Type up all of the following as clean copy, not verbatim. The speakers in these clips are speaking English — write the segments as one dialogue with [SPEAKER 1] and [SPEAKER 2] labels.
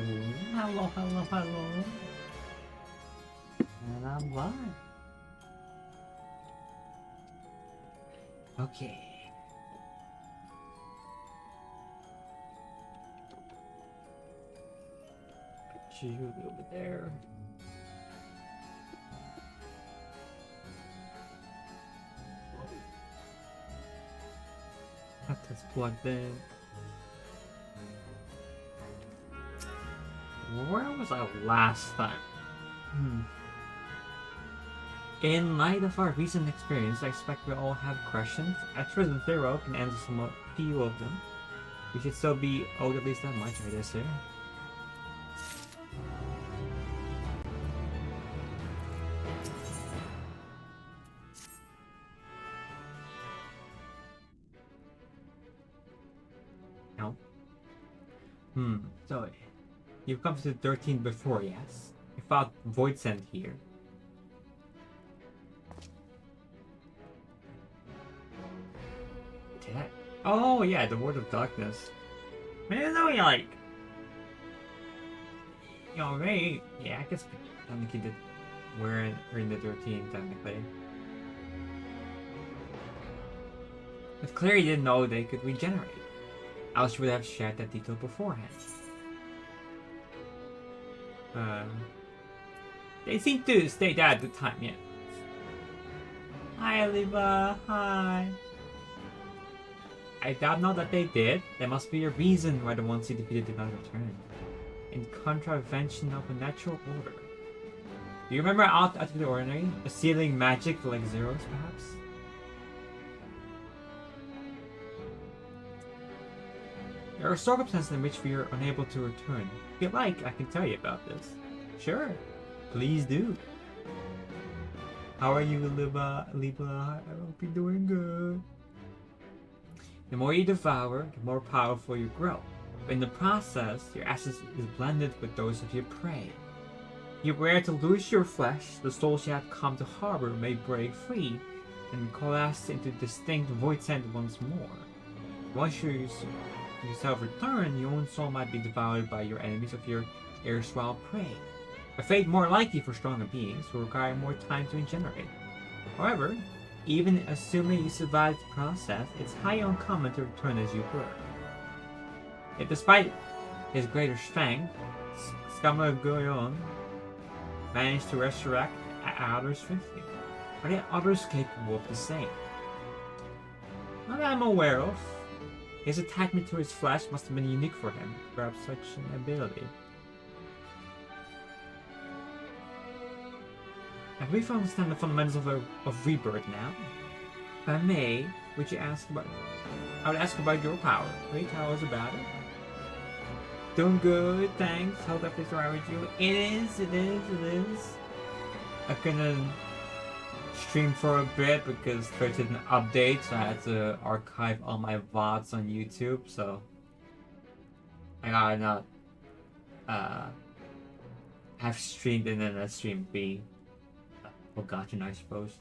[SPEAKER 1] Hello, hello, hello. And I'm live. Okay. Put you over there. Got this plugged in. Where was I last time? In light of our recent experience, I expect we all have questions. Extras and Zero can answer somewhat few of them. We should still be owed at least that much, I guess, here. No. So, you've come to 13 before, yes? You found Void Send here. Did I? Oh, yeah, the Word of Darkness. Maybe it's only like... Maybe... Yeah, I guess technically we're in the 13, technically. But clearly didn't know they could regenerate. Else you would have shared that detail beforehand. They seem to state that at the time, yeah. Hi, Oliva. Hi. I doubt not that they did. There must be a reason why the ones you defeated did not return. In contravention of a natural order. Do you remember out of the ordinary? A sealing magic like Zero's, perhaps? There are circumstances in which we are unable to return. If you like, I can tell you about this. Sure. Please do. How are you, Liba? I hope you're doing good. The more you devour, the more powerful you grow. But in the process, your essence is blended with those of your prey. You were to lose your flesh, the souls you have come to harbor may break free and coalesce into distinct void sent once more. Once you yourself return, your own soul might be devoured by your enemies of your erstwhile prey. A fate more likely for stronger beings who require more time to regenerate. However, even assuming you survived the process, it's highly uncommon to return as you were. Yet despite his greater strength, Scamagoyon managed to resurrect others swiftly. Are there others capable of the same? Not that I'm aware of. His attachment to his flesh must have been unique for him to grab such an ability. Have we understand the fundamentals of rebirth now? If I may, I would ask about your power. Will you tell us about it? Doing good, thanks. Hope everything's alright with you. It is. I couldn't stream for a bit because Twitch did an update, so I had to archive all my VODs on YouTube, so I gotta not have streamed and then a stream be forgotten, I suppose.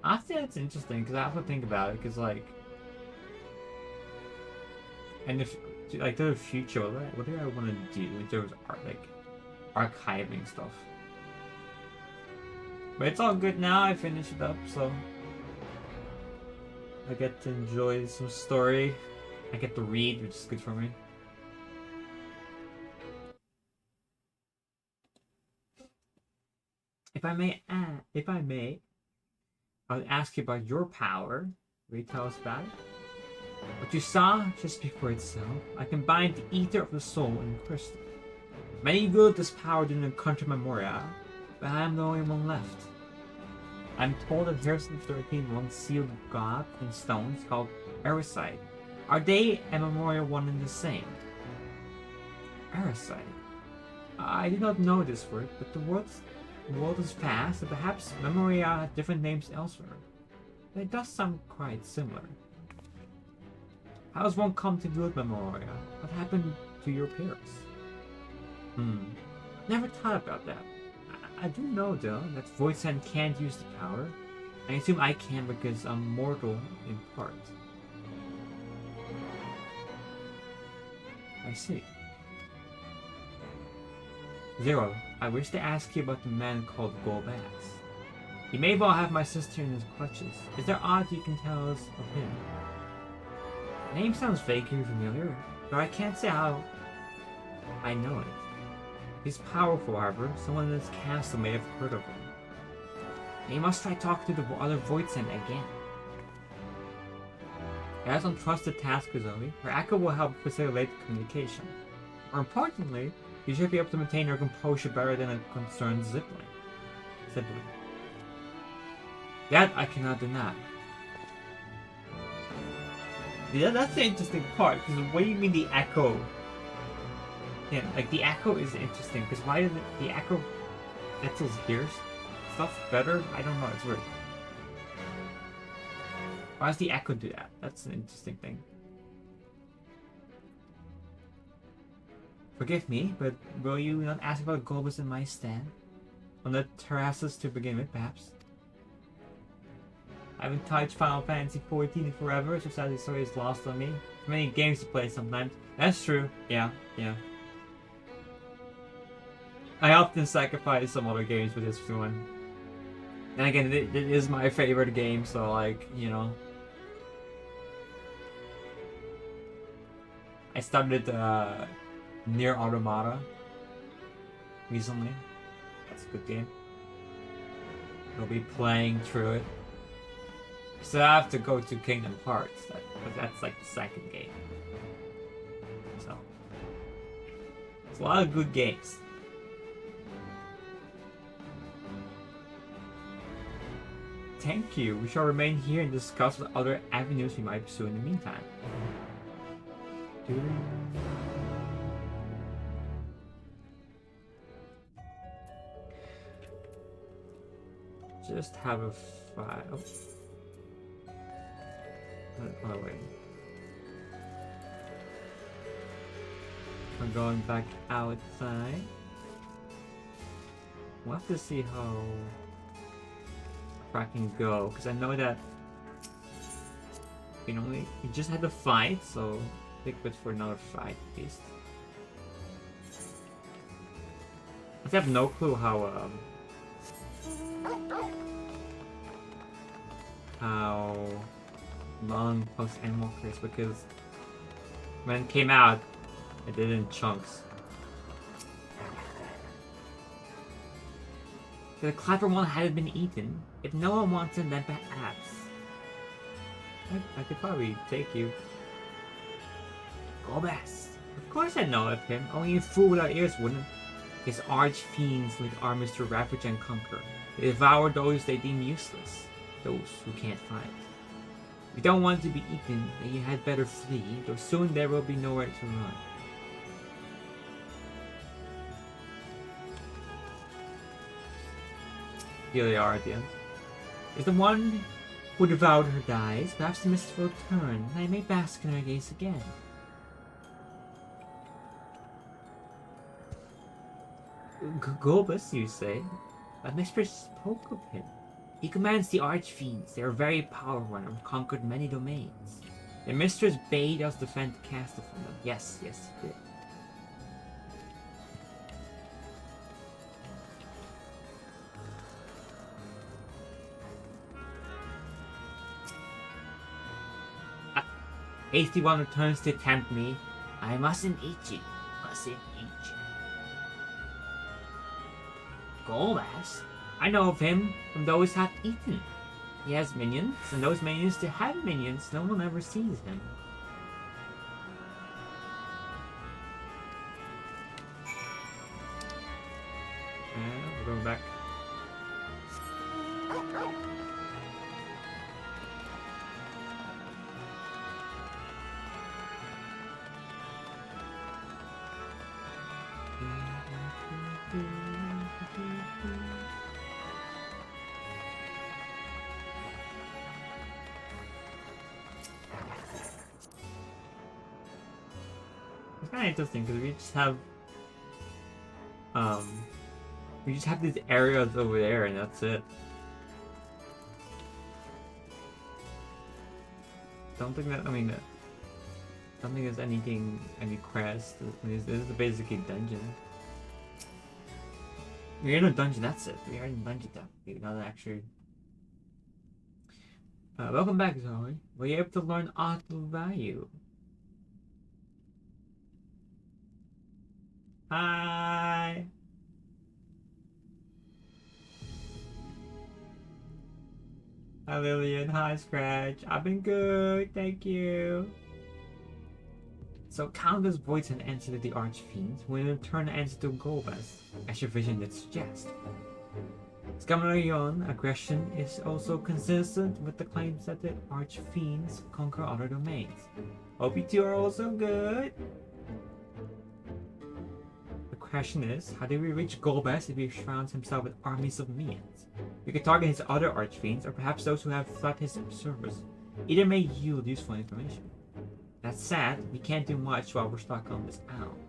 [SPEAKER 1] I think it's interesting because I have to think about it because and if to the future, what do I want to do in terms of archiving stuff? But it's all good now. I finished it up, so I get to enjoy some story. I get to read, which is good for me. If I may, I'll ask you about your power. Will you tell us about it? What you saw just before itself, I combined the ether of the soul and crystal. Many wield this power during the country memoria, but I am the only one left. I'm told that Harrison 13 once sealed God in stones called Erisite. Are they and Memoria one and the same? Erisite. I did not know this word, but the world is vast, and perhaps Memoria had different names elsewhere. But it does sound quite similar. How does one come to wield Memoria? What happened to your peers? Never thought about that. I do know, though, that Void Send can't use the power. I assume I can because I'm mortal in part. I see. Zero, I wish to ask you about the man called Golbax. He may well have my sister in his clutches. Is there aught you can tell us of him? The name sounds vaguely familiar, but I can't say how I know it. He's powerful, however. Someone in this castle may have heard of him. You must try talking to the other Voidsent again. As untrusted tasker, Zoe, her echo will help facilitate communication. More importantly, you should be able to maintain your composure better than a concerned sibling. That I cannot deny. Yeah, that's the interesting part, because what do you mean the echo? Yeah, like the echo is interesting, because why did the echo lets us hear stuff better? I don't know, it's weird. Why does the echo do that? That's an interesting thing. Forgive me, but will you not ask about Golbus in my stand? On the terraces to begin with, perhaps? I haven't touched Final Fantasy XIV in forever, so sadly story is lost on me. Too many games to play sometimes. That's true. Yeah. I often sacrifice some other games for this one. And again, it is my favorite game, so like, you know. I started Nier Automata recently. That's a good game. I'll be playing through it. So I have to go to Kingdom Hearts, but that's like the second game. So it's a lot of good games. Thank you. We shall remain here and discuss what other avenues we might pursue in the meantime. Just have a file. Oh wait. We're going back outside. We'll have to see how I can go, because I know that you know we just had the fight, so pick it for another fight at least. I have no clue how long post-endwalker is, because when it came out, I did it in chunks. The clever one hadn't been eaten. If no one wants it, then perhaps. I could probably take you. Golbas. Of course I know of him. Only a fool without ears wouldn't. His arch-fiends lead armies to ravage and conquer. They devour those they deem useless. Those who can't fight. If you don't want to be eaten, then you had better flee, though soon there will be nowhere to run. Here they are at the end. If the one who devoured her dies, perhaps the mist will turn, and I may bask in her gaze again. Golbus, you say? A mistress spoke of him. He commands the archfiends. They are very powerful and have conquered many domains. The mistress bade us defend the castle from them. Yes, he did. Hasty one returns to tempt me. I mustn't eat you. Golbas? I know of him from those half eaten. He has minions, and those minions to have minions. No one ever sees him. And we're going back. It's kind of interesting because we just have these areas over there, and that's it. Don't think there's anything, any quest. This is basically dungeon. We're in a dungeon, that's it. We are in a dungeon now. We gotta actually... welcome back, Zoe. Were you able to learn aught of value? Hi! Hi, Lillian. Hi, Scratch. I've been good, thank you. So countless voids and answer to the Archfiend, who in turn answer to Golbas, as your vision did suggest. Scamarion aggression is also consistent with the claims that the Archfiends conquer other domains. Hope you two are also good. The question is, how do we reach Golbas if he surrounds himself with armies of minions? We could target his other Archfiends, or perhaps those who have fled his service. Either may yield useful information. That's sad, we can't do much while we're stuck on this island.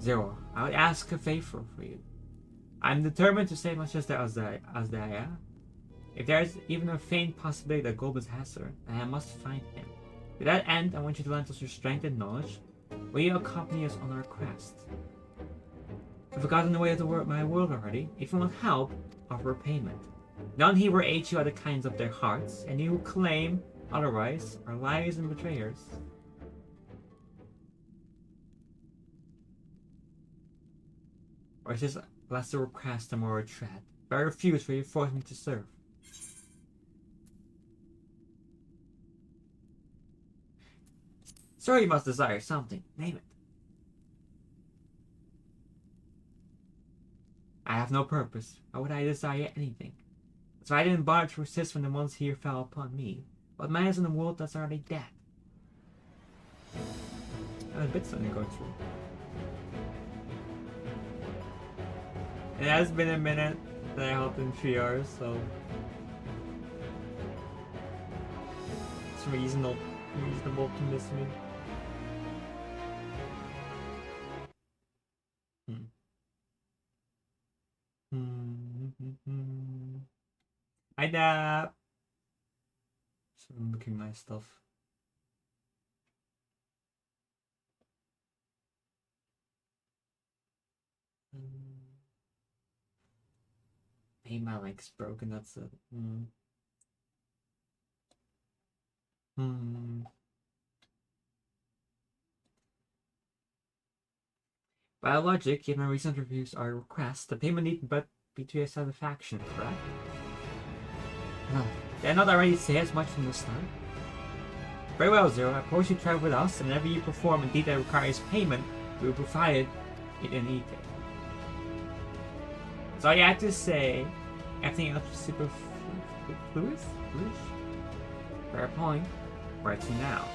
[SPEAKER 1] Zero, I would ask a favor for you. I'm determined to save Manchester Azdaya. If there is even a faint possibility that Golbas has her, then I must find him. To that end, I want you to lend us your strength and knowledge. Will you accompany us on our quest? If I got in the way of my world already, if you want help, offer payment. None here will aid you at the kinds of their hearts, and you who claim otherwise are liars and betrayers. Or is this less a request and more a threat? But I refuse, for you force me to serve. Sir, you must desire something. Name it. I have no purpose. Why would I desire anything? So I didn't bother to resist when the ones here fell upon me. What matters in the world that's already dead? I have a bit something to go through. It has been a minute that I helped in 3 hours, so it's reasonable to miss me. Hi, Dap. So I'm looking at my stuff. Hey, my leg's broken. That's it. By logic, given my recent reviews our request, the payment need but be to your satisfaction, correct? Did I not already say as much from the start? Very well, Zero. I propose you travel with us, and whenever you perform a deed that requires payment, we will provide it in detail. So you have to say, everything else is superfluous? Fair point. Where to now?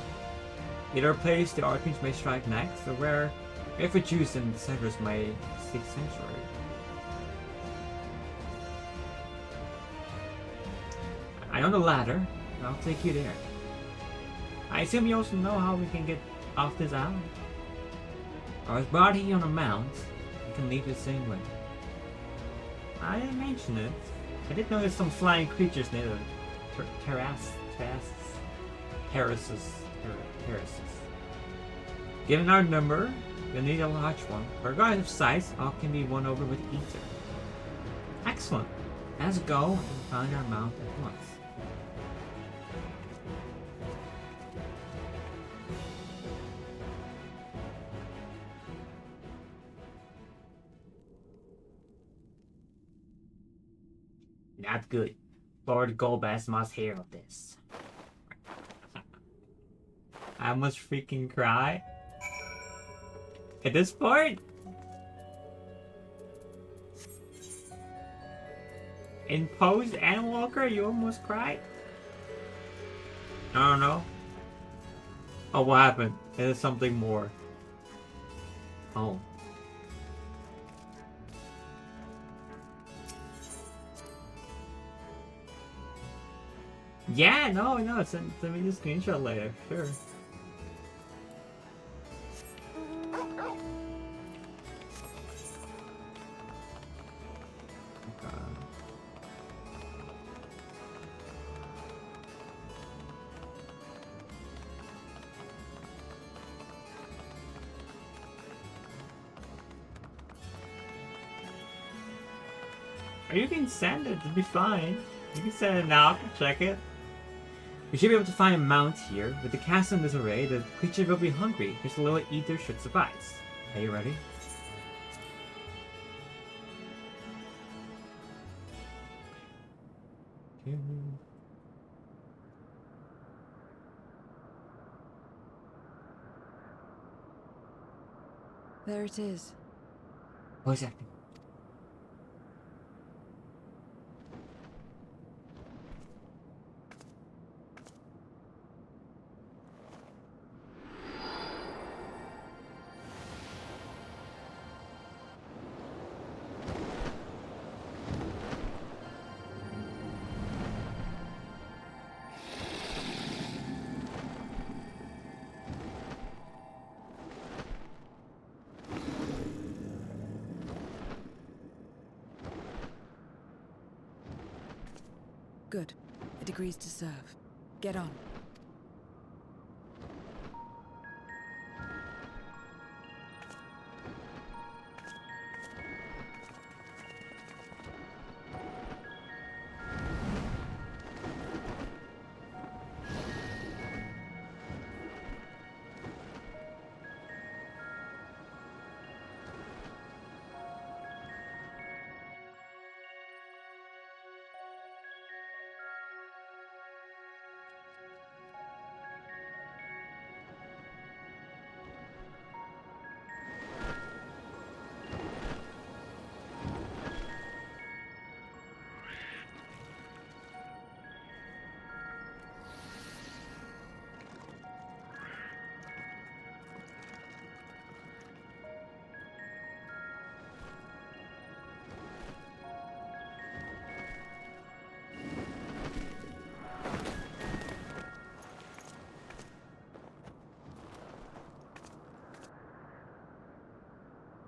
[SPEAKER 1] Either place the Archfiends may strike next, or where if it Jews and settlers my 6th century. I know the latter, and I'll take you there. I assume you also know how we can get off this island. I was brought here on a mount. I can leave the same way. I didn't mention it. I did notice some flying creatures near the terraces. Given our number, you'll need a large one. Regardless of size, all can be won over with ether. Excellent. Let's go and find our mount at once. Not good. Lord Golbas must hear of this. I must freaking cry. At this point? In post-endwalker, you almost cried? I don't know. Oh, what happened? It is something more. Oh. Yeah, no, send me the screenshot later, sure. Or you can send it, it'll be fine. You can send it now, I can check it. We should be able to find a mount here. With the castle in disarray, the creature will be hungry. His little eater should suffice. Are you ready?
[SPEAKER 2] There it is.
[SPEAKER 1] Voice acting.
[SPEAKER 2] Good. It agrees to serve. Get on.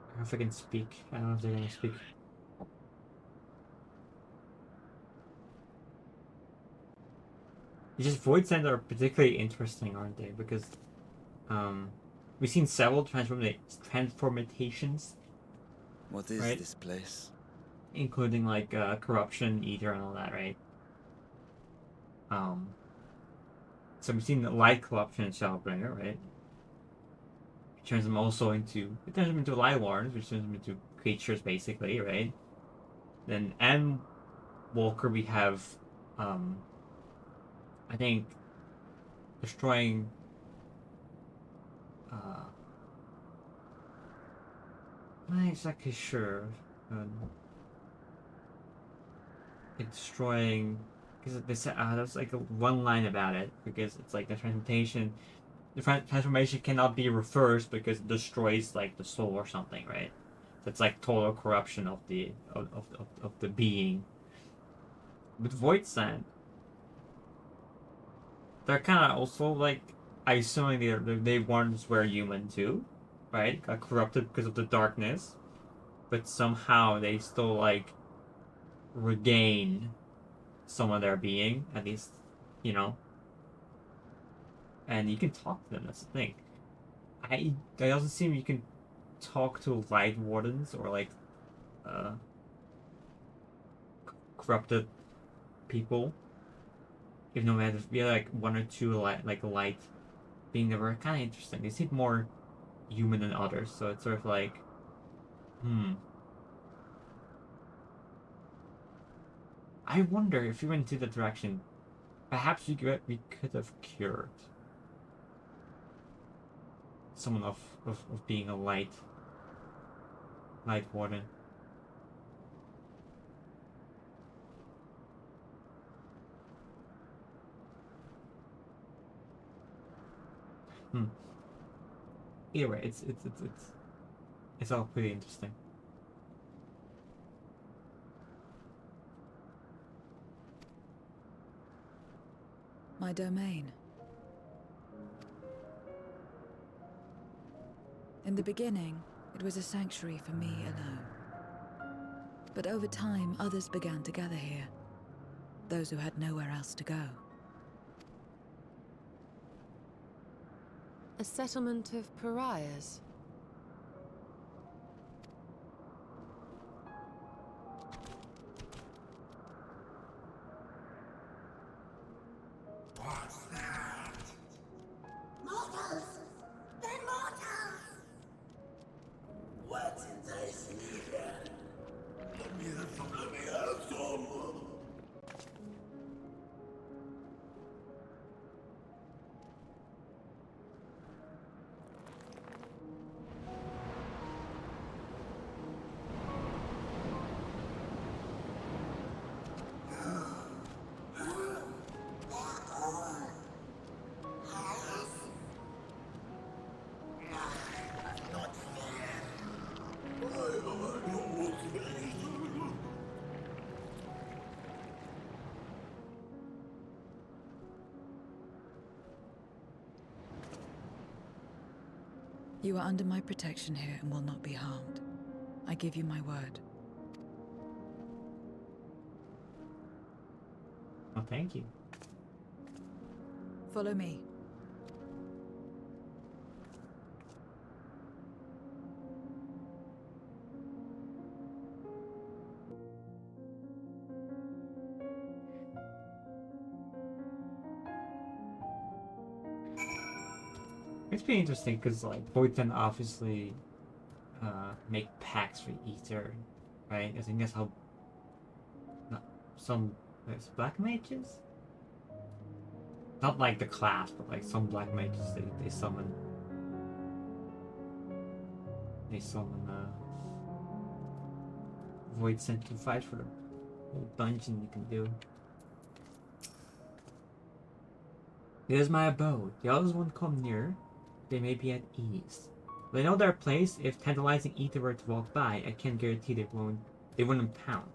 [SPEAKER 2] I don't know if I can speak. I don't know if they're gonna speak. These void sands are particularly interesting, aren't they? Because we've seen several transformations.
[SPEAKER 3] What is
[SPEAKER 1] right?
[SPEAKER 3] this place?
[SPEAKER 1] Including like corruption, ether, and all that, right? So we've seen the light corruption in Shadowbringer, right? It turns them into light warrens, which turns them into creatures, basically, right? Then Walker, we have, I think, destroying. I'm not exactly sure. It's destroying because there's like one line about it because it's like the transformation cannot be reversed because it destroys like the soul or something, right? So it's like total corruption of the being. With Void Sand, they're kind of also like assuming they once were human too, right? Got corrupted because of the darkness, but somehow they still like regain some of their being, at least, you know. And you can talk to them. That's the thing. It doesn't seem you can talk to light wardens or like uh corrupted people. Even though we had like one or two light being that were kind of interesting. They seem more human than others, so it's sort of like, I wonder if we went into that direction, perhaps we could have cured someone of being a light warden. Either way, it's all pretty interesting.
[SPEAKER 2] My domain. In the beginning, it was a sanctuary for me alone. But over time, others began to gather here. Those who had nowhere else to go.
[SPEAKER 4] A settlement of pariahs?
[SPEAKER 2] You are under my protection here and will not be harmed. I give you my word.
[SPEAKER 1] Well, thank you.
[SPEAKER 2] Follow me.
[SPEAKER 1] It's been interesting because like Voighton obviously make packs for Ether, right? I think that's how some there's black mages. Not like the class, but like some black mages they summon. They summon Void Sent to fight for the whole dungeon you can do. It is my abode. The others won't come near. They may be at ease. They know their place. If tantalizing ether were to walk by, I can't guarantee they wouldn't pound.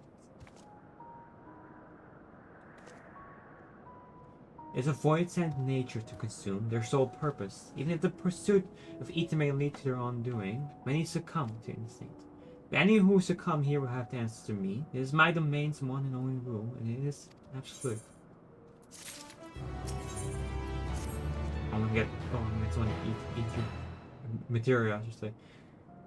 [SPEAKER 1] It's a void sent nature to consume, their sole purpose. Even if the pursuit of ether may lead to their undoing, many succumb to instinct. But any who succumb here will have to answer to me. It is my domain's one and only rule, and it is absolute. I'm gonna get someone to eat your material, I should say.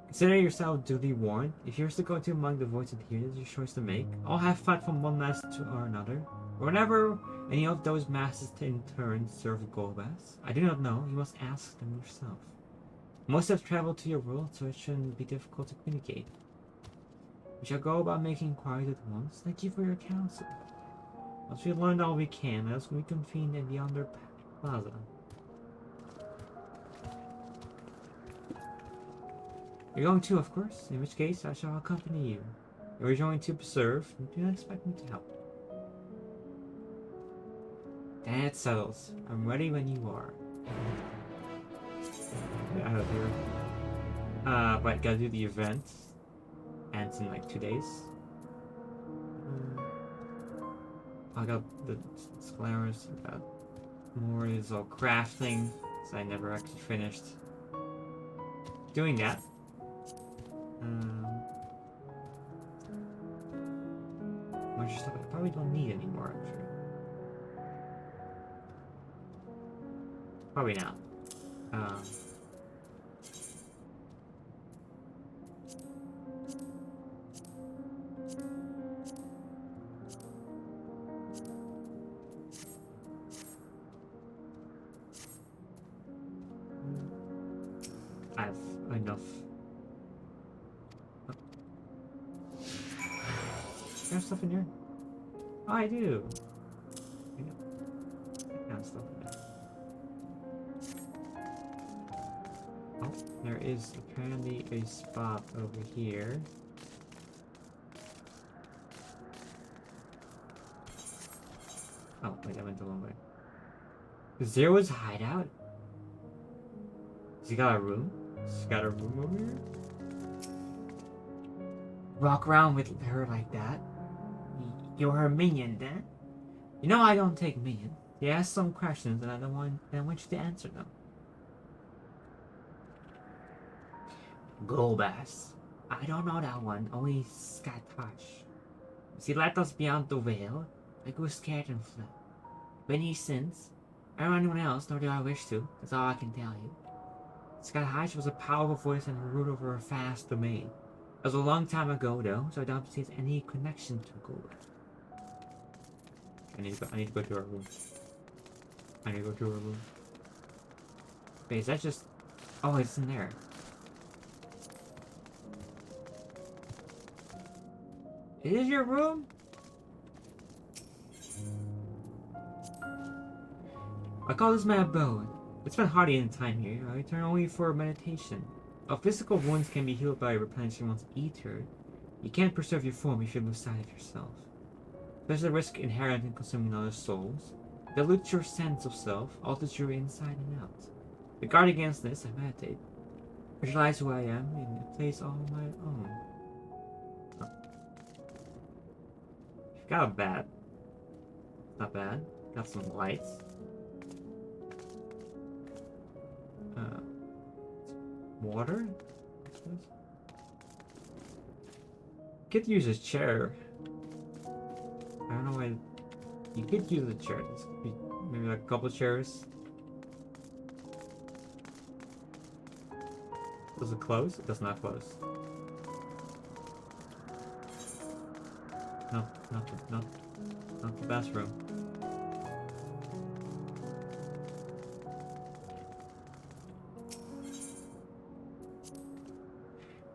[SPEAKER 1] Consider yourself duly warned. If yours to go to among the voids here, it is your choice to make. All have fought from one master to another. Or whenever any of those masters in turn serve Golbas. I do not know, you must ask them yourself. Most have traveled to your world, so it shouldn't be difficult to communicate. We shall go about making inquiries at once. Thank you for your counsel. Once we've learned all we can, let us reconvene in the Under Plaza. You're going to, of course, in which case I shall accompany you. If you're going to preserve, do not expect me to help. Then it settles. I'm ready when you are. Get out of here. Right, gotta do the event. Ends in like 2 days. I got the Scholars, I got more is all crafting, so I never actually finished doing that. Bunch of stuff I probably don't need anymore, actually. Probably not. I have enough. Oh. There's stuff in here. Oh, I do. I know. I got stuff in there. Oh, there is apparently a spot over here. Oh, wait, I went the wrong way. Zero's hideout? Has he got a room? He's got a room over here? Walk around with her like that? You're her minion, then? You know I don't take minion. They ask some questions and I want you to answer them. Golbas. I don't know that one, only Scatosh. She let us beyond the veil. I grew scared and fled. Many sins. I don't know anyone else, nor do I wish to. That's all I can tell you. Scatosh was a powerful voice and ruled over a vast domain. It was a long time ago, though, so I don't see any connection to Golbas. I need to go to our room. Wait, is that just... Oh, it's in there. Is this your room? I call this my abode. It's been hardly any time here. I return only for meditation. While physical wounds can be healed by replenishing one's ether, you can't preserve your form if you lose sight of yourself. There's a risk inherent in consuming other souls. Dilutes your sense of self, alters your inside and out. To guard against this, I meditate. Visualize who I am in a place all my own. Oh. Got a bat. Not bad. Got some lights. Water? Could use a chair. I don't know why. You could use a chair. This could be maybe like a couple chairs. Does it close? It does not close. No, not the bathroom.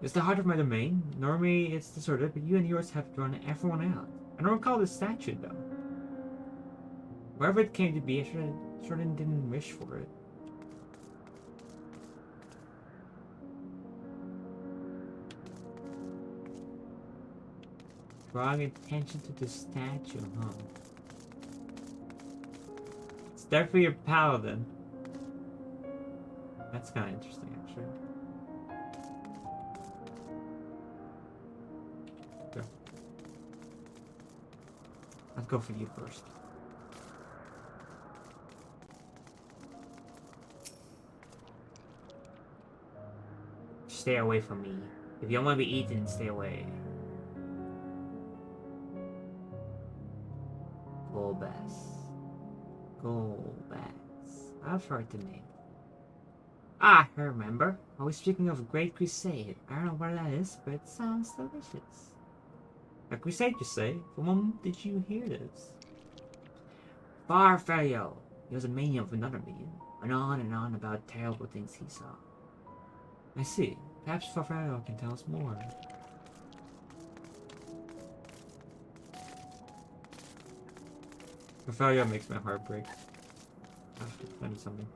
[SPEAKER 1] It's the heart of my domain. Normally it's deserted, but you and yours have drawn everyone out. I don't recall the statue though. Wherever it came to be, I sure didn't wish for it. Drawing attention to the statue, huh? It's definitely your paladin. That's kind of interesting, actually. Go. Let's go for you first. Stay away from me. If you don't want to be eaten, stay away. Golbas. I've heard the name. Ah, I remember. I was speaking of a great crusade. I don't know what that is, but it sounds delicious. A crusade, you say? From when did you hear this? Farfario. He was a minion of another minion. Went on and on about terrible things he saw. I see. Perhaps Farfario can tell us more. Farfario makes my heart break. I have to find something.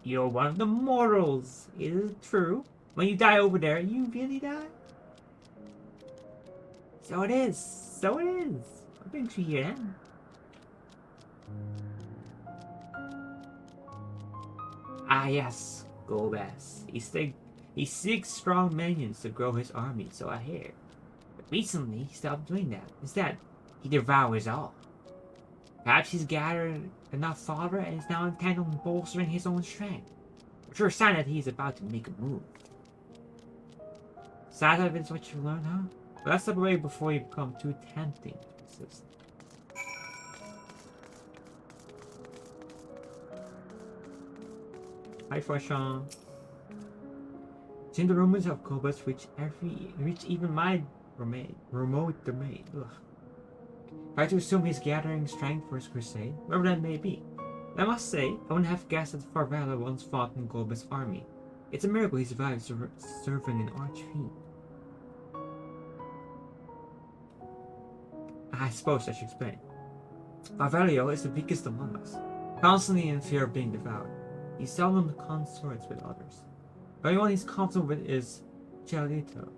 [SPEAKER 1] You're one of the mortals. Is it true? When you die over there, you really die? So it is. So it is. What brings you here then? Ah yes, Golbas. He seeks strong minions to grow his army, so I hear. But recently, he stopped doing that. Instead, he devours all. Perhaps he's gathered enough fodder and is now intent on bolstering his own strength. A sure sign that he's about to make a move. Sad that it's what you learn, huh? But let's step away before you become too tempting. Hi, Froshan. Seeing the rumors of Cobus reach even my remote domain. Ugh. Try to assume he's gathering strength for his crusade, wherever that may be. And I must say, I wouldn't have guessed that Farvala once fought in Golbus' army. It's a miracle he survived serving an archfiend. I suppose I should explain. Farvalio is the weakest among us, constantly in fear of being devoured. He seldom consorts with others. The only one he's confident with is Chalito.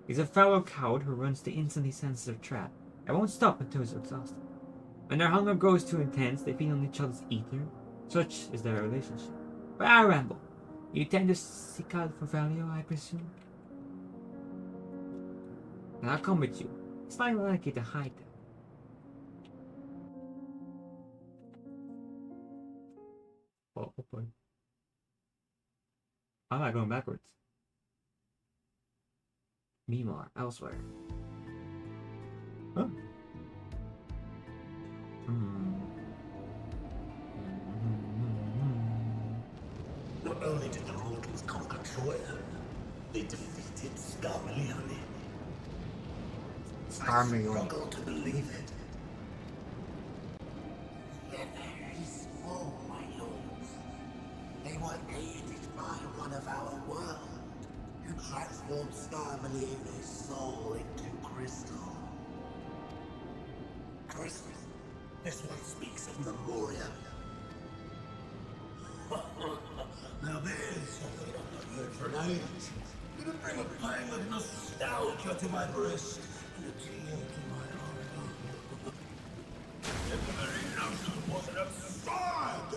[SPEAKER 1] He's a fellow coward who runs the instantly sensitive trap. I won't stop until he's exhausted. When their hunger grows too intense, they feed on each other's ether. Such is their relationship. But I ramble. You tend to seek out for value, I presume? And I'll come with you. It's not likely to hide them. Oh boy. I'm not going backwards. Mimar, elsewhere. Huh?
[SPEAKER 3] Not only did the mortals conquer Troy, they defeated Scarmalione. I struggle to believe it. They're very small, my lords. They were aided by one of our world, who transformed transformed Scarmalione's soul into crystal. Crystal? This one speaks of Memoria. Now there's something I've not heard for an age. It'll bring a pang of nostalgia to my breast and a tear to my heart. The very notion was an absurd!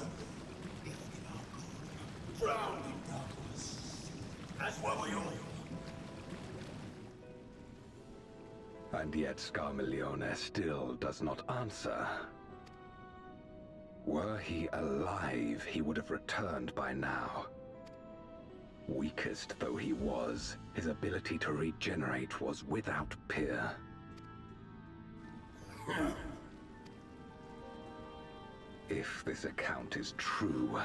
[SPEAKER 3] Drowned in darkness. As were we all.
[SPEAKER 5] And yet Scarmalione still does not answer. Were he alive, he would have returned by now. Weakest though he was, his ability to regenerate was without peer. If this account is true,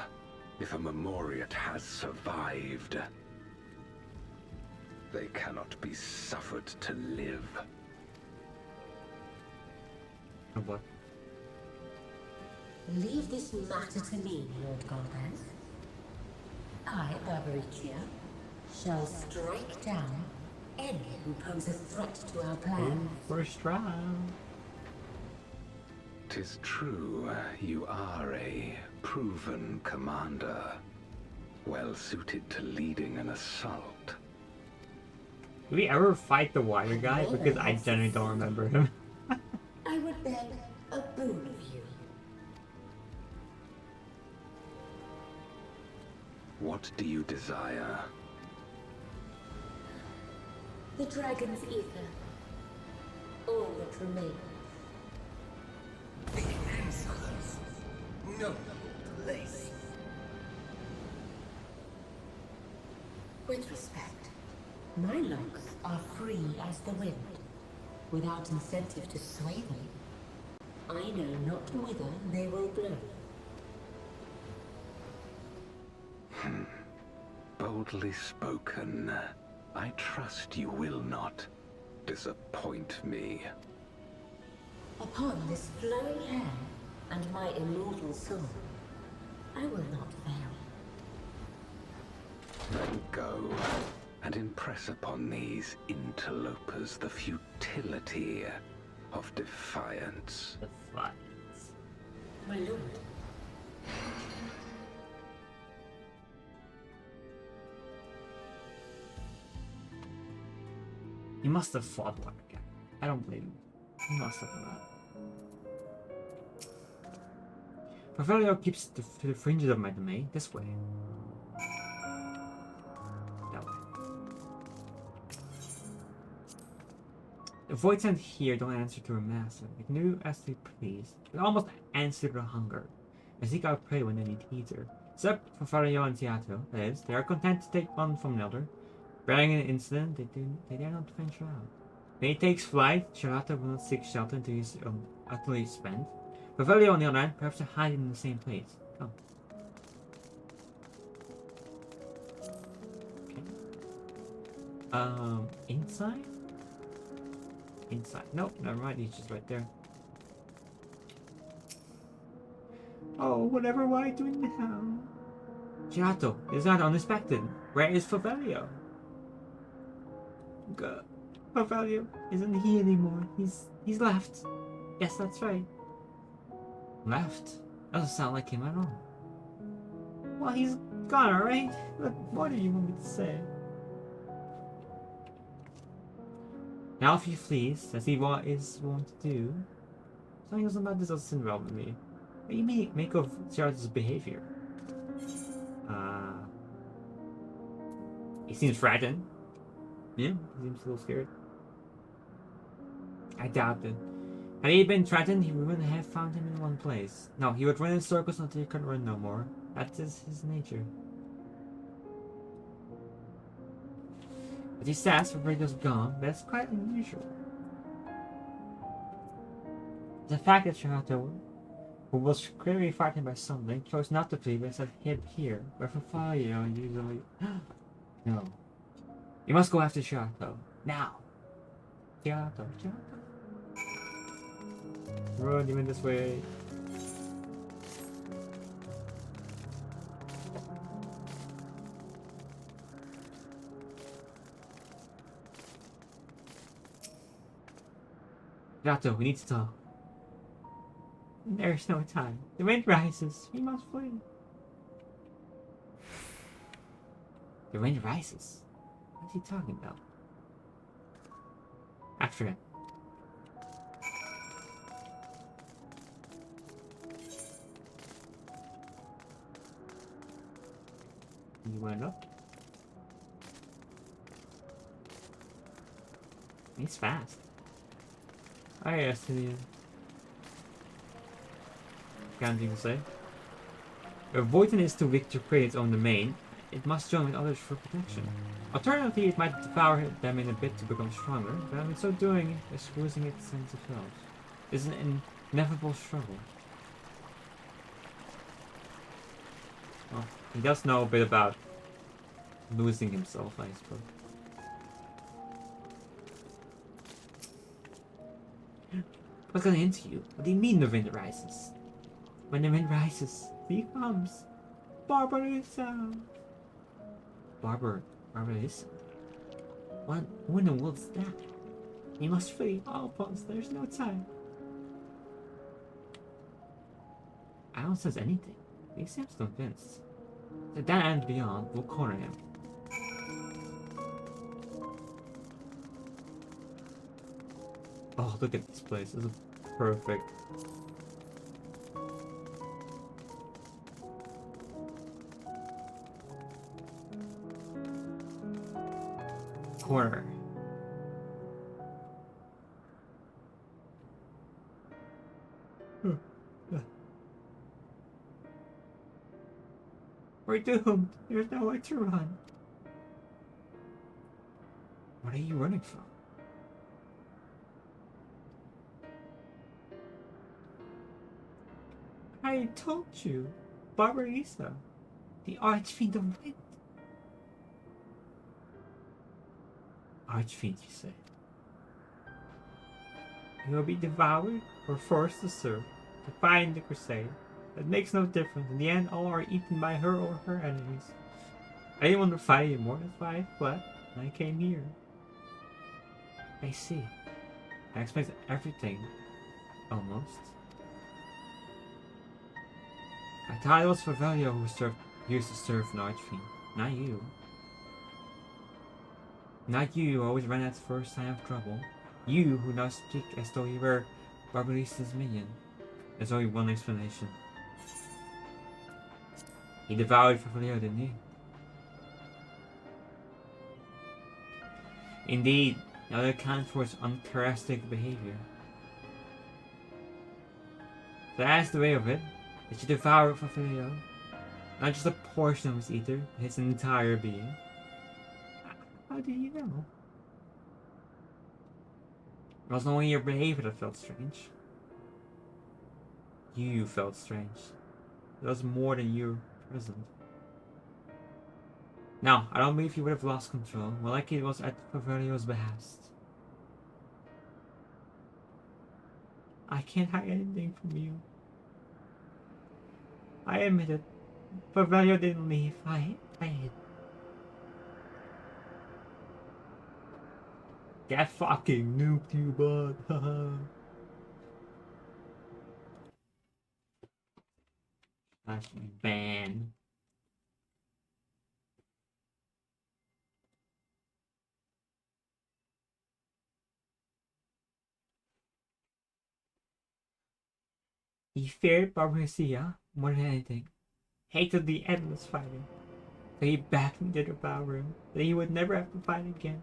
[SPEAKER 5] if a Memoriat has survived, they cannot be suffered to live.
[SPEAKER 1] Oh boy.
[SPEAKER 6] Leave this matter to me, Lord Golbez. I, Barbaricia, shall strike down any who pose a threat to our plans.
[SPEAKER 1] First round.
[SPEAKER 5] 'Tis true, you are a proven commander, well suited to leading an assault.
[SPEAKER 1] Did we ever fight the wire guy? Because I generally don't remember him.
[SPEAKER 6] I would beg a boon of you.
[SPEAKER 5] What do you desire?
[SPEAKER 6] The dragon's ether. All that remains.
[SPEAKER 3] The answers. No place.
[SPEAKER 6] With respect, my locks are free as the wind, without incentive to sway them. I know not whither they will blow.
[SPEAKER 5] Boldly spoken. I trust you will not disappoint me.
[SPEAKER 6] Upon this flowing hair and my immortal soul, I will not fail.
[SPEAKER 5] Then go and impress upon these interlopers the futility of defiance.
[SPEAKER 1] The fights.
[SPEAKER 6] My lord,
[SPEAKER 1] He must have fought one again. I don't believe him. He must have done that. Porphyrio keeps to the fringes of my domain. This way. That way. The void sent here don't answer to a master. They can do as they please. They almost answer to hunger. They seek out prey when they need teaser. Except for Fario and Seattle, that is, they are content to take one from another. Bearing an incident, they dare not venture out. When he takes flight, Shirata will not seek shelter until he is utterly spent. Pavelio, on the other hand, perhaps to hide in the same place. Oh. Okay. Inside? Inside. Nope, never mind, he's just right there. Oh, whatever were I doing now? Shirato, it's not unexpected. Where is Pavelio? God. Pavelio isn't he anymore. He's left. Yes, that's right. Left? Doesn't sound like him at all. Well, he's gone, alright? What do you want me to say? Now if he flees, as he is wont to do, something else about this doesn't sit well with me. What do you make of Charlotte's behavior? He seems frightened. Yeah, he seems a little scared. I doubt it. Had he been threatened, he wouldn't have found him in one place. No, he would run in circles until he couldn't run no more. That's his nature. But he says Roberto's gone, but it's quite unusual. The fact that Shirato, who was clearly frightened by something, chose not to flee but instead hid here, where Fafalio usually... No. You must go after Shirato. Now! Shirato. Run, you went this way. Gato, we need to talk. There's no time. The wind rises. We must flee. The wind rises? What's he talking about? After him. You went up? He's fast. I asked him. Can't even say. If Voighton is too weak to create its own domain, it must join with others for protection. Alternatively, it might devour them in a bit to become stronger, but in so doing, it's losing its sense of self. It's an inevitable struggle. Well, he does know a bit about losing himself, I suppose. What's gonna into you? What do you mean the wind rises? When the wind rises, he comes. Barbarissa! Barbarissa? What? Who in the world is that? He must flee. All at once. There's no time. I don't sense anything. He seems convinced. At that and beyond, we'll corner him. Oh, look at this place. This is perfect. Corner. We're doomed. There's nowhere to run. What are you running from? I told you. Barbarissa. The Archfiend of Wind. Archfiend, you say? You will be devoured or forced to serve, to find the crusade. It makes no difference. In the end, all are eaten by her or her enemies. I didn't want to fight anymore. That's why I fled, and I came here. I see. I expect everything. Almost. I thought it was Favelio who used to serve an Archfiend, not you. Not you who always ran at the first sign of trouble. You who now speak as though you were Barbarissa's minion. There's only one explanation. He devoured Favelio, didn't he? Indeed, now that accounts for his uncharacteristic behavior. So that's the way of it. That you devour Favelio. Not just a portion of his ether, his entire being. How do you know? It wasn't only your behavior that felt strange. You felt strange. It was more than you present. Now, I don't believe you would have lost control. More likely it was at Favelio's behest. I can't hide anything from you. I admit it. Favelio didn't leave. I hid. Get fucking nuked, you bud. That's ban. He feared Barbarissa more than anything. Hated the endless fighting. So he backed me to devour him. That he would never have to fight again.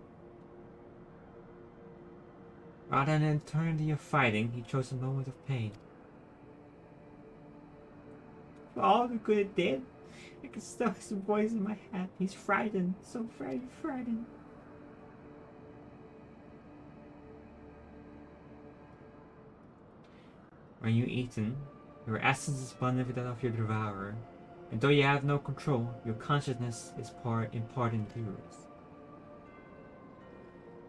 [SPEAKER 1] Rather than an eternity of fighting, he chose a moment of pain. For all the good it did, I can still hear his voice in my head. He's frightened, so very frightened. When you eaten, your essence is blended with that of your devourer, and though you have no control, your consciousness is in part yours.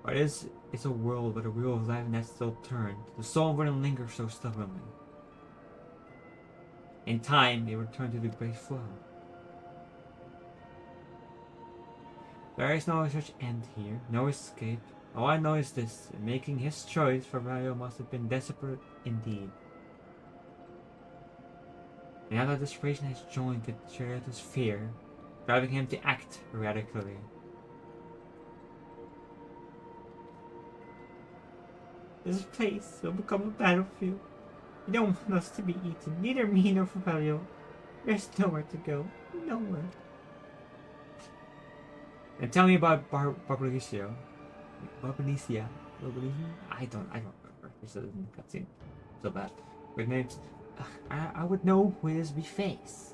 [SPEAKER 1] But it's a world where the wheel of life has still turned. The soul wouldn't linger so stubbornly. In time, they return to the great flow. There is no such end here, no escape. All I know is this: making his choice for Mario must have been desperate indeed. Now that desperation has joined with Charlotte's fear, driving him to act radically. This place will become a battlefield. You don't want us to be eaten, neither me nor Mario. There's nowhere to go. Nowhere. And tell me about Barbaricio. Barbaricia. I don't remember. This is in the cutscene. So bad. With names. I would know who his face.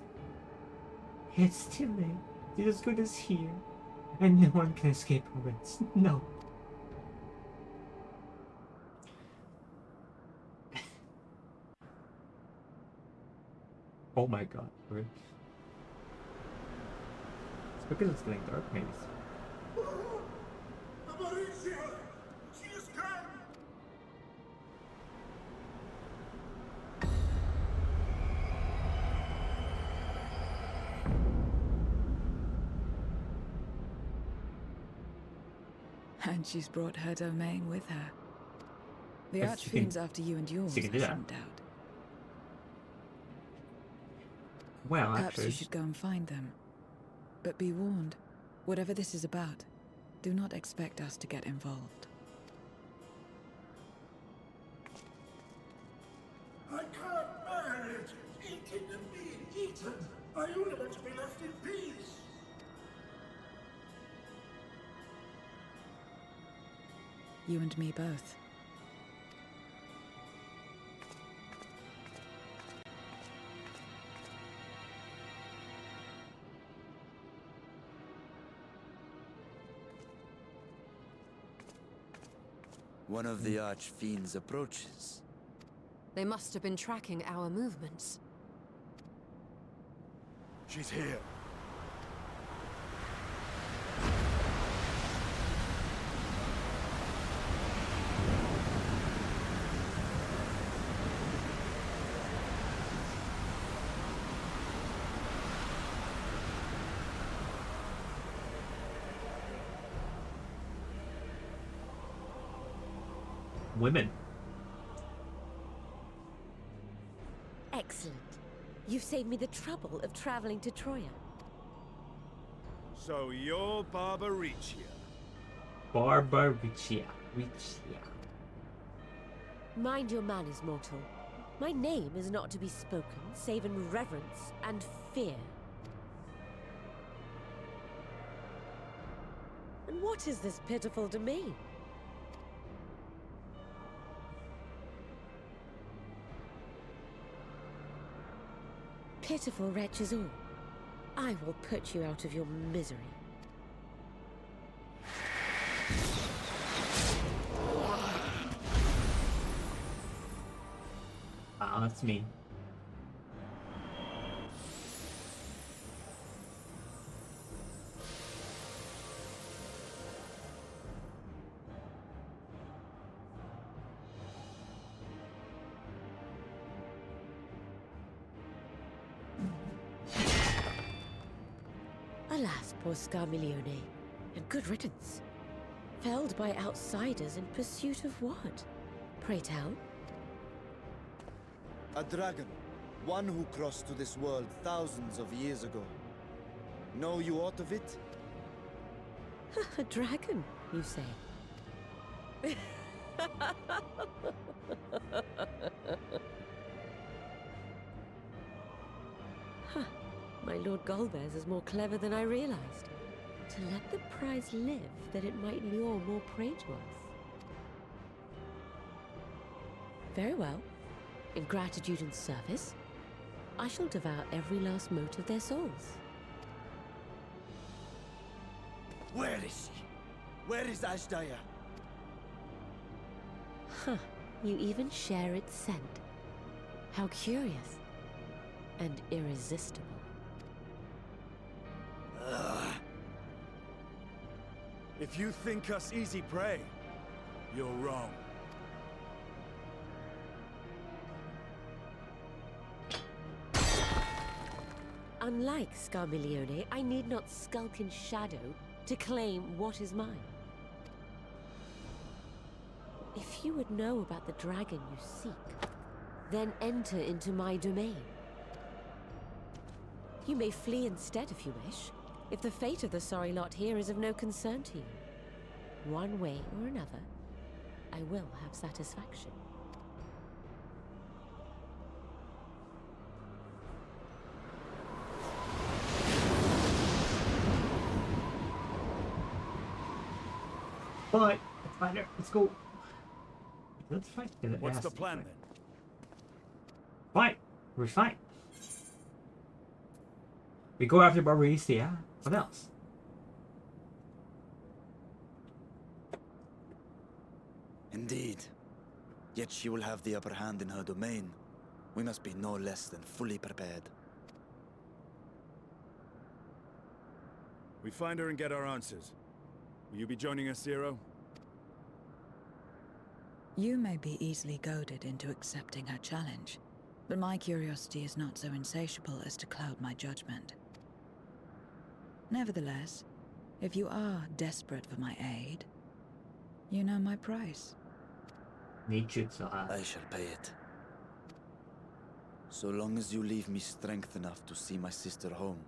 [SPEAKER 1] It's too late. He's as good as here. And no one can escape arrest. No. Oh my god. It's because it's getting dark, maybe.
[SPEAKER 3] Amaricia! She is come!
[SPEAKER 2] And she's brought her domain with her. The
[SPEAKER 1] But she
[SPEAKER 2] Archfiend's after you and yours, I
[SPEAKER 1] she can do that.
[SPEAKER 2] shouldn't doubt.
[SPEAKER 1] Well,
[SPEAKER 2] Perhaps
[SPEAKER 1] actually.
[SPEAKER 2] you should go and find them. But be warned, whatever this is about, do not expect us to get involved.
[SPEAKER 3] I can't bear it! Eating and being eaten! I only want to be left in peace!
[SPEAKER 2] You and me both.
[SPEAKER 7] One of the Archfiends approaches.
[SPEAKER 4] They must have been tracking our movements.
[SPEAKER 3] She's here.
[SPEAKER 1] Women.
[SPEAKER 6] Excellent. You've saved me the trouble of traveling to Troya.
[SPEAKER 8] So you're Barbaricia.
[SPEAKER 1] Barbaricia.
[SPEAKER 6] Mind your manners, mortal. My name is not to be spoken, save in reverence and fear. And what is this pitiful domain? Pitiful wretches all. I will put you out of your misery.
[SPEAKER 1] Ah, that's me.
[SPEAKER 6] Alas, poor Scarmiglione, and good riddance. Felled by outsiders in pursuit of what? Pray tell.
[SPEAKER 7] A dragon. One who crossed to this world thousands of years ago. Know you aught of it?
[SPEAKER 6] A dragon, you say? Huh. My Lord Golbez is more clever than I realized. To let the prize live, that it might lure more prey to us. Very well. In gratitude and service, I shall devour every last mote of their souls.
[SPEAKER 7] Where is she? Where is Ashdaya?
[SPEAKER 6] Huh. You even share its scent. How curious. And irresistible.
[SPEAKER 7] Ugh.
[SPEAKER 8] If you think us easy prey, you're wrong.
[SPEAKER 6] Unlike Scarmiglione, I need not skulk in shadow to claim what is mine. If you would know about the dragon you seek, then enter into my domain. You may flee instead if you wish, if the fate of the sorry lot here is of no concern to you. One way or another, I will have satisfaction.
[SPEAKER 1] But let's find her. Let's go. Let's fight.
[SPEAKER 8] What's the plan then?
[SPEAKER 1] Fight. We're fine. We go after Barbarisia. What else?
[SPEAKER 7] Indeed. Yet she will have the upper hand in her domain. We must be no less than fully prepared.
[SPEAKER 8] We find her and get our answers. Will you be joining us, Zero?
[SPEAKER 2] You may be easily goaded into accepting her challenge, but my curiosity is not so insatiable as to cloud my judgment. Nevertheless, if you are desperate for my aid, you know my price.
[SPEAKER 7] I shall pay it. So long as you leave me strength enough to see my sister home,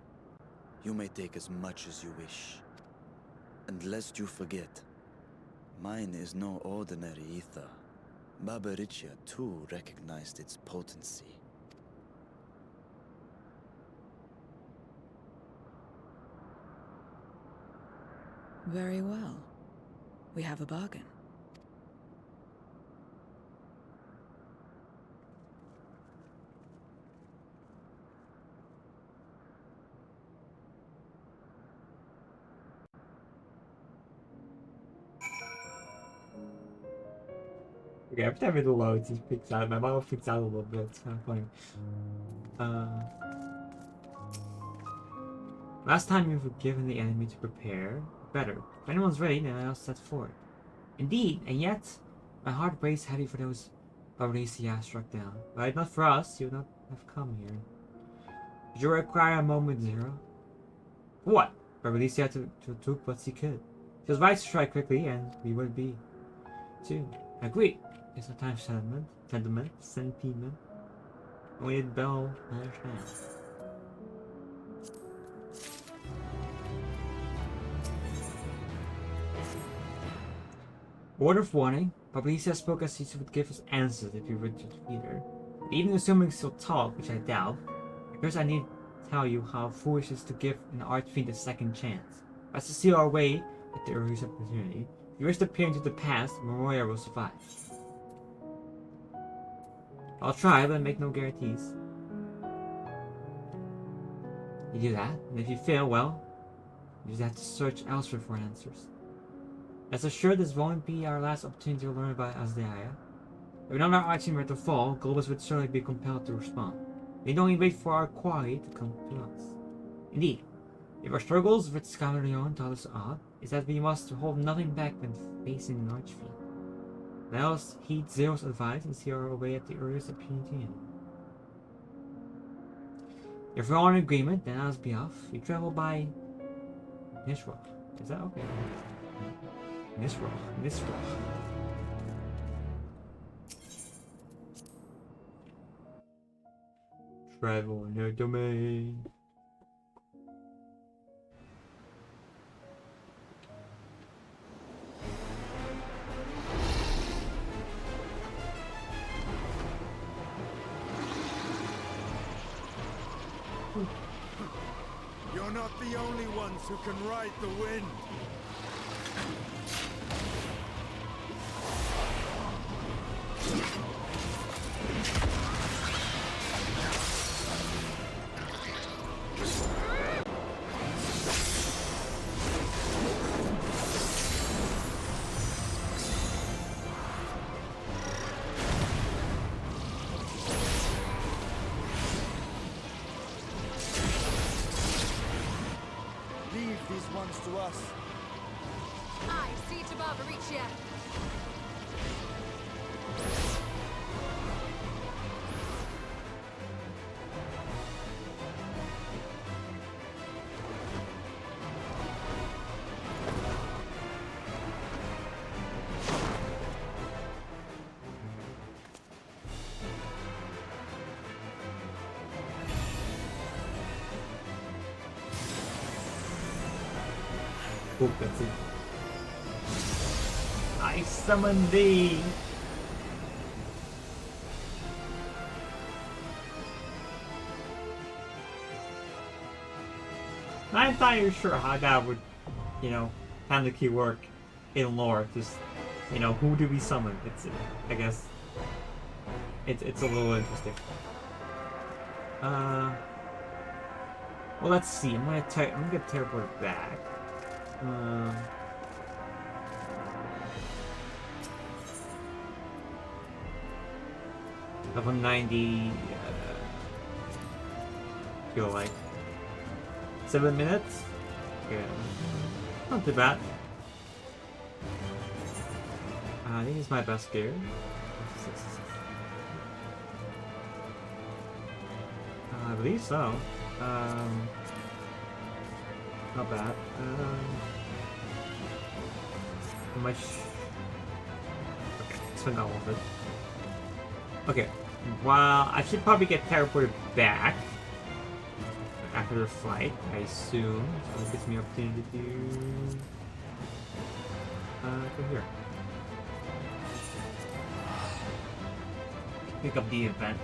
[SPEAKER 7] you may take as much as you wish. And lest you forget, mine is no ordinary ether. Barbariccia too recognized its potency.
[SPEAKER 2] Very well. We have a bargain.
[SPEAKER 1] Okay, every time it loads, it freaks out. My mom freaks out a little bit. It's kind of funny. Last time you were given the enemy to prepare, better. If anyone's ready, then I'll set forward. Indeed, and yet, my heart weighs heavy for those Barbarisia struck down. But not for us, you would not have come here. Did you require a moment, Zero? What? Barbarisia took what she could. She was right to strike quickly, and we would be, too. Agreed. It's sometimes sentiment. Only the bell understands. Word of warning, Barbarisia spoke as she would give us answers if we were to defeat her. But even assuming she'll talk, which I doubt, because I need to tell you how foolish it is to give an archfiend a second chance. Let's seal our way at the earliest opportunity. If you wish to peer into the past, Memoria will survive. I'll try, but make no guarantees. You do that, and if you fail, well, you just have to search elsewhere for answers. Rest assured, this won't be our last opportunity to learn about Azdaia. If another archfiend were to fall, Globus would certainly be compelled to respond. We don't even wait for our quarry to come to us. Indeed, if our struggles with Scamerion taught us aught, is that we must hold nothing back when facing an archfiend. Let us heed Zero's advice and see our way at the earliest opportunity. If we're all in agreement, then as be off. We travel by Nisroch. Is that okay? Nisroch. Travel in your domain.
[SPEAKER 8] You're not the only ones who can ride the wind.
[SPEAKER 7] Leave these ones to us.
[SPEAKER 4] I see to Barbariccia.
[SPEAKER 1] Cool, that's it. I summon thee! Not entirely sure how that would, you know, kind of key work in lore. Just, you know, who do we summon? It's, I guess, it's a little interesting. Well, let's see. I'm gonna teleport back. Level 90. Feel like 7 minutes. Yeah, not too bad. I think it's my best gear. I believe so. Not bad. How much? Okay, spend all of it. Okay, well, I should probably get teleported back after the flight, I assume. So it gives me opportunity to go here. Pick up the event.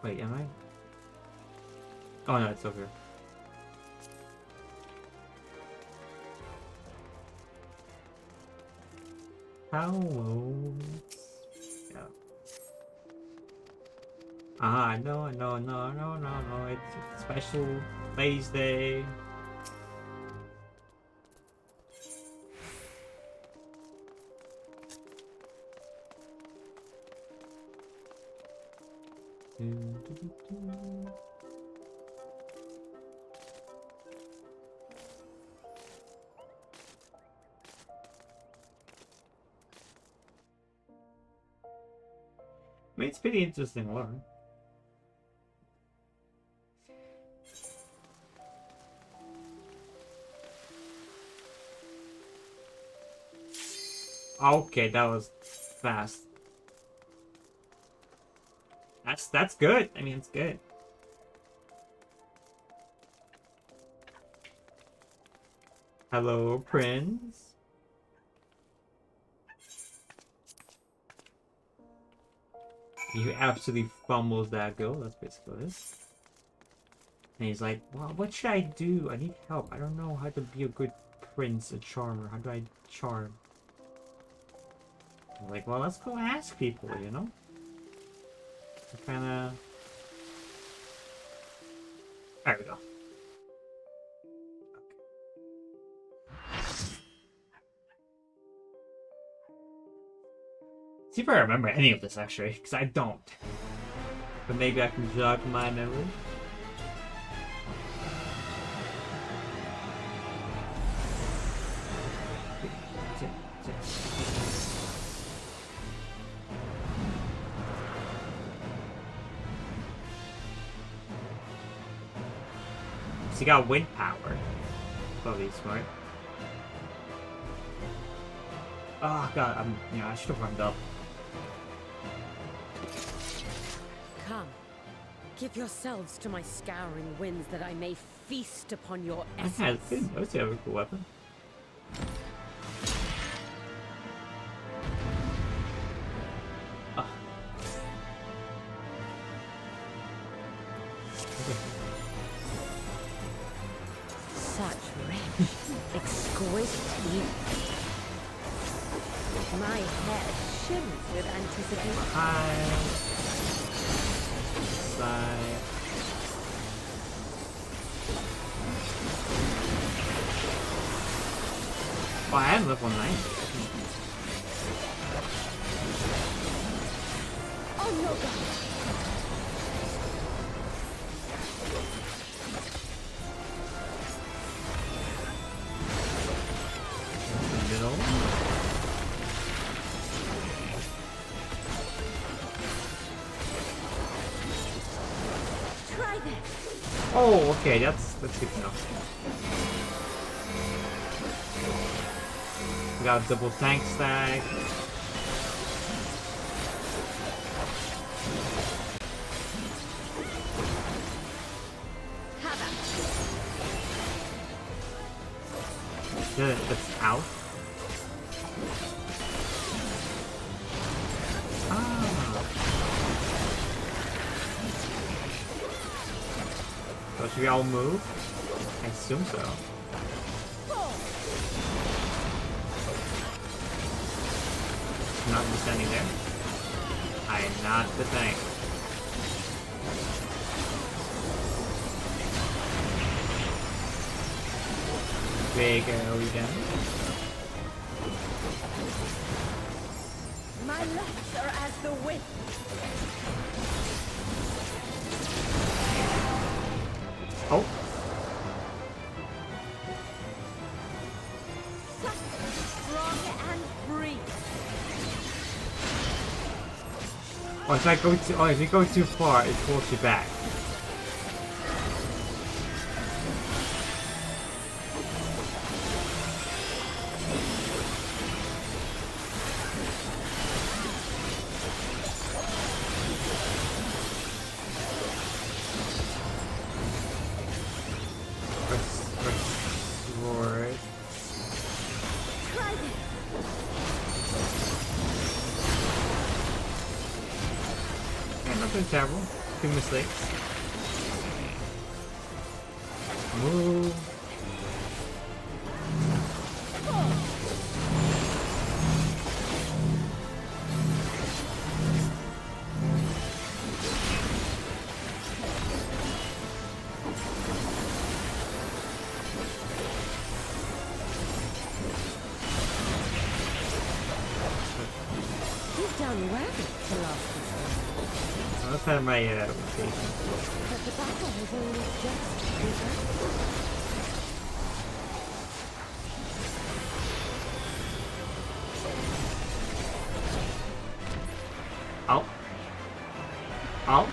[SPEAKER 1] Wait, am I? Oh no, it's over here. Hello. Yeah. No, it's a special Ladies' Day. I mean, it's pretty interesting to learn. Okay, that was fast. That's good. I mean, it's good. Hello, Prince. He absolutely fumbles that goal. That's basically it. And he's like, well, what should I do? I need help. I don't know how to be a good prince, a charmer. How do I charm? I'm like, well, let's go ask people, you know? Kind of... There we go. See if I remember any of this, actually, because I don't. But maybe I can jog my memory. So you got wind power. Probably smart. Oh god, I should have warmed up.
[SPEAKER 9] Come, give yourselves to my scouring winds that I may feast upon your essence.
[SPEAKER 1] I would say I have a cool weapon.
[SPEAKER 9] Exquisite youth. My head shimmers with anticipation.
[SPEAKER 1] Hi. Side. Oh, I am level 90.
[SPEAKER 9] Oh no, God.
[SPEAKER 1] Middle.
[SPEAKER 9] Try this.
[SPEAKER 1] Oh, okay, that's good enough. We got a double tank stack. That's out. Ah. So should we all move? I assume so. Not just standing there. I am not the tank. Big AoE damage.
[SPEAKER 9] My legs are as the wind.
[SPEAKER 1] Oh.
[SPEAKER 9] Strong and free.
[SPEAKER 1] Oh, if you go too far, it pulls you back. Restore.
[SPEAKER 9] Try this.
[SPEAKER 1] Yeah, nothing terrible. Two mistakes. Move.
[SPEAKER 9] You've done well to last this long.
[SPEAKER 1] Let's have my rotation.
[SPEAKER 9] But the battle has only just begun.
[SPEAKER 1] Out. Out.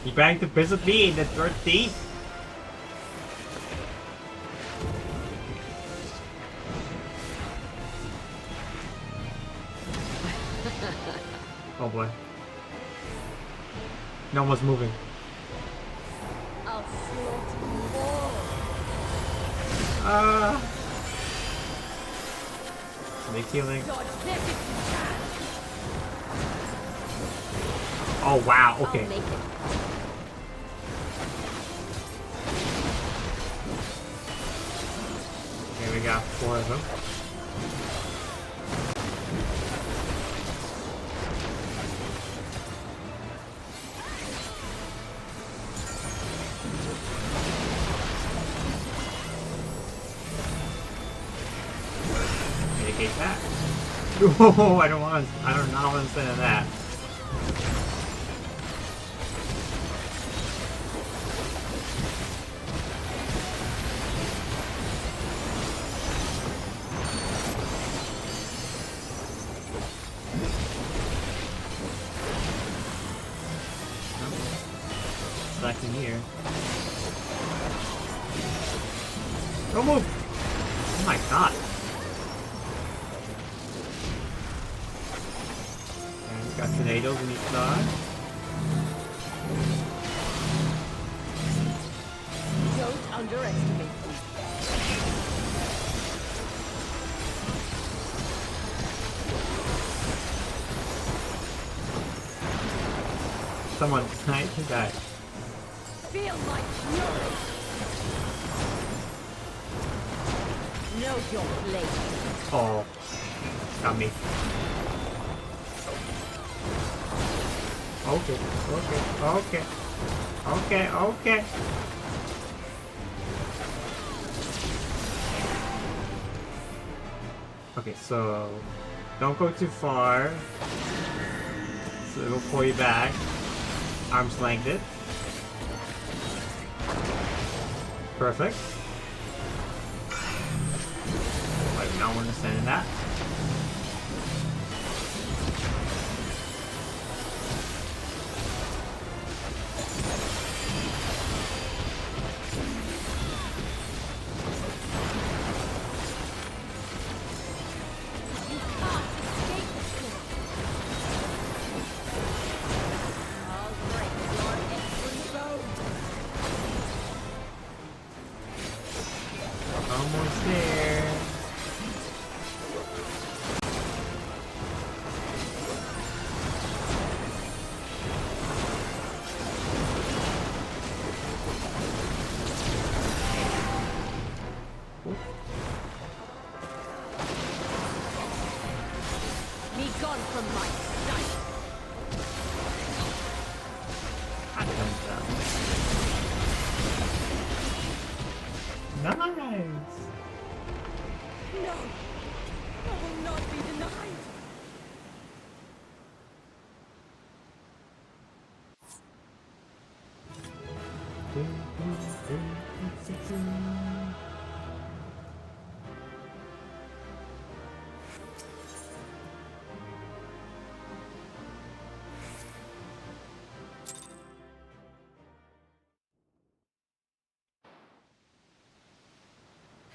[SPEAKER 1] You back to visit me in the 13th? Oh boy. No one's moving.
[SPEAKER 9] I'll slaughter you all.
[SPEAKER 1] Make healing.
[SPEAKER 9] Dodge this if you can.
[SPEAKER 1] Oh wow, okay.
[SPEAKER 9] I'll make it.
[SPEAKER 1] Here we got 4 of them. Mitigate that. Oh, I do not want to stand that. Back in here. Don't move! Oh my god. And we got tornadoes in each side.
[SPEAKER 9] Don't underestimate me.
[SPEAKER 1] Someone sniped his guy.
[SPEAKER 9] Feel my fury! Know your place.
[SPEAKER 1] Oh, got me. Okay, okay, okay, okay, okay. Okay, so don't go too far. So it'll pull you back. Arms length it. Perfect. I do not understand that. Almost there.
[SPEAKER 9] Be gone from my sight.
[SPEAKER 1] Nice.
[SPEAKER 9] No! I will not be denied!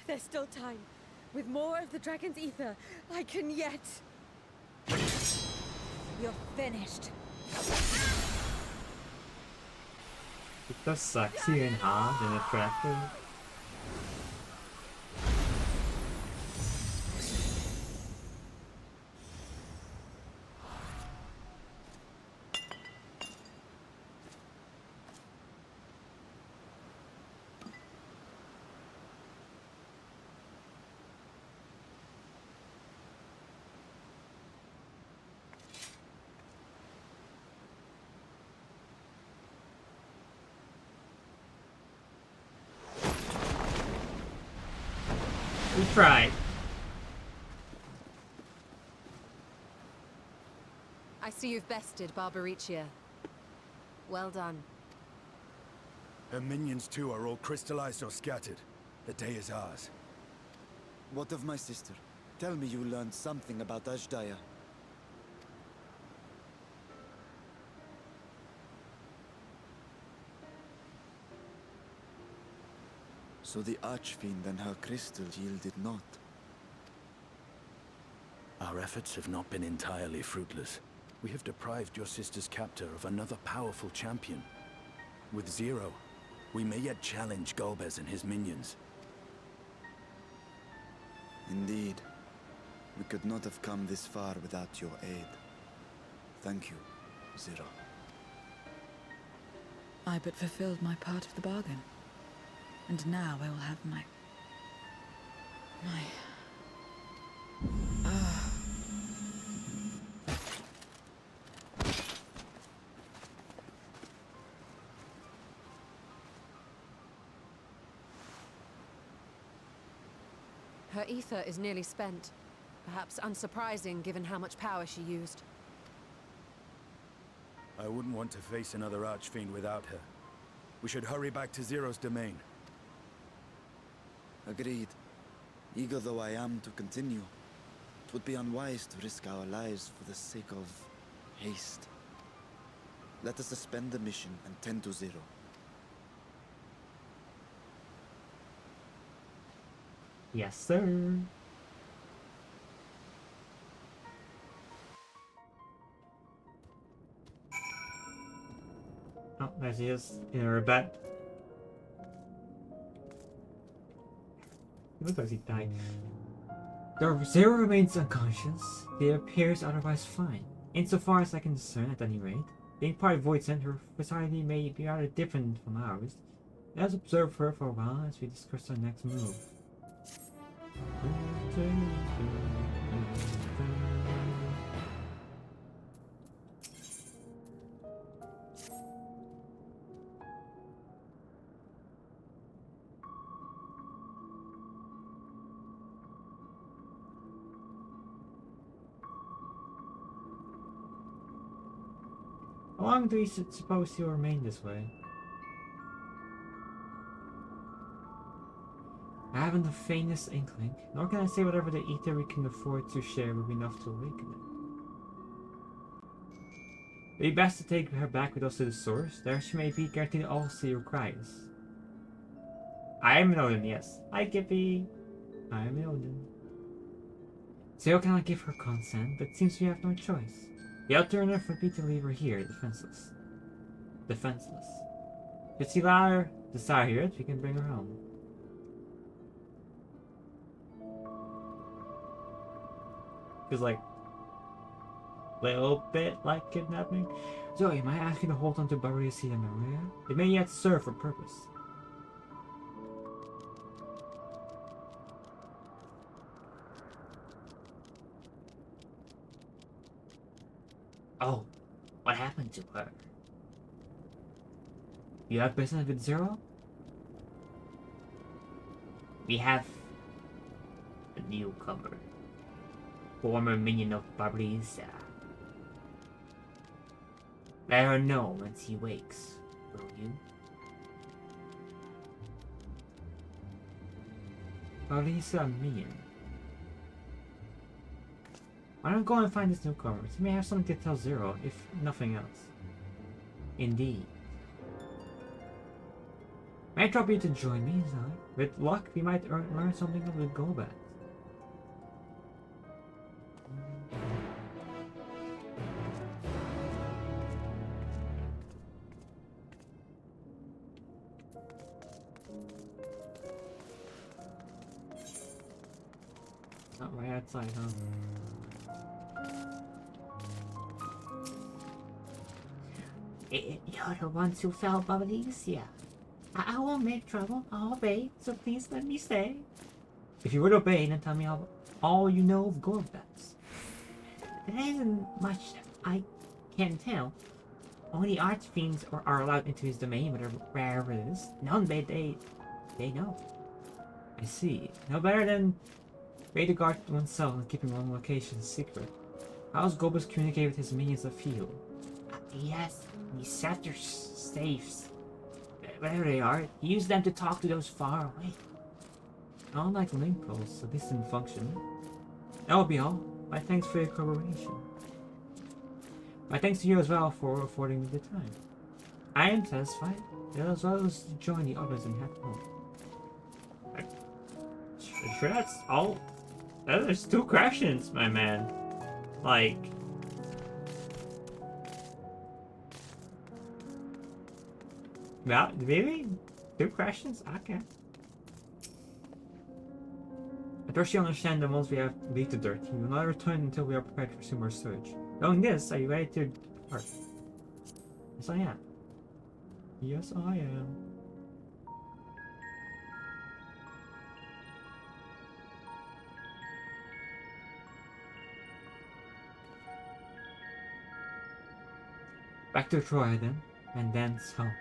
[SPEAKER 9] There's still time. With more of the dragon's ether, I can yet... You're finished.
[SPEAKER 1] It's sexy and hot and attractive. We tried.
[SPEAKER 4] I see you've bested Barbaricia. Well done.
[SPEAKER 8] Her minions too are all crystallized or scattered. The day is ours.
[SPEAKER 7] What of my sister? Tell me you learned something about Ashdaya. So the Archfiend and her crystal yielded not.
[SPEAKER 10] Our efforts have not been entirely fruitless. We have deprived your sister's captor of another powerful champion. With Zero, we may yet challenge Golbez and his minions.
[SPEAKER 7] Indeed. We could not have come this far without your aid. Thank you, Zero.
[SPEAKER 2] I but fulfilled my part of the bargain. And now I will have my...
[SPEAKER 4] Her ether is nearly spent. Perhaps unsurprising given how much power she used.
[SPEAKER 8] I wouldn't want to face another Archfiend without her. We should hurry back to Zero's domain.
[SPEAKER 7] Agreed. Eager though I am to continue, it would be unwise to risk our lives for the sake of haste. Let us suspend the mission and tend to Zero.
[SPEAKER 1] Yes, sir. Oh, there she is in her bed. It looks like she died. The Zero remains unconscious. He appears otherwise fine, insofar as I can discern at any rate. Being part of Voidsent, her society may be rather different from ours. Let's observe her for a while as we discuss our next move. How long do we suppose he'll remain this way? I haven't the faintest inkling, nor can I say whatever the ether we can afford to share will be enough to awaken it. It'd be best to take her back with us to the source. There she may be guaranteed all she requires. I am an Odin, yes. Hi, Kippy. I am an Odin. Zero cannot give her consent, but it seems we have no choice. The alternative would be to leave her here, defenseless. Defenseless. If she louder desire it, we can bring her home. Feels like a little bit like kidnapping. Zoe, might I ask you to hold on to Barria's seed and Maria? It may yet serve a purpose. Oh, what happened to her? You have business with Zero? We have a newcomer. Former minion of Barisa. Let her know once he wakes, will you? Barisa minion. Why don't go and find this newcomer? He may have something to tell Zero, if nothing else. Indeed. May I drop you to join me, Zoe? With luck, we might learn something of the Golbat. Not right outside, huh? You're the ones who fell, Bubblies, I won't make trouble. I'll obey, so please let me stay. If you would obey, then tell me all you know of Gorbats. There isn't much I can tell. Only archfiends are allowed into his domain, wherever it is. None but they know. I see. No better than way to guard oneself and keeping one location secret. How does Gorbas communicate with his minions of field? He has these scepter safes. Wherever they are, he used them to talk to those far away. Unlike link posts, so this didn't function. That will be all. My thanks for your cooperation. My thanks to you as well for affording me the time. I am satisfied, as well as to join the others and head home. Sure, that's all. There's 2 questions, my man. Like. Well, really? 2 questions? Okay. I trust you understand that once we have leave the dirt, we will not return until we are prepared to resume our search. Knowing this, are you ready to depart? Yes, I am. Yes, I am. Back to Troy then, and thence home.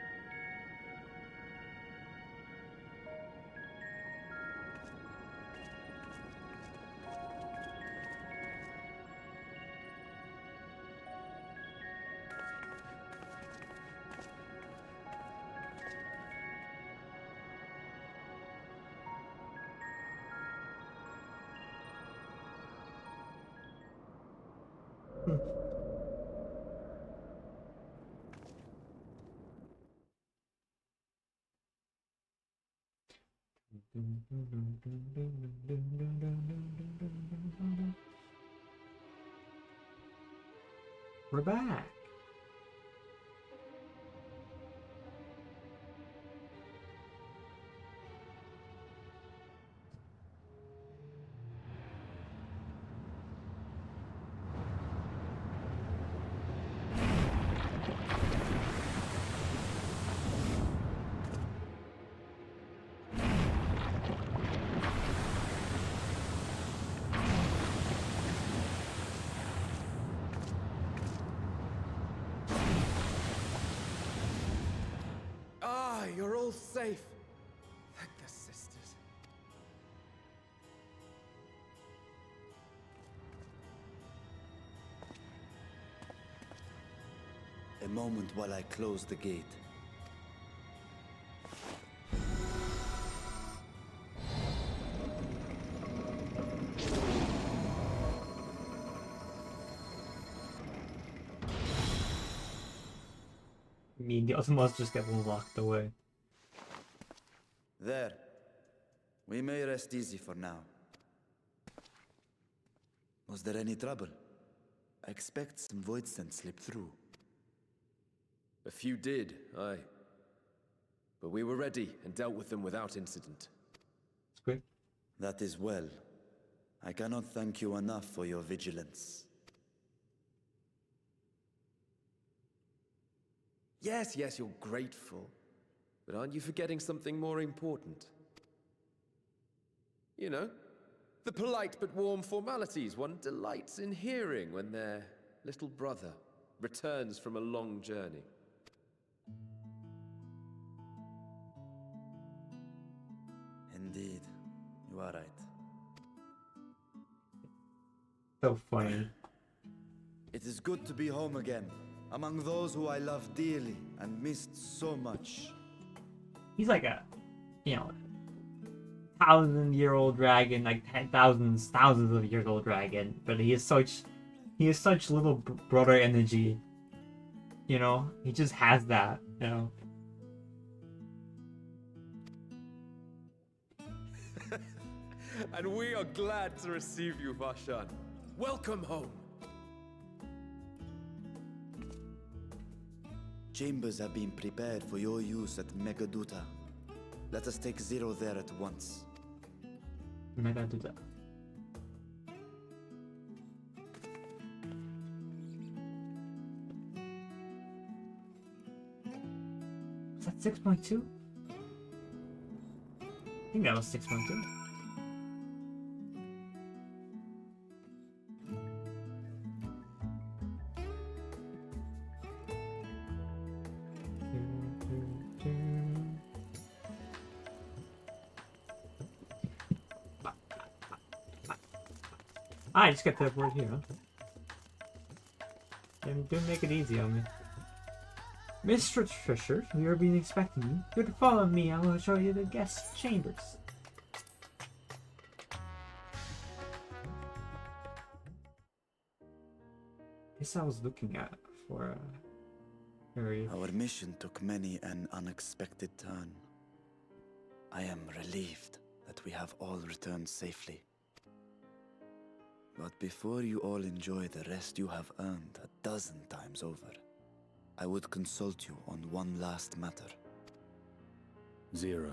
[SPEAKER 1] We're back.
[SPEAKER 11] safe. Thank the sisters.
[SPEAKER 7] A moment while I close the gate.
[SPEAKER 1] I mean, the other must just get locked away.
[SPEAKER 7] There. We may rest easy for now. Was there any trouble? I expect some void scent slipped through.
[SPEAKER 11] A few did, aye. But we were ready and dealt with them without incident.
[SPEAKER 1] It's great.
[SPEAKER 7] That is well. I cannot thank you enough for your vigilance.
[SPEAKER 11] Yes, you're grateful. But aren't you forgetting something more important? You know, the polite but warm formalities one delights in hearing when their little brother returns from a long journey.
[SPEAKER 7] Indeed, you are right.
[SPEAKER 1] So funny.
[SPEAKER 7] It is good to be home again, among those who I love dearly and missed so much.
[SPEAKER 1] He's like a, you know, 1,000-year-old dragon, like thousands of years old dragon. But he is such little brother energy. You know, he just has that. You know.
[SPEAKER 11] And we are glad to receive you, Vashan. Welcome home.
[SPEAKER 7] Chambers have been prepared for your use at Megaduta. Let us take Zero there at once.
[SPEAKER 1] Megaduta. Was that 6.2? I think that was 6.2. I just got that word here, huh? Don't make it easy on me. Mr. Fisher, you have been expecting me. You're to follow me, I will show you the guest chambers. Guess I was looking at for area.
[SPEAKER 7] Our mission took many an unexpected turn. I am relieved that we have all returned safely. But before you all enjoy the rest you have earned 12 times over, I would consult you on one last matter.
[SPEAKER 10] Zero.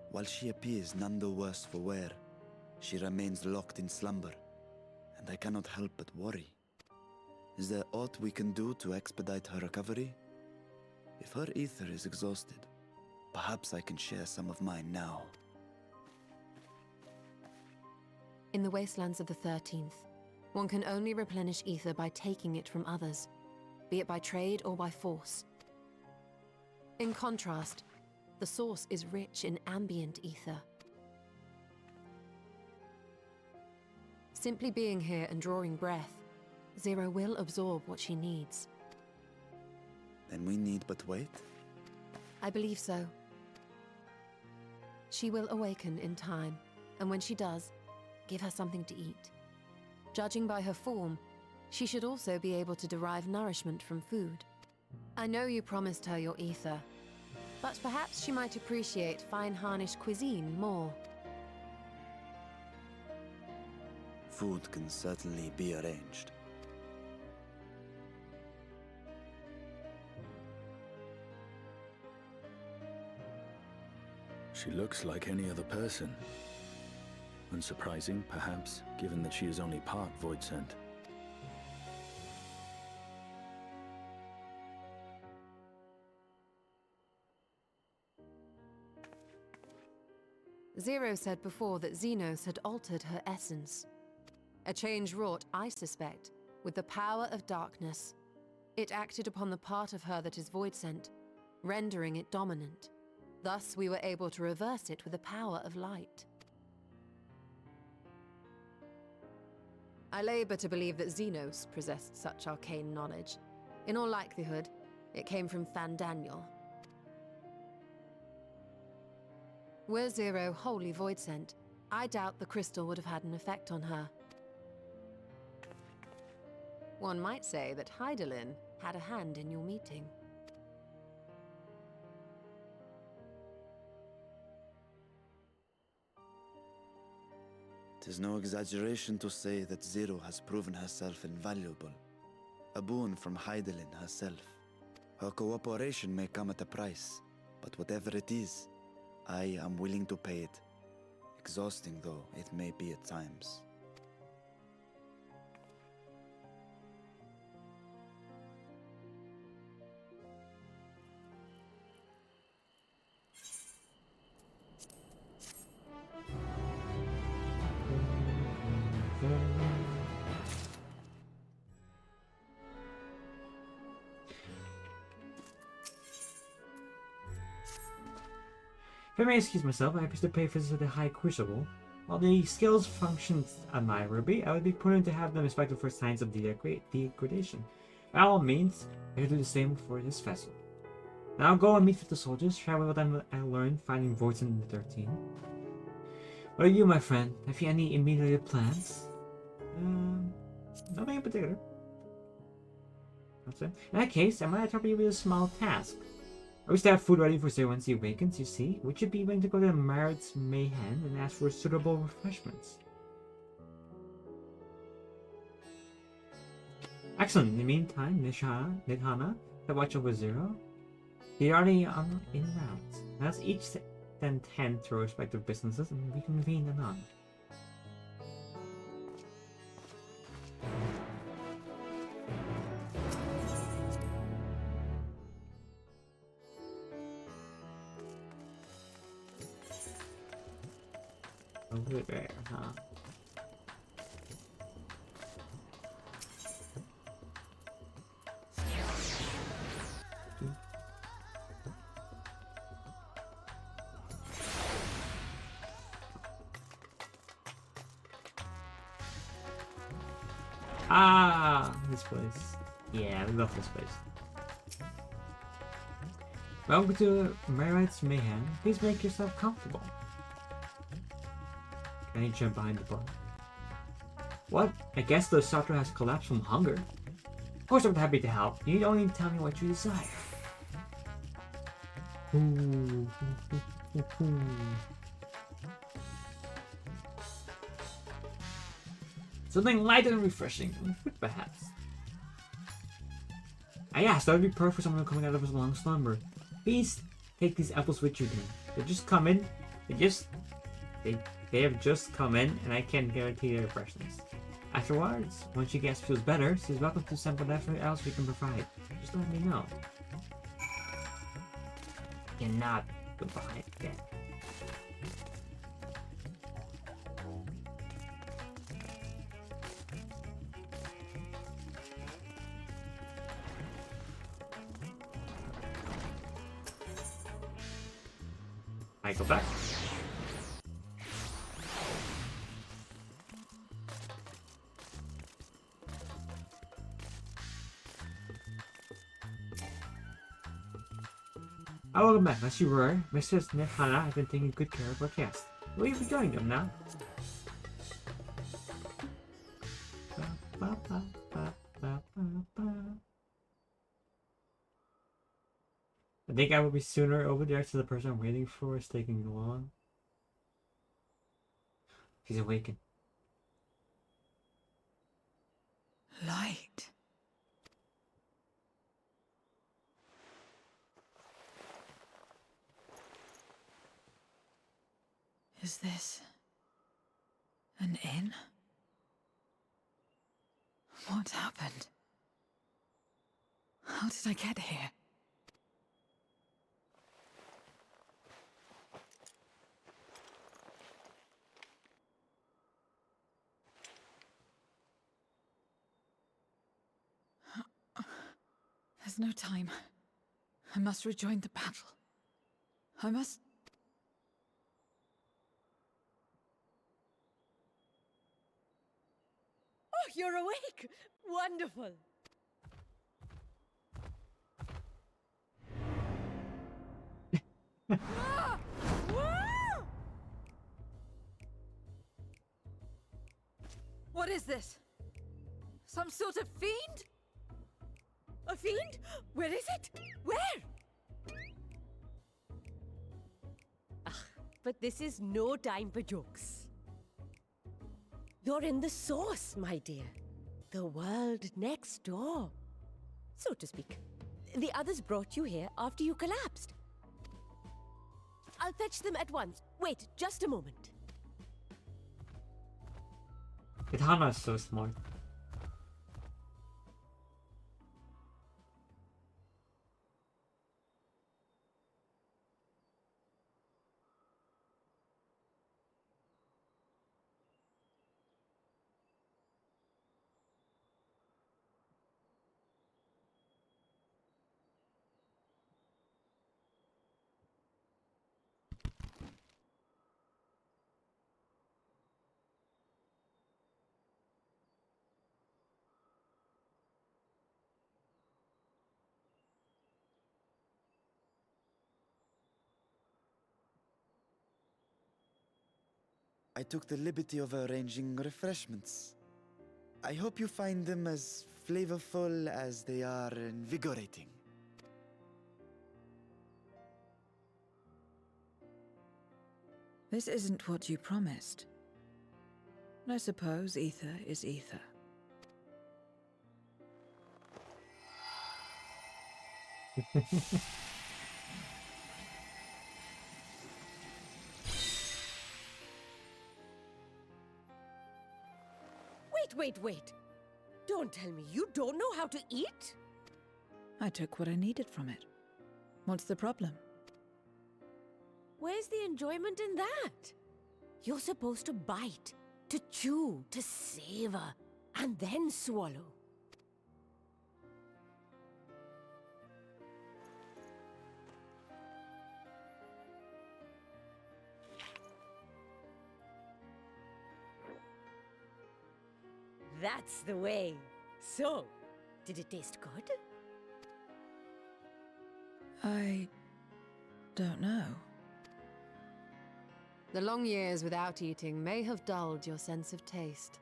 [SPEAKER 7] While she appears none the worse for wear, she remains locked in slumber, and I cannot help but worry. Is there aught we can do to expedite her recovery? If her ether is exhausted, perhaps I can share some of mine now.
[SPEAKER 4] In the wastelands of the 13th, one can only replenish ether by taking it from others, be it by trade or by force. In contrast, the source is rich in ambient ether. Simply being here and drawing breath, Zero will absorb what she needs.
[SPEAKER 7] Then we need but wait?
[SPEAKER 4] I believe so. She will awaken in time, and when she does, give her something to eat. Judging by her form, she should also be able to derive nourishment from food. I know you promised her your ether, but perhaps she might appreciate fine harnished cuisine more.
[SPEAKER 7] Food can certainly be arranged.
[SPEAKER 10] She looks like any other person. Unsurprising, perhaps, given that she is only part void sent.
[SPEAKER 4] Zero said before that Xenos had altered her essence. A change wrought, I suspect, with the power of darkness. It acted upon the part of her that is void-sent, rendering it dominant. Thus, we were able to reverse it with the power of light. I labor to believe that Xenos possessed such arcane knowledge. In all likelihood, it came from Fandaniel. Were Zero wholly void-sent, I doubt the crystal would have had an effect on her. One might say that Hydaelyn had a hand in your meeting.
[SPEAKER 7] Tis no exaggeration to say that Zero has proven herself invaluable. A boon from Hydaelyn herself. Her cooperation may come at a price, but whatever it is, I am willing to pay it. Exhausting though it may be at times.
[SPEAKER 1] If I may excuse myself, I wish to pay for the High Crucible. While the skills functions admirably, I would be prudent to have them inspected for signs of degradation. By all means, I will do the same for this vessel. Now go and meet with the soldiers, share with them what I learned finding voids in the 13. What are you, my friend? Have you any immediate plans? Nothing in particular. That's it. In that case, I might trouble you with a small task. I wish to have food ready for Zero once he awakens, you see. Would you be willing to go to Marit's Mayhem and ask for suitable refreshments? Excellent. In the meantime, Nidhana, the watch over Zero. They are already in route. Let's each then tend to our respective businesses and we can convene anon. Over there, huh? Ah, this place. Yeah, we love this place. Welcome to Marit's Mayhem. Please make yourself comfortable. Can you jump behind the bar? What? I guess the shelter has collapsed from hunger. Of course I'm happy to help. You need only tell me what you desire. Something light and refreshing. Food perhaps. Ah yes, that would be perfect for someone coming out of a long slumber. Please take these apples with you then. They just come in. They have just come in, and I can't guarantee their freshness. Afterwards, when she feels better, she's welcome to send whatever else we can provide. Just let me know. Cannot provide that. I go back. Welcome back. As you were, Mrs. Nehana has been taking good care of our guests. Will you be joining them now? I think I will be sooner over there, so the person I'm waiting for is taking long. She's awakened.
[SPEAKER 2] Light. Is this an inn? What happened? How did I get here? There's no time. I must rejoin the battle. I must...
[SPEAKER 9] Oh, you're awake! Wonderful! Ah! Ah!
[SPEAKER 2] What is this? Some sort of fiend?
[SPEAKER 9] A fiend? Where is it? Where? But this is no time for jokes. You're in the source, my dear. The world next door, so to speak. The others brought you here after you collapsed. I'll fetch them at once. Wait, just a moment.
[SPEAKER 1] Katana is so smart.
[SPEAKER 7] I took the liberty of arranging refreshments. I hope you find them as flavorful as they are invigorating.
[SPEAKER 2] This isn't what you promised. I suppose ether is ether.
[SPEAKER 9] Wait. Don't tell me you don't know how to eat?
[SPEAKER 2] I took what I needed from it. What's the problem?
[SPEAKER 9] Where's the enjoyment in that? You're supposed to bite, to chew, to savor, and then swallow. That's the way. So, did it taste good?
[SPEAKER 2] I don't know.
[SPEAKER 4] The long years without eating may have dulled your sense of taste.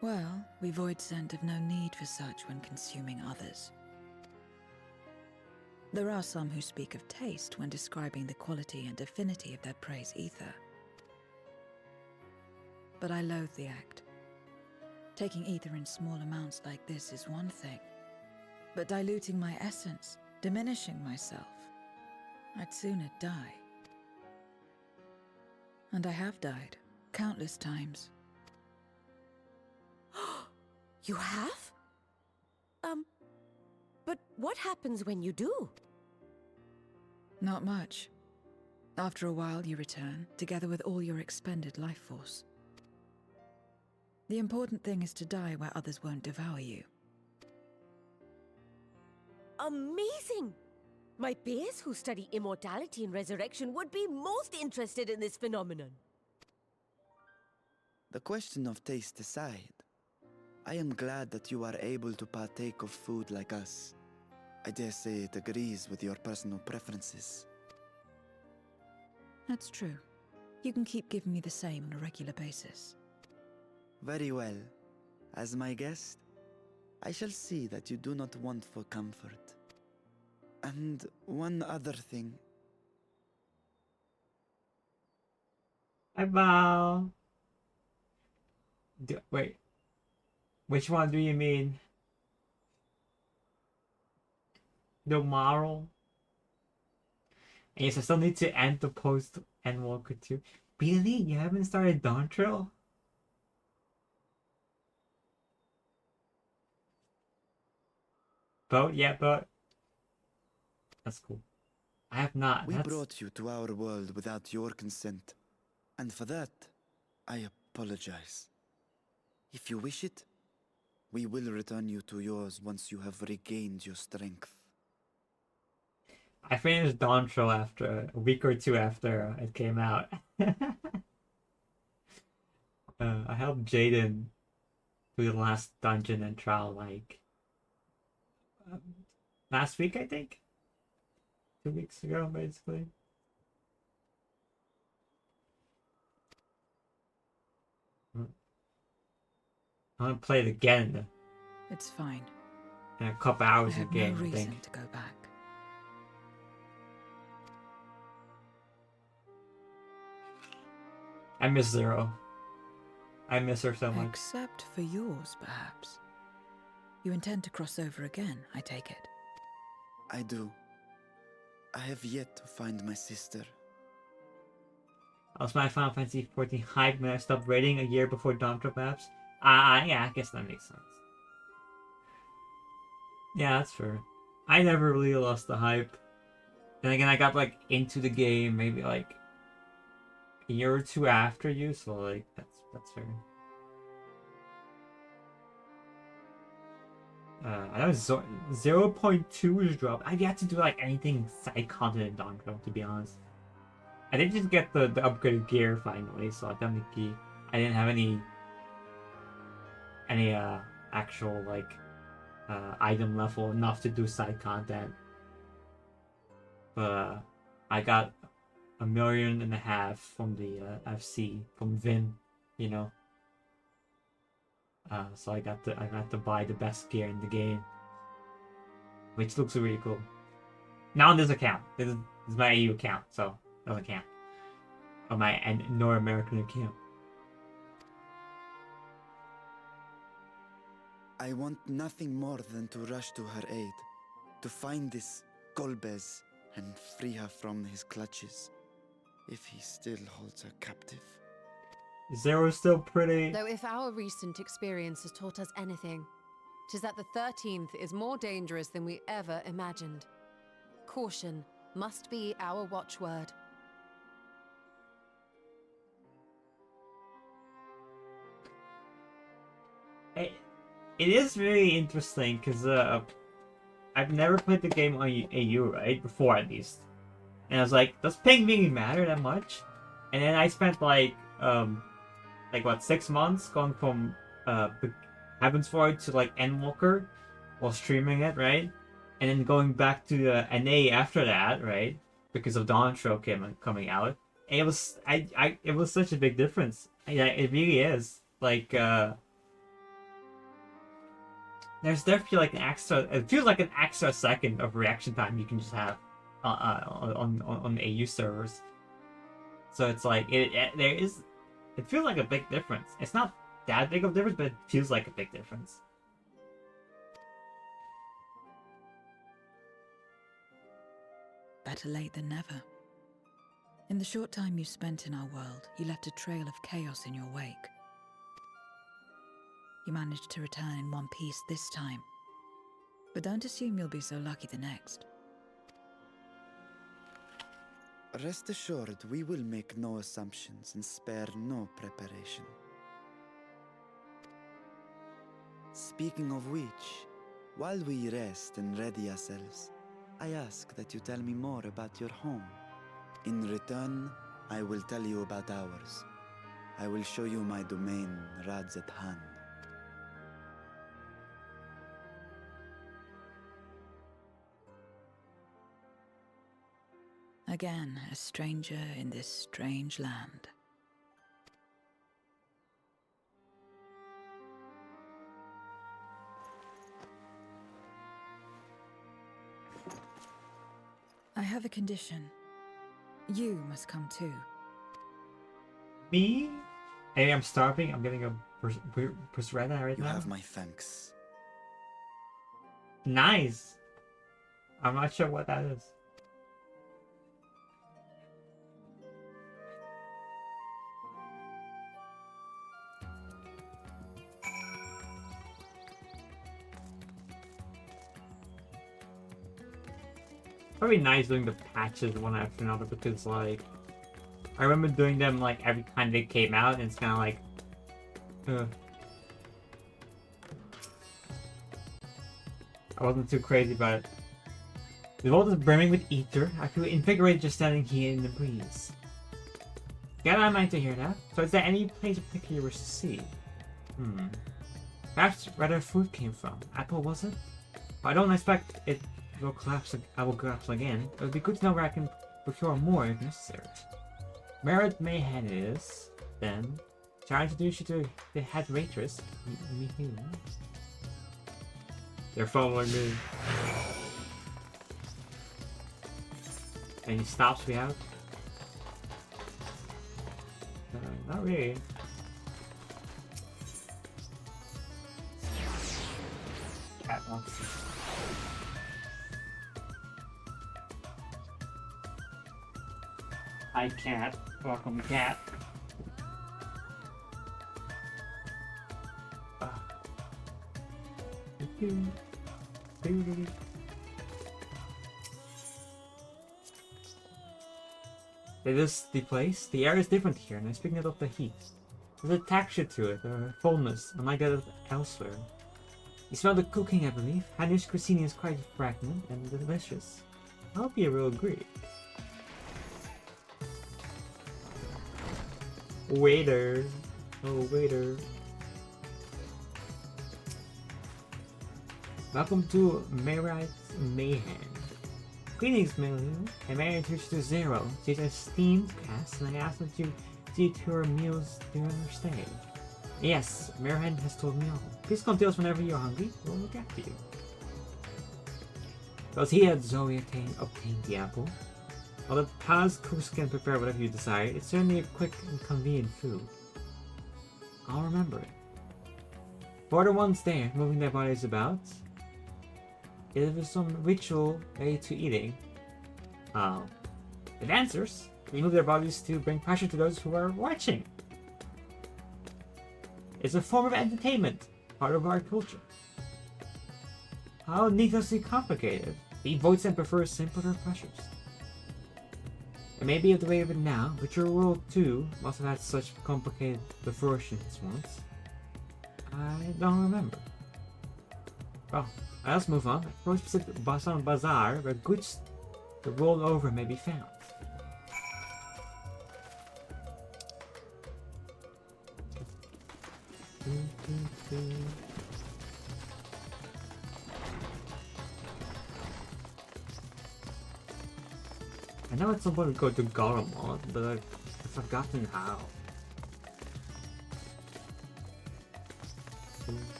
[SPEAKER 2] Well, we void scent have no need for such when consuming others. There are some who speak of taste when describing the quality and affinity of their prey's ether. But I loathe the act. Taking ether in small amounts like this is one thing, but diluting my essence, diminishing myself, I'd sooner die. And I have died, countless times.
[SPEAKER 9] You have? But what happens when you do?
[SPEAKER 2] Not much. After a while you return, together with all your expended life force. The important thing is to die where others won't devour you.
[SPEAKER 9] Amazing! My peers who study immortality and resurrection would be most interested in this phenomenon.
[SPEAKER 7] The question of taste aside, I am glad that you are able to partake of food like us. I dare say it agrees with your personal preferences.
[SPEAKER 2] That's true. You can keep giving me the same on a regular basis.
[SPEAKER 7] Very well. As my guest, I shall see that you do not want for comfort. And one other thing.
[SPEAKER 1] I bow. Wait. Which one do you mean? The moral? And yes, I still need to end the post-endwalker too. Really? You haven't started Dawn Trail? Boat? Yeah, boat. That's cool. I have not.
[SPEAKER 7] We brought you to our world without your consent. And for that, I apologize. If you wish it, we will return you to yours once you have regained your strength.
[SPEAKER 1] I finished Dawntrail after a week or two after it came out. I helped Jaden through the last dungeon and trial like um, last week, I think. 2 weeks ago, basically. I'm gonna play it again
[SPEAKER 2] It's fine.
[SPEAKER 1] in a couple
[SPEAKER 2] I
[SPEAKER 1] hours
[SPEAKER 2] have
[SPEAKER 1] again,
[SPEAKER 2] no
[SPEAKER 1] I
[SPEAKER 2] reason
[SPEAKER 1] think.
[SPEAKER 2] to go back.
[SPEAKER 1] I miss Zero. I miss her so much.
[SPEAKER 2] Except for yours, perhaps. You intend to cross over again, I take it.
[SPEAKER 7] I do. I have yet to find my sister.
[SPEAKER 1] I was my Final Fantasy 14 hype when I stopped raiding a year before Dawntrail apps. Yeah, I guess that makes sense. Yeah, that's fair. I never really lost the hype. Then again, I got like into the game maybe like a year or two after you, so like that's fair. I know 0.2 is dropped. I've yet to do like anything side content in Dawntrail, to be honest. I did just get the upgraded gear finally, so I done the key. I didn't have any actual like item level enough to do side content. But I got 1.5 million from the FC from Vin, you know. So I got to buy the best gear in the game, which looks really cool. Not on this account. This is my AU account, so it doesn't count. On my North American account.
[SPEAKER 7] I want nothing more than to rush to her aid, to find this Golbez and free her from his clutches, if he still holds her captive.
[SPEAKER 1] Zero's still pretty.
[SPEAKER 4] Though if our recent experience has taught us anything, 'tis that the 13th is more dangerous than we ever imagined. Caution must be our watchword.
[SPEAKER 1] It is really interesting because I've never played the game on AU, right? Before at least. And I was like, does ping really matter that much? And then I spent like what, 6 months going from Heaven's Void to like Endwalker while streaming it, right? And then going back to NA after that, right? Because of Dawntrail coming out. And it was it was such a big difference. Yeah, it really is. Like there's definitely like an extra. It feels like an extra second of reaction time you can just have on AU servers. So it's like there is. It feels like a big difference. It's not that big of a difference, but it feels like a big difference.
[SPEAKER 2] Better late than never. In the short time you spent in our world, you left a trail of chaos in your wake. You managed to return in one piece this time. But don't assume you'll be so lucky the next.
[SPEAKER 7] Rest assured, we will make no assumptions and spare no preparation. Speaking of which, while we rest and ready ourselves, I ask that you tell me more about your home. In return, I will tell you about ours. I will show you my domain, Radz at hand.
[SPEAKER 2] Again, a stranger in this strange land. I have a condition. You must come too.
[SPEAKER 1] Me? Hey, I'm starving. I'm getting a Persreda right
[SPEAKER 7] You
[SPEAKER 1] now.
[SPEAKER 7] have my thanks.
[SPEAKER 1] Nice. I'm not sure what that is. Probably nice doing the patches one after another because like I remember doing them like every time they came out and it's kind of like I wasn't too crazy about it. The world is brimming with ether. I feel invigorated just standing here in the breeze. Get out of mind to hear that. So is there any place in particular you wish to see? Perhaps where the food came from. Apple, was it? I don't expect it will collapse. I will collapse again. It would be good to know where I can procure more if necessary. Merit Mayhem is, then. Shall I introduce you to the head waitress? They're following me. Any stops we have? Not really. Cat wants. Hi, cat. Welcome, cat. It is the place. The air is different here, and I'm speaking of the heat. There's a texture to it, a fullness, unlike that elsewhere. You smell the cooking, I believe. Hanish cuisine is quite fragrant and delicious. I hope you will agree. Waiter. Oh, waiter. Welcome to Merit Mayhem. Greetings, Millie. I may introduce you to Zero. She's an esteemed guest, and I asked her to see to her meals during her stay. Yes, Mirhan has told me all. Please come to us whenever you're hungry. We'll look after you. Because he had Zoe obtained the apple. While the palace cooks can prepare whatever you desire, it's certainly a quick and convenient food. I'll remember it. For the ones there, moving their bodies about, if there's some ritual related to eating. The dancers, they move their bodies to bring pleasure to those who are watching. It's a form of entertainment, part of our culture. How needlessly complicated. He votes and prefers simpler pleasures. It may be the way of it now, but your world too must have had such complicated diversions once. I don't remember. Well, let's move on. Approach specific Basan Bazaar, where goods the world over may be found. I know it's supposed to go to Garamond, but I've forgotten how.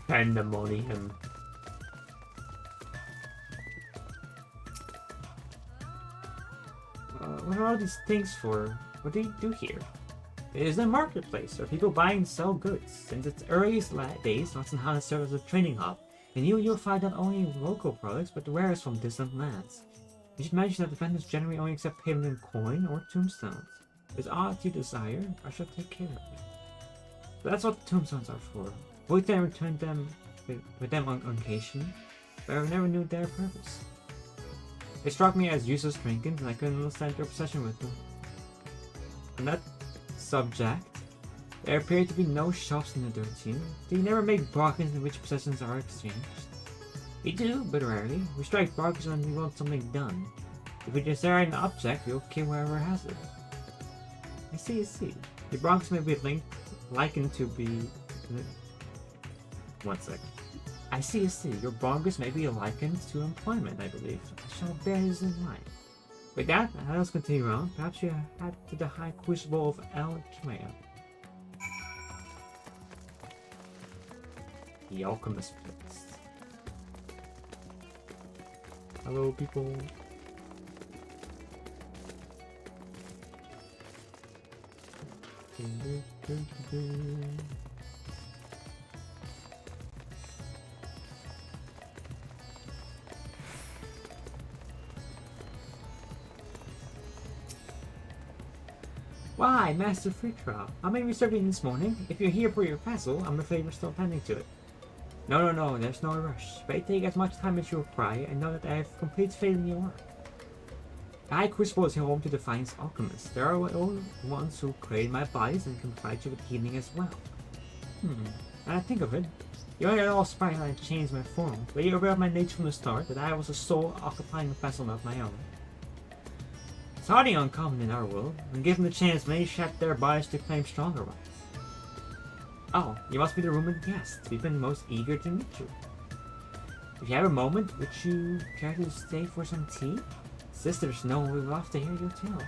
[SPEAKER 1] Pandemonium. What are all these things for? What do you do here? It is a marketplace where people buy and sell goods. Since its earliest days, Natsenhan serves as a trading hub. And you'll find not only local products, but wares from distant lands. You should mention that the vendors generally only accept payment in coin or tombstones. If it's aught you desire, I shall take care of it. But that's what the tombstones are for. Void then returned them with them on occasion, but I never knew their purpose. They struck me as useless trinkets, and I couldn't understand your obsession with them. On that subject, there appear to be no shops in the 13. Do you never make bargains in which possessions are exchanged? We do, but rarely. We strike bargains when we want something done. If we desire an object, we'll kill whoever has it. I see. The bargains may be likened to be... One sec. I see. Your bargains may be likened to employment, I believe. I shall bear this in mind. With that, let us continue on. Perhaps you head to the High Crucible of El Kimea. The Alchemist Place. Hello, people. Why, Master Fritra? How may we serve you this morning? If you're here for your vessel, I'm afraid we're still tending to it. No, there's no rush. Pray take as much time as you require, and know that I have complete faith in your work. The High Crucible is home to the finest alchemists. There are all ones who create my bodies and can provide you with healing as well. Now I think of it, You aren't at all surprised I changed my form, but you're aware of my nature from the start, that I was a soul occupying a vessel of my own. It's hardly uncommon in our world, and given the chance, many shed their bodies to claim stronger rights. Oh, you must be the rumored guest. We've been most eager to meet you. If you have a moment, would you care to stay for some tea? Sisters know we love to hear your tales.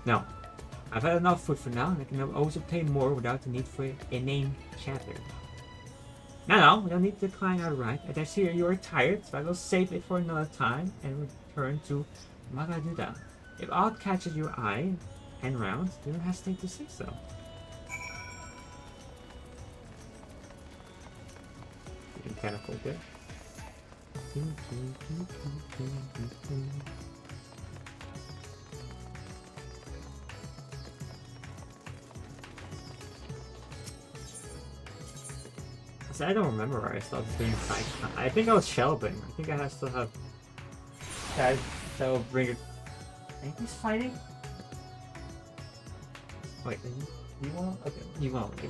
[SPEAKER 1] No. I've had enough food for now, and I can always obtain more without the need for inane chatter. No, we don't need to decline outright. I see you are tired, so I will save it for another time and return to Magaduda. If aught catches your eye and round, do not hesitate to say so. Kind of cool there. So I don't remember where I started doing fight. I think I was shelving. I think I still have guys that will bring it. I think he's fighting. Wait, you want? Okay, you want? Okay.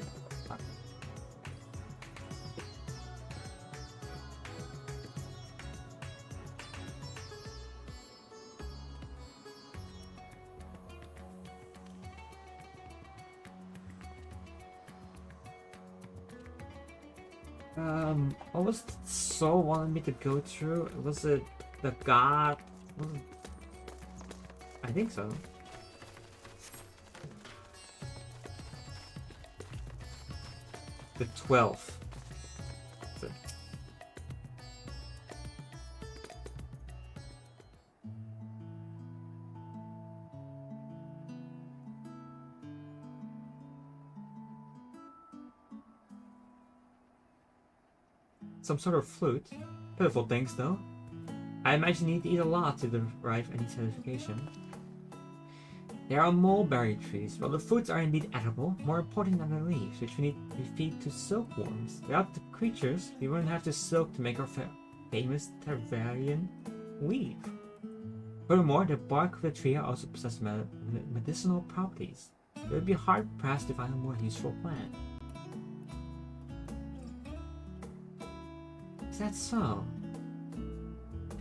[SPEAKER 1] What was Soul wanted me to go through? Was it the god? I think so. The 12th. Some sort of flute. Pitiful things, though. I imagine you need to eat a lot to derive any satisfaction. There are mulberry trees. While the fruits are indeed edible, more important are the leaves, which we feed to silkworms. Without the creatures, we wouldn't have the silk to make our famous Tarvarian weave. Furthermore, the bark of the tree also possesses medicinal properties. It would be hard-pressed to find a more useful plant. Is that so?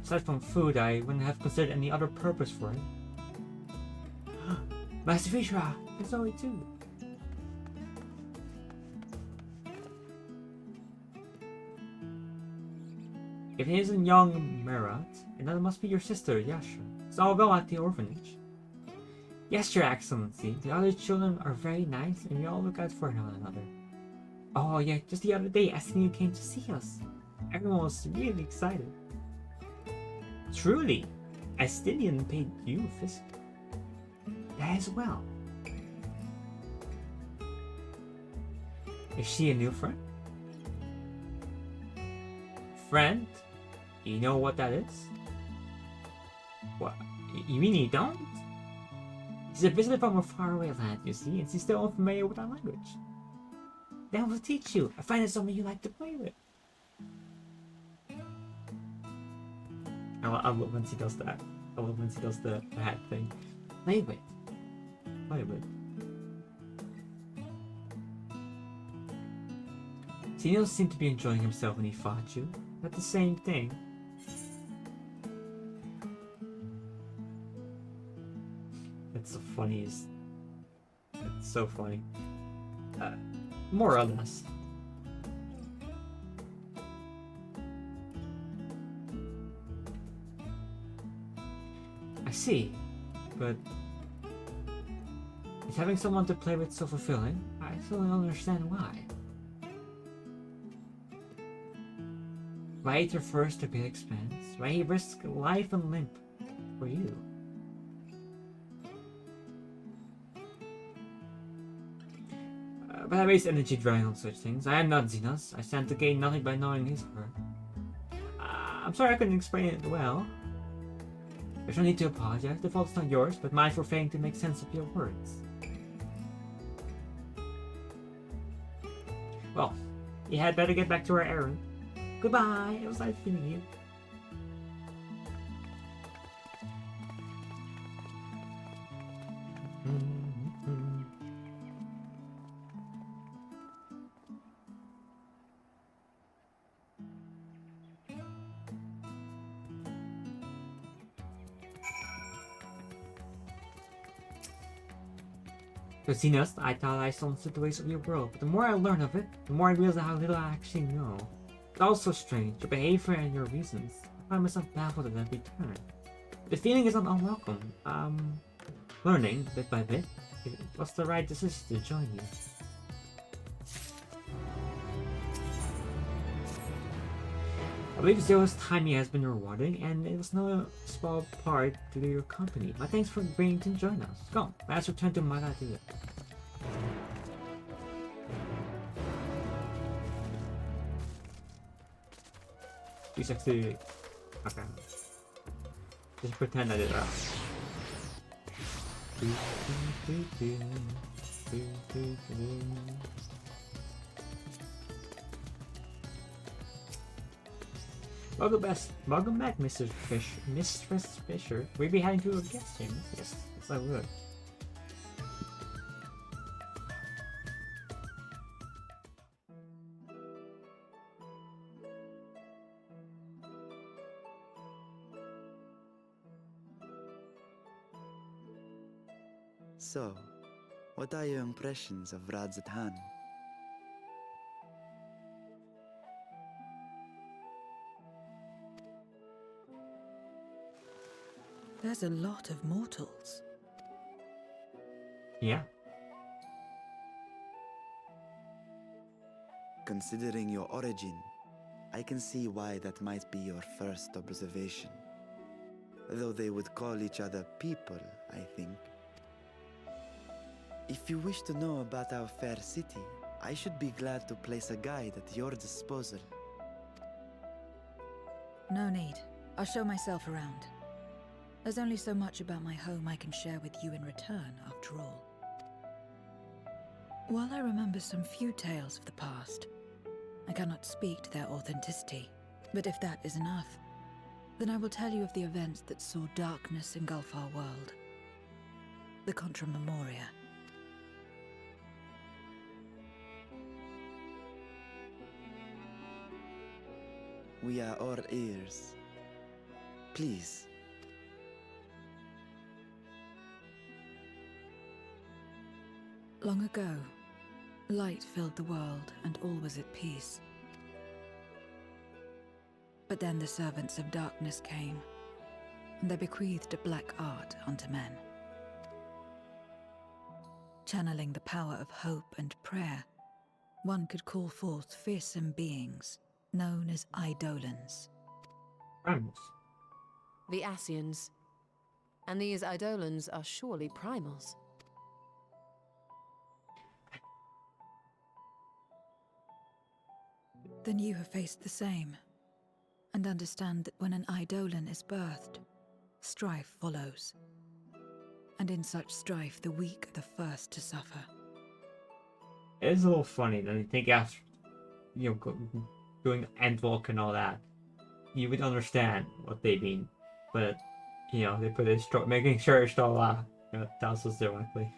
[SPEAKER 1] Aside from food, I wouldn't have considered any other purpose for it. Master Vishra, there's Zoe too. If it isn't young Merat, then it must be your sister, Yasha. It's all well at the orphanage. Yes, Your Excellency, the other children are very nice and we all look out for one another. Oh yeah, just the other day, Estinian came to see us. Everyone was really excited. Truly, Estinian paid you a visit. That as well. Is she a new friend? Friend? You know what that is? What? You mean you don't? She's a visitor from a faraway land, you see, and she's still unfamiliar with our language. Then we'll teach you. I find it something you like to play with. I love when she does that. I love when she does the hat thing. Play with. Play with. Xenios seemed to be enjoying himself when he fought you. Not the same thing. It's the funniest. It's so funny. More or less. I see, but is having someone to play with so fulfilling? I still don't understand why. Why he refers to big expense? Why he risks life and limb for you? But I waste energy dwelling on such things. I am not Xenos. I stand to gain nothing by knowing his or her. I'm sorry I couldn't explain it well. There's no need to apologize. The fault's not yours, but mine for failing to make sense of your words. Well, you had better get back to our errand. Goodbye. It was nice meeting you. Because I thought I saw the ways of your world, but the more I learn of it, the more I realize how little I actually know. It's also strange, your behavior and your reasons. I find myself baffled at every turn. The feeling is unwelcome. Learning, bit by bit, it was the right decision to join you. I believe Zero's timing has been rewarding, and it was no small part to your company. My thanks for agreeing to join us. Go, let's return to Maradia. She's actually... Okay. Just pretend I did that. Welcome back, Mistress Fisher. We'll be heading to a guest chamber. Yes, I would.
[SPEAKER 7] So, what are your impressions of Radzatan?
[SPEAKER 2] There's a lot of mortals.
[SPEAKER 1] Yeah.
[SPEAKER 7] Considering your origin, I can see why that might be your first observation. Though they would call each other people, I think. If you wish to know about our fair city, I should be glad to place a guide at your disposal.
[SPEAKER 2] No need. I'll show myself around. There's only so much about my home I can share with you in return, after all. While I remember some few tales of the past, I cannot speak to their authenticity. But if that is enough, then I will tell you of the events that saw darkness engulf our world. The Contra Memoria.
[SPEAKER 7] We are all ears. Please.
[SPEAKER 2] Long ago, light filled the world and all was at peace. But then the servants of darkness came, and they bequeathed a black art unto men. Channeling the power of hope and prayer, one could call forth fearsome beings known as Eidolons.
[SPEAKER 1] Primals.
[SPEAKER 4] The Ascians. And these Eidolons are surely primals.
[SPEAKER 2] Then you have faced the same, and understand that when an Eidolon is birthed, strife follows. And in such strife, the weak are the first to suffer.
[SPEAKER 1] It is a little funny that I think after, doing Endwalker and all that, you would understand what they mean. But, they put it making sure it's still, tells us directly.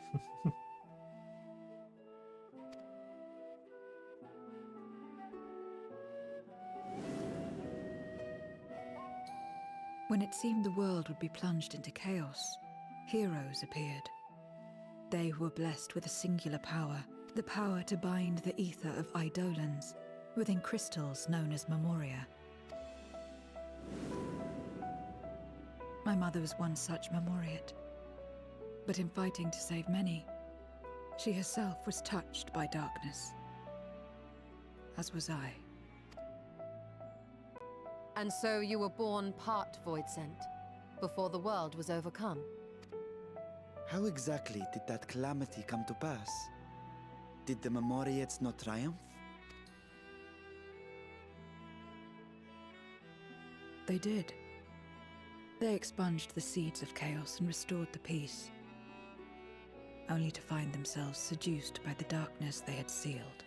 [SPEAKER 2] When it seemed the world would be plunged into chaos, heroes appeared. They were blessed with a singular power, the power to bind the ether of Eidolons within crystals known as Memoria. My mother was one such Memoriate. But in fighting to save many, she herself was touched by darkness. As was I.
[SPEAKER 4] And so you were born part Voidsent, before the world was overcome.
[SPEAKER 7] How exactly did that calamity come to pass? Did the Memoriates not triumph?
[SPEAKER 2] They did. They expunged the seeds of chaos and restored the peace, only to find themselves seduced by the darkness they had sealed.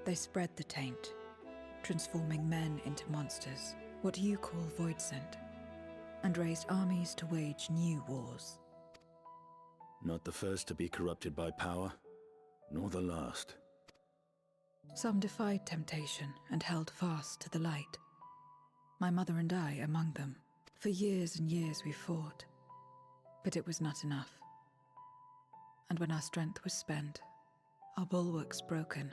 [SPEAKER 2] They spread the taint, transforming men into monsters, what you call Voidsent, and raised armies to wage new wars.
[SPEAKER 10] Not the first to be corrupted by power, nor the last.
[SPEAKER 2] Some defied temptation and held fast to the light. My mother and I among them. For years and years we fought, but it was not enough. And when our strength was spent, our bulwarks broken,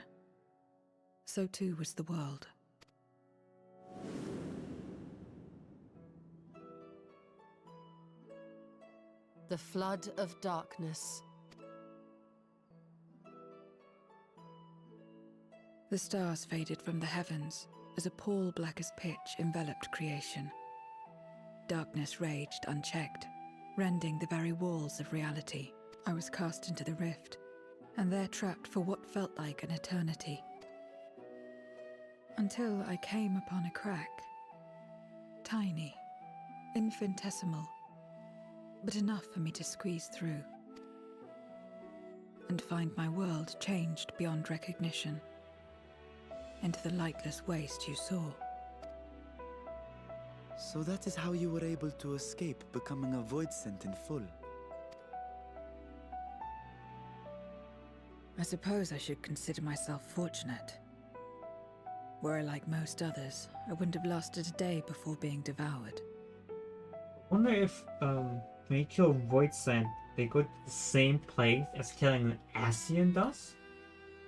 [SPEAKER 2] so too was the world.
[SPEAKER 4] The flood of darkness.
[SPEAKER 2] The stars faded from the heavens as a pall black as pitch enveloped creation. Darkness raged unchecked, rending the very walls of reality. I was cast into the rift, and there trapped for what felt like an eternity. Until I came upon a crack. Tiny, infinitesimal, but enough for me to squeeze through. And find my world changed beyond recognition, into the lightless waste you saw.
[SPEAKER 7] So that is how you were able to escape becoming a void scent in full.
[SPEAKER 2] I suppose I should consider myself fortunate. Were I like most others, I wouldn't have lasted a day before being devoured.
[SPEAKER 1] I wonder if when you kill Void Sent, they go to the same place as killing an Ascian does?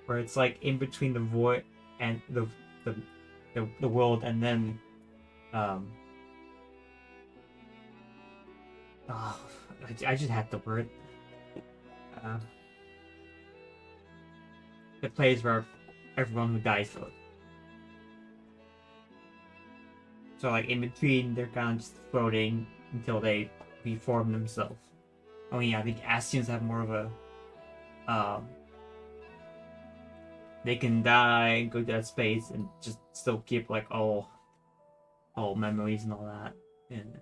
[SPEAKER 1] Where it's like in between the void and the world, and then I just had the word. The place where everyone who dies goes. So like in between, they're kind of just floating until they reform themselves. I mean, I think Ascians have more of a they can die, go to that space, and just still keep like all memories and all that. And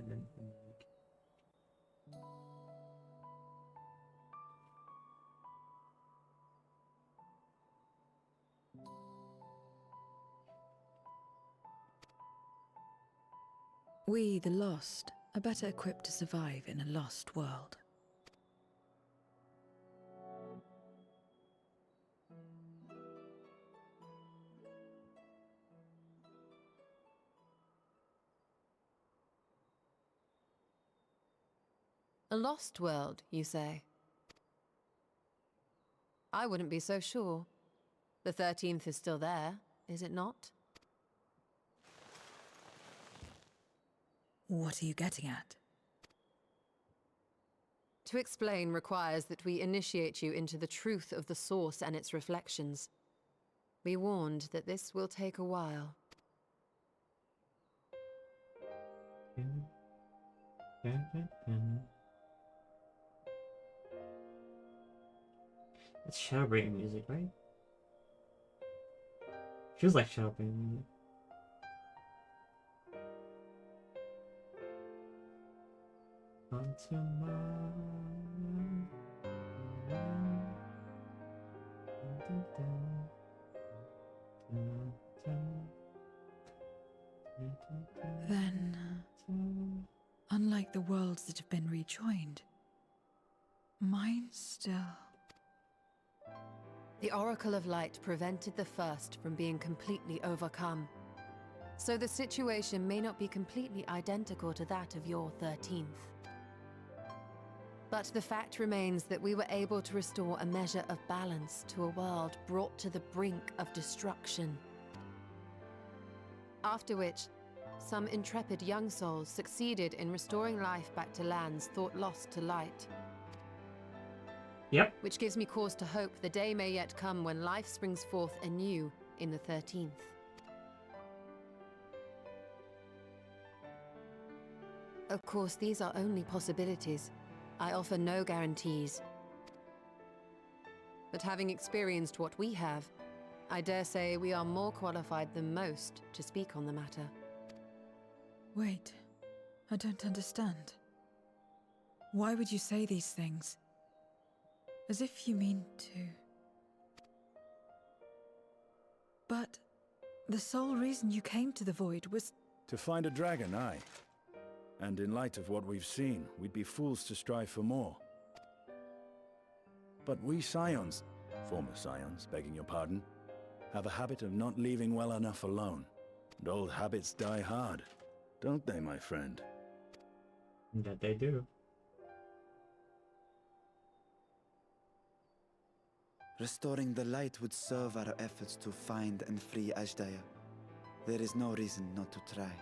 [SPEAKER 2] We, the lost, are better equipped to survive in a lost world.
[SPEAKER 4] A lost world, you say? I wouldn't be so sure. The 13th is still there, is it not?
[SPEAKER 2] What are you getting at?
[SPEAKER 4] To explain requires that we initiate you into the truth of the source and its reflections. Be warned that this will take a while.
[SPEAKER 1] it's Shadowbringing music, right? Feels like Shadowbringing music. Until
[SPEAKER 2] Then, unlike the worlds that have been rejoined, mine still...
[SPEAKER 4] The Oracle of Light prevented the first from being completely overcome. So the situation may not be completely identical to that of your 13th. But the fact remains that we were able to restore a measure of balance to a world brought to the brink of destruction. After which, some intrepid young souls succeeded in restoring life back to lands thought lost to light.
[SPEAKER 1] Yep.
[SPEAKER 4] Which gives me cause to hope the day may yet come when life springs forth anew in the 13th. Of course, these are only possibilities. I offer no guarantees. But having experienced what we have, I dare say we are more qualified than most to speak on the matter.
[SPEAKER 2] Wait, I don't understand. Why would you say these things? As if you mean to... But the sole reason you came to the Void was...
[SPEAKER 10] To find a dragon, aye. And in light of what we've seen, we'd be fools to strive for more. But we Scions, former Scions, begging your pardon, have a habit of not leaving well enough alone. And old habits die hard, don't they, my friend?
[SPEAKER 1] That they do.
[SPEAKER 7] Restoring the light would serve our efforts to find and free Ashdaya. There is no reason not to try.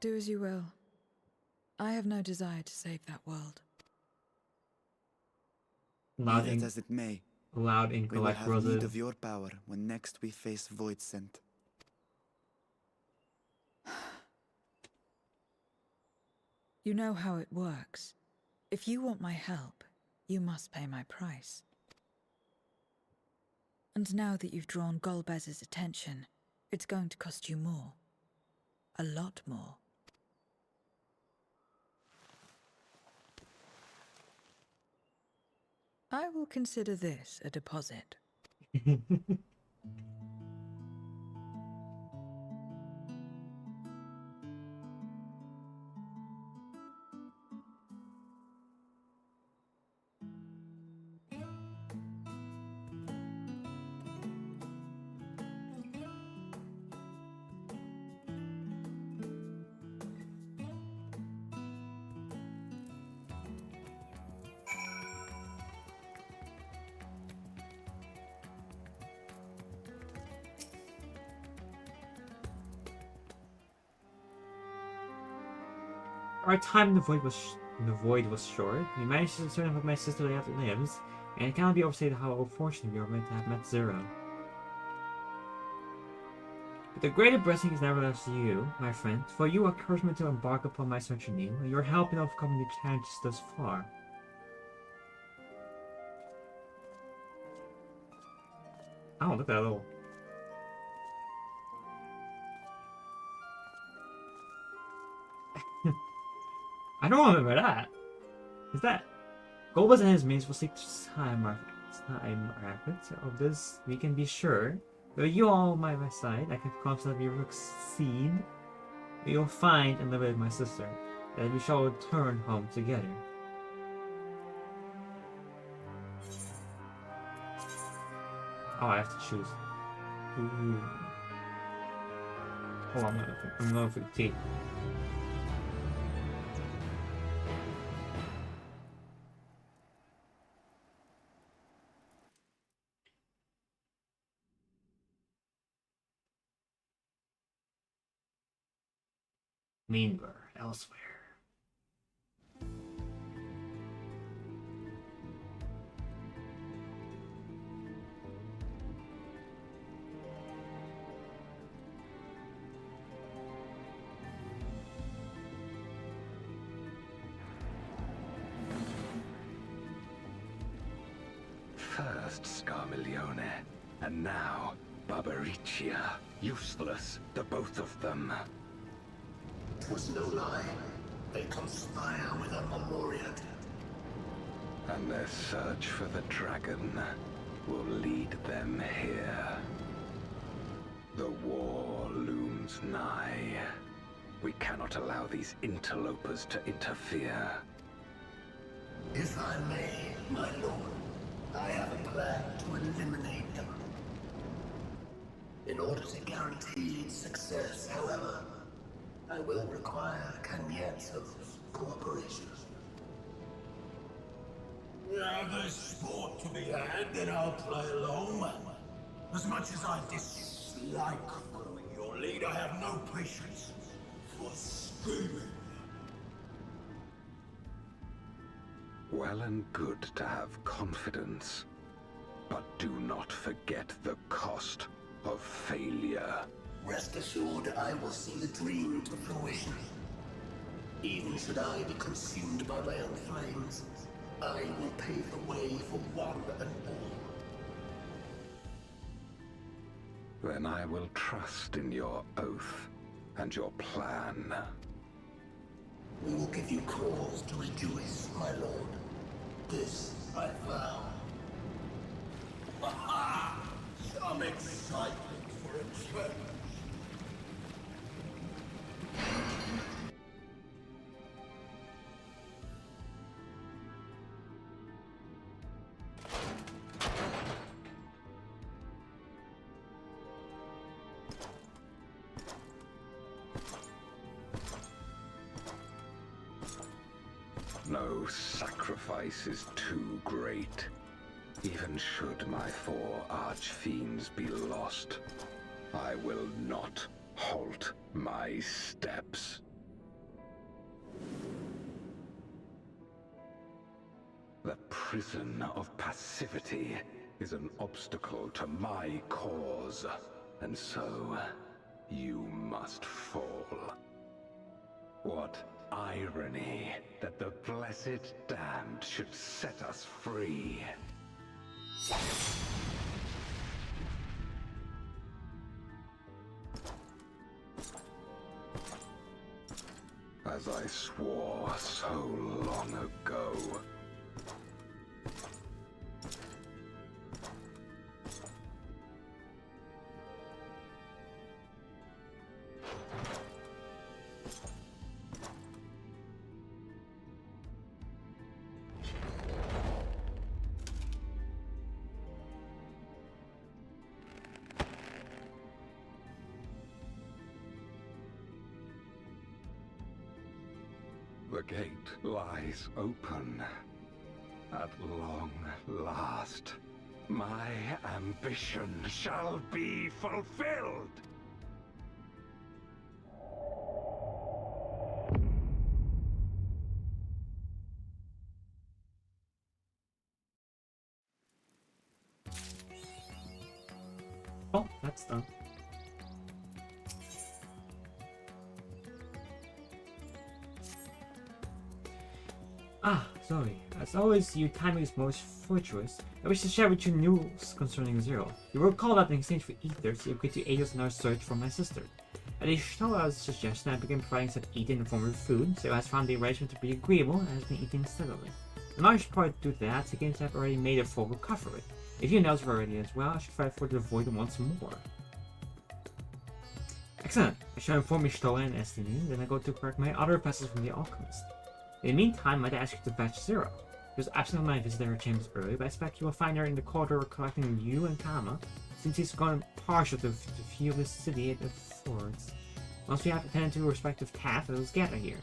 [SPEAKER 2] Do as you will. I have no desire to save that world.
[SPEAKER 1] Loud
[SPEAKER 7] Be
[SPEAKER 1] ink,
[SPEAKER 7] that as it may,
[SPEAKER 1] loud ink
[SPEAKER 7] we will
[SPEAKER 1] like
[SPEAKER 7] have
[SPEAKER 1] roses.
[SPEAKER 7] need of your power when next we face Void Scent.
[SPEAKER 2] You know how it works. If you want my help, you must pay my price. And now that you've drawn Golbez's attention, it's going to cost you more. A lot more. I will consider this a deposit.
[SPEAKER 1] Our time in the void was short. We managed to discern what my sister lives, and it cannot be overstated how fortunate we were meant to have met Zero. But the greater blessing is nevertheless you, my friend, for you encouraged me to embark upon my search anew, and your help in overcoming the challenges thus far. Oh, look at that little... I don't remember that. Is that... Golbez and his mates will seek time records of this, we can be sure. With you all by my side, I can confidently succeed. We will find and liberate my sister, and we shall return home together. Oh, I have to choose. Ooh. Hold on, I'm going for the T. Meanwhile, elsewhere.
[SPEAKER 5] First Scarmiglione, and now Barbariccia. Useless, the both of them.
[SPEAKER 3] It was no lie. They conspire with a Memoriat.
[SPEAKER 5] And their search for the dragon will lead them here. The war looms nigh. We cannot allow these interlopers to interfere.
[SPEAKER 3] If I may, my lord, I have a plan to eliminate them. In order to guarantee success, however, I will require Cagnazzo's cooperation. Now there's sport to be had, then I'll play along. As much as I dislike following your lead, I have no patience for scheming.
[SPEAKER 5] Well and good to have confidence, but do not forget the cost of failure.
[SPEAKER 3] Rest assured, I will see the dream to fruition. Even should I be consumed by my own flames, I will pave the way for one and all.
[SPEAKER 5] Then I will trust in your oath and your plan.
[SPEAKER 3] We will give you cause to rejoice, my lord. This I vow. Aha! Some excitement for a change.
[SPEAKER 5] No sacrifice is too great. Even should my 4 archfiends be lost, I will not halt my steps. The prison of passivity is an obstacle to my cause, and so you must fall. What irony that the blessed damned should set us free. As I swore so long ago. The gate lies open. At long last, my ambition shall be fulfilled!
[SPEAKER 1] Oh, that's done. Ah, sorry. As always, your timing is most fortuitous. I wish to share with you news concerning Zero. You were called out in exchange for ethers, you agreed to aid us in our search for my sister. At Ishtoa's suggestion, I began providing some eating in the form of food, so has found the arrangement to be agreeable and has been eating steadily. In large part due to that, the games have already made a full recovery. If you notice already as well, I should fight for the void once more. Excellent. I shall inform Ishtoa and Estini, then I go to correct my other passes from the alchemist. In the meantime, I'd ask you to fetch Zero. She was absent on my visit to her chambers early, but I expect you will find her in the corridor collecting you and Kama, since he's gone partial to view the city at the forts. Once we have attended to respective tasks, let us gather here.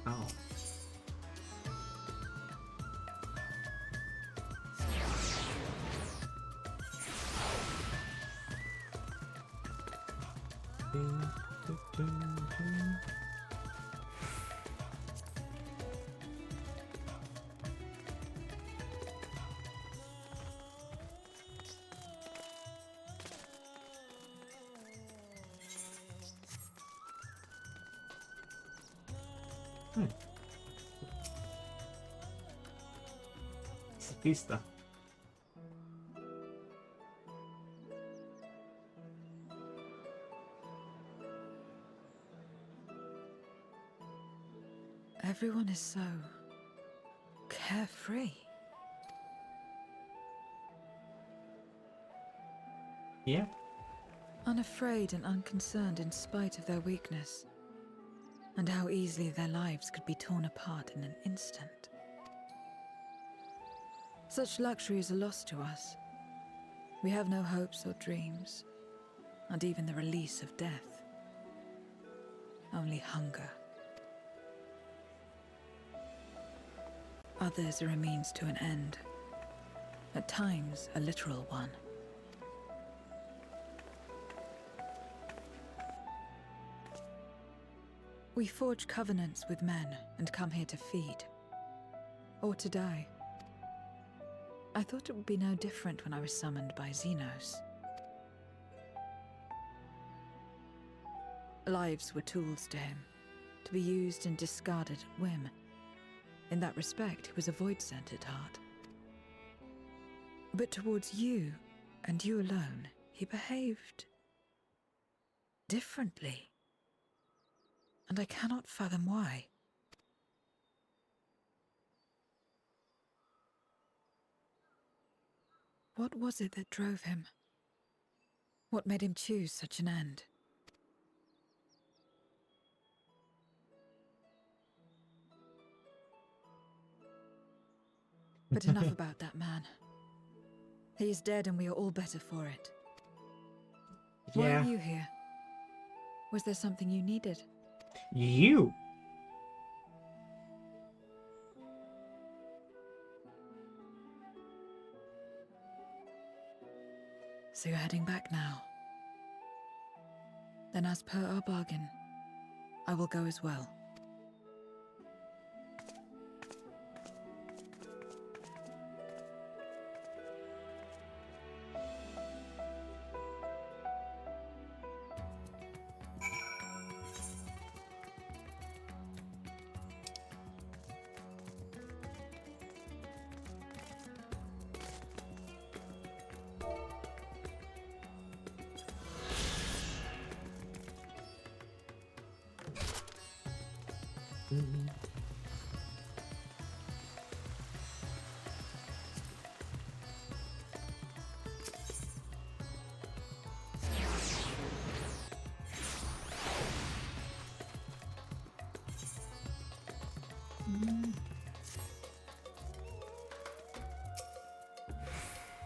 [SPEAKER 1] Oh. Pista.
[SPEAKER 2] Everyone is so carefree.
[SPEAKER 1] Yeah?
[SPEAKER 2] Unafraid and unconcerned in spite of their weakness, and how easily their lives could be torn apart in an instant. Such luxury is a loss to us. We have no hopes or dreams, not even the release of death. Only hunger. Others are a means to an end, at times a literal one. We forge covenants with men and come here to feed, or to die. I thought it would be no different when I was summoned by Xenos. Lives were tools to him, to be used and discarded at whim. In that respect, he was a void-centered heart. But towards you, and you alone, he behaved differently. And I cannot fathom why. What was it that drove him? What made him choose such an end? But enough about that man. He is dead and we are all better for it. Why
[SPEAKER 1] Yeah.
[SPEAKER 2] are you here? Was there something you needed?
[SPEAKER 1] You.
[SPEAKER 2] So you're heading back now. Then as per our bargain, I will go as well.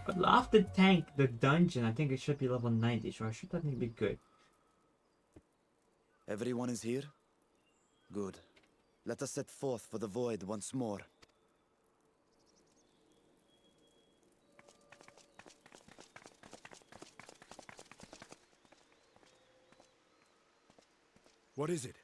[SPEAKER 1] I'd love to tank the dungeon. I think it should be level 90, so I should definitely be good.
[SPEAKER 7] Everyone is here? Good. Let us set forth for the void once more.
[SPEAKER 8] What is it?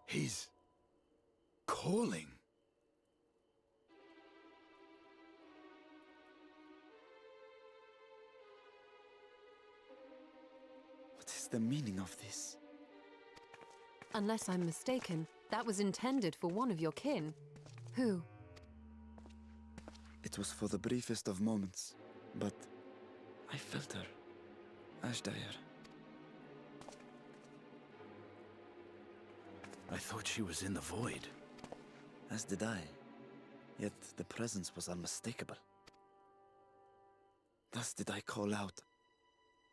[SPEAKER 8] He's calling.
[SPEAKER 7] What is the meaning of this?
[SPEAKER 4] Unless I'm mistaken, that was intended for one of your kin. Who?
[SPEAKER 7] It was for the briefest of moments, but I felt her. Ashdire.
[SPEAKER 10] I thought she was in the void.
[SPEAKER 7] As did I. Yet the presence was unmistakable. Thus did I call out,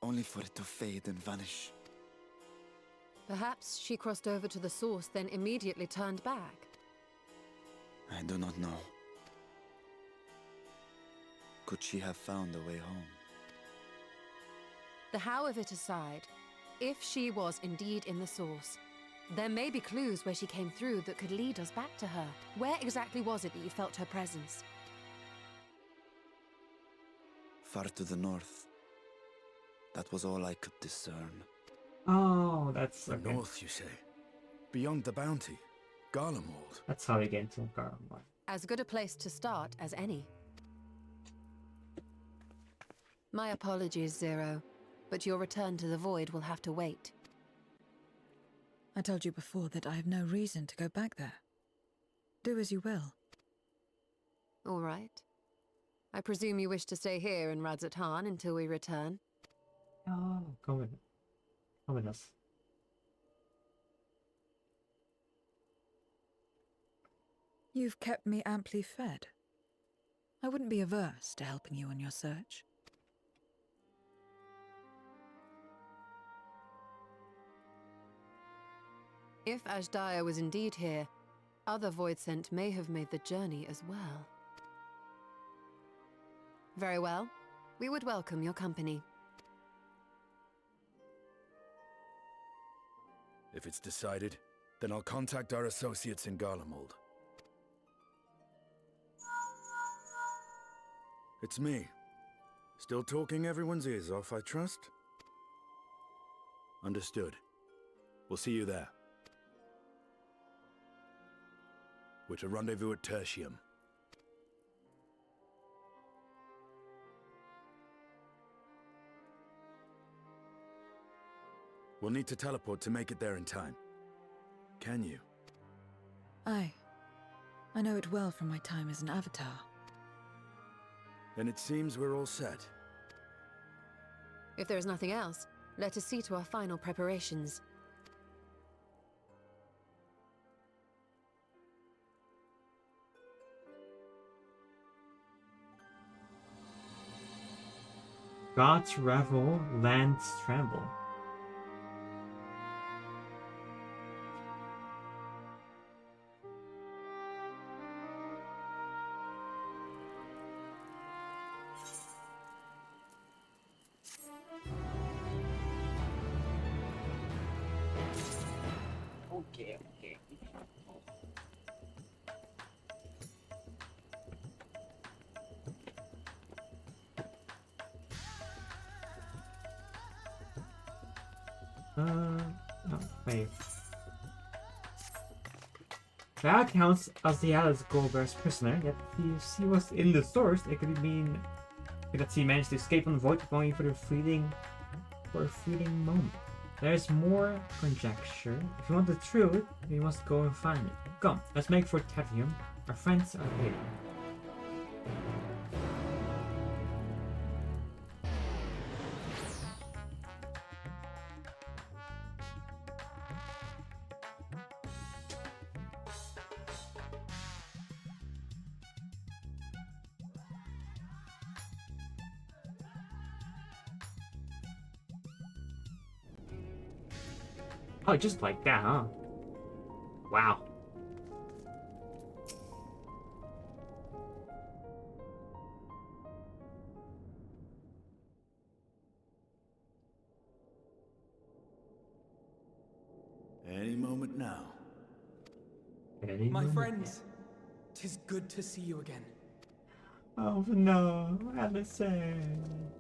[SPEAKER 7] only for it to fade and vanish.
[SPEAKER 4] Perhaps she crossed over to the source, then immediately turned back.
[SPEAKER 7] I do not know. Could she have found a way home?
[SPEAKER 4] The how of it aside, if she was indeed in the source, there may be clues where she came through that could lead us back to her. Where exactly was it that you felt her presence?
[SPEAKER 7] Far to the north. That was all I could discern.
[SPEAKER 1] Oh, that's
[SPEAKER 8] The
[SPEAKER 1] okay.
[SPEAKER 8] north, you say? Beyond the bounty? Garlemald?
[SPEAKER 1] That's how we get into Garlemald.
[SPEAKER 4] As good a place to start as any. My apologies, Zero, but your return to the void will have to wait.
[SPEAKER 2] I told you before that I have no reason to go back there. Do as you will.
[SPEAKER 4] All right. I presume you wish to stay here in Radzatan until we return?
[SPEAKER 1] Oh, come with us.
[SPEAKER 2] You've kept me amply fed. I wouldn't be averse to helping you on your search.
[SPEAKER 4] If Ashdaya was indeed here, other Voidsent may have made the journey as well. Very well. We would welcome your company.
[SPEAKER 8] If it's decided, then I'll contact our associates in Garlemald. It's me. Still talking everyone's ears off, I trust? Understood. We'll see you there. We're to rendezvous at Tertium. We'll need to teleport to make it there in time. Can you?
[SPEAKER 2] Aye. I know it well from my time as an avatar.
[SPEAKER 8] Then it seems we're all set.
[SPEAKER 4] If there is nothing else, Let us see to our final preparations.
[SPEAKER 1] Gods revel, lands tremble. Okay. Oh, wait. That counts as the Alice Goldberg's prisoner, yet he was in the source. It could mean that he managed to escape on void only for a fleeting moment. There's more conjecture. If you want the truth, we must go and find it. Come, let's make for Tetium. Our friends are here. Oh, just like that, huh? Wow.
[SPEAKER 10] Any moment now.
[SPEAKER 12] My friends, 'tis good to see you again.
[SPEAKER 1] Oh no, Allison.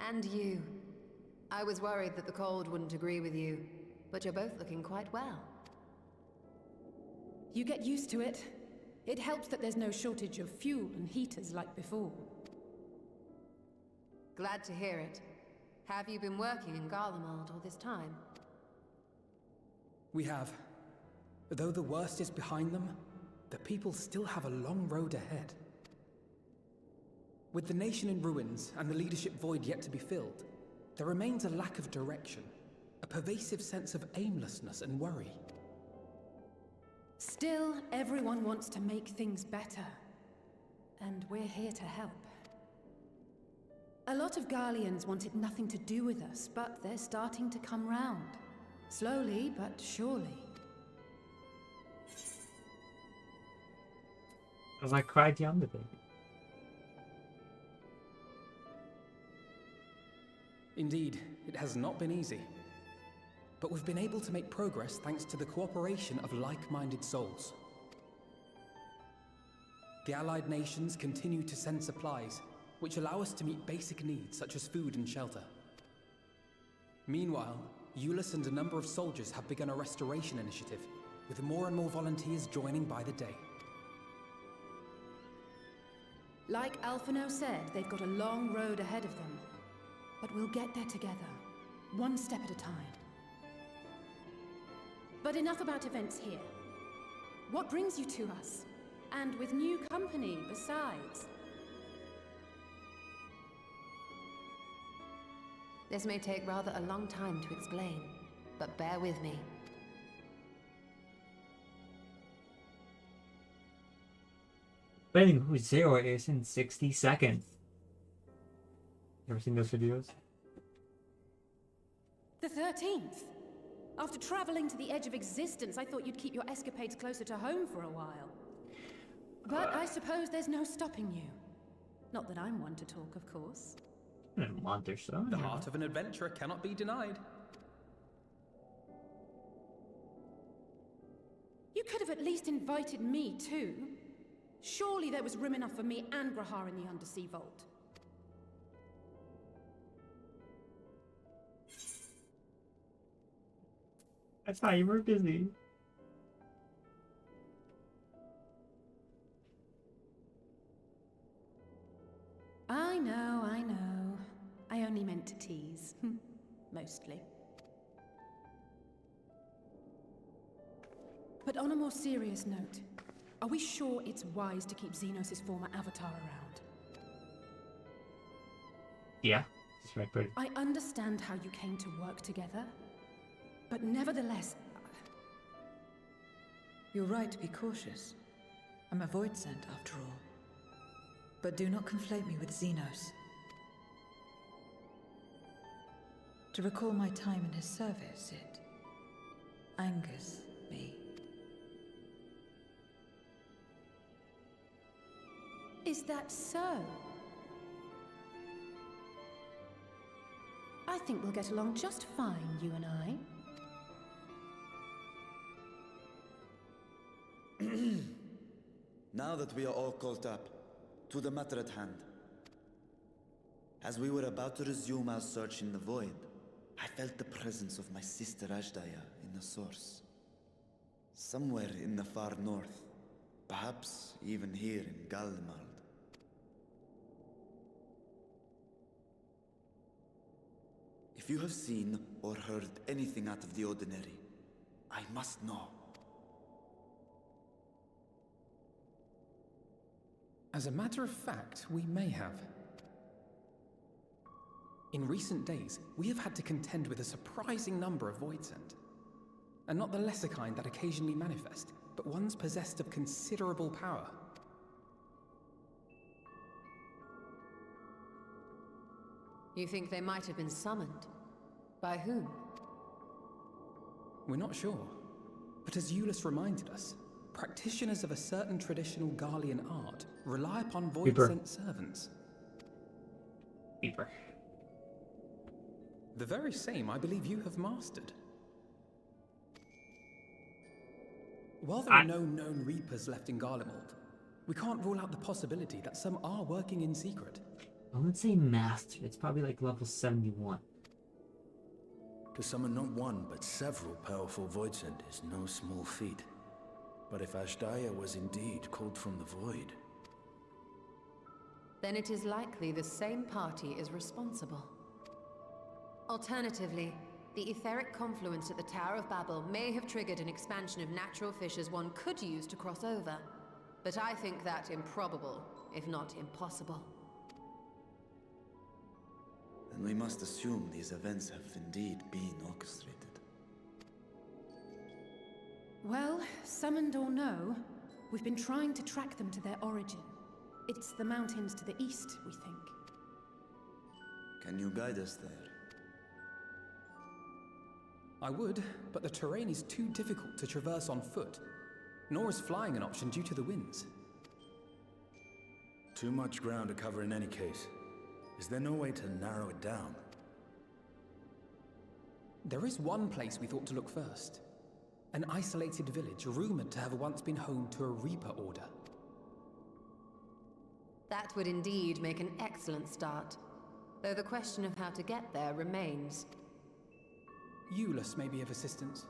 [SPEAKER 4] And you. I was worried that the cold wouldn't agree with you, but you're both looking quite well.
[SPEAKER 13] You get used to it. It helps that there's no shortage of fuel and heaters like before.
[SPEAKER 4] Glad to hear it. Have you been working in Garlemald all this time?
[SPEAKER 12] We have. Though the worst is behind them, the people still have a long road ahead. With the nation in ruins and the leadership void yet to be filled, there remains a lack of direction, a pervasive sense of aimlessness and worry.
[SPEAKER 13] Still, everyone wants to make things better. And we're here to help. A lot of Garleans wanted nothing to do with us, but they're starting to come round. Slowly, but surely.
[SPEAKER 1] As I cried the underbaby.
[SPEAKER 12] Indeed, it has not been easy. But we've been able to make progress thanks to the cooperation of like-minded souls. The allied nations continue to send supplies, which allow us to meet basic needs such as food and shelter. Meanwhile, Euless and a number of soldiers have begun a restoration initiative, with more and more volunteers joining by the day.
[SPEAKER 13] Like Alphino said, they've got a long road ahead of them. But we'll get there together, one step at a time. But enough about events here. What brings you to us? And with new company, besides.
[SPEAKER 4] This may take rather a long time to explain, but bear with me.
[SPEAKER 1] Explaining who Zero is in 60 seconds. You ever seen those videos?
[SPEAKER 13] The 13th. After traveling to the edge of existence, I thought you'd keep your escapades closer to home for a while. But I suppose there's no stopping you. Not that I'm one to talk, of course.
[SPEAKER 1] Month or so.
[SPEAKER 12] The heart of an adventurer cannot be denied.
[SPEAKER 13] You could have at least invited me too. Surely there was room enough for me and Grahar in the undersea vault.
[SPEAKER 1] I thought you were busy.
[SPEAKER 13] I know, I know. I only meant to tease. Mostly. But on a more serious note, a Are we sure it's wise to keep Xenos' former avatar around?
[SPEAKER 1] Yeah, that's right, pretty.
[SPEAKER 13] I understand how you came to work together, but nevertheless...
[SPEAKER 2] You're right to be cautious. I'm a void sent, after all. But do not conflate me with Xenos. To recall my time in his service, it angers me.
[SPEAKER 13] Is that so? I think we'll get along just fine, you and I.
[SPEAKER 7] Now that we are all caught up, to the matter at hand. As we were about to resume our search in the void, I felt the presence of my sister Ajdaya in the source. Somewhere in the far north, perhaps even here in Galmald. If you have seen or heard anything out of the ordinary, I must know.
[SPEAKER 12] As a matter of fact, we may have. In recent days, we have had to contend with a surprising number of Voidsent. And not the lesser kind that occasionally manifest, but ones possessed of considerable power.
[SPEAKER 4] You think they might have been summoned? By whom?
[SPEAKER 12] We're not sure. But as Euless reminded us, practitioners of a certain traditional Garlean art rely upon void-sent servants.
[SPEAKER 1] Beeper.
[SPEAKER 12] The very same I believe you have mastered. While there are no known Reapers left in Garlemald, we can't rule out the possibility that some are working in secret.
[SPEAKER 1] I wouldn't say master, it's probably like level 71.
[SPEAKER 10] To summon not one, but several powerful Voidsent is no small feat. But if Ajdaya was indeed called from the void...
[SPEAKER 4] Then it is likely the same party is responsible. Alternatively, the etheric confluence at the Tower of Babel may have triggered an expansion of natural fissures one could use to cross over. But I think that improbable, if not impossible.
[SPEAKER 7] Then we must assume these events have indeed been orchestrated.
[SPEAKER 13] Well, summoned or no, we've been trying to track them to their origin. It's the mountains to the east, we think.
[SPEAKER 7] Can you guide us there?
[SPEAKER 12] I would, but the terrain is too difficult to traverse on foot. Nor is flying an option due to the winds.
[SPEAKER 10] Too much ground to cover in any case. Is there no way to narrow it down?
[SPEAKER 12] There is one place we thought to look first. An isolated village rumored to have once been home to a Reaper order.
[SPEAKER 4] That would indeed make an excellent start. Though the question of how to get there remains.
[SPEAKER 12] Euless may be of assistance.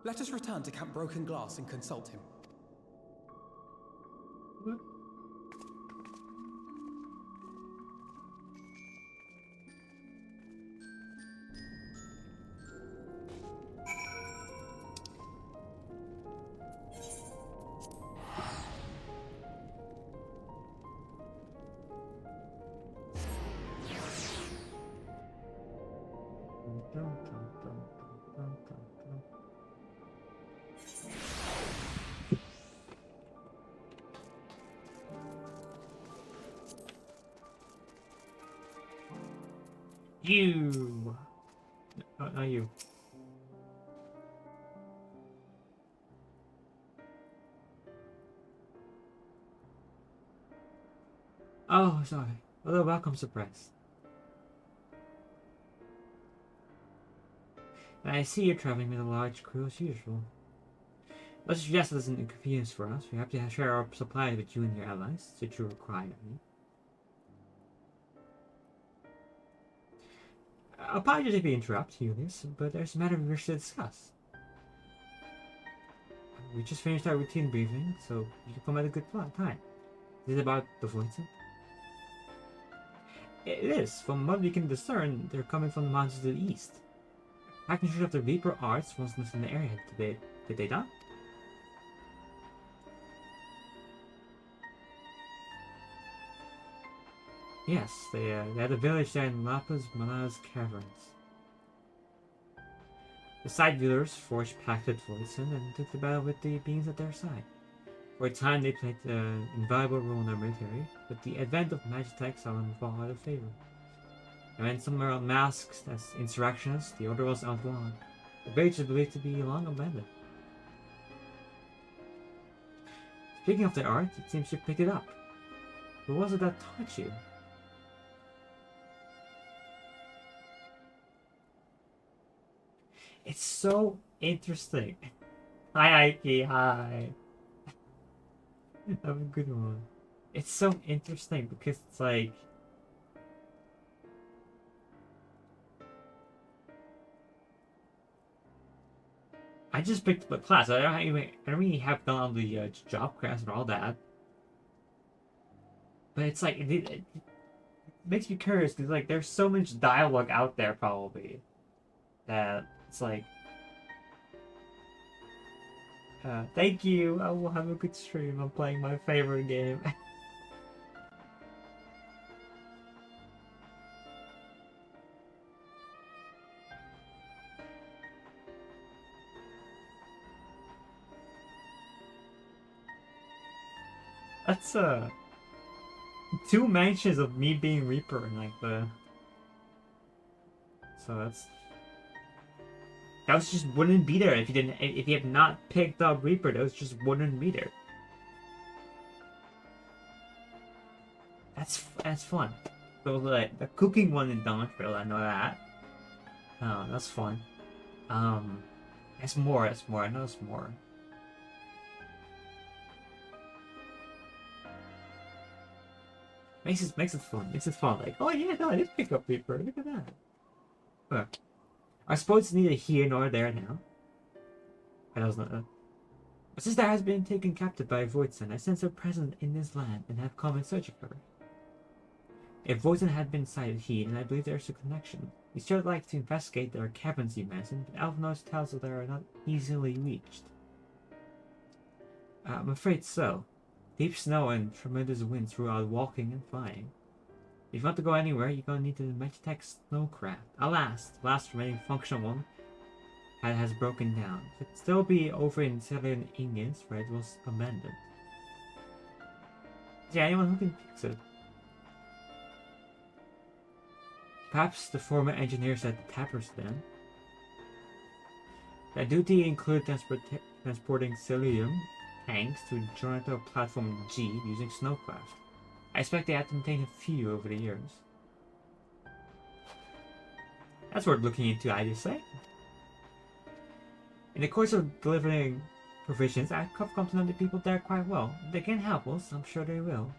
[SPEAKER 12] Let us return to Camp Broken Glass and consult him.
[SPEAKER 1] You! Not you. Oh, sorry. Although welcome surprise. I see you're traveling with a large crew as usual. Let's suggest this isn't inconvenience for us. We have to share our supplies with you and your allies, should you require any. Apologies if we interrupt you, but there's a matter we wish to discuss. We just finished our routine briefing, so you can come at a good time. Is it about the Voidsent? It is. From what we can discern, they're coming from the mountains to the east. Practitioners of the Reaper arts once lived in the area. Did they die? Yes, they had a village there in Lapis Mana's caverns. The side wielders forged pact with Voisin and took the battle with the beings at their side. For a time they played an invaluable role in their military, but the advent of Magitech saw them fall out of favor. And when some were masked as insurrectionists, the order was outlawed. The village is believed to be long abandoned. Speaking of the art, it seems you picked it up. Who was it that taught you? It's so interesting. Hi, Ike. Hi. Have a good one. It's so interesting because it's like I just picked up a class. I don't really have done all the job class and all that. But it's like it makes me curious because like there's so much dialogue out there probably that it's like thank you. I will have a good stream. I'm playing my favorite game. That's 2 mentions of me being Reaper and like so that just wouldn't be there if you had not picked up Reaper. Those just wouldn't be there. That's fun. So the cooking one in Dawntrail, I know that. Oh, that's fun. There's more. I know there's more. Makes it fun. Makes it fun. Like, oh yeah, no, I did pick up Reaper. Look at that. But I suppose it's neither here nor there now. I don't know. My sister has been taken captive by Voidson. I sense her presence in this land and have come in search of her. If Voidson had been sighted here, then I believe there's a connection. We sure like to investigate their caverns you mentioned, but Elfnos tells us they are not easily reached. I'm afraid so. Deep snow and tremendous winds rule out walking and flying. If you want to go anywhere, you're gonna need the Magitech snowcraft. Alas, the last remaining functional one has broken down. It could still be over in Southern England where it was abandoned. Is there anyone who can fix it? Perhaps the former engineers at the Tappers then? Their duty included transporting Cilium tanks to Jonathan Platform G using snowcraft. I expect they had to maintain a few over the years. That's worth looking into, I just say. In the course of delivering provisions, I've come to know the people there quite well. If they can help us, I'm sure they will.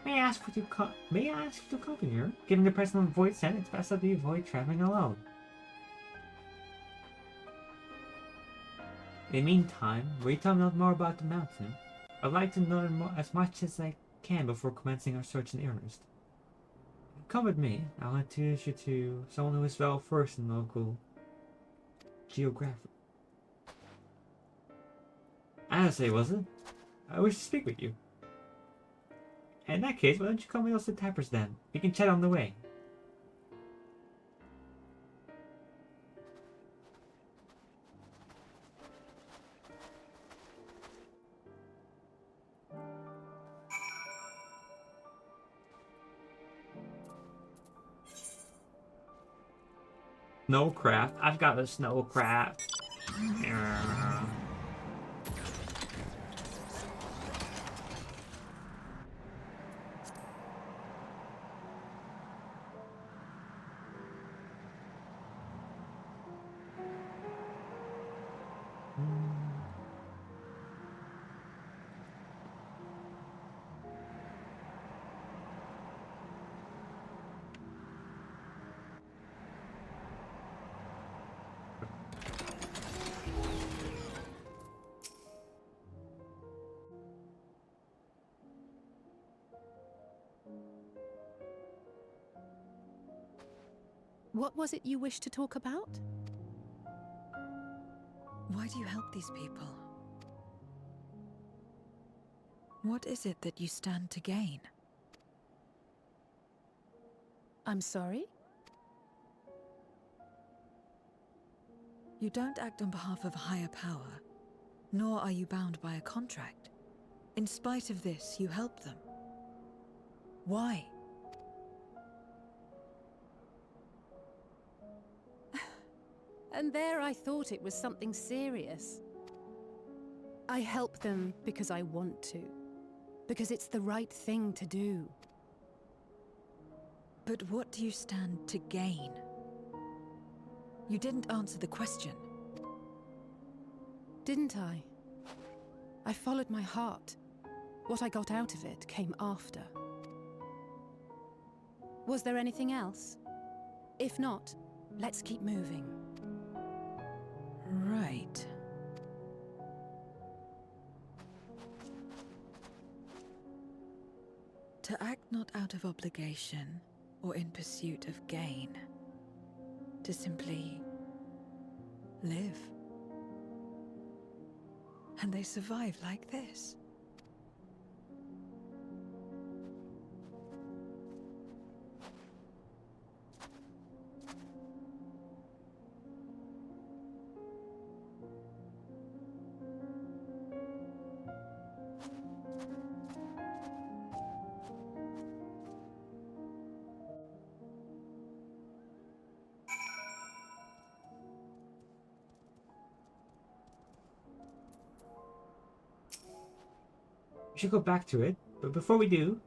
[SPEAKER 1] May I ask you to come here? Given the presence of Void Sen, it's best that we avoid traveling alone. In the meantime, will you tell me more about the mountain? I'd like to know as much as I can before commencing our search in earnest. Come with me. I'll introduce you to someone who is well versed in local geography. Honestly, was it? I wish to speak with you. In that case, why don't you come with us to Tappers then? We can chat on the way. Snowcraft. I've got a snowcraft.
[SPEAKER 13] What was it you wished to talk about?
[SPEAKER 2] Why do you help these people? What is it that you stand to gain?
[SPEAKER 13] I'm sorry?
[SPEAKER 2] You don't act on behalf of a higher power, nor are you bound by a contract. In spite of this, you help them. Why?
[SPEAKER 13] And there I thought it was something serious. I help them because I want to. Because it's the right thing to do.
[SPEAKER 2] But what do you stand to gain? You didn't answer the question.
[SPEAKER 13] Didn't I? I followed my heart. What I got out of it came after. Was there anything else? If not, let's keep moving.
[SPEAKER 2] Right. To act not out of obligation or in pursuit of gain. To simply live. And they survive like this.
[SPEAKER 1] We should go back to it, but before we do...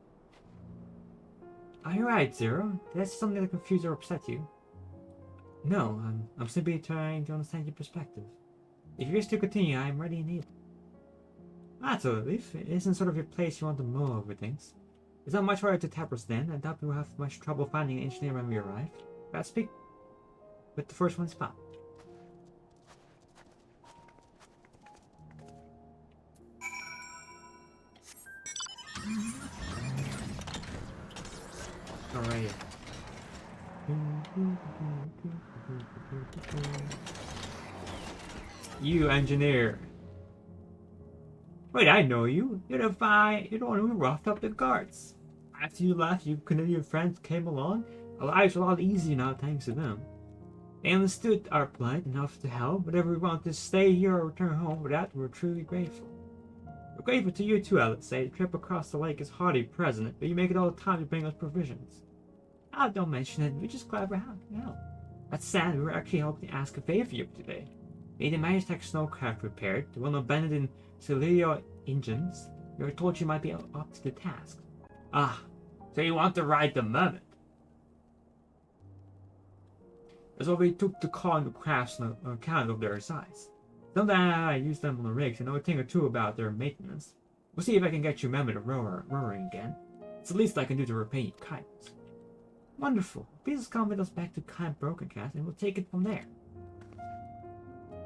[SPEAKER 1] Are you right, Zero? Did I say something that confuse or upset you? No, I'm simply trying to understand your perspective. If you wish to continue, I am ready and able. That's a relief. It isn't sort of your place you want to mull over things. It's not much harder to Tapper's then. I doubt we will have much trouble finding an engineer when we arrive. Let's speak with the first one spot. Alright. You engineer. Wait, I know you. You're the one who roughed up the guards. After you left, your Canadian friends came along. Our lives are a lot easier now thanks to them. They understood our plight enough to help. Whatever we want to stay here or return home, for that we're truly grateful. We're grateful to you too, I would say. The trip across the lake is hardly present, but you make it all the time to bring us provisions. Oh, don't mention it. We're just glad we're help. That's sad. We were actually hoping to ask a favor of you today. We need a Magitech snowcraft repaired. The one abandoned in Celio engines. We were told you might be up to the task. Ah, so you want to ride the Mermaid? That's what we took to calling the crafts on account of their size. Sometimes I use them on the rigs and know a thing or two about their maintenance. We'll see if I can get you Mermaid rowing again. It's the least I can do to repay you kindness. Wonderful. Please come with us back to Camp Brokencast and we'll take it from there.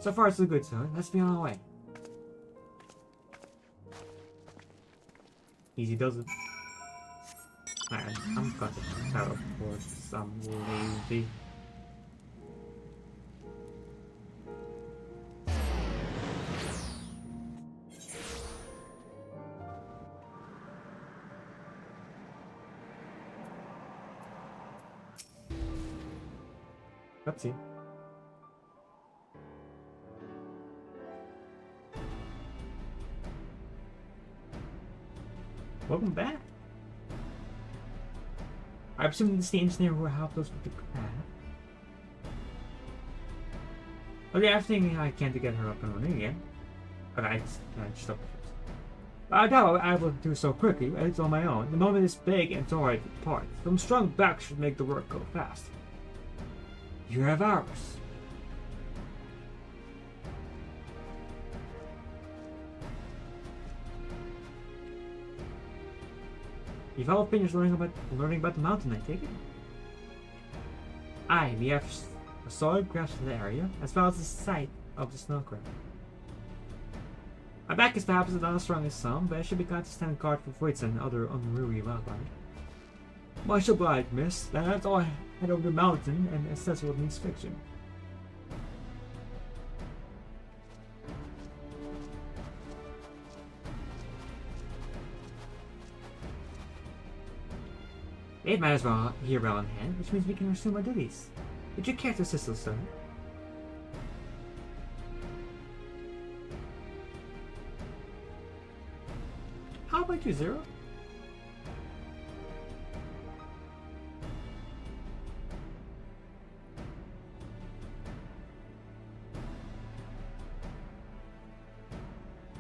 [SPEAKER 1] So far so good, so let's be on our way. Easy does it. Alright, I'm gonna teleport some lady. Oopsie. Welcome back. I presume this is the engineer who helped us with the craft. Okay, everything I can to get her up and running again. Okay, I just stopped first. I doubt I will do so quickly. It's on my own. The moment is big and it's alright with parts. Some strong back should make the work go fast. You have ours. You've all finished learning about the mountain, I take it? Aye, we have a solid grasp of the area, as well as the site of the snowcraft. My back is perhaps not as strong as some, but I should be glad to stand guard for Voids and other unruly wildlife. Much obliged, miss. That's all I head over the mountain and assess what needs fixing. It might as well here well in hand, which means we can resume our duties. Would you care to assist us, sir? How about you, Zero?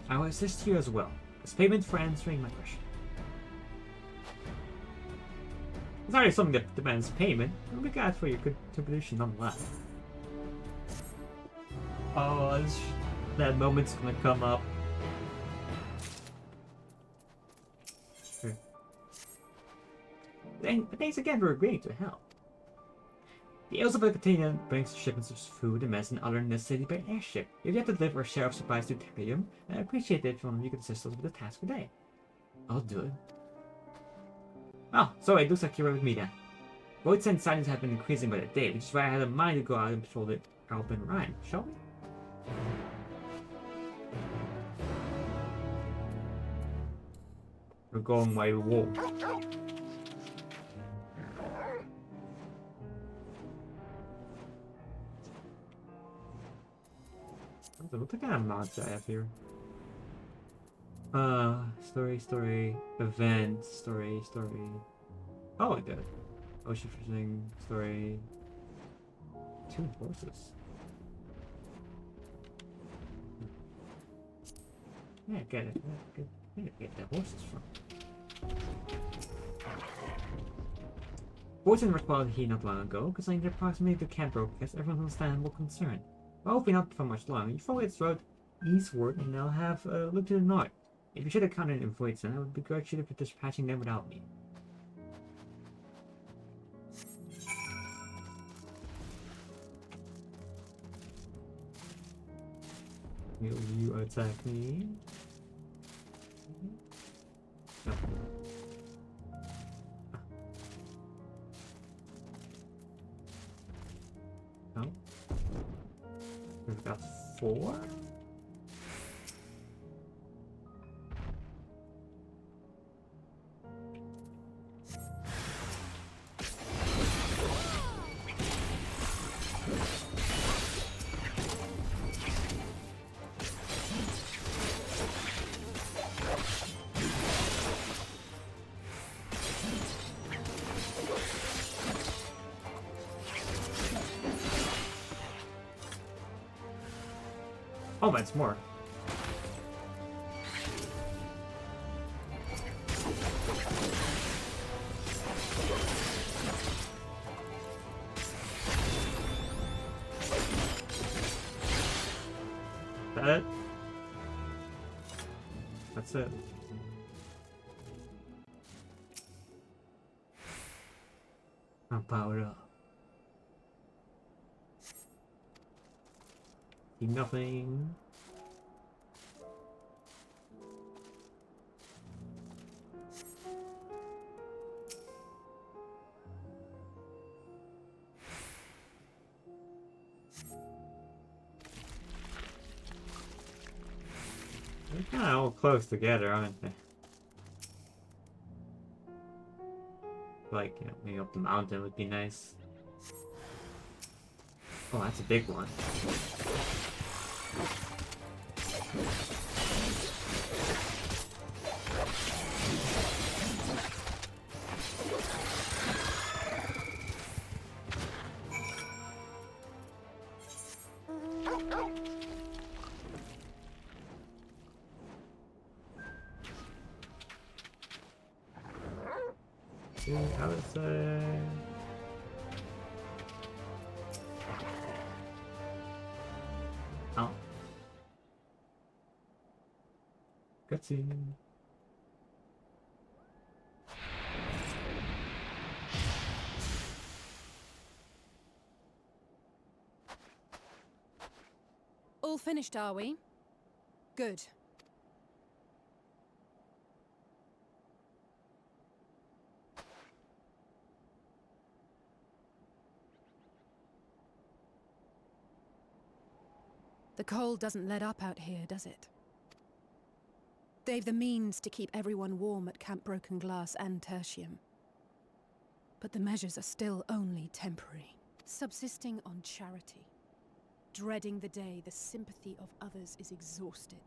[SPEAKER 1] I will assist you as well, as payment for answering my question. It's already something that demands payment, but we got for your contribution nonetheless. Oh, that moment's gonna come up. Thanks again for agreeing to help. The Elizabeth container brings shipments of food and medicine and other necessities by airship. If you have to deliver a share of supplies to Teperium, I appreciate it if one of you could assist us with the task today. I'll do it. Oh, so it looks like you're with me then. Void send sightings have been increasing by the day, which is why I had in mind to go out and patrol the Alpine Rhine, shall we? We're going by wolf. What kind of mods I have here? Story, event, story. Oh, good. Ocean fishing, story. 2 horses. Yeah, get it. Where did I get the horses from? Fortune responded he not long ago, concerning the proximity to Camp Broken as everyone's understandable concern. Well, hopefully not for much longer. You follow its road eastward and I'll have a look to the north. If you should have counted in Voidson, I would be grateful for dispatching them without me. Will you attack me? No. No. We've got 4? Oh, that's more. That? That's it. I'm powered up. See nothing. They're kind of all close together, aren't they? Like, you know, maybe up the mountain would be nice. Oh, that's a big one. How is oh. Cutscene.
[SPEAKER 13] All finished, are we? Good. The cold doesn't let up out here, does it? They've the means to keep everyone warm at Camp Broken Glass and Tertium. but the measures are still only temporary. Subsisting on charity. Dreading the day the sympathy of others is exhausted.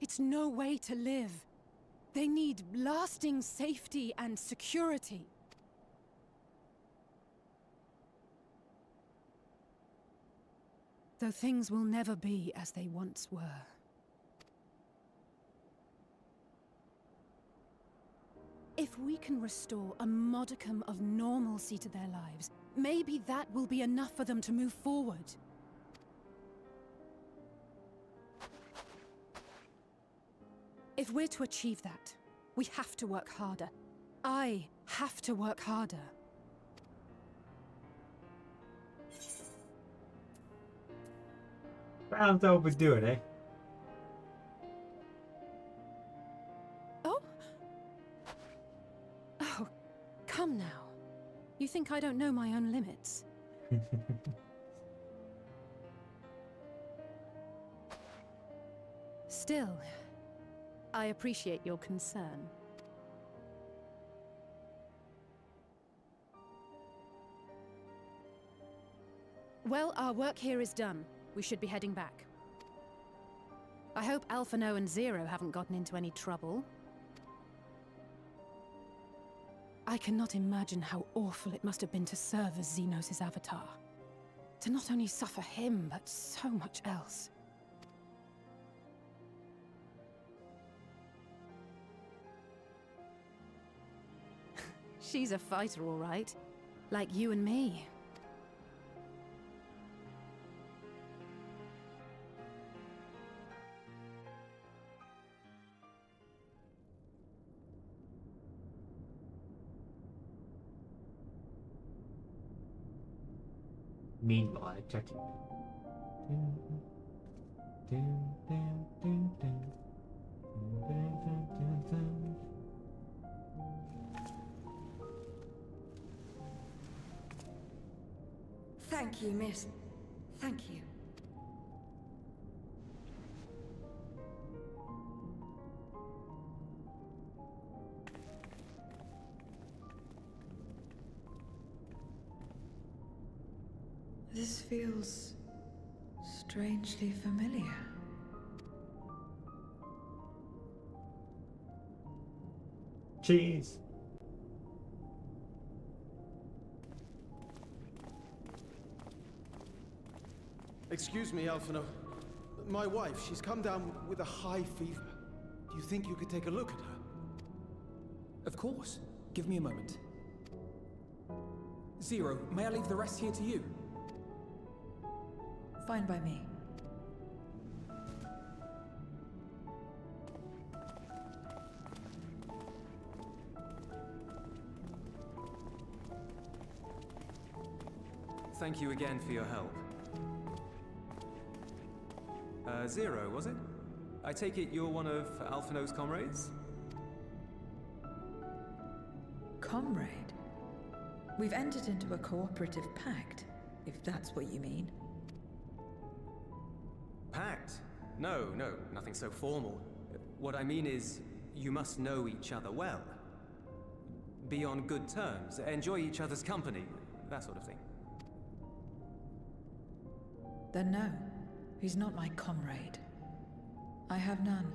[SPEAKER 13] It's no way to live. They need lasting safety and security. Though things will never be as they once were. If we can restore a modicum of normalcy to their lives, maybe that will be enough for them to move forward. If we're to achieve that, we have to work harder. I have to work harder.
[SPEAKER 1] Sounds overdoing it.
[SPEAKER 13] Oh? Oh, come now. You think I don't know my own limits? Still, I appreciate your concern. Well, our work here is done. We should be heading back. I hope Alphino and Zero haven't gotten into any trouble. I cannot imagine how awful it must have been to serve as Xenos' avatar. To not only suffer him, but so much else. She's a fighter, all right. Like you and me.
[SPEAKER 1] Meanwhile, checking.
[SPEAKER 2] Thank you, miss. Thank you. This feels strangely familiar.
[SPEAKER 1] Cheese.
[SPEAKER 14] Excuse me, Alphino. My wife, she's come down with a high fever. Do you think you could take a look at her?
[SPEAKER 12] Of course. Give me a moment. Zero, may I leave the rest here to you?
[SPEAKER 2] Fine by me.
[SPEAKER 15] Thank you again for your help. Zero, was it? I take it you're one of Alphino's comrades?
[SPEAKER 2] Comrade? We've entered into a cooperative pact, if that's what you mean.
[SPEAKER 15] Pact? No, nothing so formal. What I mean is, you must know each other well. Be on good terms, enjoy each other's company, that sort of thing.
[SPEAKER 2] Then no, he's not my comrade. I have none.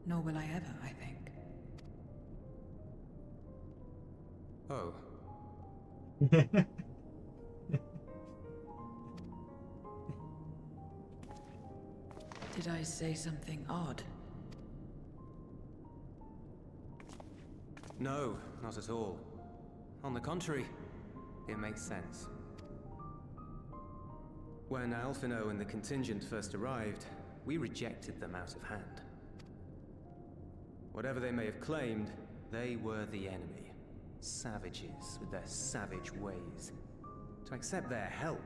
[SPEAKER 2] Nor will I ever, I think.
[SPEAKER 15] Oh.
[SPEAKER 2] Did I say something odd?
[SPEAKER 15] No, not at all. On the contrary, it makes sense. When Alphino and the contingent first arrived, we rejected them out of hand. Whatever they may have claimed, they were the enemy. Savages with their savage ways. To accept their help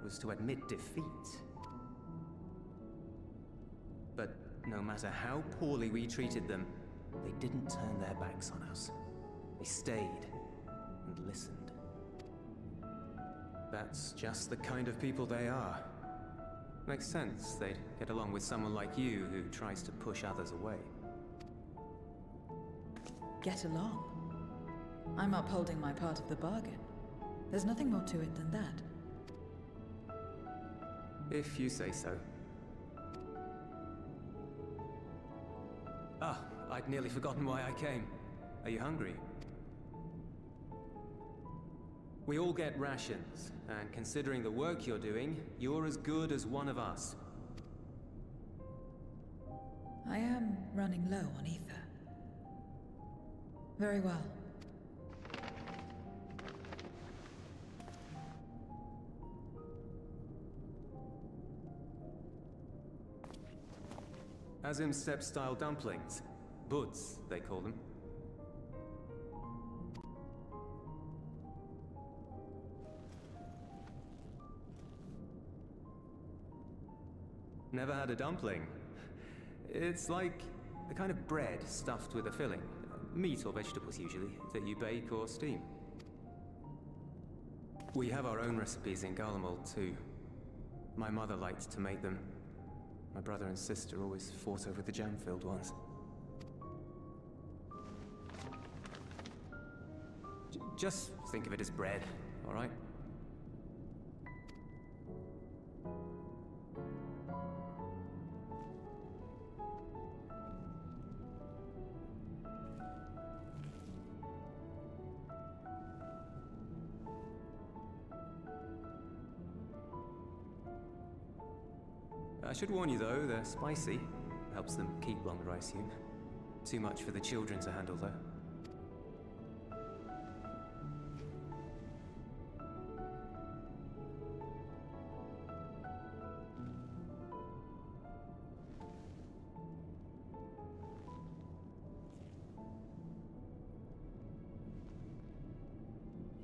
[SPEAKER 15] was to admit defeat. But no matter how poorly we treated them, they didn't turn their backs on us. They stayed and listened. That's just the kind of people they are. Makes sense they'd get along with someone like you who tries to push others away.
[SPEAKER 2] Get along? I'm upholding my part of the bargain. There's nothing more to it than that.
[SPEAKER 15] If you say so. Ah, I'd nearly forgotten why I came. Are you hungry? We all get rations, and considering the work you're doing, you're as good as one of us.
[SPEAKER 2] I am running low on ether. Very well.
[SPEAKER 15] Azim step-style dumplings. Buds, they call them. Never had a dumpling. It's like the kind of bread stuffed with a filling. Meat or vegetables usually, that you bake or steam. We have our own recipes in Garlemald too. My mother liked to make them. My brother and sister always fought over the jam-filled ones. Just think of it as bread, all right? I should warn you though, they're spicy. Helps them keep longer, I assume. Too much for the children to handle though.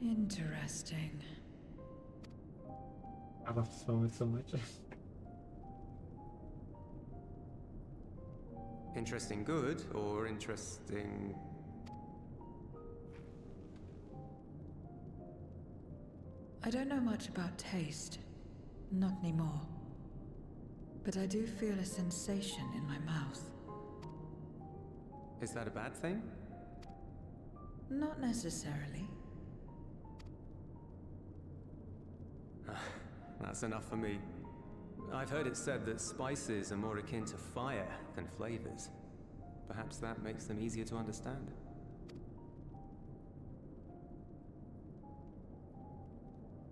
[SPEAKER 2] Interesting.
[SPEAKER 1] I love this moment so much.
[SPEAKER 15] Interesting good, or interesting...
[SPEAKER 2] I don't know much about taste. Not anymore. But I do feel a sensation in my mouth.
[SPEAKER 15] Is that a bad thing?
[SPEAKER 2] Not necessarily.
[SPEAKER 15] That's enough for me. I've heard it said that spices are more akin to fire than flavors. Perhaps that makes them easier to understand.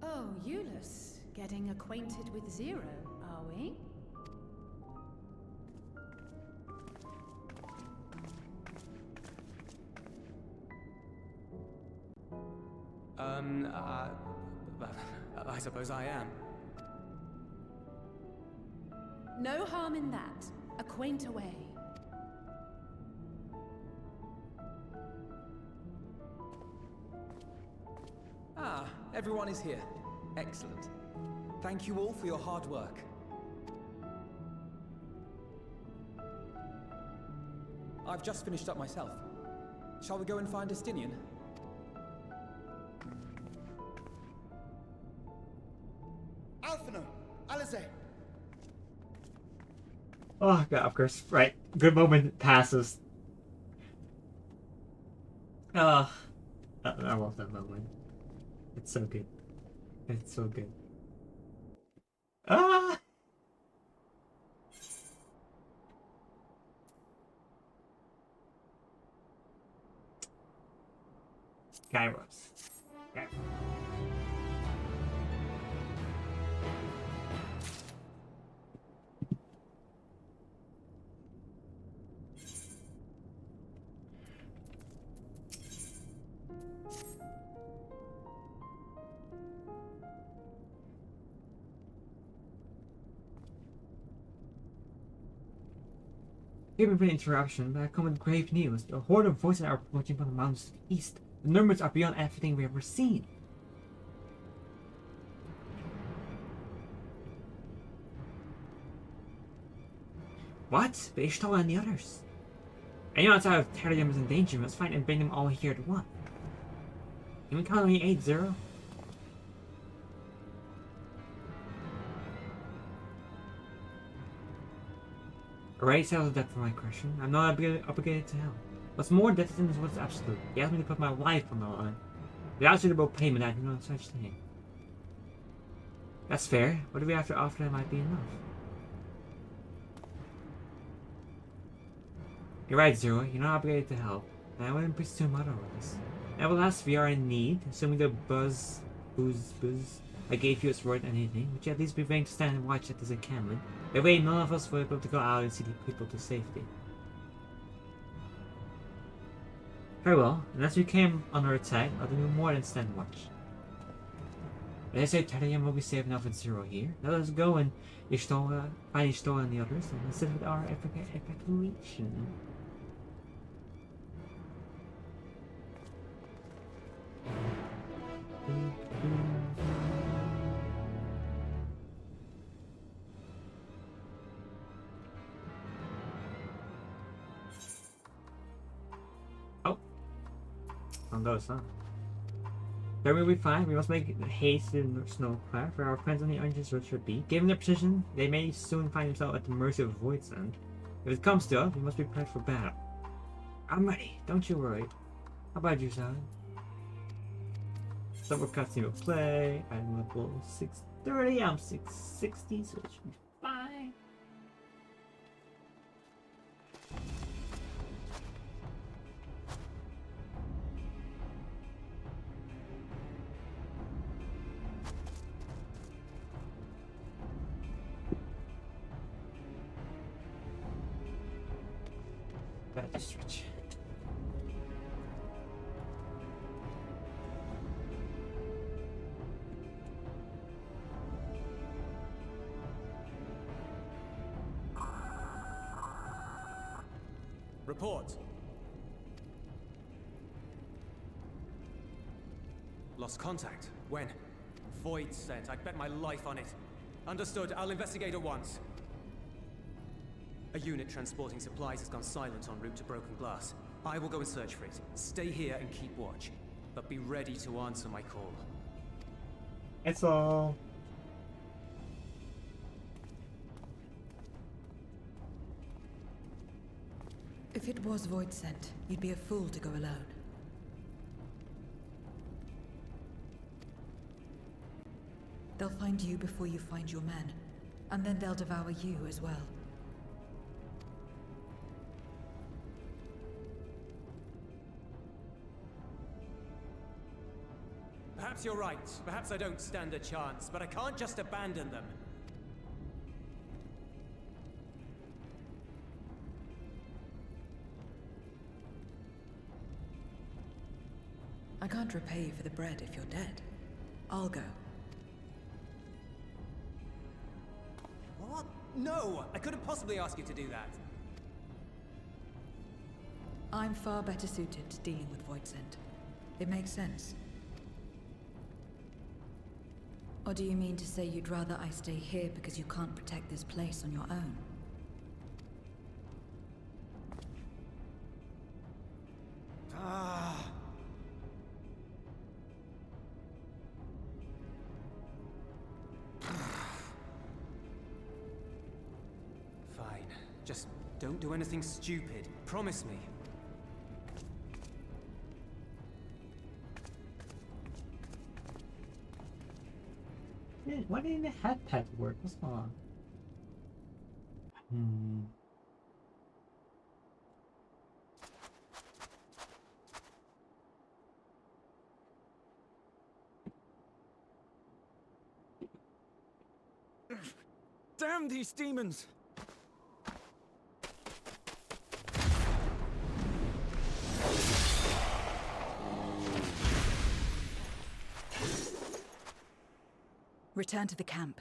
[SPEAKER 13] Oh, Euless, getting acquainted with Zero, are we?
[SPEAKER 15] I suppose I am.
[SPEAKER 13] No harm in that. Acquaint away.
[SPEAKER 12] Ah, everyone is here. Excellent. Thank you all for your hard work. I've just finished up myself. Shall we go and find Estinian?
[SPEAKER 8] Alphino! Alize!
[SPEAKER 1] Oh god, of course. Right. Good moment passes. I love that moment. It's so good. It's so good. Ah! Gyros. Okay. Given the interruption, but I come with grave news. A horde of voices are approaching from the mountains to the east. The numbers are beyond everything we've ever seen. What? But Ishtar and the others. Anyone outside of Terrarium is in danger. We must find and bring them all here at once. Can we count on you 8-0? Already settled that for my question. I'm not obligated to help. What's more, that sentence was absolute. He asked me to put my life on the line. Without suitable payment, I do no such thing. That's fair. What do we have to offer that might be enough? You're right, Zero. You're not obligated to help. And I wouldn't presume otherwise. Nevertheless, we are in need. Assuming the buzz I gave you is worth anything, would you at least be willing to stand and watch at this encampment? That way, none of us will be able to go out and see the people to safety. Very well. Unless we came under attack, I'll do more than stand watch. But I say Tarium will be safe enough with Zero here. Let us go and find Ishtola and the others and assist with our evacuation. Oh. On those, huh? There will be fine. We must make haste in snow clear for our friends on the Oranges Road should be. Given their position, they may soon find themselves at the mercy of Void's End. If it comes to it, we must be prepared for battle. I'm ready. Don't you worry. How about you, Sally? Double cutscene will play. I'm level 630. I'm 660, so it should be fine. Bad stretch.
[SPEAKER 15] Report. Lost contact. When? Void sent. I'd bet my life on it. Understood. I'll investigate at once. A unit transporting supplies has gone silent en route to Broken Glass. I will go and search for it. Stay here and keep watch. But be ready to answer my call.
[SPEAKER 1] It's all.
[SPEAKER 2] If it was Void sent, you'd be a fool to go alone. They'll find you before you find your men, and then they'll devour you as well.
[SPEAKER 15] Perhaps you're right. Perhaps I don't stand a chance, but I can't just abandon them.
[SPEAKER 2] I can't repay you for the bread if you're dead. I'll go.
[SPEAKER 15] What? No! I couldn't possibly ask you to do that.
[SPEAKER 2] I'm far better suited to dealing with Voidsent. It makes sense. Or do you mean to say you'd rather I stay here because you can't protect this place on your own?
[SPEAKER 15] Fine. Just don't do anything stupid. Promise me.
[SPEAKER 1] Why didn't the head pet work? What's going on?
[SPEAKER 10] Damn these demons!
[SPEAKER 2] Return to the camp.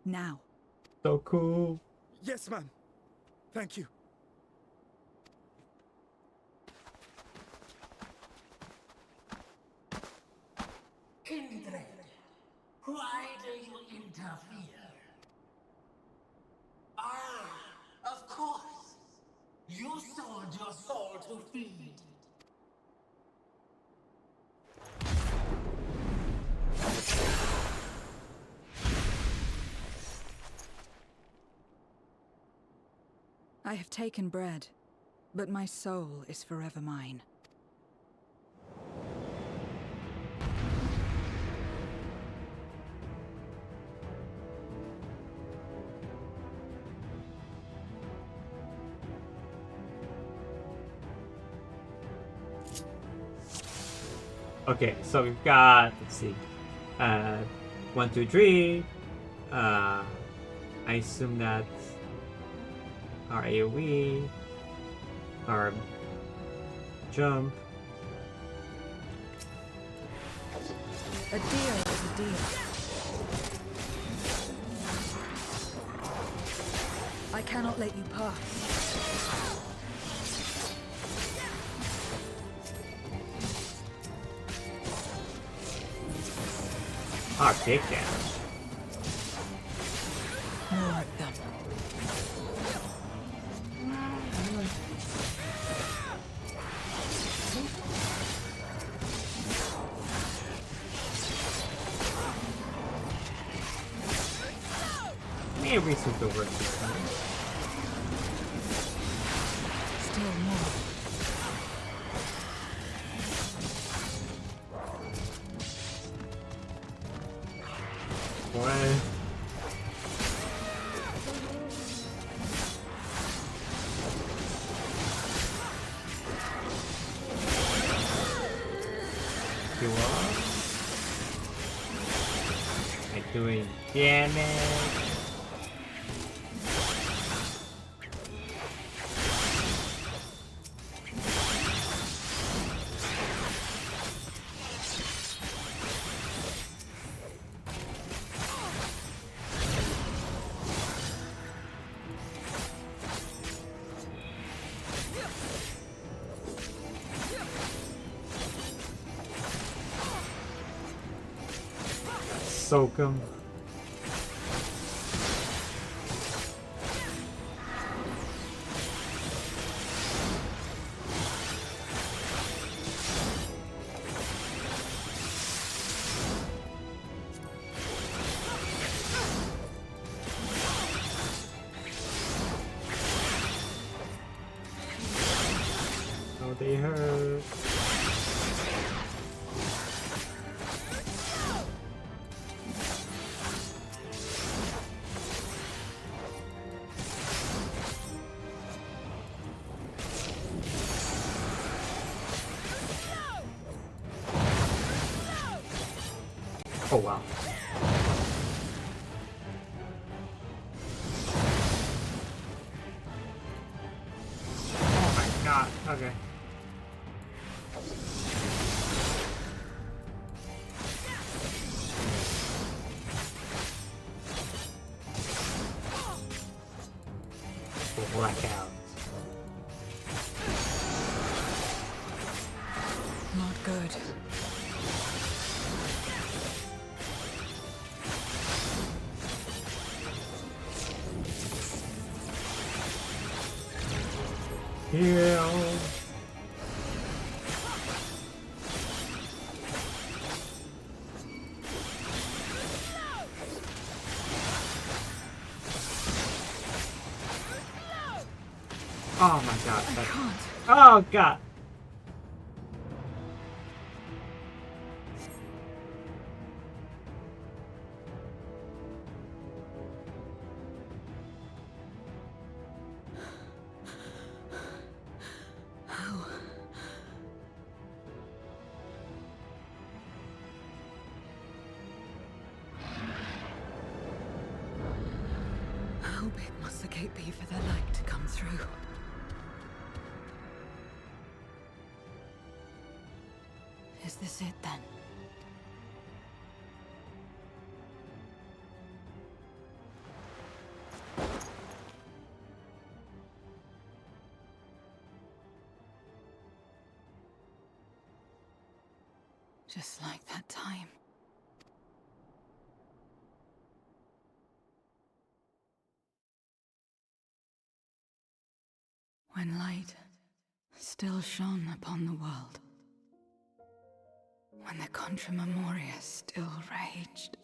[SPEAKER 2] Now.
[SPEAKER 1] So cool.
[SPEAKER 10] Yes, ma'am. Thank you.
[SPEAKER 3] Kindred, why do you interfere? Ah, of course. You sold your soul to feed.
[SPEAKER 2] I have taken bread. but my soul is forever mine.
[SPEAKER 1] Okay, so we've got, let's see, 1, 2, 3. I assume that's our AoE, our jump.
[SPEAKER 2] A deal is a deal. I cannot let you pass.
[SPEAKER 1] Our big damage.
[SPEAKER 2] More of them.
[SPEAKER 1] Maybe we should go work this time.
[SPEAKER 2] Still more.
[SPEAKER 1] Boy. You are? I'm doing damage. Soak him. Oh, they hurt. Oh wow. Oh my god, okay. Blackout.
[SPEAKER 2] Not good.
[SPEAKER 1] Heal. Oh my god.
[SPEAKER 2] I can't.
[SPEAKER 1] Oh god.
[SPEAKER 2] How? How big must the gate be for the light to come through? Is this it then? Just like that time. When light still shone upon the world. When the Contra Memoria still raged.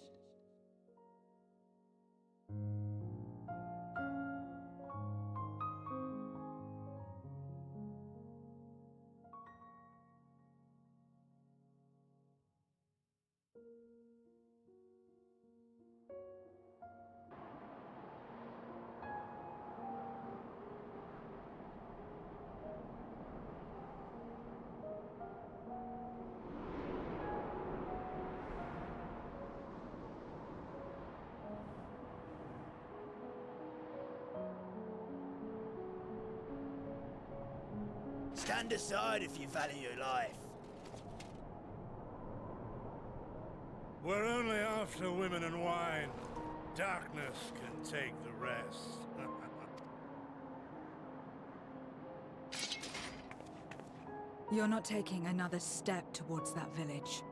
[SPEAKER 16] Stand aside if you value your life.
[SPEAKER 3] We're only after women and wine. Darkness can take the rest.
[SPEAKER 2] You're not taking another step towards that village.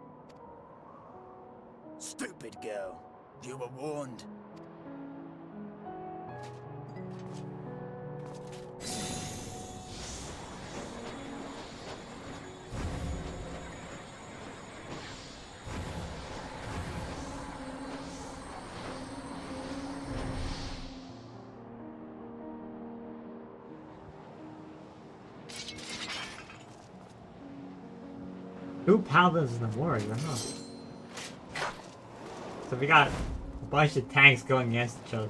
[SPEAKER 16] Stupid girl. You were warned.
[SPEAKER 1] Two paladins and a warrior, huh? So we got a bunch of tanks going against each other.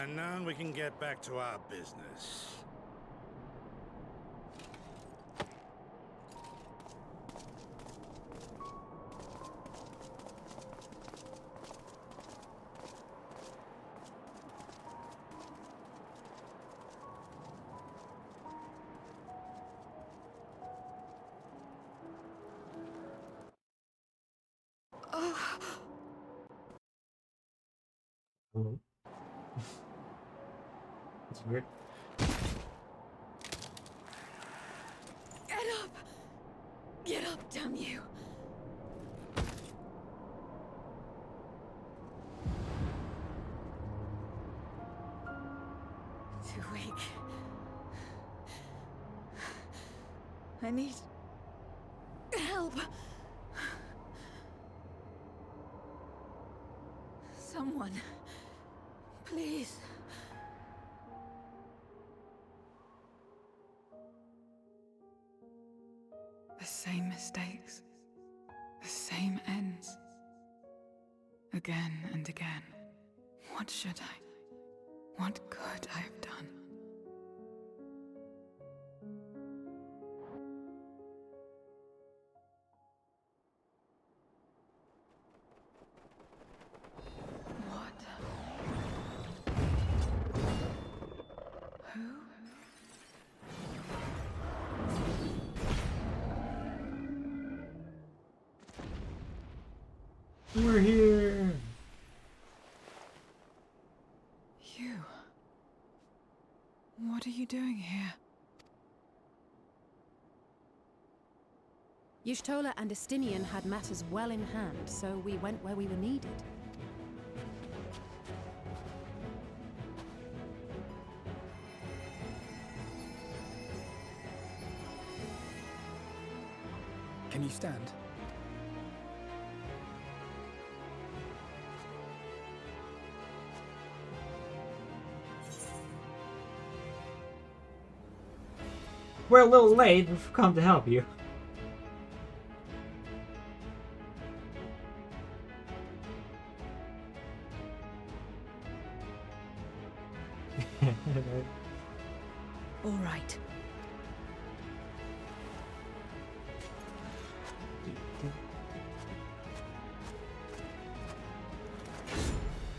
[SPEAKER 3] And now we can get back to our business.
[SPEAKER 1] Hello? It's weird.
[SPEAKER 2] Get up! Get up, damn you! Too weak. I need help. Someone, please. The same mistakes, the same ends. Again and again. What should I? What could I have done? What? Who?
[SPEAKER 1] We're here!
[SPEAKER 2] You. What are you doing here?
[SPEAKER 13] Y'shtola and Estinian had matters well in hand, so we went where we were needed.
[SPEAKER 12] Can you stand?
[SPEAKER 1] We're a little late, we've come to help you.
[SPEAKER 2] All right.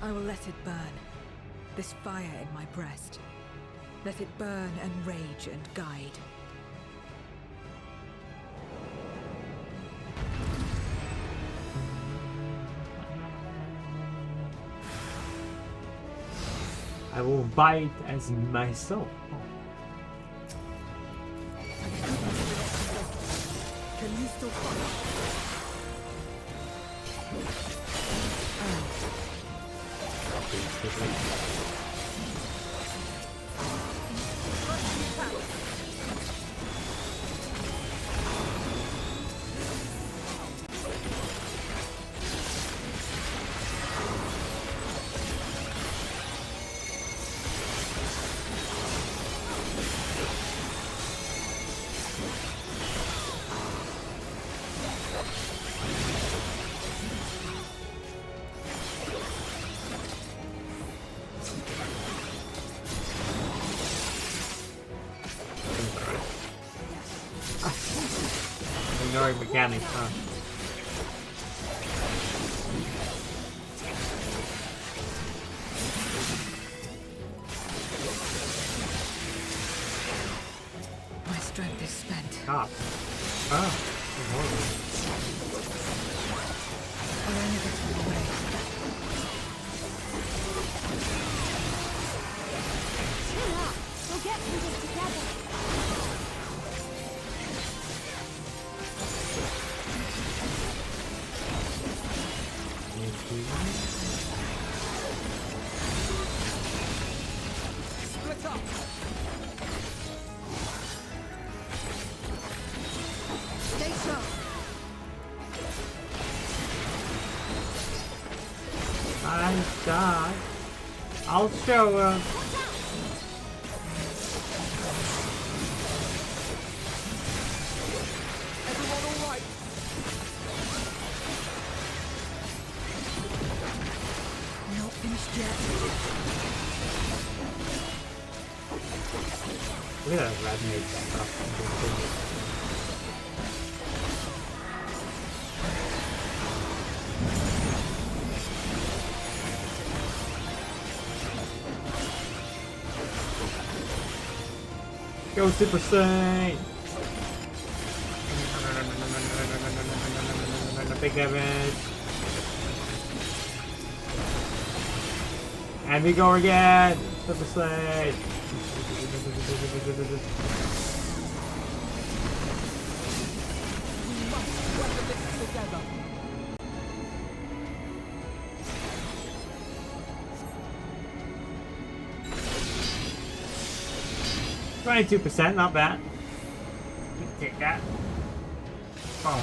[SPEAKER 2] I will let it burn. This fire in my breast. Let it burn and rage and guide.
[SPEAKER 1] I will bite as myself.
[SPEAKER 2] Can you still fight?
[SPEAKER 1] annoying mechanics, huh?
[SPEAKER 2] My strength is spent.
[SPEAKER 1] Stop. Oh.
[SPEAKER 2] I'll only get to the way.
[SPEAKER 13] Chill out. We'll get through this together.
[SPEAKER 15] Split up!
[SPEAKER 13] Stay sharp.
[SPEAKER 1] Nice dodge. I'll show him.
[SPEAKER 15] Everyone all right?
[SPEAKER 2] Not finished yet.
[SPEAKER 1] Look at that red mage stuff. Go Super Saiyan! Big damage. And we go again! Super Saiyan!
[SPEAKER 15] We must weather this together.
[SPEAKER 1] 22%, not bad. Take that. Oh.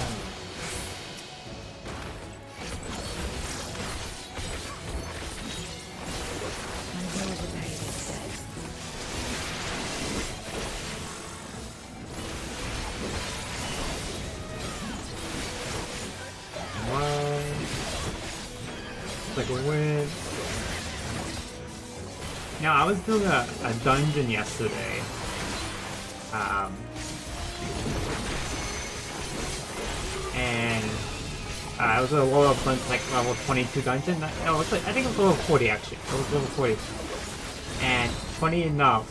[SPEAKER 1] Like a win. Now I was doing a dungeon yesterday. And it was a level level 22 dungeon. No, it's like, I think it was level 40 actually. It was level 40. And funny enough,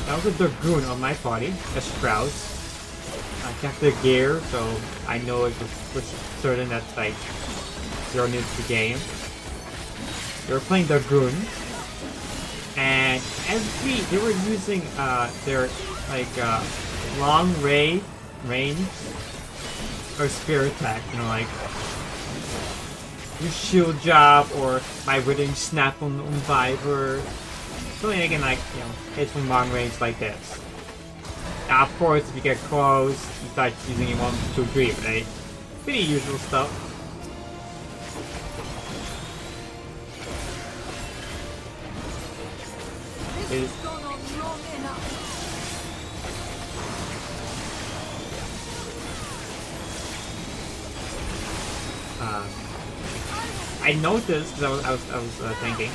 [SPEAKER 1] that was a Dragoon on my party, a Strauss. I kept their gear, so I know it was certain that like 0 nukes the game. They were playing Dragoon, and they were using their like long range or spear attack, you know, like your shield job or my withering snap on Viper. Something they can like, you know, hit from long range like this. Now, of course, if you get close, you start using it 1, 2, 3, right? Pretty usual stuff.
[SPEAKER 13] This has gone on long enough.
[SPEAKER 1] I noticed because I was thinking,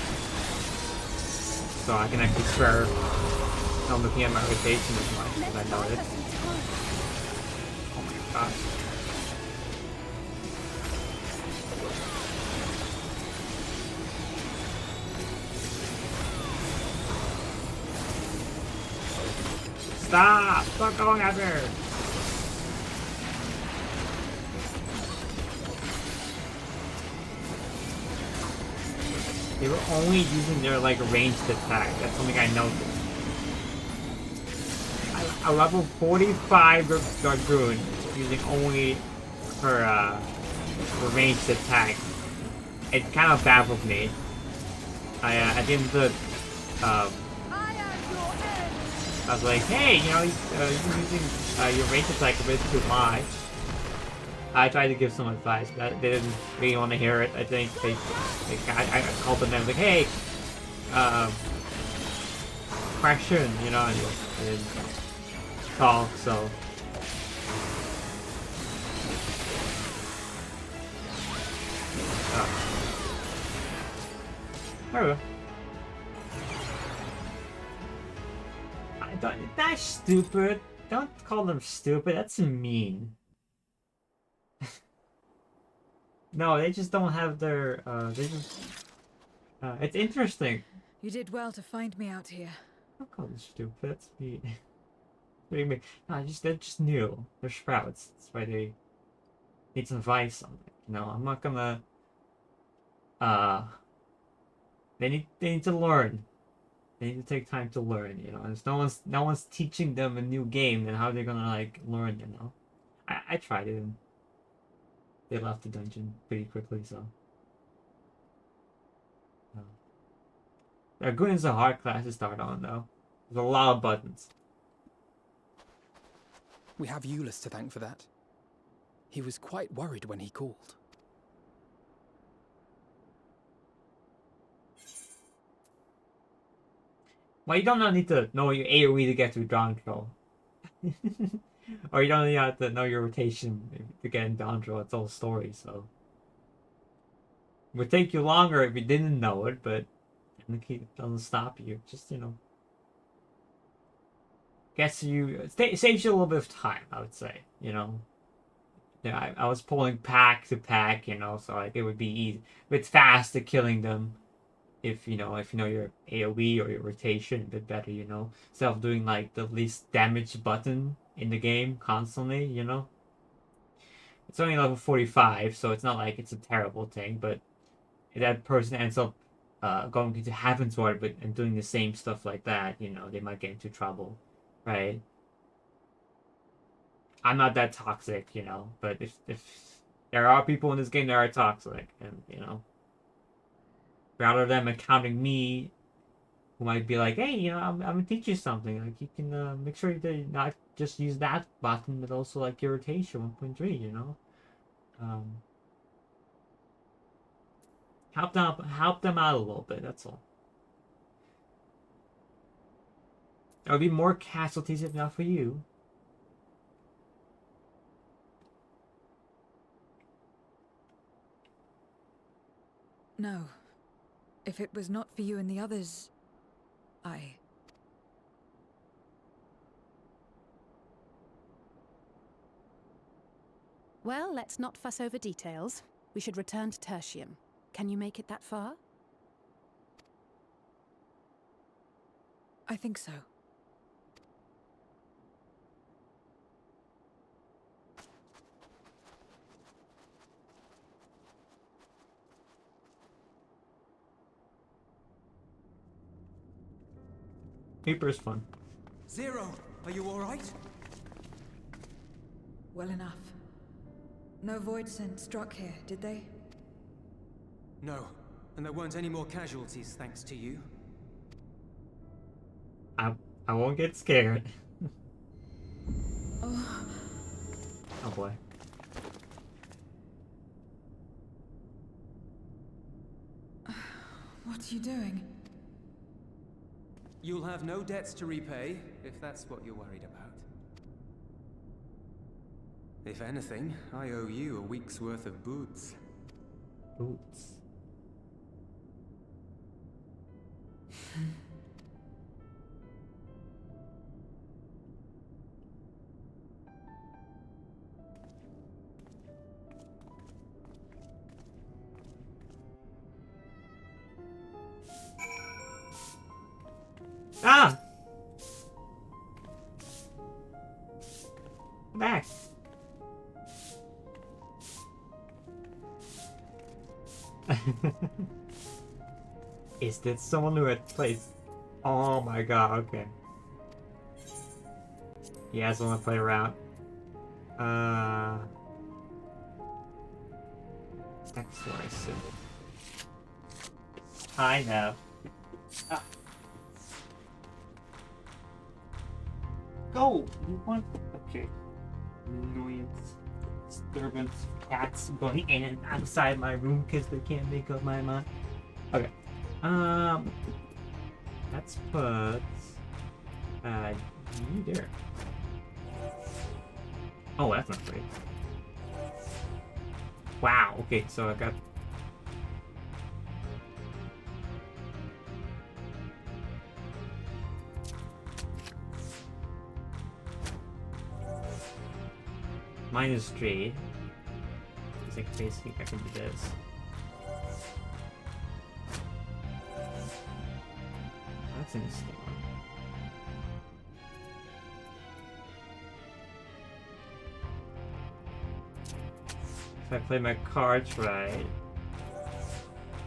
[SPEAKER 1] so I can actually swear I'm looking at my rotation as much as I noticed. Oh my god. Stop! Stop going after! They were only using their like ranged attack. That's something I noticed. A level 45 Dragoon using only her ranged attack. It kind of baffled me. At the end of the I was like, hey, you know, you're using your range attack a bit too much. I tried to give some advice, but they didn't really want to hear it. I think I called them and was like, hey, question, you know, and talk, so. There we go. not stupid. Don't call them stupid. That's mean. No, they just don't have their. They just. It's interesting.
[SPEAKER 2] You did well to find me out here.
[SPEAKER 1] Don't call them stupid. That's mean. What do you mean? No, they're just new. They're sprouts. That's why they need some advice on it. You know, I'm not gonna. They need to learn. They need to take time to learn. You know, and if no one's teaching them a new game, then how are they gonna like learn? You know, I tried it and they left the dungeon pretty quickly. So. Dragoon is a hard class to start on, though. There's a lot of buttons.
[SPEAKER 12] We have Euless to thank for that. He was quite worried when he called.
[SPEAKER 1] Well, you don't need to know your AoE to get to dawn control. Or you don't need to know your rotation to get in dawn control. It's all story, so. It would take you longer if you didn't know it, but it doesn't stop you. Just, you know. Gets you. Saves you a little bit of time, I would say, you know. Yeah, I was pulling pack to pack, you know, so like it would be easy. It's fast at killing them if you know your AoE or your rotation a bit better, you know. Instead of doing like the least damage button in the game constantly, you know. It's only level 45, so it's not like it's a terrible thing, but if that person ends up going into Heavensward and doing the same stuff like that, you know, they might get into trouble, right? I'm not that toxic, you know, but if there are people in this game that are toxic, and you know, rather than encountering me, who might be like, hey, you know, I'm gonna teach you something. Like you can make sure to not just use that button, but also like your rotation 1.3. You know, help them out a little bit. That's all. There would be more casualties if not for you.
[SPEAKER 2] No. If it was not for you and the others,
[SPEAKER 13] Well, let's not fuss over details. We should return to Tertium. Can you make it that far?
[SPEAKER 2] I think so.
[SPEAKER 1] Paper is fun.
[SPEAKER 15] Zero, are you alright?
[SPEAKER 2] Well enough. No void scent struck here, did they?
[SPEAKER 15] No, and there weren't any more casualties thanks to you.
[SPEAKER 1] I won't get scared.
[SPEAKER 2] Oh.
[SPEAKER 1] Oh boy.
[SPEAKER 2] What are you doing?
[SPEAKER 15] You'll have no debts to repay, if that's what you're worried about. If anything, I owe you a week's worth of boots.
[SPEAKER 1] Boots. Ah! Back. Is that someone who had played? Oh my god, okay. He has want to play around. Next slice. I know. Ah. Go! You want? Okay. Annoyance. Disturbance. Cats going in and outside my room because they can't make up my mind. Okay. Let's put you there. Oh, that's not great. Wow. Okay, so I got. -3. It's like basically I can do this. That's interesting. If I play my cards right,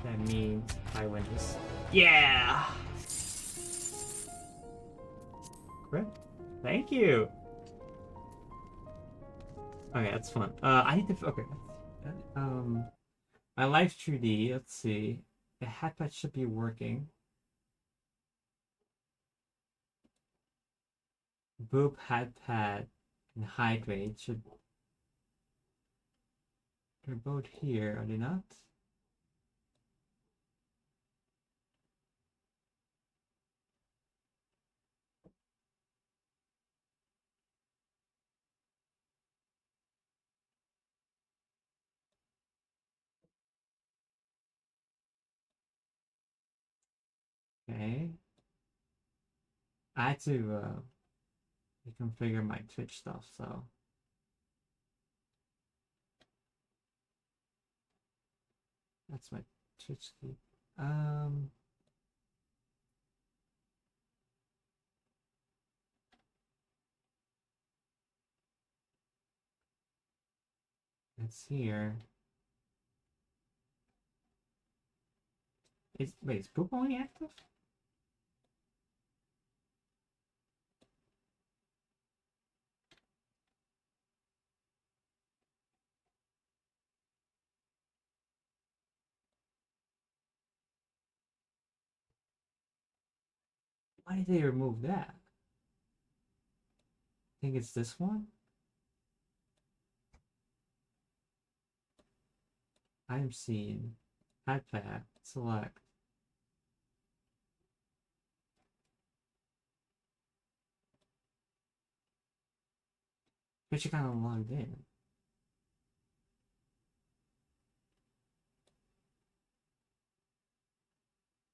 [SPEAKER 1] that means I win this. Yeah! Great. Thank you! Okay, that's fun. I need to... Okay. My life 2D, let's see. The hat patch should be working. Boop, hat pad, and hydrate should... They're both here, are they not? Okay. I had to reconfigure my Twitch stuff, so... That's my Twitch key. It's here. Wait, is Boop only active? Why did they remove that? I think it's this one? I'm seeing iPad select. But you kind of logged in.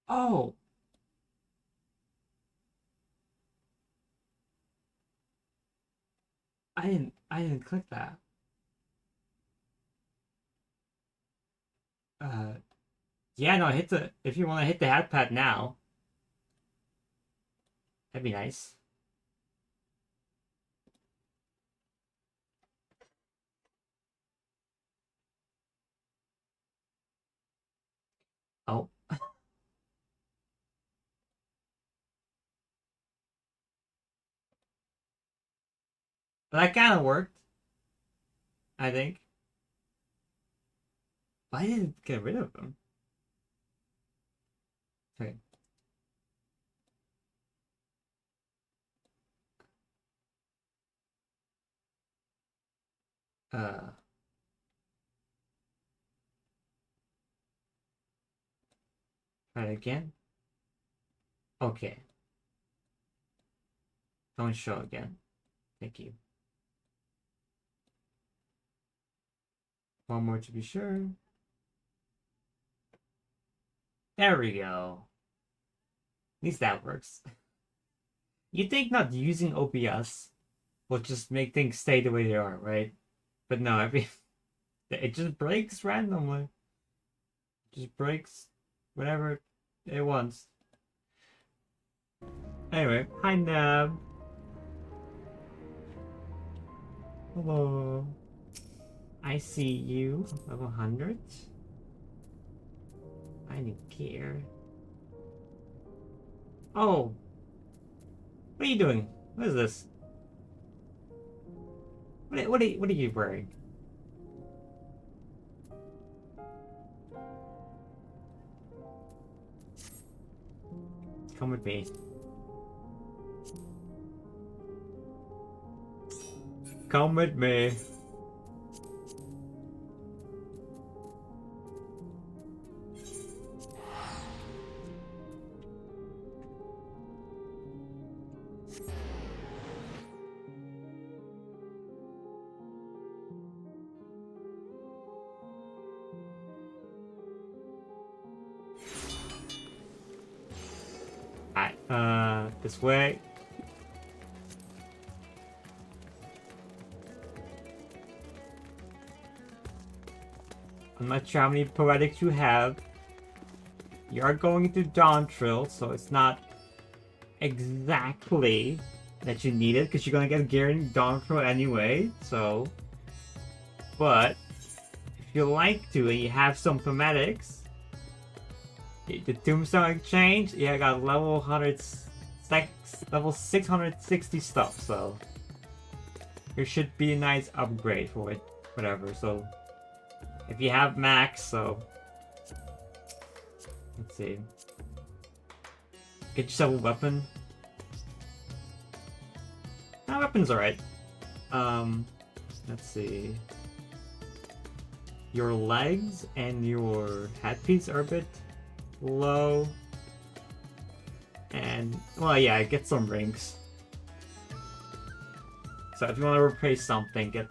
[SPEAKER 1] Oh! I didn't click that. Yeah, no, hit the, if you want to hit the hat pad now. That'd be nice. Oh. That kind of worked. I think. Why didn't it get rid of them? Okay. Try it again. Okay. Don't show again. Thank you. One more to be sure. There we go. At least that works. You'd think not using OBS will just make things stay the way they are, right? But no, it just breaks randomly. It just breaks whenever it wants. Anyway, hi Nab. Hello. I see you. Level 100. I didn't care. Oh. What are you doing? What is this? What are you wearing? Come with me. Come with me. Alright, this way. I'm not sure how many poetics you have. You are going to Dawntrill, so it's not exactly that you need it, because you're gonna get Garen Dawntrill anyway, so... But, if you like to and you have some thematics, the Tombstone Exchange, yeah, I got level 660 stuff, so... There should be a nice upgrade for it, whatever, so... If you have max, so... Let's see. Get yourself a weapon. That weapon's alright. Let's see. Your legs and your headpiece are a bit low. And, well, yeah, get some rings. So if you want to replace something, get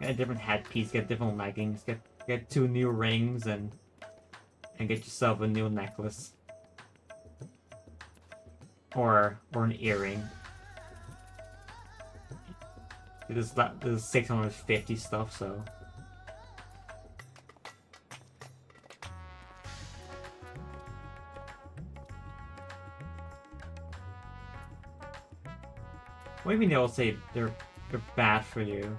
[SPEAKER 1] a different headpiece, get different leggings, get 2 new rings, and get yourself a new necklace. Or an earring. This is 650 stuff, so... What do you mean they all say they're bad for you?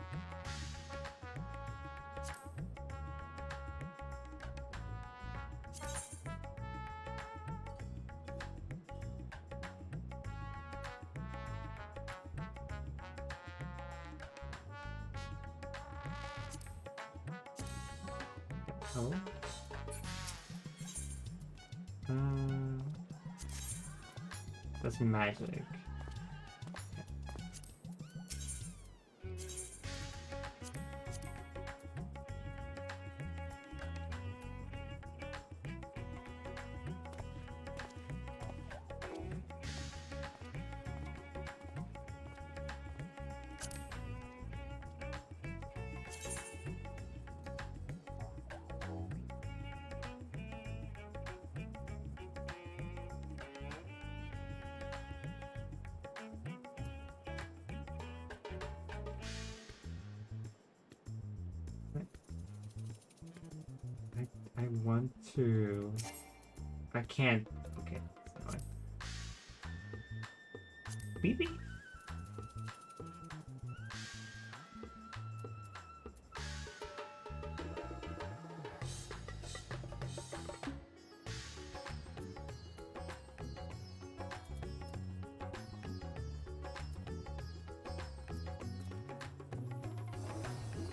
[SPEAKER 1] Oh. That's magic. I want to... I can't... Okay. Maybe?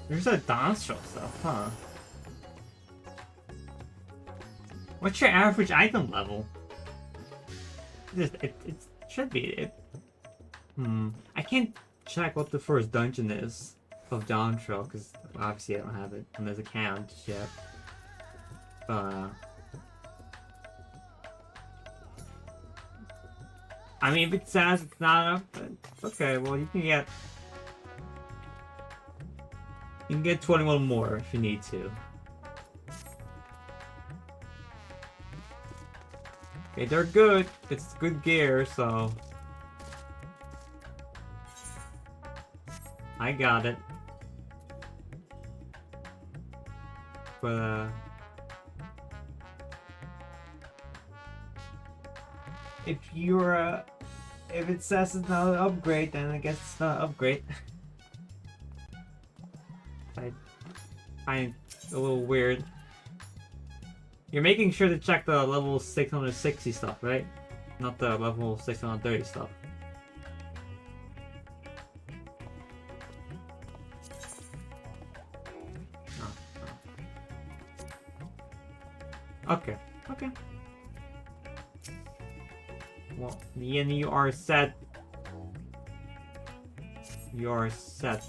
[SPEAKER 1] There's a dance show stuff, huh? What's your average item level? It should be I can't check what the first dungeon is of Dawntrail, because obviously I don't have it on this account yet. I mean, if it says it's not up, okay, well you can get 21 more if you need to. Okay, they're good. It's good gear, so... I got it. But, if you're, if it says it's not an upgrade, then I guess it's not an upgrade. I find it a little weird. You're making sure to check the level 660 stuff, right? Not the level 630 stuff. Okay, okay. Well, then you are set. You are set.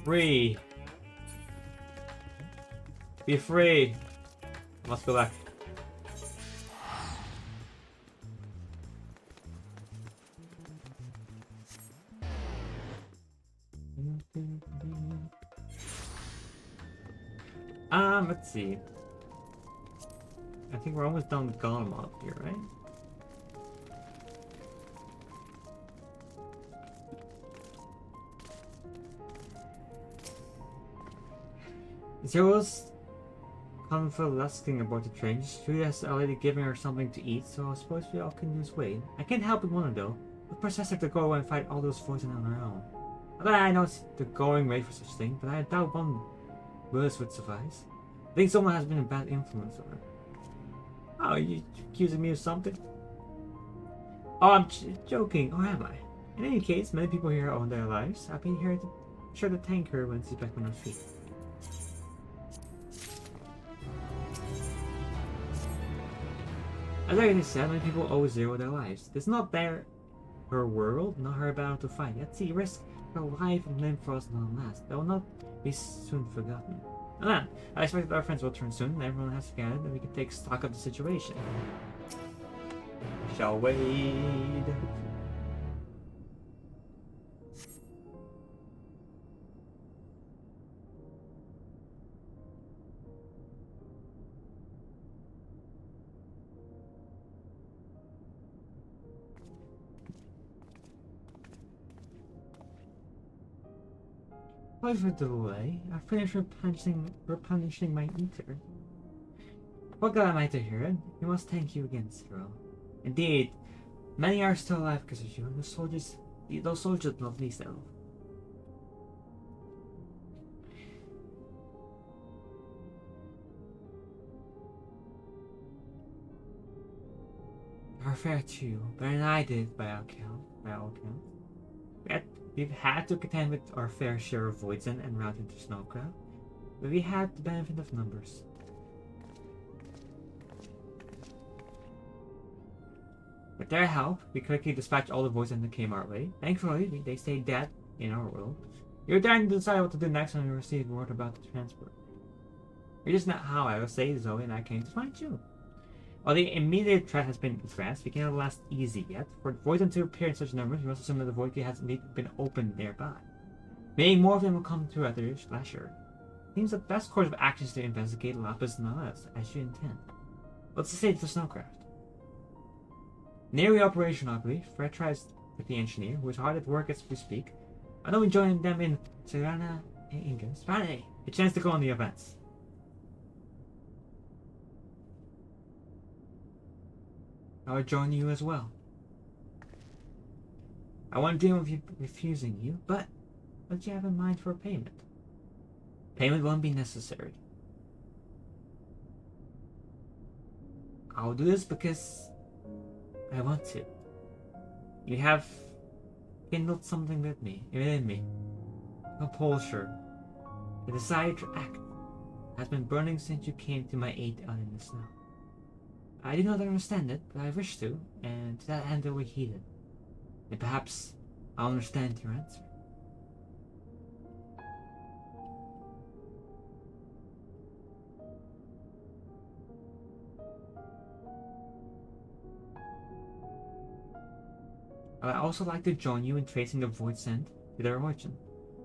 [SPEAKER 1] Free. Be free. Let's go back. Let's see. I think we're almost done with Gollum up here, right? Zero's Confill asking about the train. She has already given her something to eat, so I suppose we all can lose weight. I can't help but wonder though, what possessed her to go and fight all those voices on her own? Not that I know it's the going rate for such thing, but I doubt one verse would suffice. I think someone has been a bad influence on her. Oh, you accusing me of something? Oh, I'm joking, or am I? In any case, many people here own their lives. I've been here to sure to thank her when she's back on her feet. As I already said, many people owe Zero their lives. It's not her world, not her battle to fight. Yet she risked her life and limb for us long last. They will not be soon forgotten. And then, I expect that our friends will return soon, and everyone has gathered, and we can take stock of the situation. Shall wait. Sorry for the delay. I finished replenishing my ether. What glad am I to hear it? We must thank you again, Cyril. Indeed, many are still alive because of you, and those soldiers not least of all. Are fair too, better than I did by all accounts. We've had to contend with our fair share of voids and route into Snowcraft, but we had the benefit of numbers. With their help, we quickly dispatched all the voids that came our way. Thankfully, they stayed dead in our world. You're dying to decide what to do next when we receive word about the transport. You're just not how I will say Zoe and I came to find you. While the immediate threat has been addressed, we cannot last easy yet. For the voids to appear in such numbers, we must assume that the void gate has indeed been opened nearby. Maybe more of them will come through at their leisure. Seems the best course of action is to investigate Lapis Nalas, as you intend. What's the state of the snowcraft? Nearly operational, I believe. Fred tries with the engineer, who is hard at work as we speak. I know we join them in Serana and Ingus. Finally, a chance to go on the events. I'll join you as well. I won't deal with you refusing you, but what do you have in mind for payment? Payment won't be necessary. I'll do this because I want to. You have kindled something within me. Compulsion. The desire to act has been burning since you came to my aid out in the snow. I do not understand it, but I wish to, and to that end I will heed it. And perhaps I'll understand your answer. I'd also like to join you in tracing the void sent to their origin.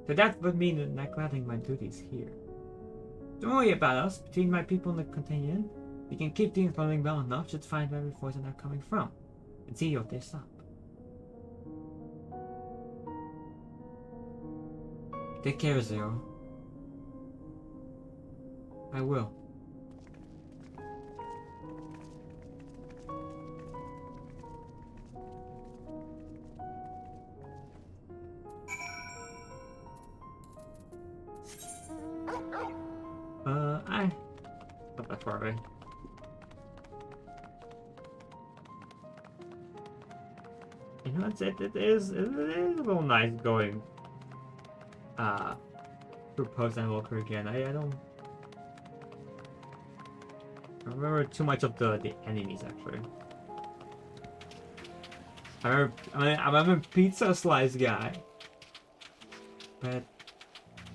[SPEAKER 1] So that would mean neglecting my duties here. Don't worry about us. Between my people and the contingent, we can keep things running well enough to find where the voices are coming from and see if they stop. Take care, Zero. I will. Not that far away. You know, it is a little nice going through post-endwalker again. I don't remember too much of the enemies actually. I remember Pizza Slice guy, but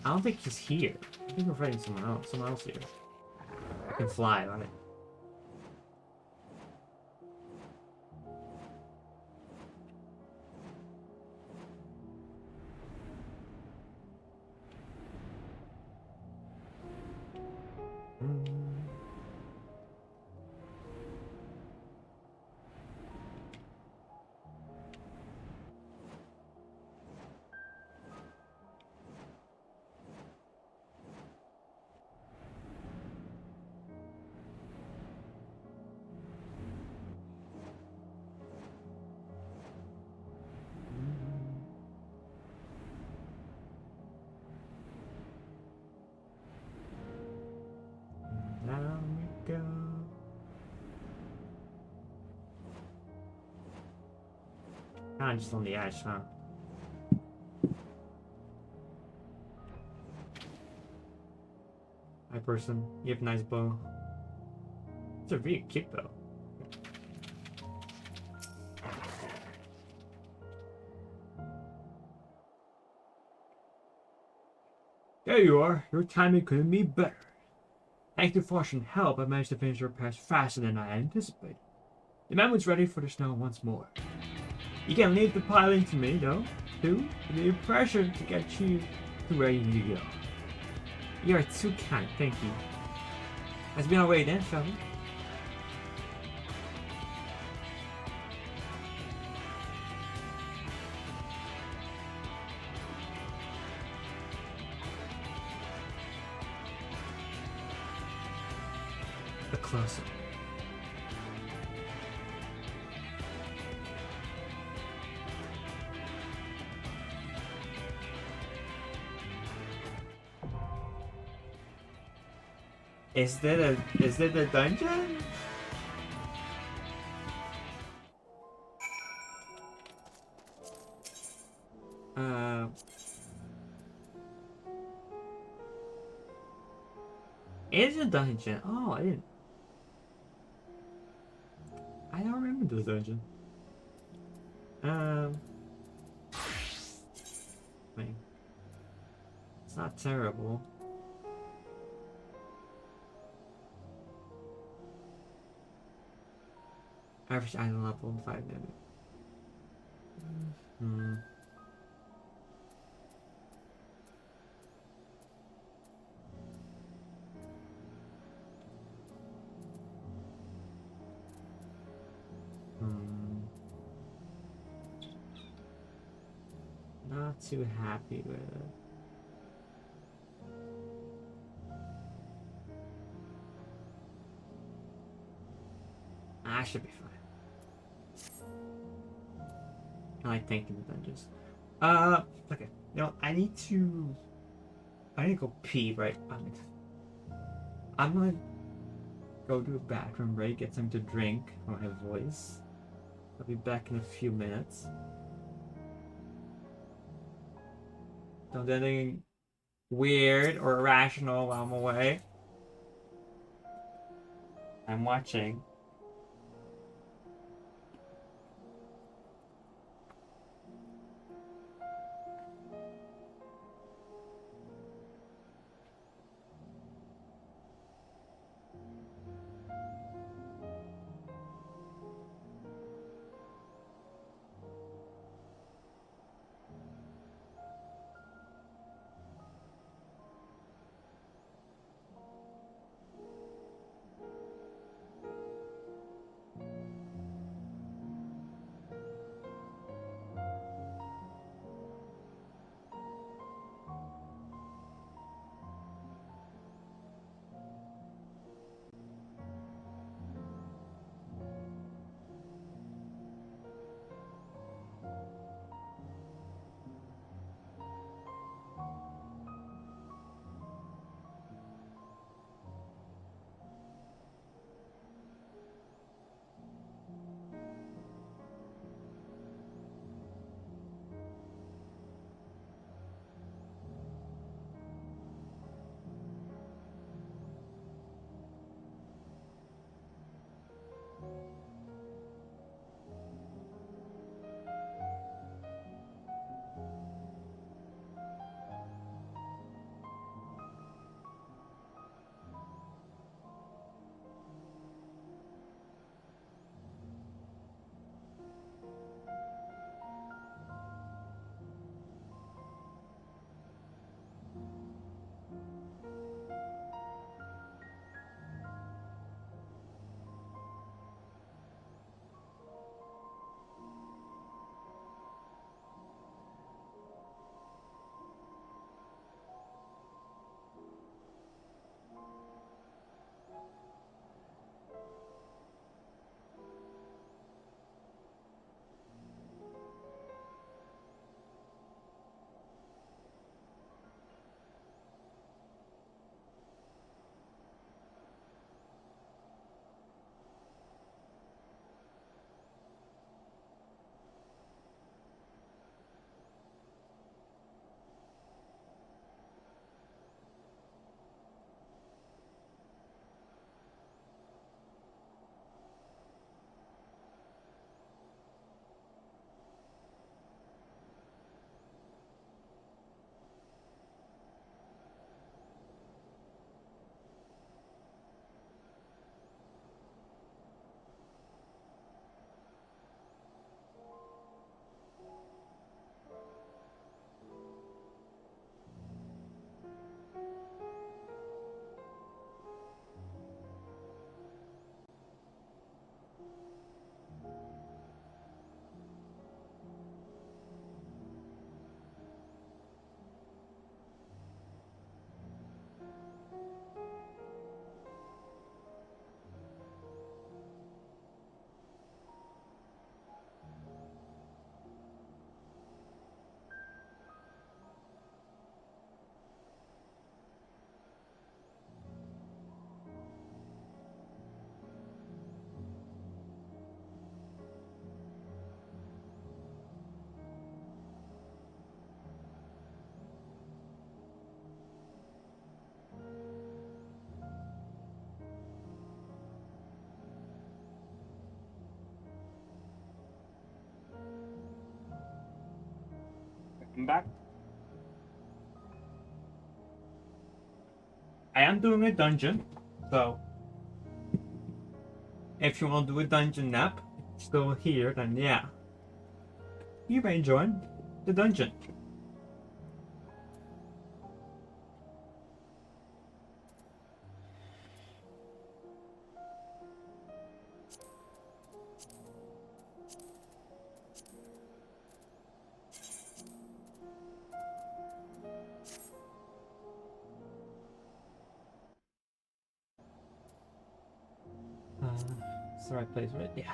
[SPEAKER 1] I don't think he's here. I think we're fighting someone else here. I can fly, right? Kind of just on the edge, huh? Hi, person. You have a nice bow. It's a really cute bow. There you are. Your timing couldn't be better. Thanks to Frost and help, I managed to finish the repairs faster than I anticipated. The mammoth's ready for the snow once more. You can leave the piling to me, though, too, with the pressure to get you to where you need to go. You are too kind, thank you. Let's be on our way then, shall we? A close-up. Is that a dungeon? It's a dungeon. Oh, I don't remember this dungeon. I mean, it's not terrible. Average item level in 5 minutes. Not too happy with it. I should be fine. I like thinking the dungeons. Okay. You know, I need to go pee, right? I'm gonna go to a bathroom break, get something to drink for my voice. I'll be back in a few minutes. Don't do anything weird or irrational while I'm away. I'm watching. welcome back. I am doing a dungeon, so if you want to do a dungeon nap, still here, then yeah, you may join the dungeon. It's the right place, right? Yeah.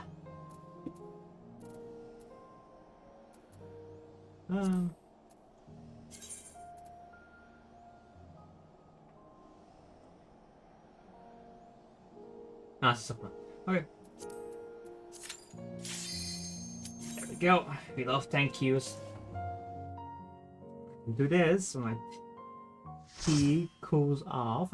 [SPEAKER 1] So fun. Okay. There we go. We love thank yous. Do this when my tea cools off.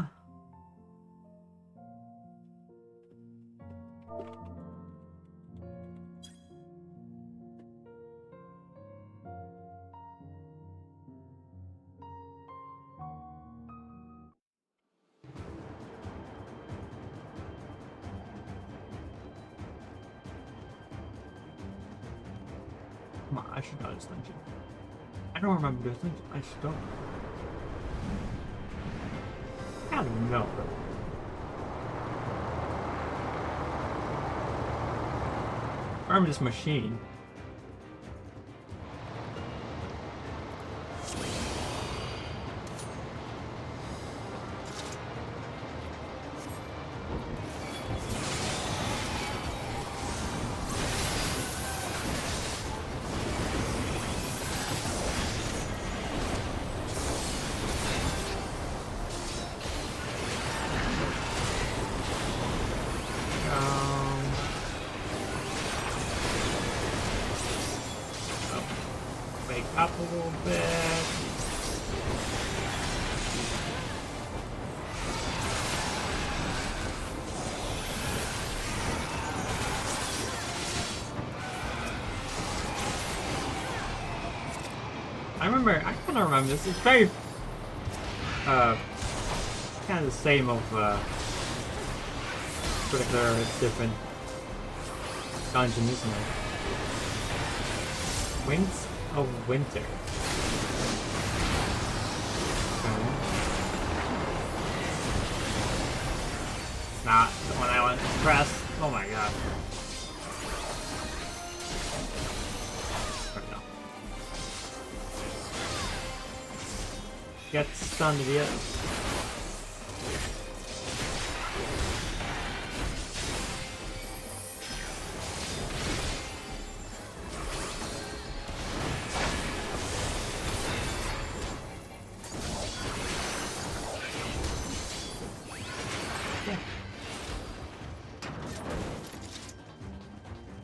[SPEAKER 1] Come on, I should know this dungeon. I don't remember this dungeon. I just don't. I don't know. I remember this machine. Up a little bit. I kind of remember this. It's very, kind of the same of, particular different dungeon, isn't it? Winds of Winter. Okay. It's not the one I want to press. Oh my god. No. Get stunned, idiot.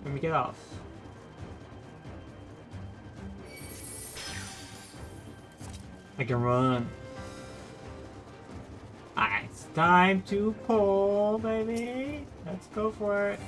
[SPEAKER 1] Let me get off. I can run. Alright, it's time to pull, baby. Let's go for it.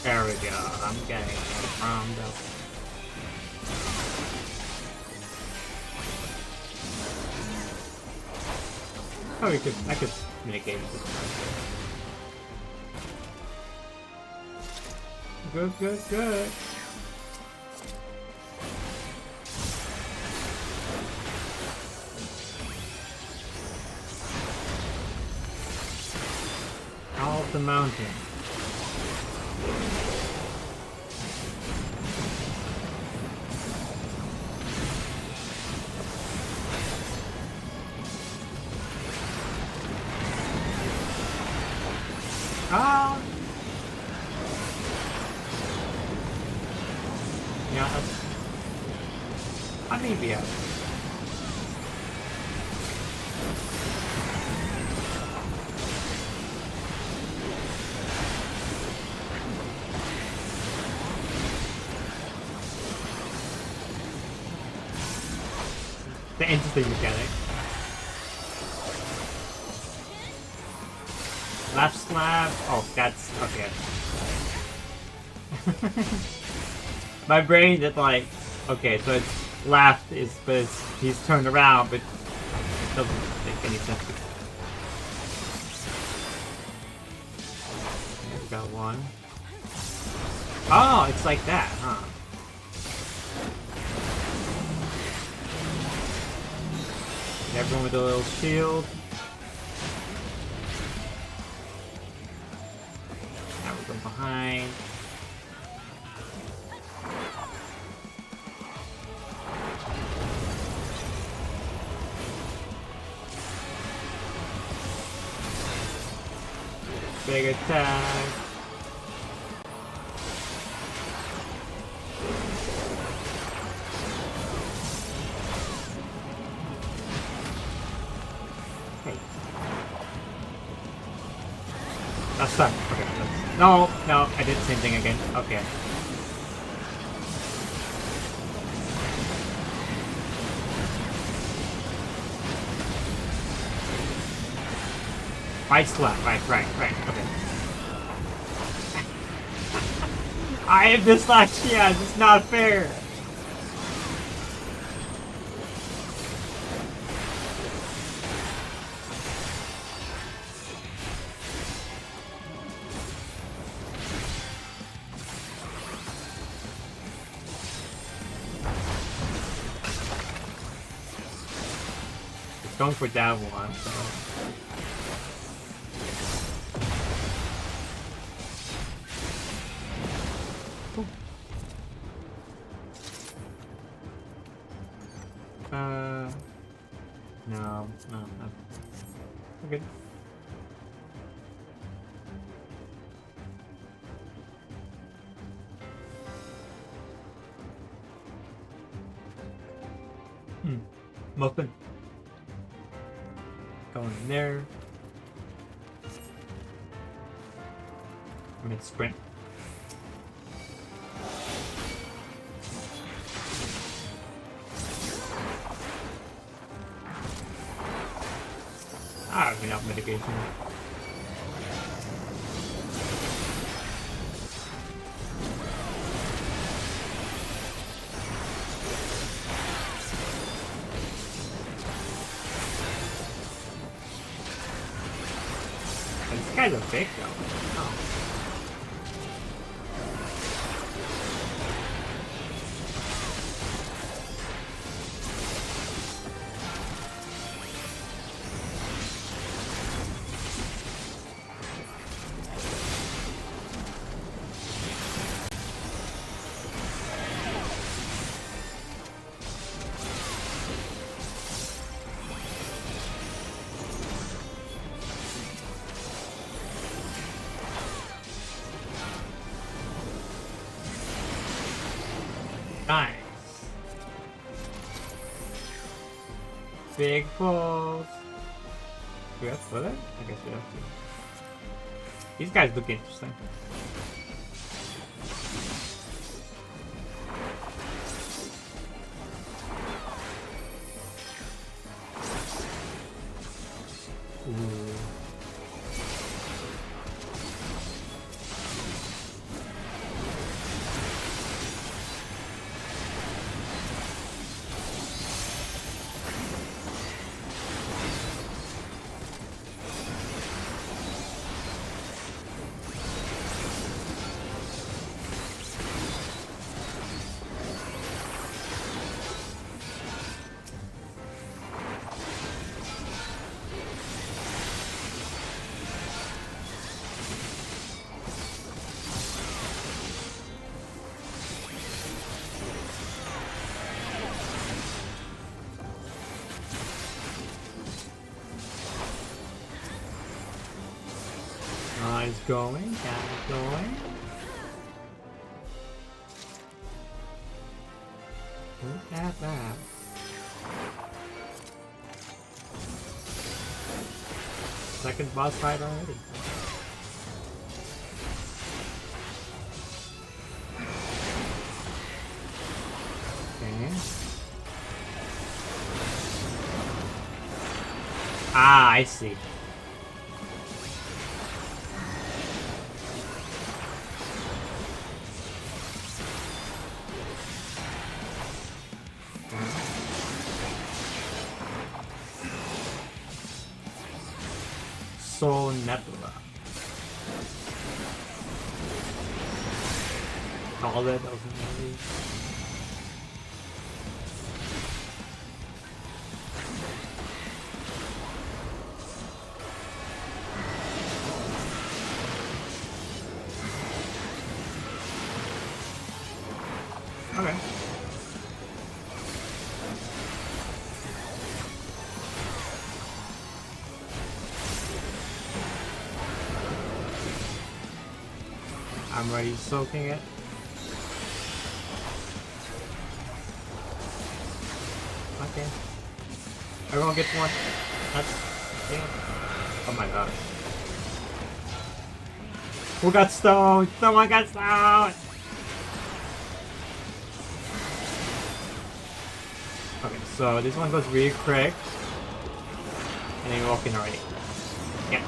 [SPEAKER 1] There we go. I'm getting it round up. Oh, I could mitigate this one. Good. the mountain. Ah! Yeah, I may be out. The interesting mechanic. Left slab. Oh, that's okay. My brain is like, okay, so it's left is, but it's, he's turned around, but it doesn't make any sense. Okay, we got one. Oh, it's like that, huh? Everyone with a little shield. Now we go behind. Big attack. That's stuck. Okay, that's... No, I did the same thing again. Okay. Right slap. Right. Okay. I have dyslexia. It's not fair. It's going for that one, so... No. Okay. Muffin. Going in there. I'm gonna sprint. I have enough mitigation. This guy's a fake though. Oh. Nice. Big balls. Do we have to put it? I guess we have to. These guys look interesting. Ooh. It's going, it's going. Look at that. Second boss fight already. Okay. Ah, I see. Soul Nebula. All that ultimately. Okay. I'm already soaking it. Okay. Everyone gets one. That's damn. Oh my god. Who got stoned? Someone got stoned! Okay, so this one goes really quick. And then you're walking already. Yeah.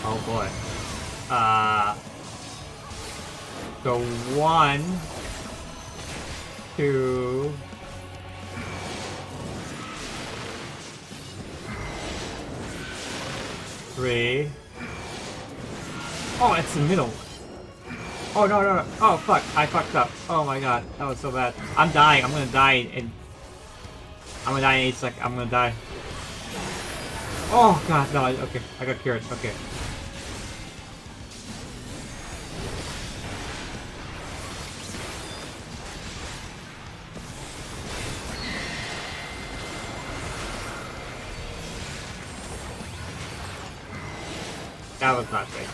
[SPEAKER 1] Oh boy. So 1, 2, 3. Oh, it's the middle one. Oh no, no, no. Oh fuck, I fucked up. Oh my god, that was so bad. I'm dying. I'm gonna die in 8 seconds. I'm gonna die. Oh god, no. Okay, I got cured. Okay. That was not great.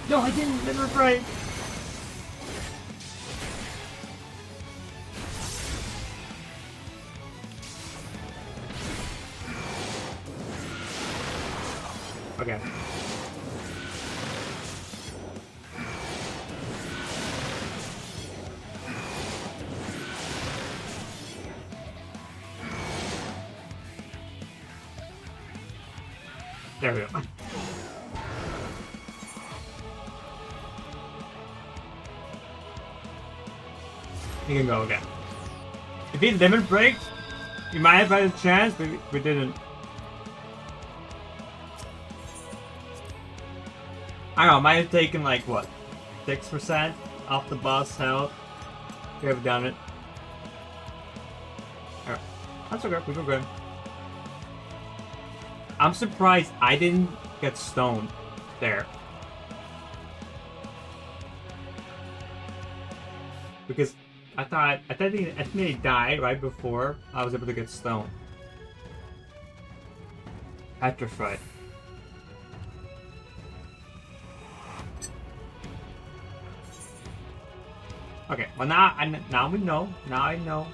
[SPEAKER 1] No, I didn't. Never break. Okay. There we go. You can go again. If he limit breaks, you might have had a chance, but we didn't. I don't know, might have taken like what? 6% off the boss health. We have done it. Alright. That's okay, we go good. I'm surprised I didn't get stoned there. Because I think he died right before I was able to get stoned. Petrified. Okay, well now we know. Now I know.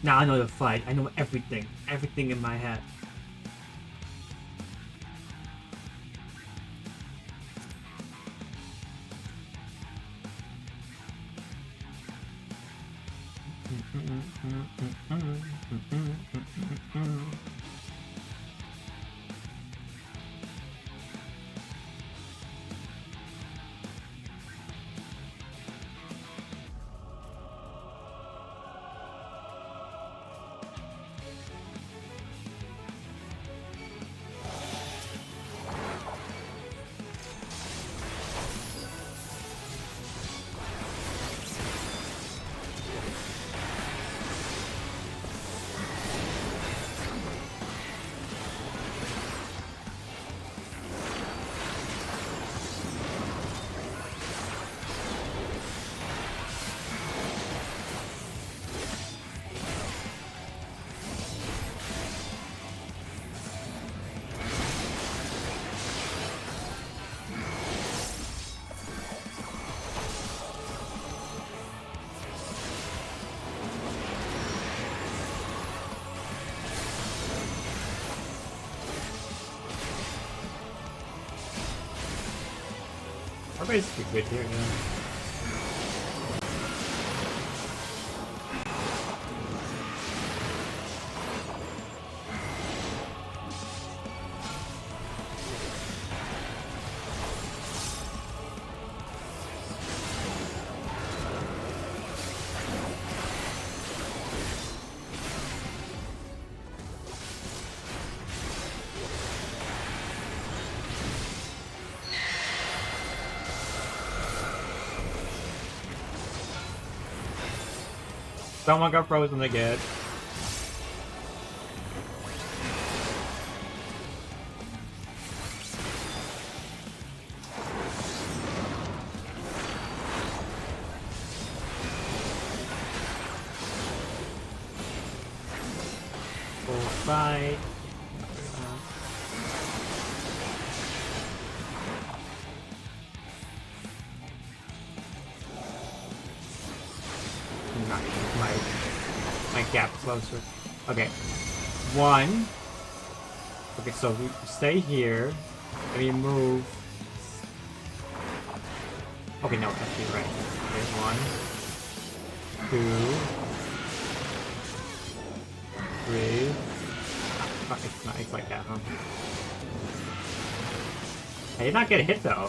[SPEAKER 1] Now I know the fight. I know everything. Everything in my head. We're basically good here, yeah. Someone got frozen again. Full fight. My gap closer. Okay. 1. Okay, so we stay here. And we move. Okay, no, actually, right. Okay, 1, 2, 3. Oh, it's like that, huh? I did not get hit though.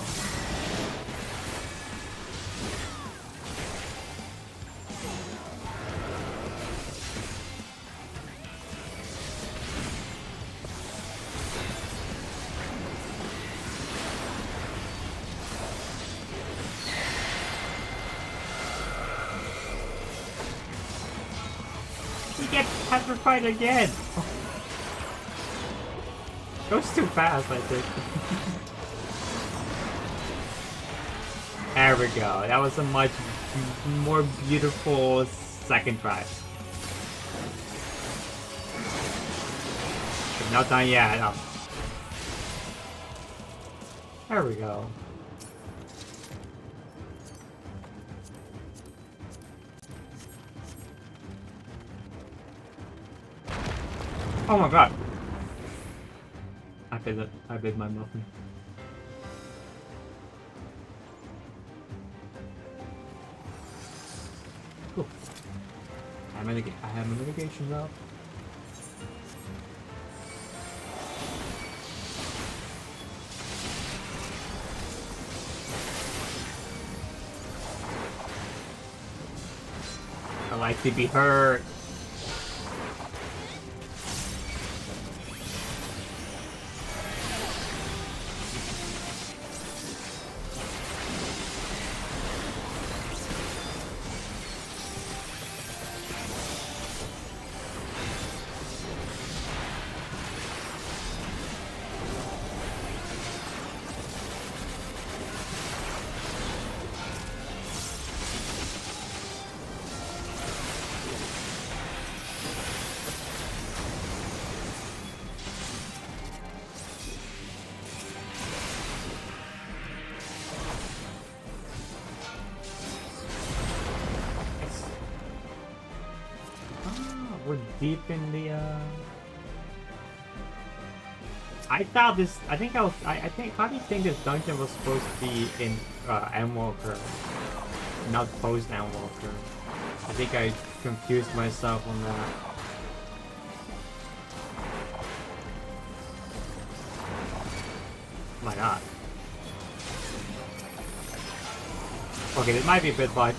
[SPEAKER 1] Petrified again! Oh. Goes too fast, I think. There we go. That was a much more beautiful second try. But not done yet. Oh. There we go. Oh my god! I bit my muffin. Cool. I have my mitigation route. I like to be hurt. We're deep in the, I thought this, I probably think this dungeon was supposed to be in, Endwalker, not post-endwalker. I think I confused myself on that. Why not? Okay, this might be a bit much.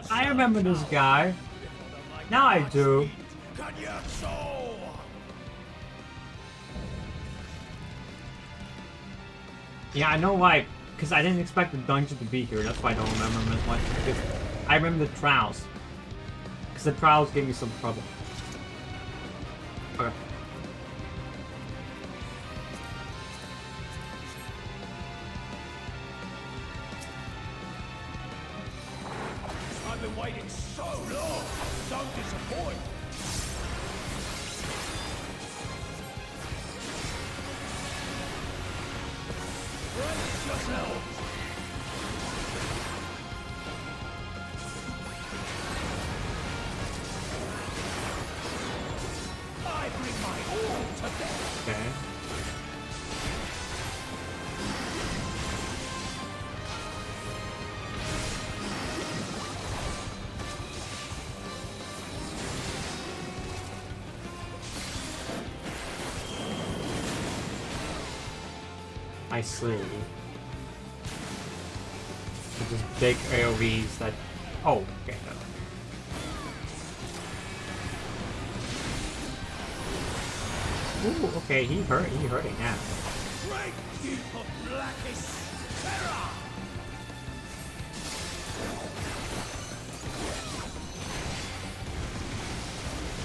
[SPEAKER 1] I remember this guy. Now I do. Yeah, I know why. Because I didn't expect the dungeon to be here. That's why I don't remember him as much. Because I remember the trials. Because the trials gave me some trouble. Okay.
[SPEAKER 3] I've been waiting so long. Don't disappoint. Brace yourself. I bring my all to bear.
[SPEAKER 1] Okay. I see. So just big AoEs that... Oh, okay. Ooh, okay, he hurting now.
[SPEAKER 3] Great heap of blackest terror.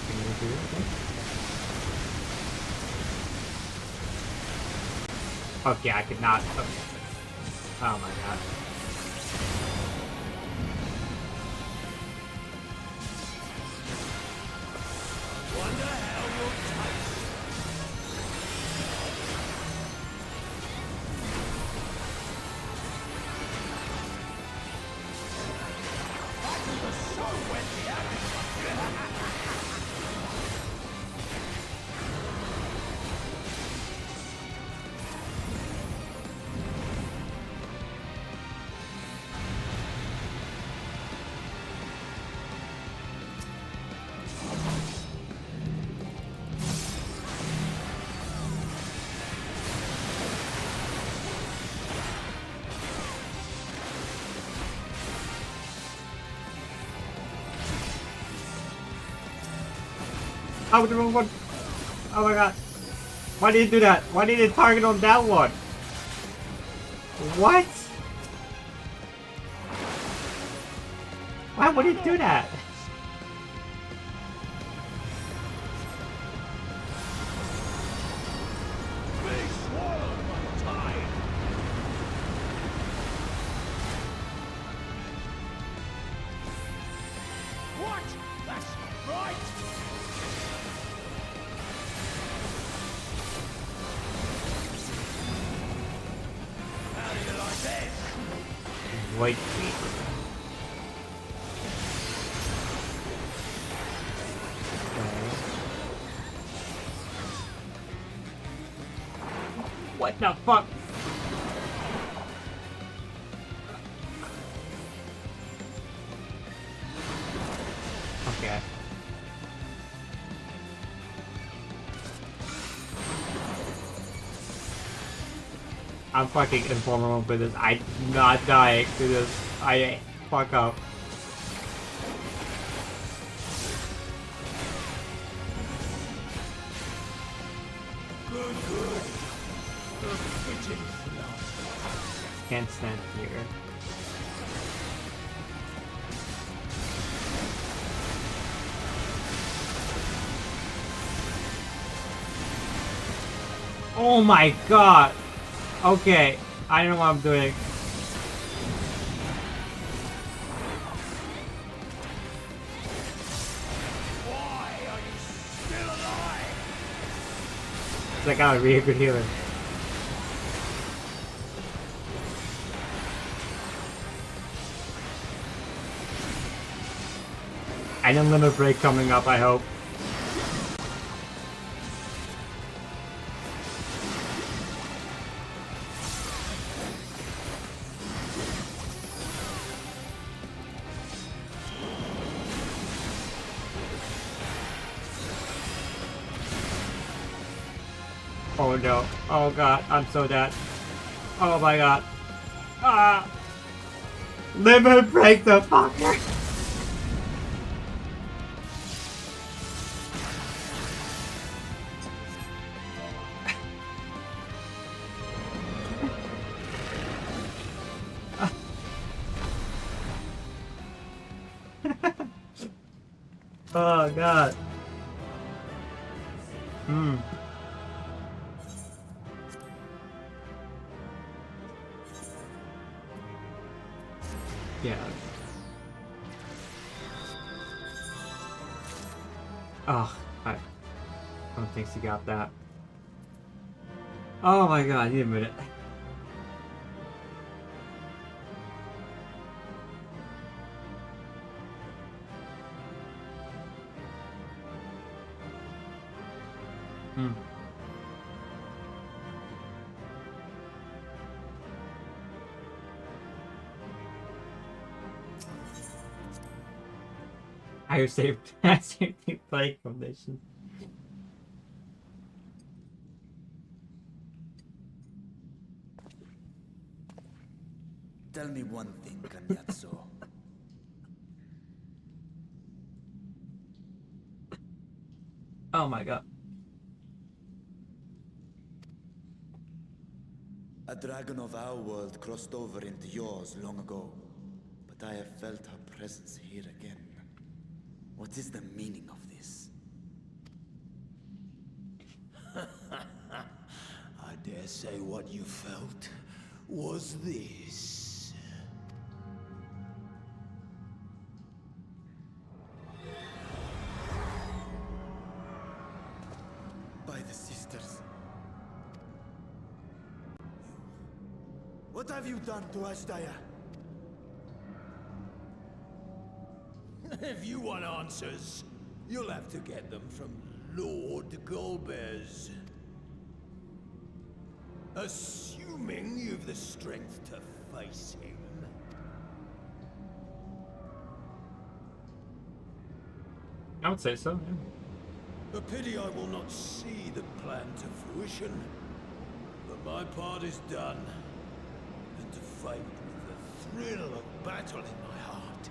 [SPEAKER 1] Can you do it? Okay, I could not. Okay. Oh my god.
[SPEAKER 3] Wonder how you'll taste. So wet the
[SPEAKER 1] Oh, the wrong one. Oh my god. Why did you do that? Why did you target on that one? What? Why would he do that?
[SPEAKER 3] Be swallowed by time. What? That's right. How do you like this?
[SPEAKER 1] Wait. What the fuck? Okay. I'm fucking invulnerable with this. I'm not dying to this. I fuck up.
[SPEAKER 3] Good, good. Fitting enough.
[SPEAKER 1] Can't stand here. Oh my god! Okay, I don't know what I'm doing.
[SPEAKER 3] Why are you still alive?
[SPEAKER 1] It's like I'm a really good healer. And a limit break coming up, I hope. Oh no. Oh god, I'm so dead. Oh my god. Ah! Limit break the fucker! Oh god. Hmm. Yeah. Oh, I don't think she got that. Oh my god, need a minute. Hmm. Higher safety play condition.
[SPEAKER 7] Tell me one thing, Cagnazzo.
[SPEAKER 1] Oh my god.
[SPEAKER 7] A dragon of our world crossed over into yours long ago, but I have felt her presence here again. What is the meaning of this?
[SPEAKER 3] I dare say what you felt was this.
[SPEAKER 7] By the sisters. What have you done to Ashdaya?
[SPEAKER 3] If you want answers, you'll have to get them from Lord Golbez. Assuming you've the strength to face him.
[SPEAKER 1] I would say so, yeah.
[SPEAKER 3] A pity I will not see the plan to fruition. But my part is done. And to fight with the thrill of battle in my heart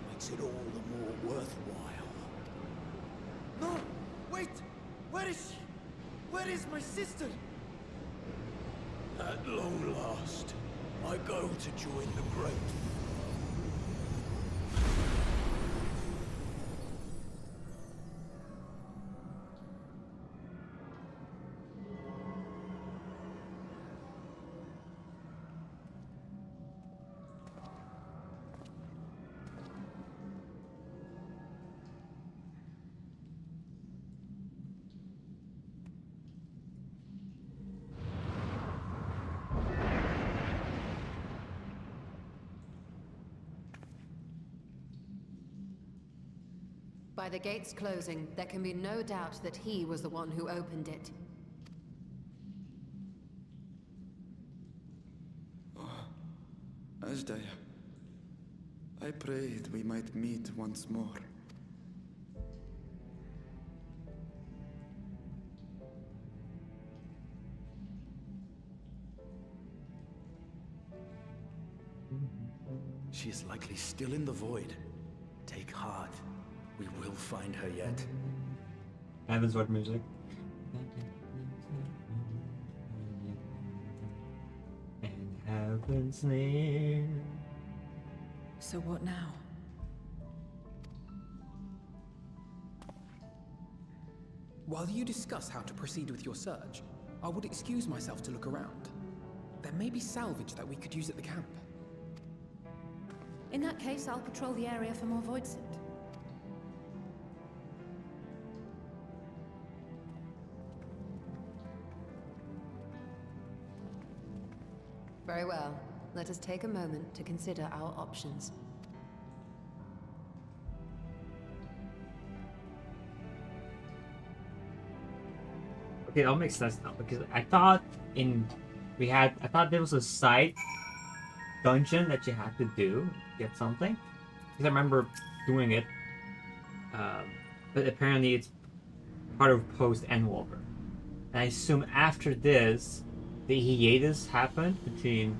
[SPEAKER 3] makes it all the more worthwhile.
[SPEAKER 7] No! Wait! Where is she? Where is my sister?
[SPEAKER 3] At long last, I go to join the great.
[SPEAKER 4] By the gates closing, there can be no doubt that he was the one who opened it.
[SPEAKER 7] Ashdaya, I prayed we might meet once more.
[SPEAKER 10] She is likely still in the void. Take heart. We will find her yet.
[SPEAKER 1] Heaven's what music. And heaven's near.
[SPEAKER 2] So what now?
[SPEAKER 12] While you discuss how to proceed with your search, I would excuse myself to look around. There may be salvage that we could use at the camp.
[SPEAKER 13] In that case, I'll patrol the area for more void scent.
[SPEAKER 4] Very well. Let us take a moment to consider our options.
[SPEAKER 1] Okay, that makes sense now because I thought I thought there was a side dungeon that you had to do to get something. Because I remember doing it, but apparently it's part of post-endwalker. And I assume after this, the hiatus happened between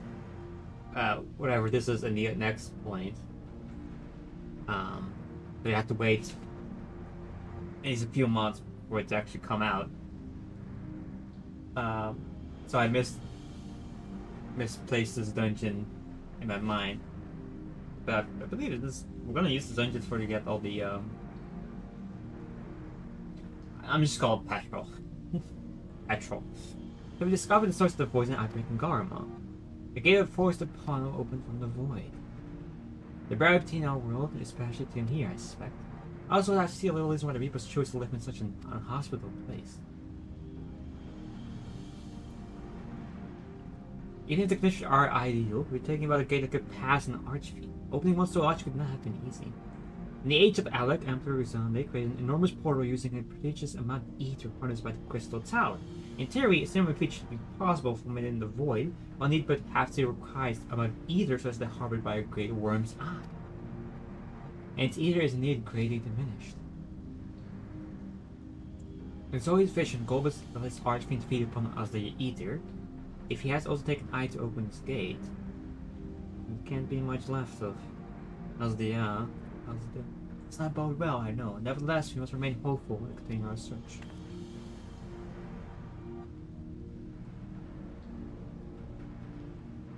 [SPEAKER 1] whatever this is in the next point. So you have to wait at least a few months for it to actually come out. So I misplaced this dungeon in my mind, but I believe it is We're gonna use the dungeons for to get all the I'm just called petrol. Petrol. So we discovered the source of the poison outbreak in Garma. A gate of forced upon opened from the void. The brevity in our world, especially in here, I suspect. I also have to see a little reason why the Reapers chose to live in such an unhospitable place. Even if the conditions are ideal, we're talking about a gate that could pass an archfiend. Opening one so large could not have been easy. In the age of Alec, Emperor Rizan, they created an enormous portal using a prodigious amount of ether harnessed by the Crystal Tower. In theory, a similar feat should be possible from within the void, while need but have to require amount of ether such as the harbored by a great worm's eye. And its ether is indeed greatly diminished. There's always vision Golbus let his archfiend feed upon us the ether. If he has also taken eye to open this gate, there can't be much left of Asdia. It's not bode well, I know. Nevertheless, we must remain hopeful and continue our search.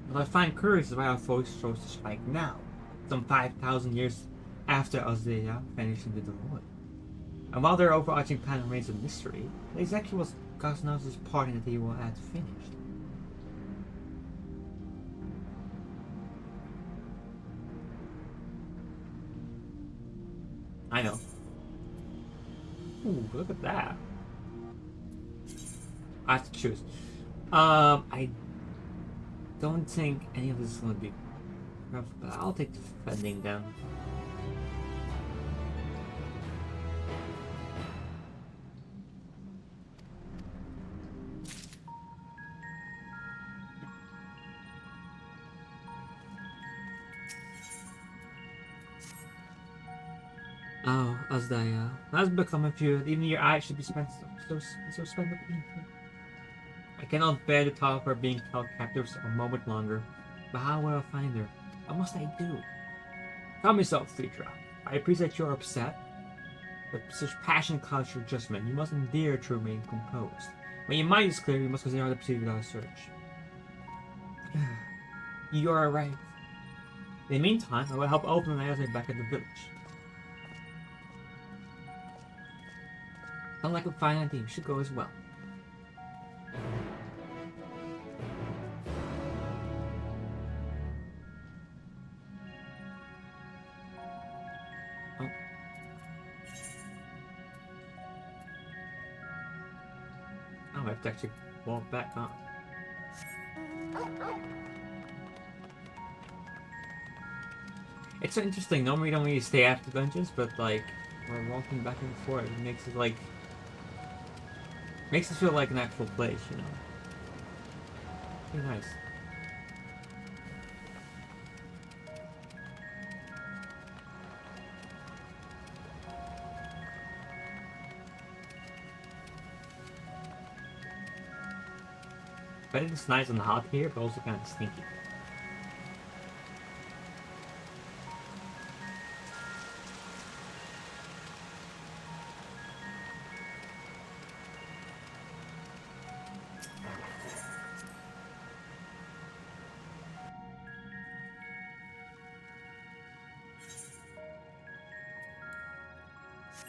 [SPEAKER 1] What I find curious is why our foes chose to strike now, some 5,000 years after Asdia vanished into the void. And while their overarching plan remains a mystery, it exactly was Gosnaus's part in that he will had finished. I know. Ooh, look at that. I have to choose. I don't think any of this is going to be rough, but I'll take defending them. Oh, Asdaya, has become a feud. Even your eyes should be spent so spent with ether. I cannot bear the thought of her being held captive a moment longer. But how will I find her? What must I do? Calm yourself, Phaedra. I appreciate you're upset, but such passion clouds your judgment. You must endear to remain composed. When your mind is clear, you must consider how to proceed with our search. You are right. In the meantime, I will help Alvin and Isaiah back at the village. Sounds like a fine idea. We should go as well. Oh. Oh, I have to actually walk back up. It's so interesting. Normally, we don't really stay after dungeons, but like we're walking back and forth. It makes it like makes it feel like an actual place, you know. Pretty nice. But it's nice and hot here, but also kind of stinky.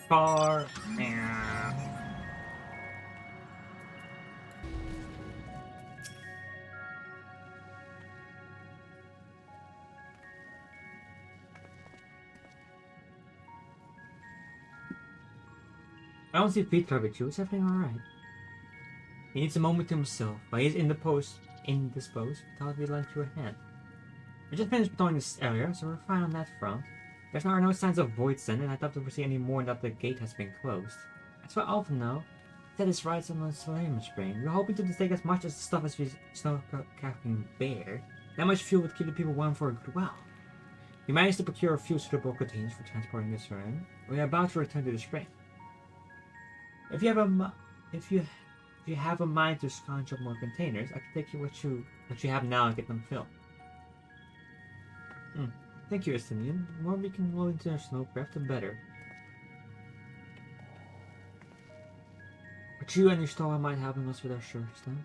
[SPEAKER 1] Car. I don't see Peter with you. Is everything alright? He needs a moment to himself, but he's indisposed without we lend you a hand. We just finished patrolling this area, so we're fine on that front. There's no signs of void send, and I doubt if we see any more that the gate has been closed. That's what Alpha know. That is right on the Solarium Spring. We're hoping to take as much as the stuff as we can bear. That much fuel would keep the people warm for a good while. We managed to procure a few suitable containers for transporting this around. We are about to return to the spring. If you have a mind to scrounge up more containers, I can take you what you have now and get them filled. Thank you, Estinian. The more we can load into our snowcraft, the better. But you and your store might helping us with our search then.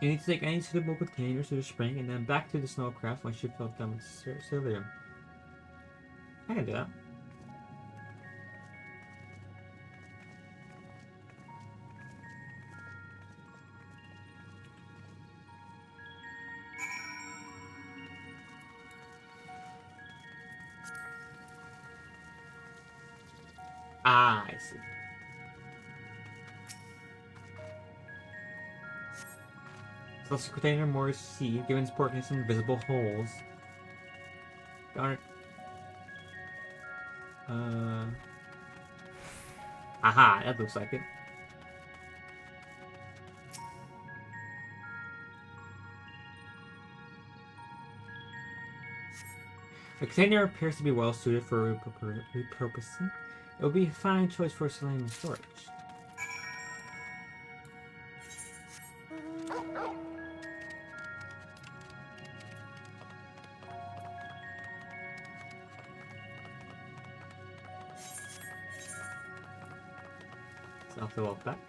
[SPEAKER 1] You need to take any suitable containers to the spring and then back to the snowcraft once you've filled them with Cilium. I can do that. Ah, I see. Celestial container more seed, given its portness invisible holes. Darn it. Aha, that looks like it. The container appears to be well suited for repurposing. It would be a fine choice for selenium storage. It's not the well back.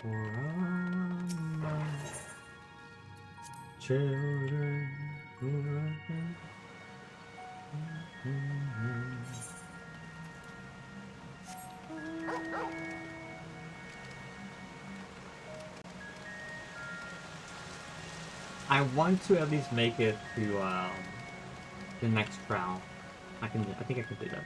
[SPEAKER 1] For all my children who love me. I want to at least make it to the next round. I think I can do that.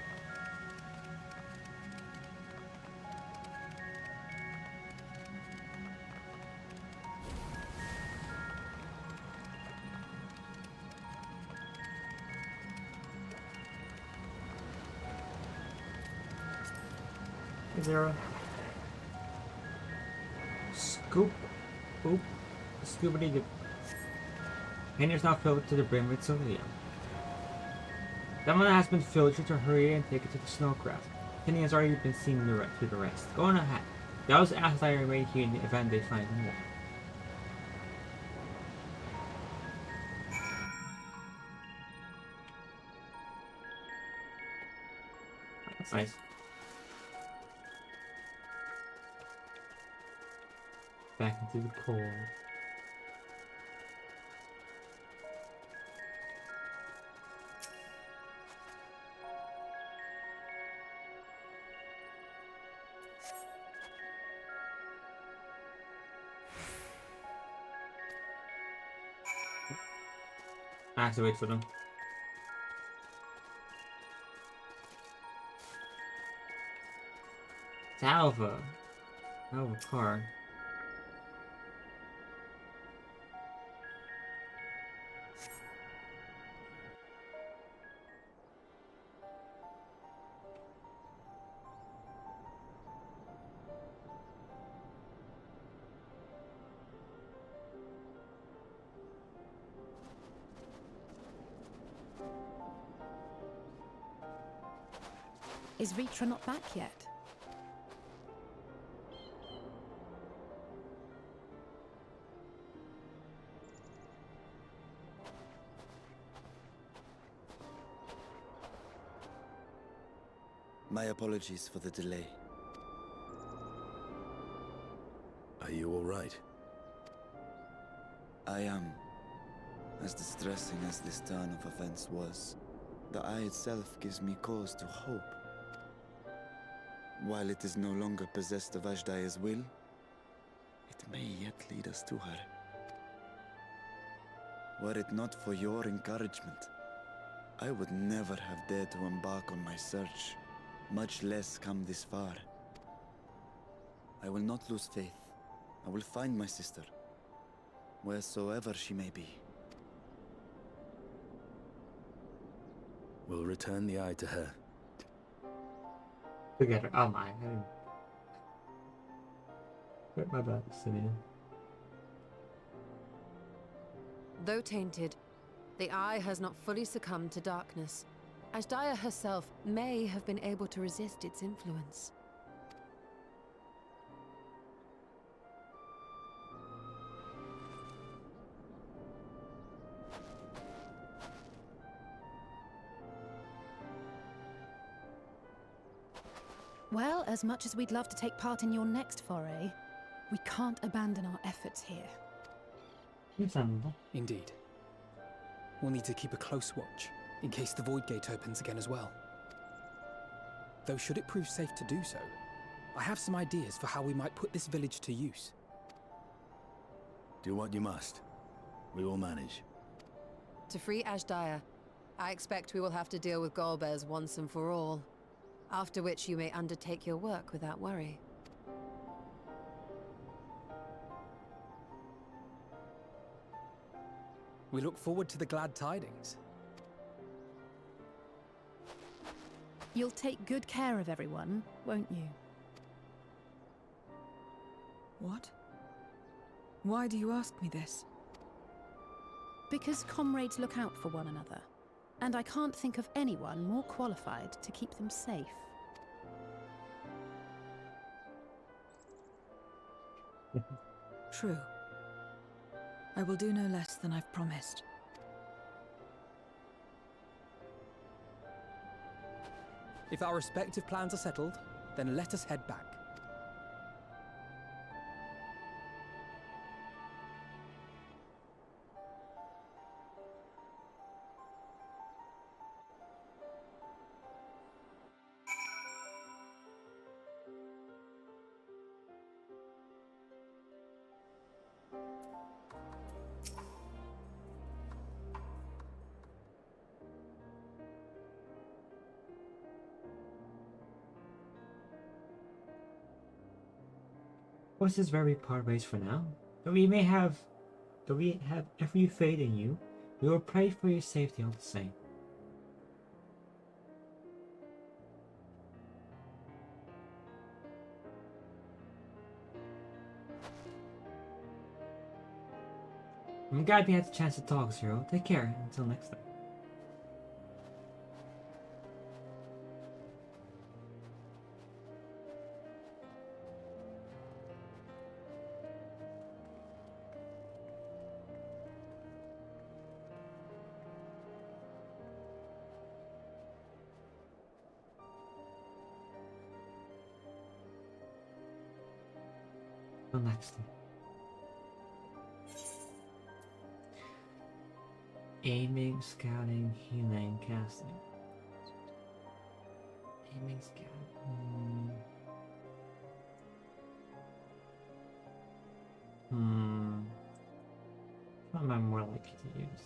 [SPEAKER 1] Is there a scoop? Oop. Scoobity. Container is now filled to the brim with selenium. That one has been filled. You to hurry and take it to the snowcraft. Kenny has already been seen to the rest. Go on ahead. They always ask that I remain here in the event they find more. That's nice. Back into the cold. I have to wait for them. It's Alva. Alva car.
[SPEAKER 13] Is Ritra not back yet?
[SPEAKER 7] My apologies for the delay.
[SPEAKER 10] Are you all right?
[SPEAKER 7] I am. As distressing as this turn of events was, the eye itself gives me cause to hope. While it is no longer possessed of Ashdaya's will, it may yet lead us to her. Were it not for your encouragement, I would never have dared to embark on my search, much less come this far. I will not lose faith. I will find my sister, wheresoever she may be.
[SPEAKER 10] We'll return the eye to her.
[SPEAKER 1] Together. Oh my. My bad, Simeon.
[SPEAKER 4] Though tainted, the eye has not fully succumbed to darkness. Ashdaya herself may have been able to resist its influence.
[SPEAKER 13] Well, as much as we'd love to take part in your next foray, we can't abandon our efforts here.
[SPEAKER 1] Understandable.
[SPEAKER 12] Indeed. We'll need to keep a close watch, in case the Void Gate opens again as well. Though should it prove safe to do so, I have some ideas for how we might put this village to use.
[SPEAKER 10] Do what you must. We will manage.
[SPEAKER 4] To free Ashdaya, I expect we will have to deal with Golbez once and for all. After which you may undertake your work without worry.
[SPEAKER 12] We look forward to the glad tidings.
[SPEAKER 13] You'll take good care of everyone, won't you?
[SPEAKER 2] What? Why do you ask me this?
[SPEAKER 13] Because comrades look out for one another. And I can't think of anyone more qualified to keep them safe.
[SPEAKER 2] True. I will do no less than I've promised.
[SPEAKER 12] If our respective plans are settled, then let us head back.
[SPEAKER 1] Course is very part ways for now. Though we have every faith in you, we will pray for your safety all the same. I'm glad we had the chance to talk, Zero. Take care. Until next time. Till next time. Aiming, scouting, healing, casting. Aiming, scouting. What am I more likely to use?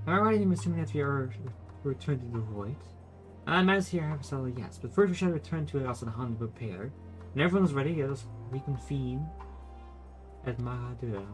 [SPEAKER 1] Alright, I'm assuming that we are returned to the void. As here, I have settled yes, but first we shall return to also the hunt prepared. When everyone's ready, let us reconvene at Mahadura.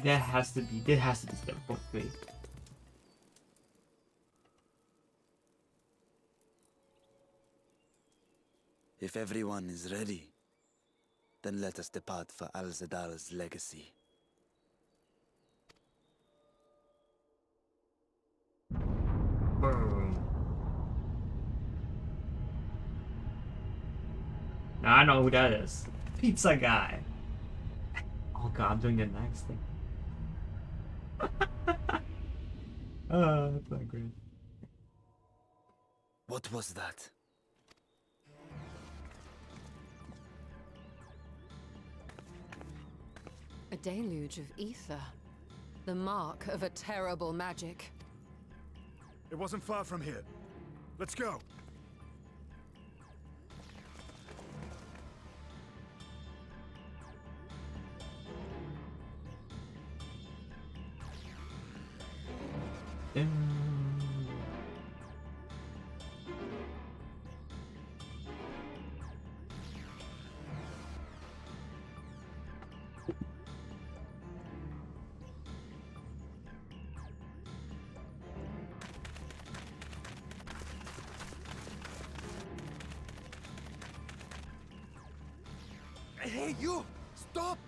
[SPEAKER 1] That has to be step 3.
[SPEAKER 7] If everyone is ready, then let us depart for Al-Zadal's legacy.
[SPEAKER 1] Boom. Now I know who that is. Pizza guy. Oh god, I'm doing the next thing. Oh, that's not great.
[SPEAKER 7] What was that?
[SPEAKER 4] A deluge of ether. The mark of a terrible magic.
[SPEAKER 8] It wasn't far from here. Let's go.
[SPEAKER 17] Hey, you! Stop!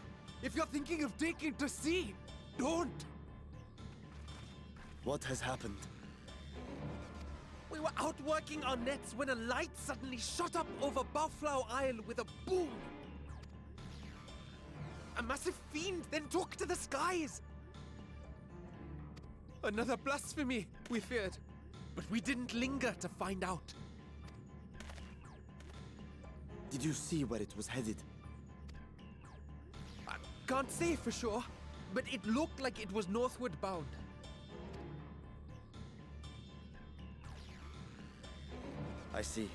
[SPEAKER 17] If you're thinking of taking to sea, don't!
[SPEAKER 7] What has happened?
[SPEAKER 17] We were out working our nets when a light suddenly shot up over Bowflower Isle with a boom. A massive fiend then took to the skies. Another blasphemy, we feared, but we didn't linger to find out.
[SPEAKER 7] Did you see where it was headed?
[SPEAKER 17] I can't say for sure, but it looked like it was northward bound.
[SPEAKER 7] I see.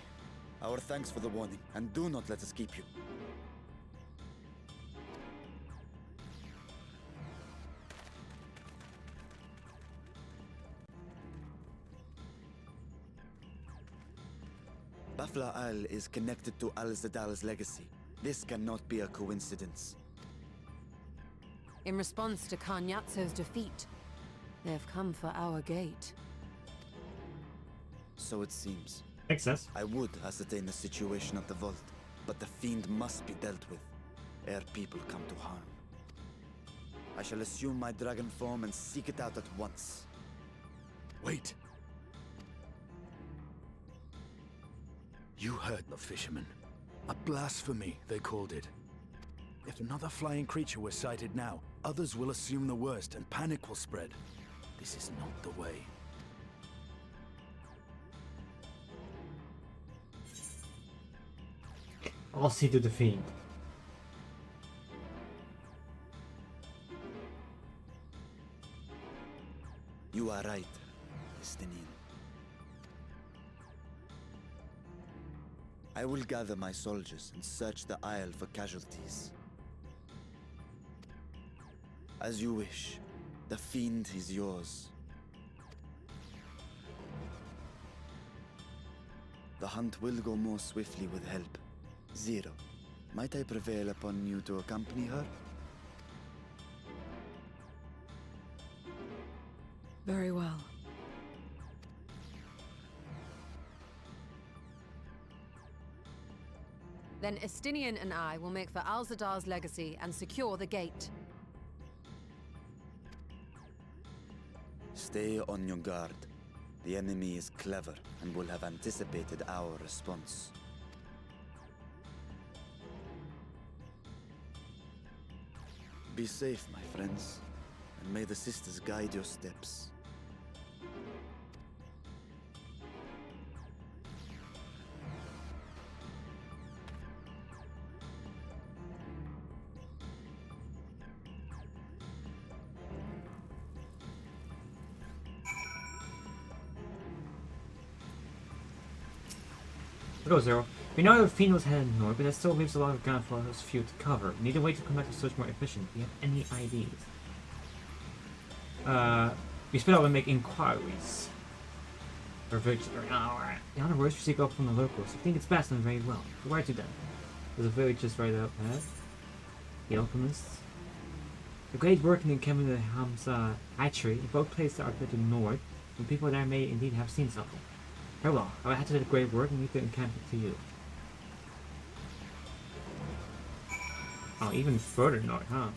[SPEAKER 7] Our thanks for the warning, and do not let us keep you. Bafla Isle is connected to Al-Zadal's legacy. This cannot be a coincidence.
[SPEAKER 4] In response to Karnyatso's defeat, they have come for our gate.
[SPEAKER 7] So it seems.
[SPEAKER 1] Makes sense.
[SPEAKER 7] I would ascertain the situation at the vault, but the fiend must be dealt with, ere people come to harm. I shall assume my dragon form and seek it out at once.
[SPEAKER 10] Wait. You heard the fisherman. A blasphemy, they called it. If another flying creature were sighted now, others will assume the worst and panic will spread. This is not the way.
[SPEAKER 1] I'll see to the fiend.
[SPEAKER 7] You are right, Estinian. I will gather my soldiers and search the Isle for casualties. As you wish. The fiend is yours. The hunt will go more swiftly with help. Zero, might I prevail upon you to accompany her?
[SPEAKER 2] Very well.
[SPEAKER 4] Then Estinian and I will make for Al-Zadar's legacy and secure the gate.
[SPEAKER 7] Stay on your guard. The enemy is clever and will have anticipated our response. Be safe, my friends, and may the sisters guide your steps.
[SPEAKER 1] Hello, Zero. We know the fiend was headed north, but that still leaves a lot of ground for us few to cover. We need a way to conduct the search more efficient. Do you have any ideas? We split out and make inquiries. Or village or alright. In other words, we seek up from the locals. I think it's best and very well. So where to then? There's a village just right up ahead. The alchemists. The great work in the encampment of the Hamza hatchery in both places are to the north, and people there may indeed have seen something. Very well, I will head to the great work and leave the encampment to you. Oh, even further north, huh?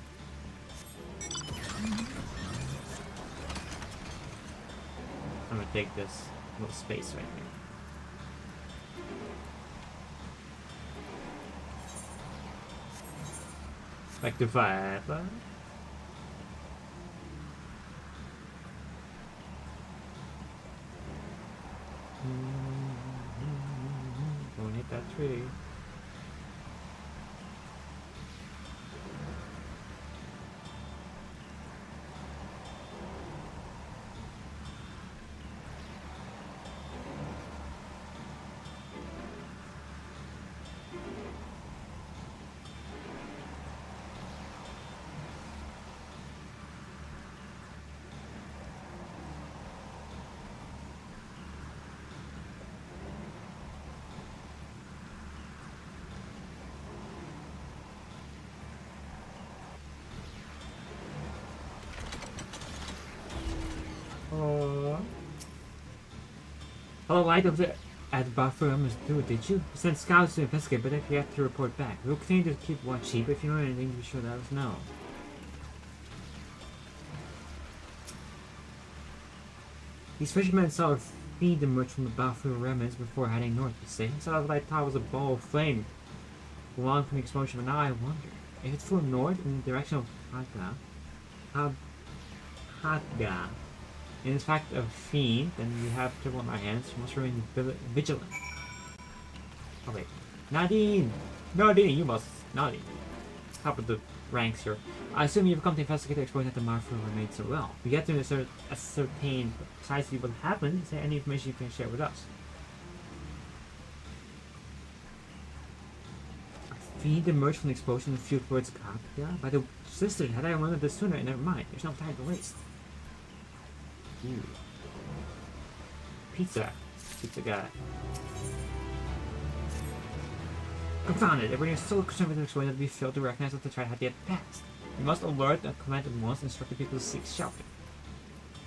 [SPEAKER 1] I'm gonna take this little space right here. Like the vibe. Don't hit that tree. Hello, light of the at Bafuramos too, did you? You sent scouts to investigate, but they forgot to report back. We'll continue to keep watch sheep. If you know anything, be sure to let us know. These fishermen saw a fiend emerge from the Bafur remnants before heading north, you say? I saw what I thought was a ball of flame belonging from the explosion, but now I wonder. If it's flew north in the direction of Hadga, and in fact a fiend, then we have trouble on our hands. We must remain vigilant. Oh wait. Nadine! Nadine, you must. Nadine. Top of the ranks here. I assume you've come to investigate the explosion that the Marfu remained so well. We get to ascertain precisely what happened. Is there any information you can share with us? A fiend emerged from the explosion and flew towards Kapia. By the sisters, had I remembered this sooner, never mind. There's no time to waste. Ooh. Pizza. Pizza guy. Confound it! Everyone is so concerned with the explosion that we failed to recognize that the threat had yet passed. We must alert and command at once and instruct the people to seek shelter.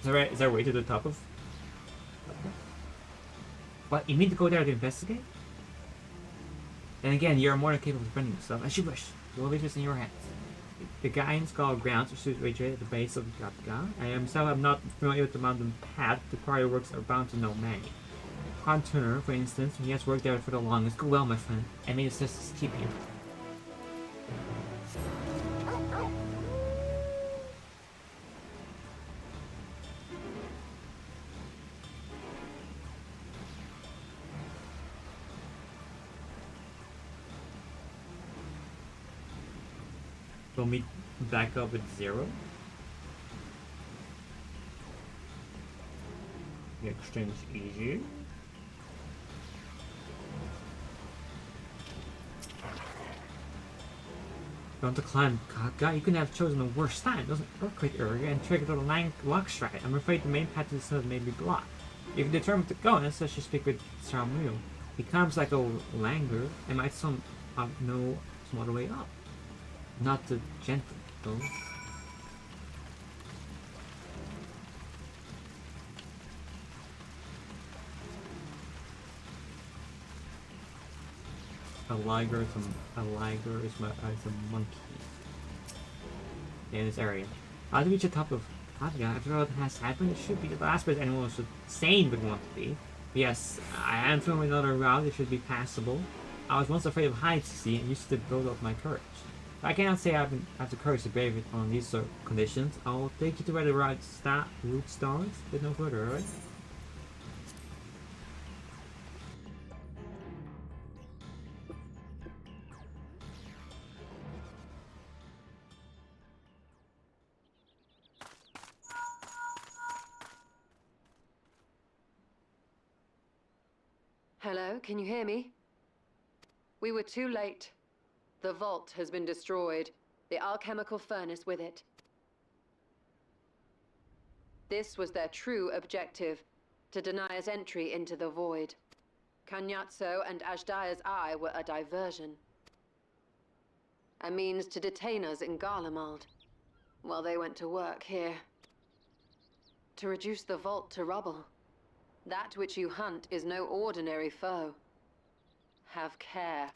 [SPEAKER 1] Is there a way to the top of... What? You need to go there to investigate? Then again, you are more than capable of defending yourself, as you wish. The will leave this in your hands. The guidance called grounds are situated at the base of the Kapka. I myself am not familiar with the mountain path. The quarry works are bound to know many. Han Turner, for instance, he has worked there for the longest. Go well, my friend, and may the sisters keep you. We'll meet back up with 0. The exchange is easy. You want to climb Kaka? You couldn't have chosen the worst time. It was an earthquake area and triggered a luck strike. I'm afraid the main path to the south may be blocked. If you're determined to go, and so you speak with Samuel. He comes like a languor and might know some other way up. Not the gentle, though. A liger is a monkey in this area. How to reach the top of Havia? After all that has happened, it should be the last place anyone sane would want to be. But yes, I am filming another route. It should be passable. I was once afraid of heights, you see, and used to build up my courage. But I cannot say I have the courage to brave it on these conditions. I'll take you to where the route starts, but no further, alright?
[SPEAKER 4] Hello, can you hear me? We were too late. The vault has been destroyed. The alchemical furnace with it. This was their true objective, to deny us entry into the void. Kanyatso and Ajdaya's eye were a diversion. A means to detain us in Garlemald, while they went to work here. To reduce the vault to rubble. That which you hunt is no ordinary foe. Have care.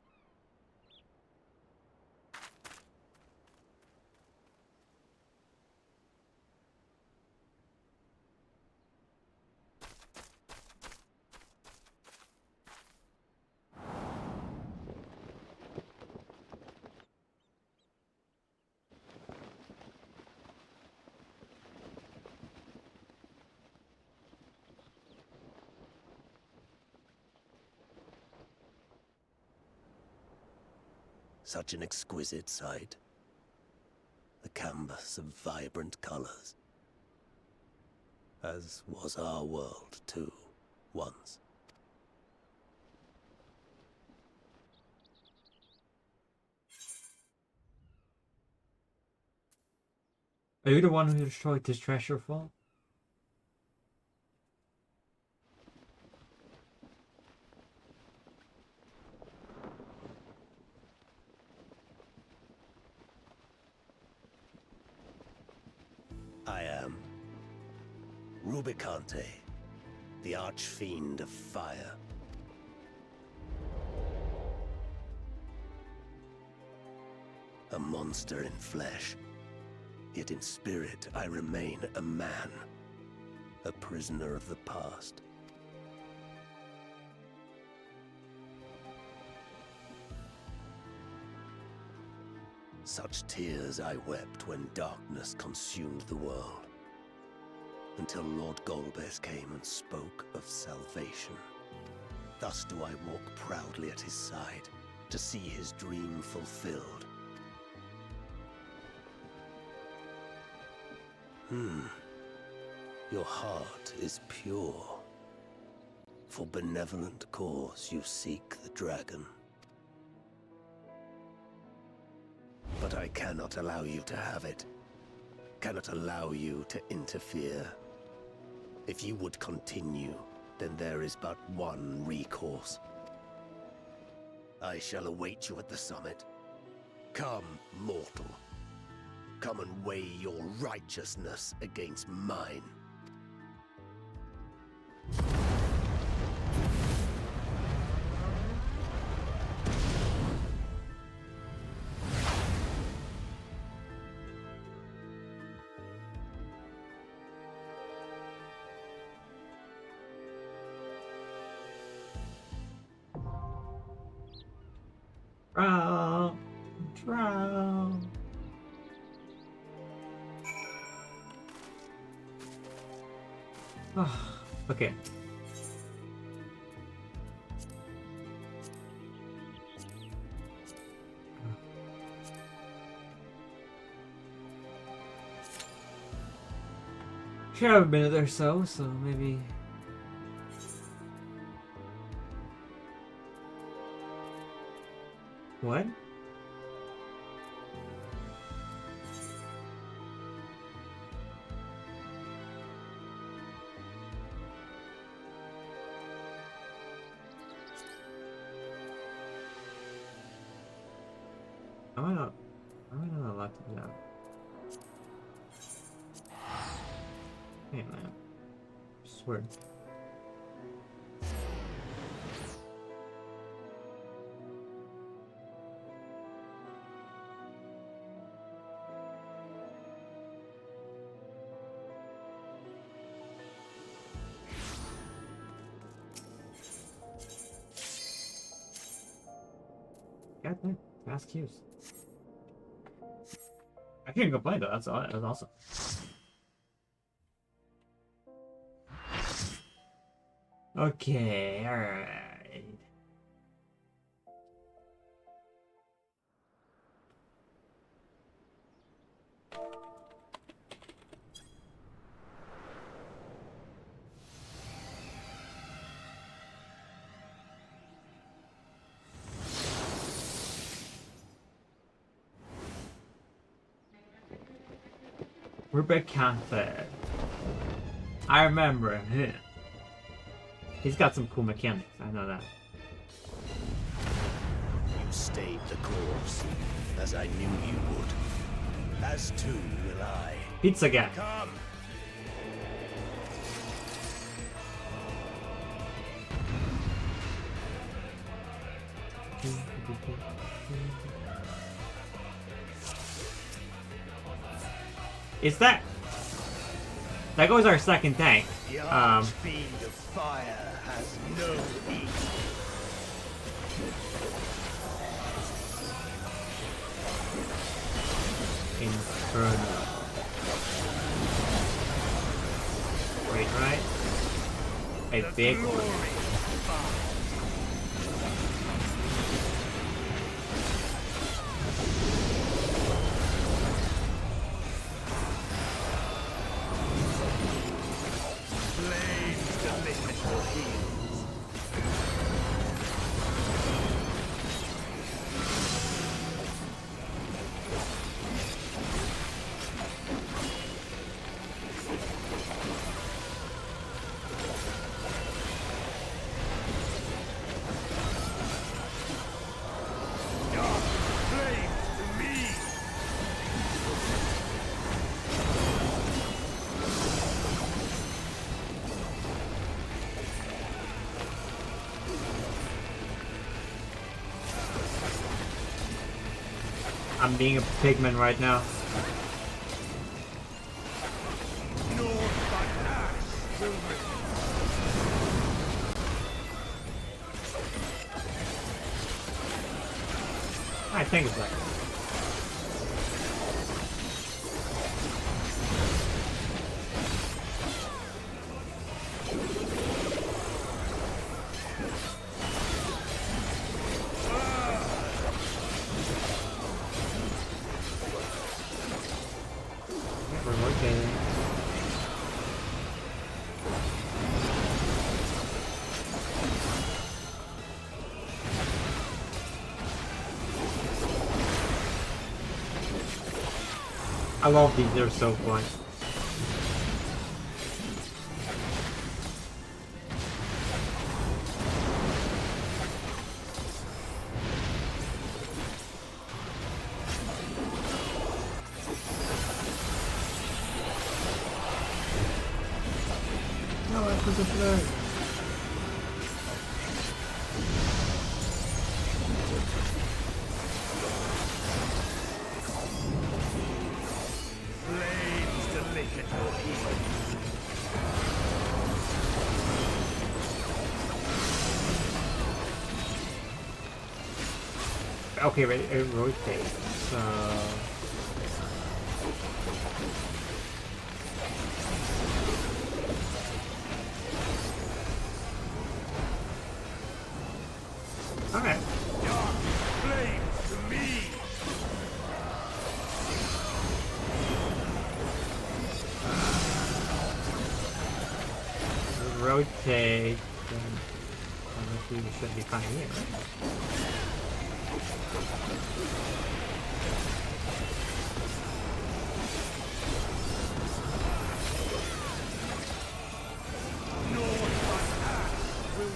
[SPEAKER 3] Such an exquisite sight. The canvas of vibrant colors. As was our world, too, once.
[SPEAKER 1] Are you the one who destroyed this treasure vault?
[SPEAKER 3] I am. Rubicante, the archfiend of fire. a monster in flesh. Yet in spirit, I remain a man, a prisoner of the past. Such tears I wept when darkness consumed the world, until Lord Golbez came and spoke of salvation. Thus do I walk proudly at his side, to see his dream fulfilled. Your heart is pure. For benevolent cause you seek the dragon. But I cannot allow you to have it. Cannot allow you to interfere. If you would continue, then there is but one recourse. I shall await you at the summit. Come, mortal. Come and weigh your righteousness against mine.
[SPEAKER 1] Drow. Okay. Should have a minute or so, so maybe. What? I'm not allowed to do that. Hey man. I swear. God damn, fast cues. I can't complain though, that's awesome. Okay, alright. Rupert Campbell. I remember him. He's got some cool mechanics, I know that.
[SPEAKER 3] You stayed the course, as I knew you would. As too will I.
[SPEAKER 1] Pizza guy.
[SPEAKER 3] Come.
[SPEAKER 1] Is that goes our second tank.
[SPEAKER 3] The fiend of fire has no heat.
[SPEAKER 1] Inferno. Wait, right? A big one. I'm being a pigman right now. I think it's like we're rotating. I love these, they're so fun. No, I put the flag. Okay, but it rotates. Okay. Rotate. Then we should be fine here, right?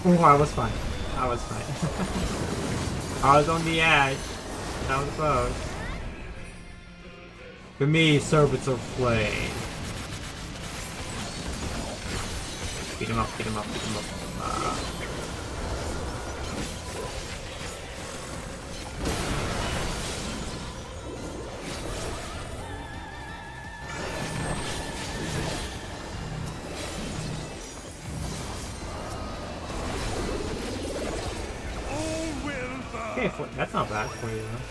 [SPEAKER 1] Oh, I was fine. I was fine. I was on the edge. That was close. For me, servants of flame. Beat him up, beat him up, beat him up. Okay, that's not bad for you, though.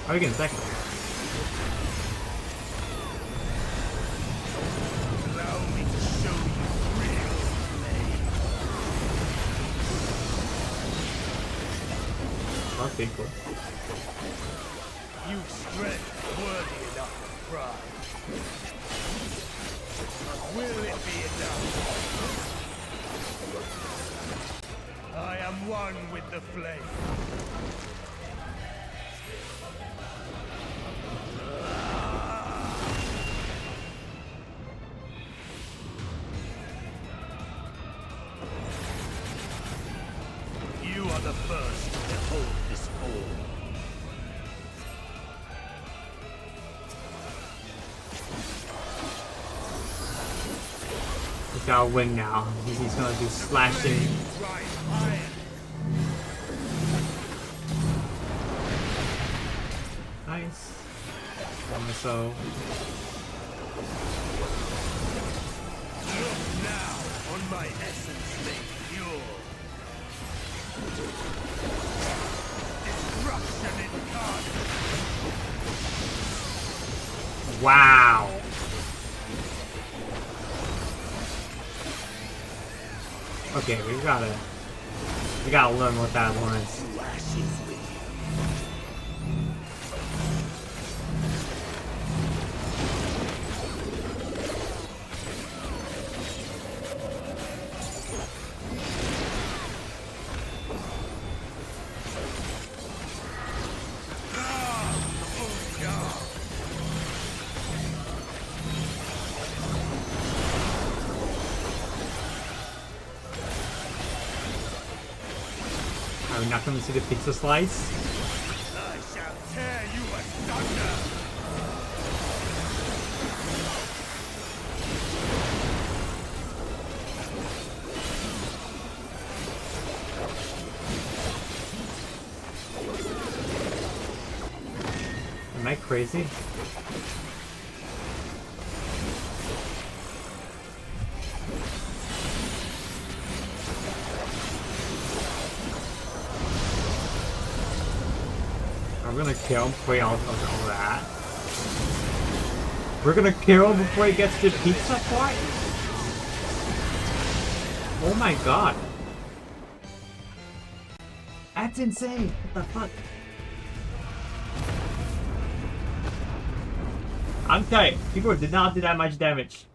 [SPEAKER 1] Are we getting second?
[SPEAKER 3] Allow me to show you real flame.
[SPEAKER 1] That's pretty cool.
[SPEAKER 3] You've strength worthy enough of pride. But will it be enough? I am one with the flame. You are the first to hold this form.
[SPEAKER 1] He's got a wing now. He's gonna do slashing. Nice. So.
[SPEAKER 3] Look now on my essence made pure. Destruction incarnate.
[SPEAKER 1] Wow. Okay, we gotta learn what that was. Are we not going to see the pizza slice?
[SPEAKER 3] I shall tear you asunder.
[SPEAKER 1] I crazy? I'm gonna kill him before he all that. We're gonna kill him before he gets to the pizza part? Oh my god. That's insane. What the fuck? I'm telling you, people did not do that much damage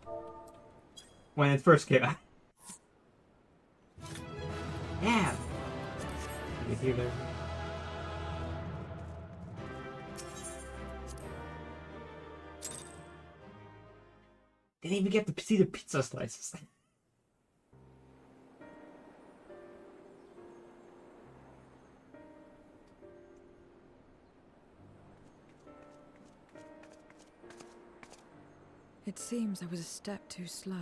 [SPEAKER 1] when it first came out. Yeah. You hear that? Didn't even get to see the pizza slices.
[SPEAKER 2] It seems I was a step too slow.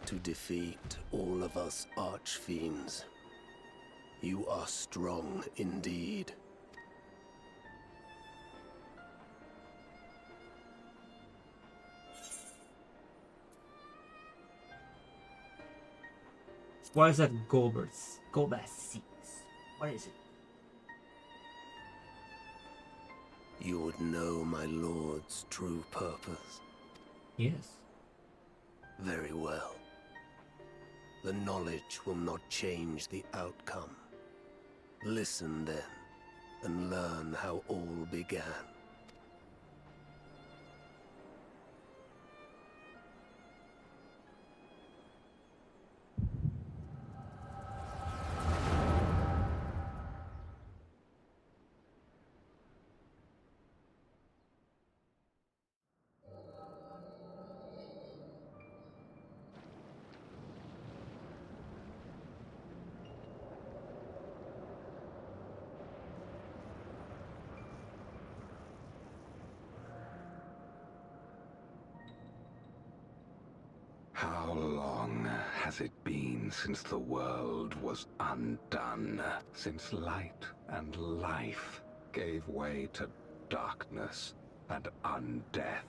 [SPEAKER 3] To defeat all of us archfiends, you are strong indeed.
[SPEAKER 1] What is that Goldbert's? Goldbert's? What is it?
[SPEAKER 3] You would know my lord's true purpose.
[SPEAKER 1] Yes.
[SPEAKER 3] Very well. The knowledge will not change the outcome. Listen then, and learn how all began.
[SPEAKER 5] How long has it been since the world was undone? Since light and life gave way to darkness and undeath?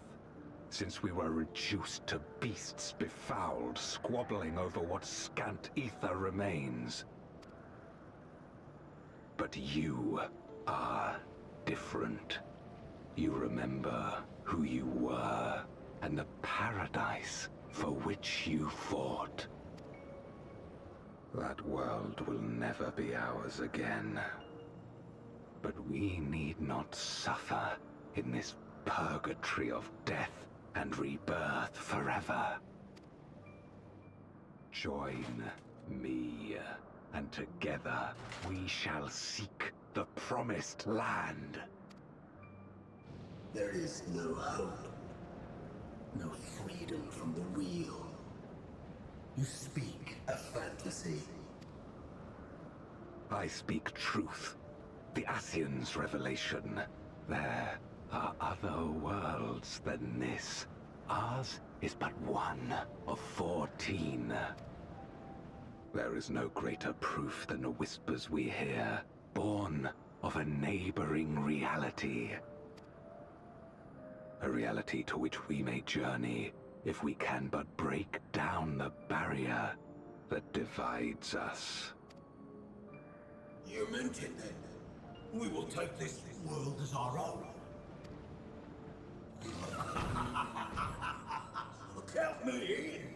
[SPEAKER 5] Since we were reduced to beasts befouled, squabbling over what scant ether remains? But you are different. You remember who you were and the paradise for which you fought. That world will never be ours again. But we need not suffer in this purgatory of death and rebirth forever. Join me, and together we shall seek the promised land.
[SPEAKER 3] There is no hope. No freedom from the wheel. You speak a fantasy.
[SPEAKER 5] I speak truth. The Ascian's revelation. There are other worlds than this. Ours is but one of 14. There is no greater proof than the whispers we hear, born of a neighboring reality. A reality to which we may journey if we can but break down the barrier that divides us.
[SPEAKER 3] You meant it then. We will take this world as our own. Count me in.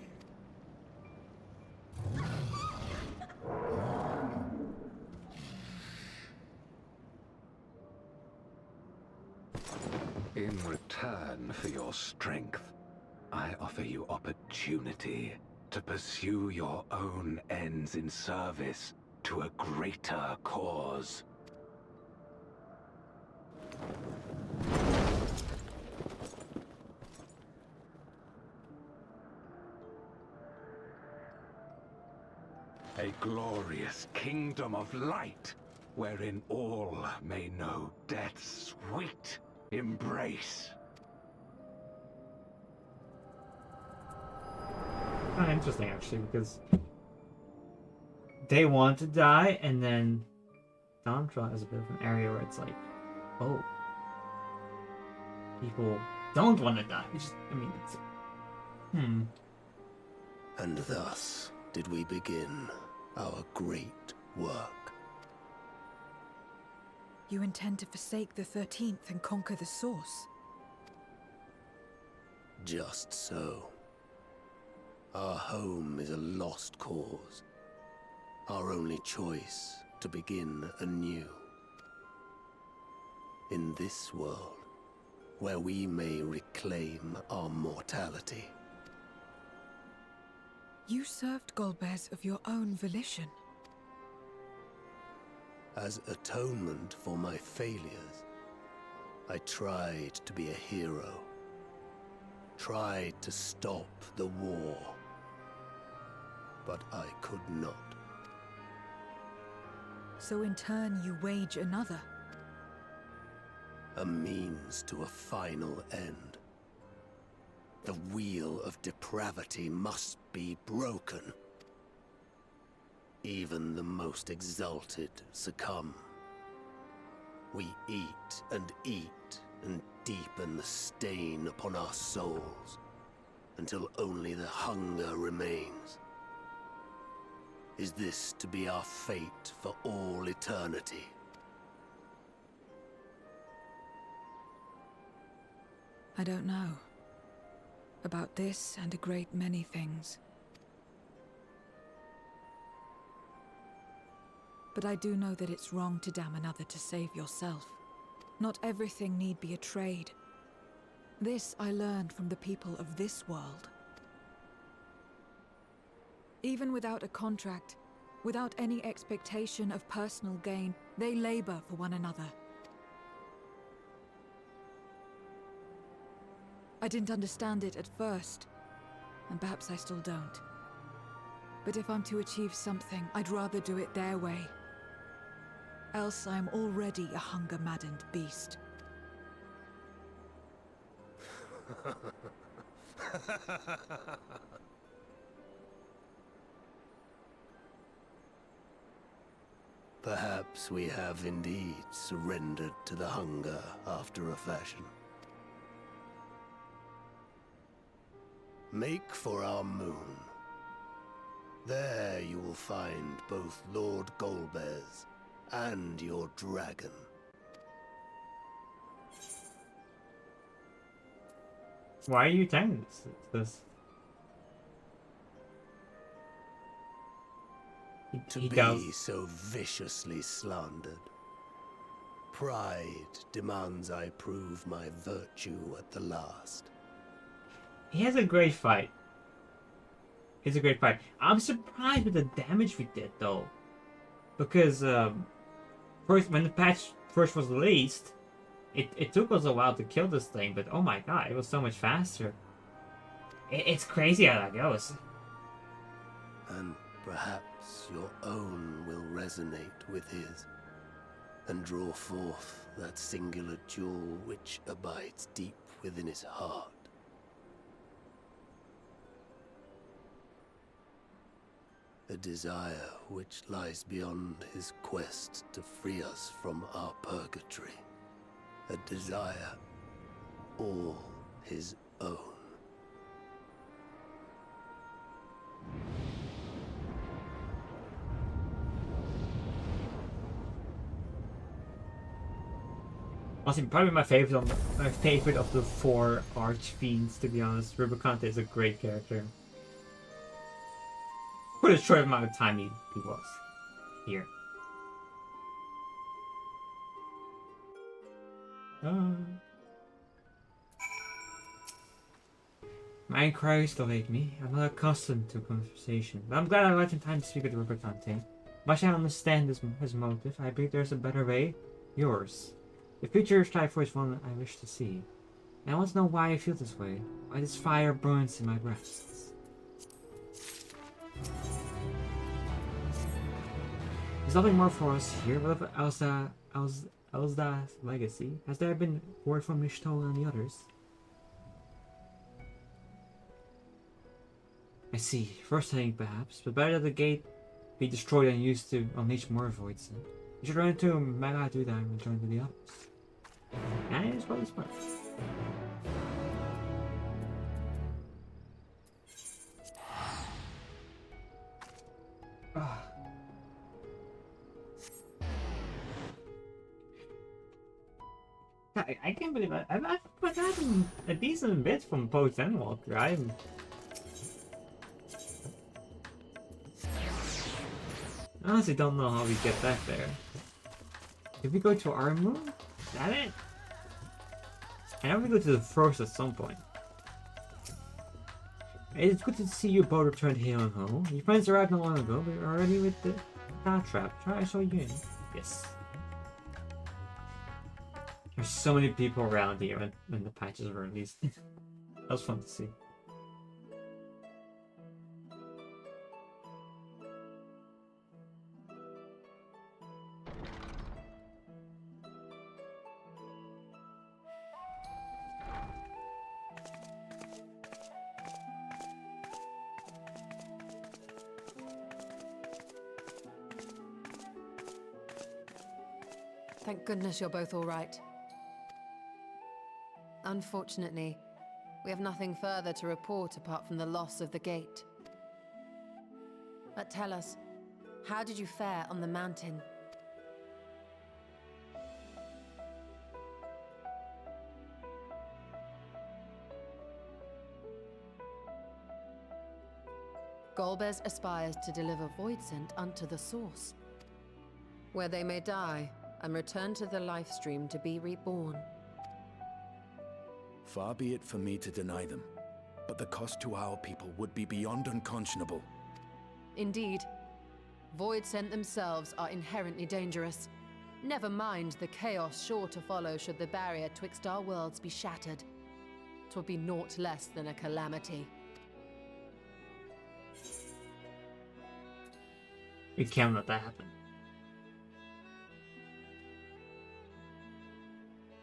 [SPEAKER 5] In return for your strength, I offer you opportunity to pursue your own ends in service to a greater cause. A glorious kingdom of light, wherein all may know death's sweet embrace.
[SPEAKER 1] kind of interesting actually, because they want to die, and then Tantra is a bit of an area where it's like, oh, people don't want to die. It's just, I mean, it's
[SPEAKER 3] And thus did we begin our great work.
[SPEAKER 2] You intend to forsake the 13th and conquer the Source?
[SPEAKER 3] Just so. Our home is a lost cause. Our only choice to begin anew. In this world, where we may reclaim our mortality.
[SPEAKER 2] You served Golbez of your own volition.
[SPEAKER 3] As atonement for my failures, I tried to be a hero. Tried to stop the war. But I could not.
[SPEAKER 2] So in turn, you wage another.
[SPEAKER 3] A means to a final end. The wheel of depravity must be broken. Even the most exalted succumb. We eat and deepen the stain upon our souls, until only the hunger remains. Is this to be our fate for all eternity?
[SPEAKER 2] I don't know. About this and a great many things. But I do know that it's wrong to damn another to save yourself. Not everything need be a trade. This I learned from the people of this world. Even without a contract, without any expectation of personal gain, they labor for one another. I didn't understand it at first, and perhaps I still don't. But if I'm to achieve something, I'd rather do it their way. Else I'm already a hunger-maddened beast.
[SPEAKER 3] Perhaps we have indeed surrendered to the hunger after a fashion. Make for our moon. There you will find both Lord Golbez and your dragon.
[SPEAKER 1] Why are you telling this?
[SPEAKER 3] To be so viciously slandered. Pride demands I prove my virtue at the last.
[SPEAKER 1] He has a great fight. It's a great fight. I'm surprised with the damage we did, though. Because, first, when the patch first was released, it took us a while to kill this thing, but oh my god, it was so much faster. It's crazy how that goes.
[SPEAKER 3] And perhaps your own will resonate with his, and draw forth that singular jewel which abides deep within his heart. A desire which lies beyond his quest to free us from our purgatory. A desire all his own.
[SPEAKER 1] Honestly, probably my favorite of the 4 archfiends, to be honest. Rubicante is a great character. For the short amount of time he was here. My inquiries delayed me. I'm not accustomed to conversation, but I'm glad I left in time to speak with Rubicante. Much I understand his motive, I believe there's a better way. Yours. The future strive for is one I wish to see. And I want to know why I feel this way. Why this fire burns in my breasts. There's nothing more for us here. What of Elzda's legacy? Has there been word from Mishto and the others? I see. First thing, perhaps, but better that the gate be destroyed and used to unleash more voids. You should run into Mega do that and return to the others. And it's probably smart. I can't believe I've gotten a decent bit from post-endwalker. I honestly don't know how we get back there. If we go to our moon? Is that it? I know we go to the first at some point. It's good to see you both returned here and home. Your friends arrived not long ago, but you're already with the cat trap. Try to show you in. Yes. There's so many people around here when the patches were released. That was fun to see.
[SPEAKER 4] Thank goodness you're both all right. Unfortunately, we have nothing further to report apart from the loss of the gate. But tell us, how did you fare on the mountain? Golbez aspires to deliver void scent unto the source, where they may die and return to the life stream to be reborn.
[SPEAKER 10] Far be it for me to deny them, but the cost to our people would be beyond unconscionable.
[SPEAKER 4] Indeed. Void scent themselves are inherently dangerous. Never mind the chaos sure to follow should the barrier twixt our worlds be shattered. 'Twould be naught less than a calamity.
[SPEAKER 1] We can't let that happen.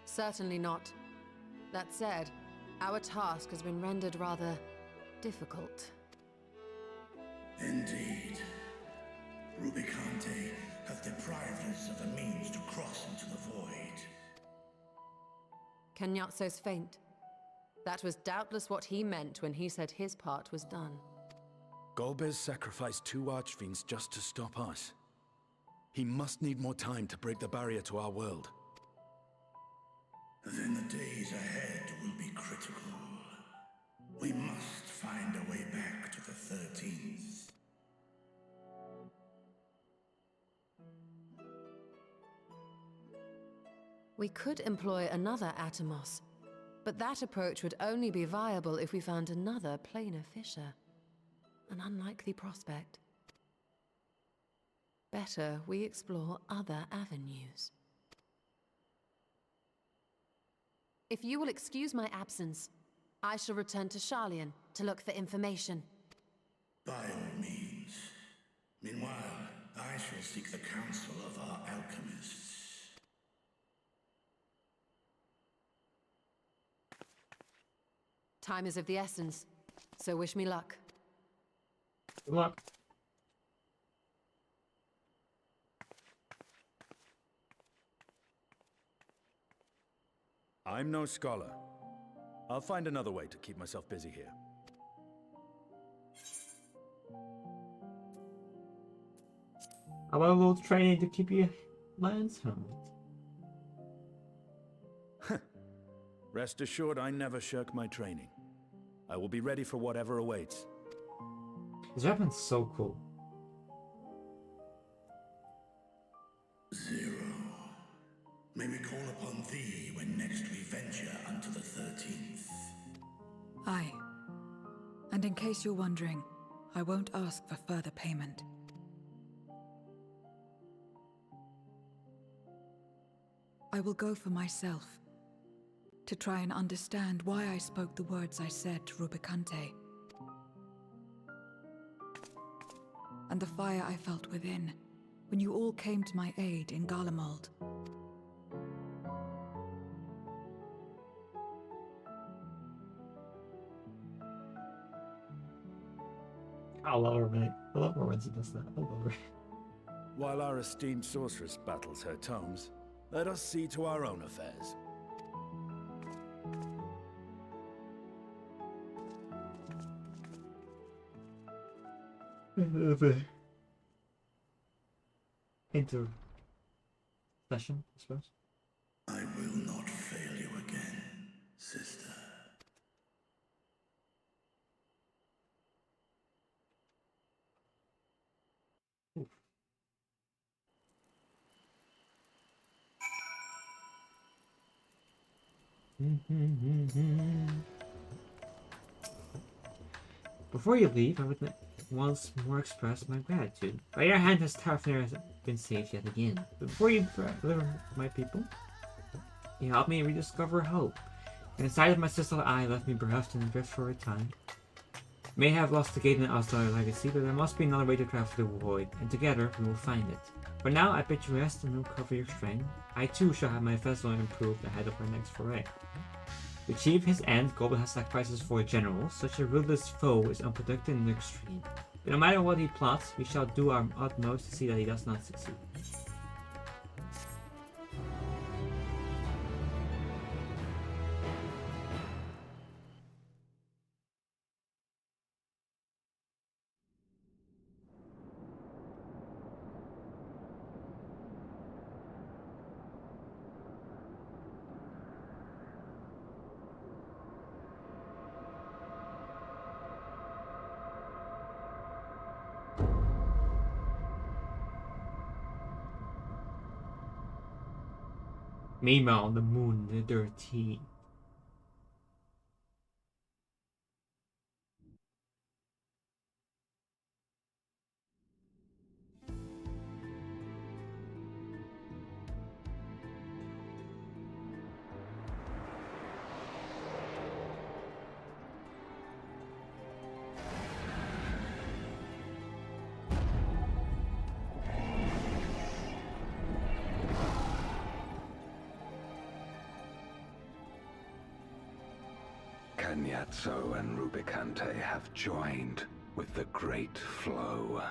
[SPEAKER 4] Certainly not. That said, our task has been rendered rather difficult.
[SPEAKER 3] Indeed. Rubicante have deprived us of a means to cross into the void.
[SPEAKER 4] Kenyatso's faint. That was doubtless what he meant when he said his part was done.
[SPEAKER 10] Golbez sacrificed 2 archfiends just to stop us. He must need more time to break the barrier to our world.
[SPEAKER 3] Then the days ahead will be critical. We must find a way back to the 13th.
[SPEAKER 4] We could employ another Atomos, but that approach would only be viable if we found another planar fissure. An unlikely prospect. Better we explore other avenues. If you will excuse my absence, I shall return to Sharlayan to look for information.
[SPEAKER 3] By all means. Meanwhile, I shall seek the counsel of our alchemists.
[SPEAKER 4] Time is of the essence, so wish me luck.
[SPEAKER 1] Good luck.
[SPEAKER 10] I'm no scholar. I'll find another way to keep myself busy here.
[SPEAKER 1] How about a little training to keep you lands home?
[SPEAKER 10] Rest assured, I never shirk my training. I will be ready for whatever awaits.
[SPEAKER 1] His weapon's so cool.
[SPEAKER 3] Zero. May we call upon thee when next we venture unto the 13th.
[SPEAKER 2] Aye. And in case you're wondering, I won't ask for further payment. I will go for myself, to try and understand why I spoke the words I said to Rubicante. And the fire I felt within, when you all came to my aid in Garlemald.
[SPEAKER 1] I love her, mate. I love her when she does that. I love her.
[SPEAKER 8] While our esteemed sorceress battles her tomes, let us see to our own affairs.
[SPEAKER 1] Enter session, I suppose.
[SPEAKER 3] I will not fail you again, sister.
[SPEAKER 1] Before you leave, I would once more express my gratitude. By your hand has Tarfnir been saved yet again. But before you deliver my people, you helped me rediscover hope. And inside of my sister's eye left me bereft and adrift for a time. May have lost the gate in Asdar legacy, but there must be another way to travel the void, and together we will find it. For now, I bid you rest and recover your strength. I too shall have my vessel improved ahead of our next foray. To achieve his end, Goblin has sacrifices for a general. Such a ruthless foe is unprotected in the extreme. But no matter what he plots, we shall do our utmost to see that he does not succeed. Meanwhile, on the moon, the dirty.
[SPEAKER 5] Kenyatso and Rubicante have joined with the Great Flow.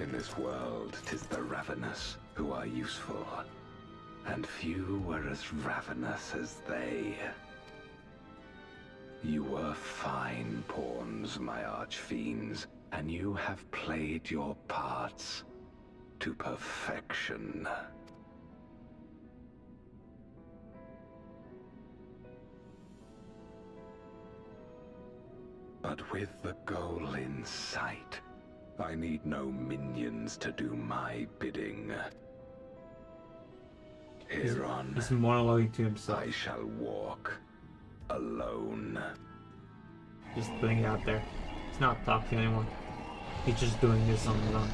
[SPEAKER 5] In this world, 'tis the ravenous who are useful, and few were as ravenous as they. You were fine pawns, my archfiends, and you have played your parts to perfection. But with the goal in sight, I need no minions to do my bidding. Hereon,
[SPEAKER 1] He's monologuing to himself.
[SPEAKER 5] I shall walk alone.
[SPEAKER 1] Just putting it out there. He's not talking anymore. He's just doing this on his own.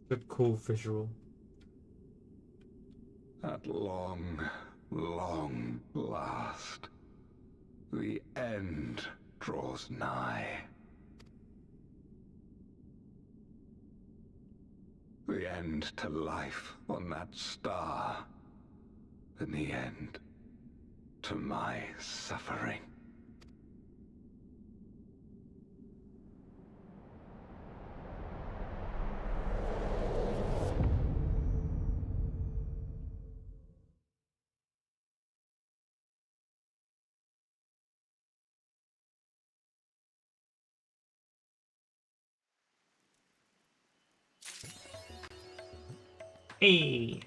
[SPEAKER 1] Good, cool visual.
[SPEAKER 5] At long, long last, the end draws nigh. The end to life on that star, and the end to my suffering.
[SPEAKER 1] Hey!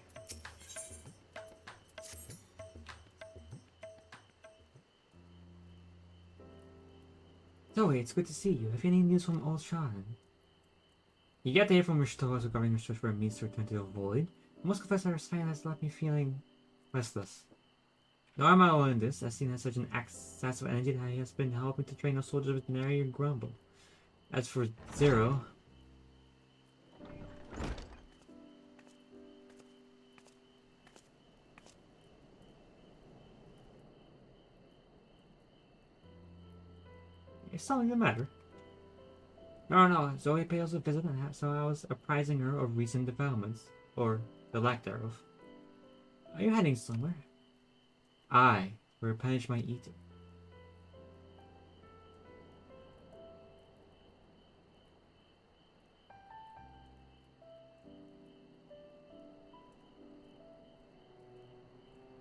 [SPEAKER 1] Zoe, it's good to see you. Have you any news from old Sean? You get to hear from your stores regarding your search for a means to return to the void. I must confess that our sign has left me feeling restless. Nor am I alone in this, as seen has such an excess of energy that he has been helping to train our soldiers with nary a grumble. As for Zero... Is something the matter? No, Zoe paid us a visit, and so I was apprising her of recent developments. Or the lack thereof. Are you heading somewhere? I will replenish my ether.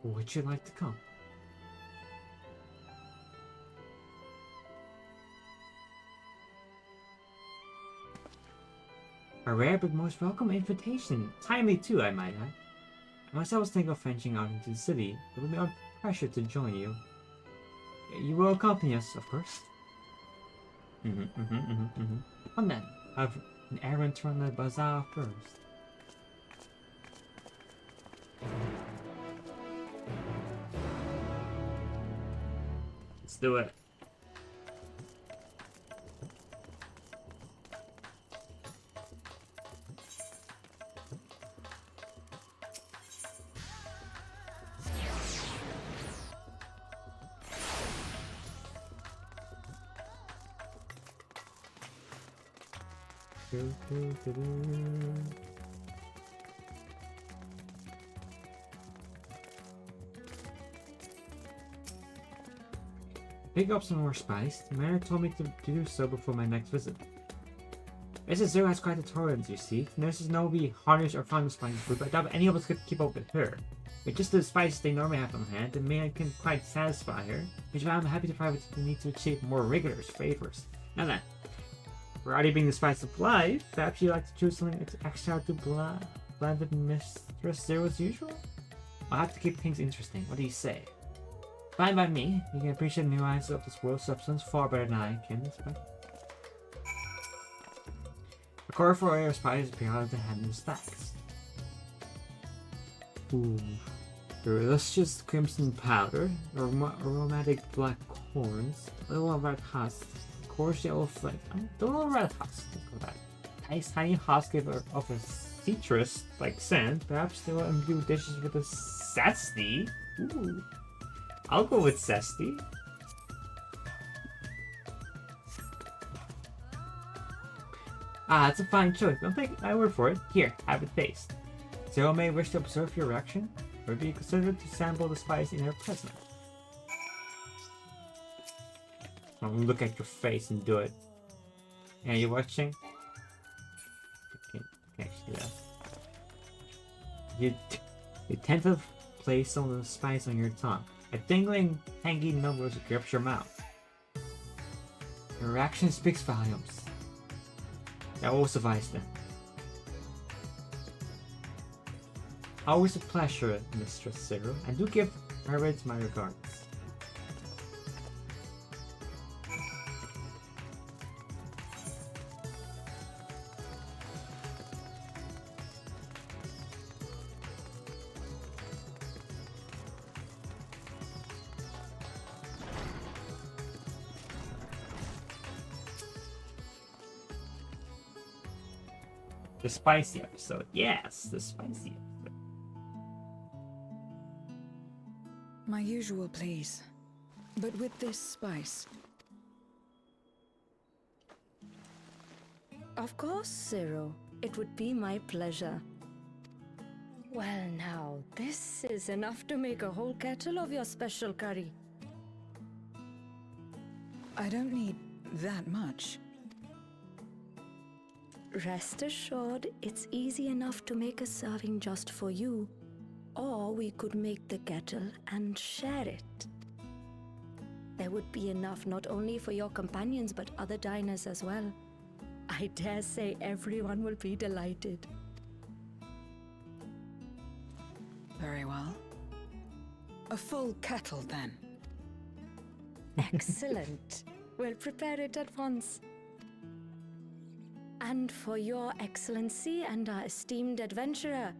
[SPEAKER 1] Would you like to come? A rare but most welcome invitation. Timely too, I might add. I myself was thinking of venturing out into the city. It would be our pleasure to join you. You will accompany us, of course. Come then, have an errand to run the bazaar first. Let's do it. Pick up some more spice. The mayor told me to do so before my next visit. Mrs. Zero has quite a tolerance, you see. Nurses know we harness or find the spices food, but I doubt any of us could keep up with her. With just the spices they normally have on hand, the mayor can quite satisfy her, which is why I'm happy to provide the need to achieve more rigorous flavors. Now then, we're already being the spice of life. Perhaps you'd like to choose something extra to blend with Mistress Zero as usual? I'll have to keep things interesting. What do you say? Fine by me. You can appreciate the nuances of this world substance far better than I can. A core for air spices appear out of the hand in stacks. Ooh. Delicious crimson powder, aromatic black corns, little red husk, coarse yellow flake. The little red husk. Look at that. Nice tiny husk of a citrus like sand. Perhaps they will imbue dishes with a zesty. Ooh. I'll go with zesty. Ah, it's a fine choice. Don't take my word for it. Here, have a taste. Zero may wish to observe your reaction, or be considered to sample the spice in her presence. I'll look at your face and do it. Yeah, you watching? Can't do that. You tentative place some of the spice on your tongue. A tingling, tangy number grips your mouth. Your reaction speaks volumes. That will suffice then. Always a pleasure, Mistress Zero, and do give Parrots my regards. The spicy episode. Yes, the spicy episode.
[SPEAKER 2] My usual, please. But with this spice.
[SPEAKER 6] Of course, Zero. It would be my pleasure. Well now, this is enough to make a whole kettle of your special curry.
[SPEAKER 2] I don't need that much.
[SPEAKER 6] Rest assured, it's easy enough to make a serving just for you. Or we could make the kettle and share it. There would be enough not only for your companions but other diners as well. I dare say everyone will be delighted.
[SPEAKER 2] Very well. A full kettle then.
[SPEAKER 6] Excellent.
[SPEAKER 18] We'll prepare it at once. And for your excellency and our esteemed adventurer,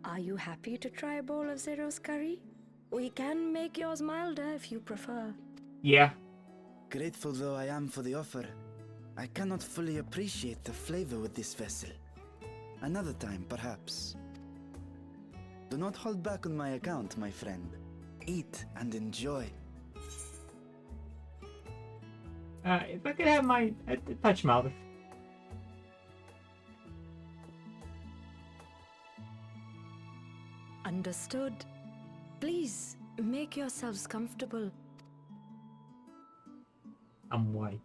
[SPEAKER 18] are you happy to try a bowl of Zero's curry? We can make yours milder if you prefer.
[SPEAKER 1] Yeah.
[SPEAKER 7] Grateful though I am for the offer, I cannot fully appreciate the flavor with this vessel. Another time, perhaps. Do not hold back on my account, my friend. Eat and enjoy.
[SPEAKER 1] If I could have my touch mouth.
[SPEAKER 18] Understood. Please, make yourselves comfortable.
[SPEAKER 1] I'm white.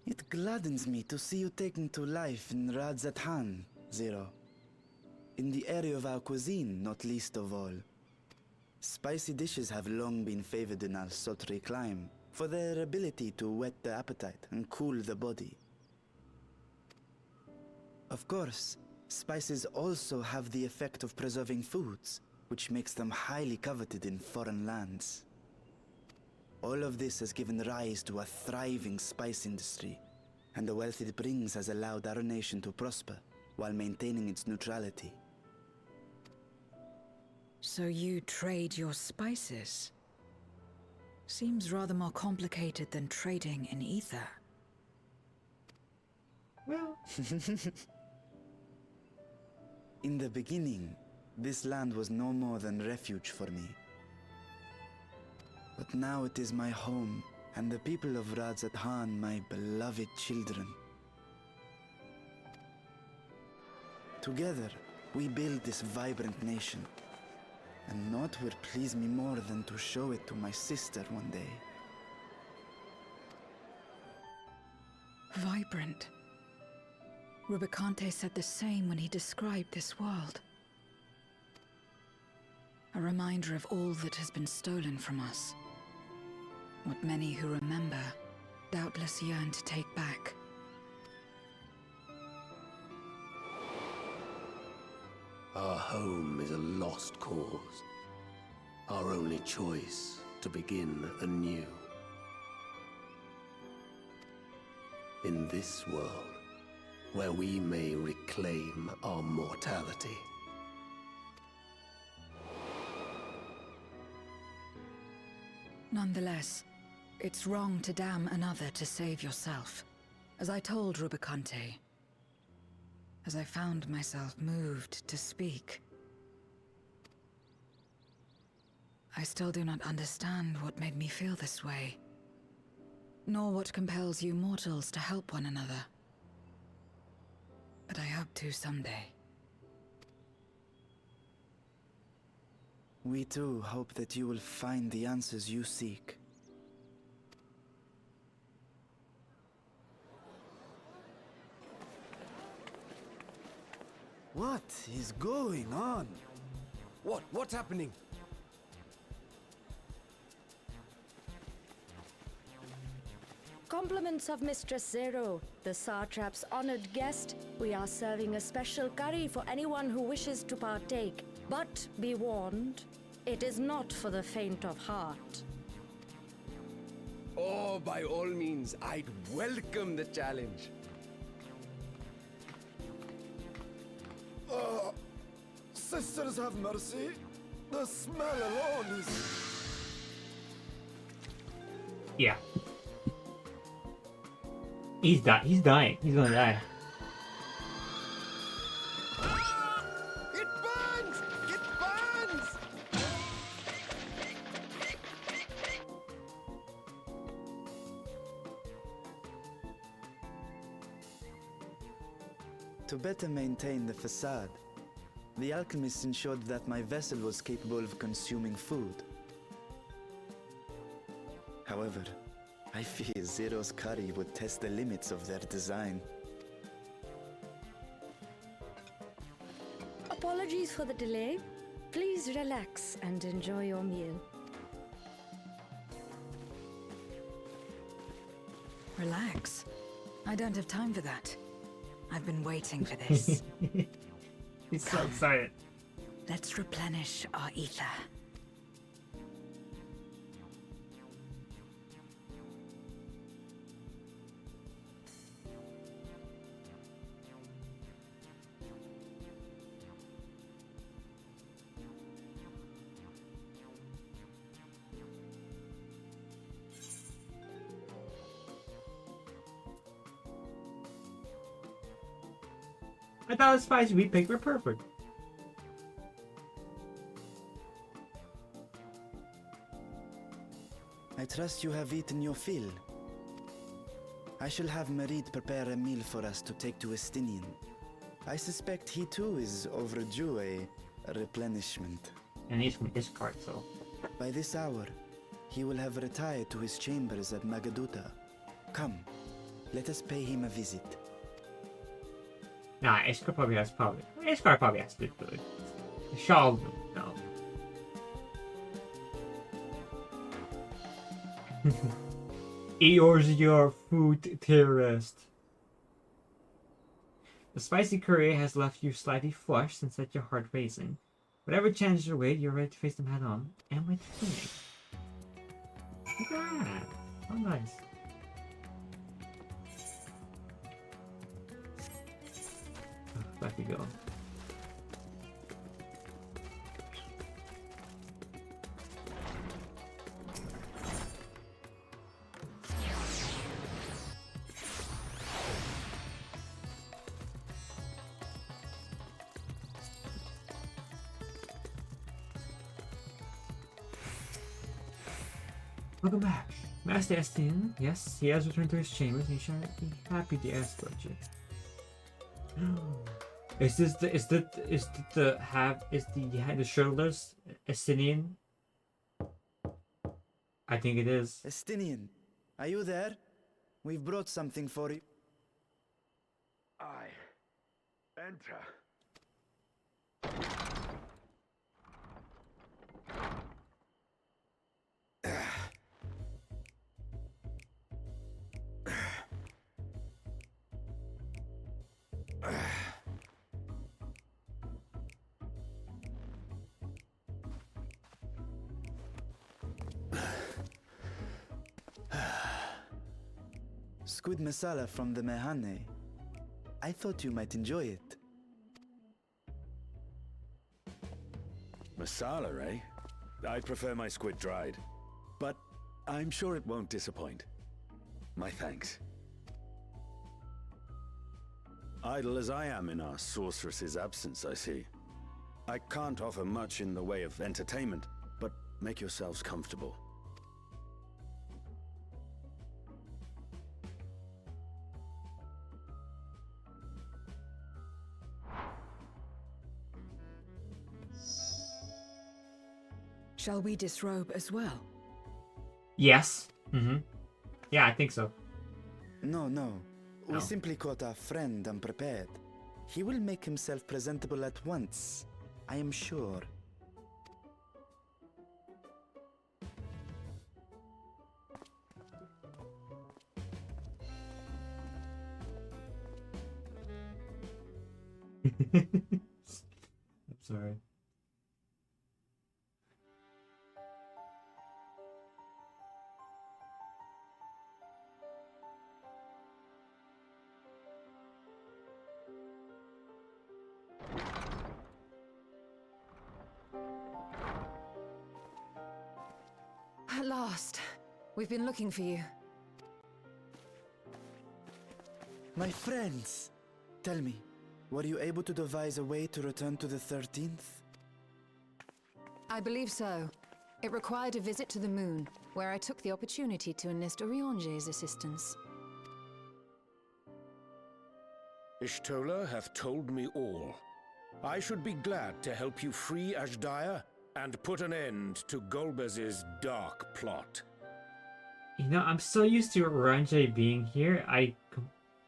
[SPEAKER 7] It gladdens me to see you taking to life in Radzathan, Zero. In the area of our cuisine, not least of all. Spicy dishes have long been favored in our sultry clime for their ability to whet the appetite and cool the body. Of course, spices also have the effect of preserving foods, which makes them highly coveted in foreign lands. All of this has given rise to a thriving spice industry, and the wealth it brings has allowed our nation to prosper while maintaining its neutrality.
[SPEAKER 2] So you trade your spices? Seems rather more complicated than trading in ether.
[SPEAKER 1] Well...
[SPEAKER 7] In the beginning, this land was no more than refuge for me. But now it is my home, and the people of Radzathan my beloved children. Together, we build this vibrant nation. And naught would please me more than to show it to my sister one day.
[SPEAKER 2] Vibrant. Rubicante said the same when he described this world. A reminder of all that has been stolen from us. What many who remember doubtless yearn to take back.
[SPEAKER 3] Our home is a lost cause. Our only choice to begin anew. In this world, where we may reclaim our mortality.
[SPEAKER 2] Nonetheless, it's wrong to damn another to save yourself. As I told Rubicante, as I found myself moved to speak. I still do not understand what made me feel this way, nor what compels you mortals to help one another. But I hope to someday.
[SPEAKER 7] We too hope that you will find the answers you seek.
[SPEAKER 10] What is going on?
[SPEAKER 14] What's happening?
[SPEAKER 18] Compliments of Mistress Zero, the Satrap's honored guest. We are serving a special curry for anyone who wishes to partake. But be warned, it is not for the faint of heart.
[SPEAKER 11] Oh, by all means, I'd welcome the challenge.
[SPEAKER 8] Sisters have mercy. The smell alone is...
[SPEAKER 1] Yeah. He's dying. He's dying. He's gonna die.
[SPEAKER 17] It burns! It burns!
[SPEAKER 7] To better maintain the facade, the alchemists ensured that my vessel was capable of consuming food. However, I fear Zero's curry would test the limits of their design.
[SPEAKER 18] Apologies for the delay. Please relax and enjoy your meal.
[SPEAKER 2] Relax. I don't have time for that. I've been waiting for this.
[SPEAKER 1] He's so excited.
[SPEAKER 2] Let's replenish our ether.
[SPEAKER 1] I thought the spices we picked were perfect.
[SPEAKER 7] I trust you have eaten your fill. I shall have Marid prepare a meal for us to take to Estinian. I suspect he too is overdue a replenishment.
[SPEAKER 1] And he's from Iscard, so.
[SPEAKER 7] By this hour, he will have retired to his chambers at Magaduta. Come, let us pay him a visit.
[SPEAKER 1] Nah, Iscard probably has good food. Shawl, no. Eeyore's your food terrorist. The spicy curry has left you slightly flushed and set your heart racing. Whatever challenges your way, you're ready to face them head on, and with feeling. Look at that. Oh, nice. Oh, back we go. Welcome back. Master Estienne, yes, he has returned to his chambers and he shall be happy to escort you. Is the shirtless Estinian? I think it is.
[SPEAKER 7] Estinian, are you there? We've brought something for you.
[SPEAKER 8] I enter.
[SPEAKER 7] Squid masala from the Mehane. I thought you might enjoy it.
[SPEAKER 10] Masala, eh? I prefer my squid dried. But I'm sure it won't disappoint. My thanks. Idle as I am in our sorceress's absence, I see. I can't offer much in the way of entertainment, but make yourselves comfortable.
[SPEAKER 2] Shall we disrobe as well?
[SPEAKER 1] Yes. Mm-hmm. Yeah, I think so.
[SPEAKER 7] No. We
[SPEAKER 1] Oh.
[SPEAKER 7] simply caught our friend unprepared. He will make himself presentable at once, I am sure.
[SPEAKER 1] I'm sorry.
[SPEAKER 4] At last. We've been looking for you.
[SPEAKER 7] My friends, tell me, were you able to devise a way to return to the 13th?
[SPEAKER 4] I believe so. It required a visit to the moon, where I took the opportunity to enlist Orionge's assistance.
[SPEAKER 19] Ishtola hath told me all. I should be glad to help you free Ashdaya and put an end to Golbez's dark plot.
[SPEAKER 1] You know, I'm so used to Oranje being here. I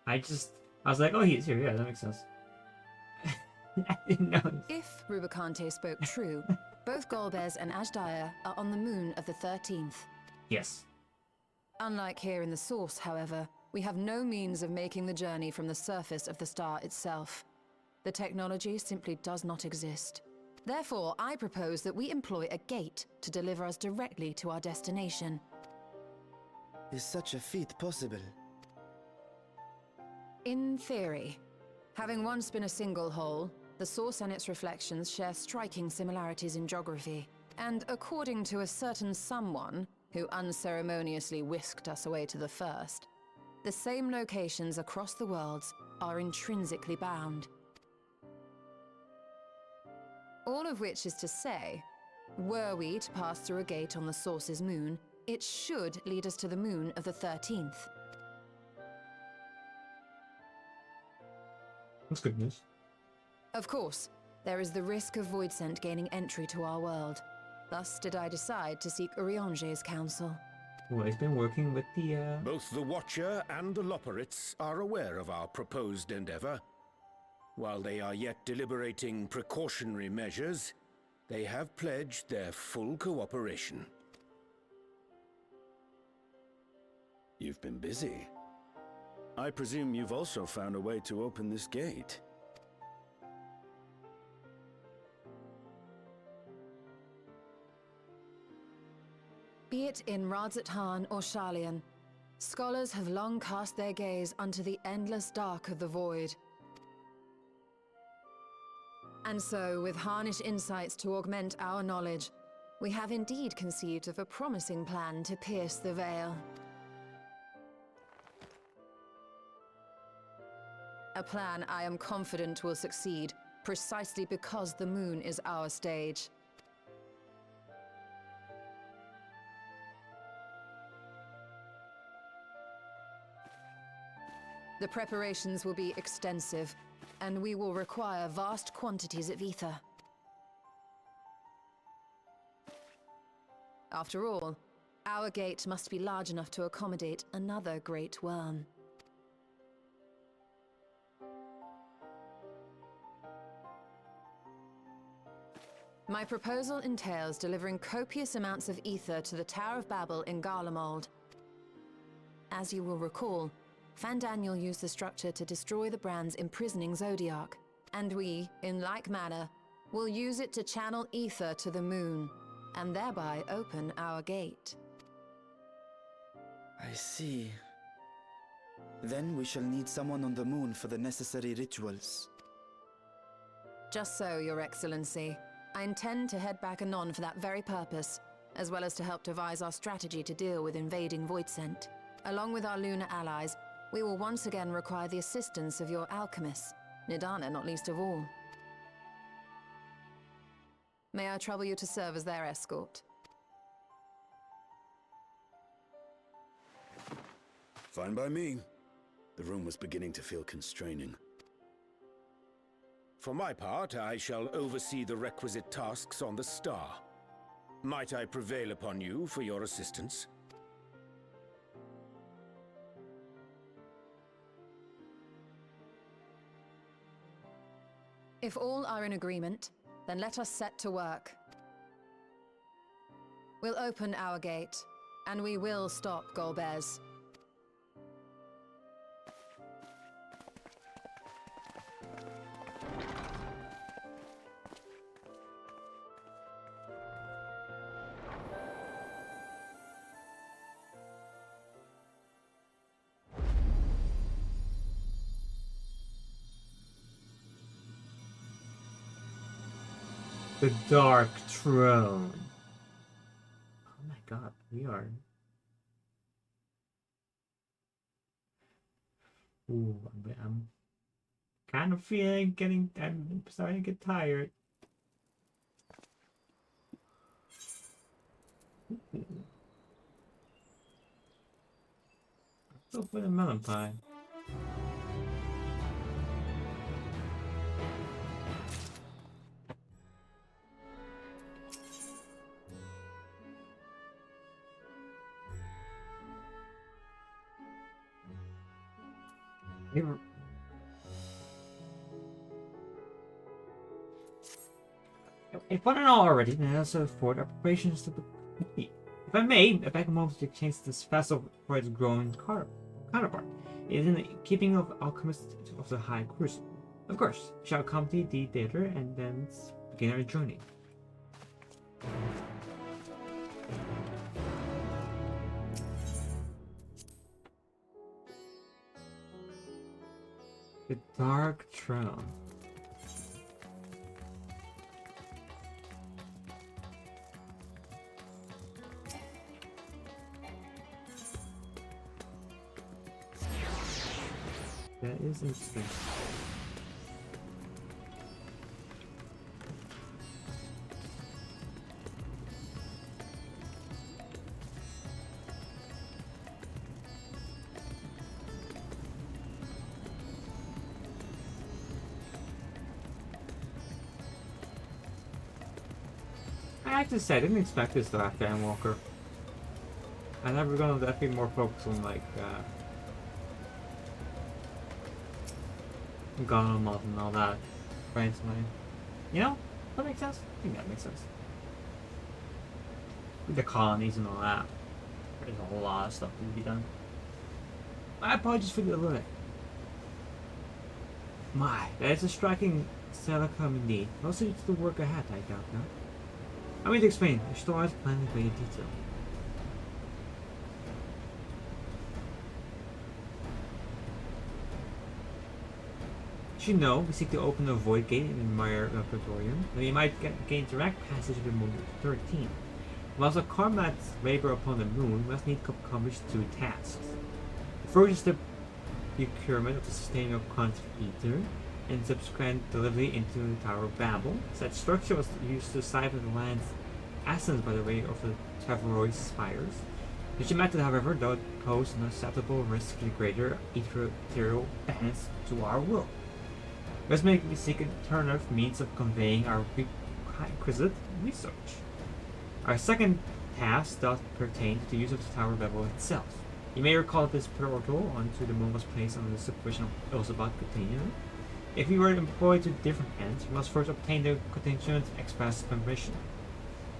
[SPEAKER 1] was like, oh, he's here. Yeah, that makes sense. I didn't know.
[SPEAKER 4] If Rubicante spoke true, both Golbez and Ashdaya are on the moon of the 13th.
[SPEAKER 1] Yes.
[SPEAKER 4] Unlike here in the source, however, we have no means of making the journey from the surface of the star itself. The technology simply does not exist. Therefore, I propose that we employ a gate to deliver us directly to our destination.
[SPEAKER 7] Is such a feat possible?
[SPEAKER 4] In theory. Having once been a single hole, the source and its reflections share striking similarities in geography. And according to a certain someone, who unceremoniously whisked us away to the first, the same locations across the worlds are intrinsically bound. All of which is to say, were we to pass through a gate on the Source's moon, it should lead us to the moon of the 13th.
[SPEAKER 1] That's good news.
[SPEAKER 4] Of course, there is the risk of Voidsent gaining entry to our world. Thus did I decide to seek Urianger's counsel.
[SPEAKER 1] Well, he's been working with the,
[SPEAKER 19] Both the Watcher and the Loporrits are aware of our proposed endeavor. While they are yet deliberating precautionary measures, they have pledged their full cooperation.
[SPEAKER 10] You've been busy. I presume you've also found a way to open this gate.
[SPEAKER 4] Be it in Radzat-Han or Sharlayan, scholars have long cast their gaze unto the endless dark of the void. And so, with Harnish insights to augment our knowledge, we have indeed conceived of a promising plan to pierce the veil. A plan I am confident will succeed, precisely because the moon is our stage. The preparations will be extensive, and we will require vast quantities of ether. After all, our gate must be large enough to accommodate another great worm. My proposal entails delivering copious amounts of ether to the Tower of Babel in Garlemald. As you will recall, Fandaniel used the structure to destroy the Brand's imprisoning Zodiac, and we, in like manner, will use it to channel ether to the moon, and thereby open our gate.
[SPEAKER 7] I see. Then we shall need someone on the moon for the necessary rituals.
[SPEAKER 4] Just so, Your Excellency. I intend to head back anon for that very purpose, as well as to help devise our strategy to deal with invading Voidsent. Along with our lunar allies, we will once again require the assistance of your alchemists, Nidana not least of all. May I trouble you to serve as their escort?
[SPEAKER 10] Fine by me. The room was beginning to feel constraining.
[SPEAKER 19] For my part, I shall oversee the requisite tasks on the Star. Might I prevail upon you for your assistance?
[SPEAKER 4] If all are in agreement, then let us set to work. We'll open our gate, and we will stop Golbez.
[SPEAKER 1] The Dark Throne. Oh my god, we are... Ooh, I'm kind of feeling I'm starting to get tired. Let's go for the melon pie. If one and all already, then also for our preparations to complete. If I may, I beg a moment to exchange this vessel for its growing counterpart. It is in the keeping of alchemists of the High Crucible. Of course, we shall accompany thee thither and then begin our journey. The Dark Throne. That is interesting. I have to say, I didn't expect this to have Endwalker. I thought we were gonna definitely be more focused on like Ghana mod and all that. Right? You know? That makes sense? I think that makes sense. With the colonies and all that. There's a lot of stuff to be done. My apologies for the delay. My, that is a striking telecom indeed. Mostly it's the work ahead, I doubt not. I mean to explain, the story is planned in great detail. As you know, we seek to open a void gate in the Meyer Laboratorium, and we might gain direct passage to the moon 13. Whilst the combat's labor upon the moon, we must need to accomplish two tasks. The first is the procurement of the sustainable quantity ether, and subsequent delivery into the Tower of Babel. Such structure was used to siphon the land's essence by the way of the Tavaroid spires. Such a method, however, does pose an acceptable risk to the greater ethereal bands to our world. Thus may we seek alternative means of conveying our requisite research. Our second task does pertain to the use of the Tower of Babel itself. You may recall that this portal onto the moon was placed under the supervision of Elizabeth Coutinho. If we were employed to different ends, we must first obtain the contingent's express permission.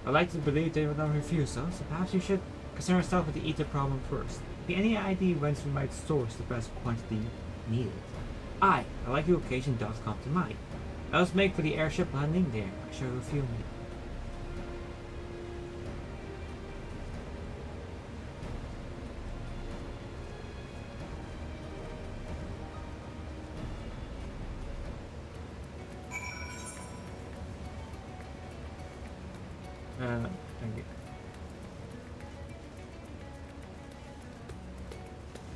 [SPEAKER 1] I'd like to believe they would not refuse us, so perhaps you should concern yourself with the ether problem first. Have you any idea whence we might source the best quantity needed? A likely location does come to mind. Let us make for the airship landing there. I shall refuel me. Thank you.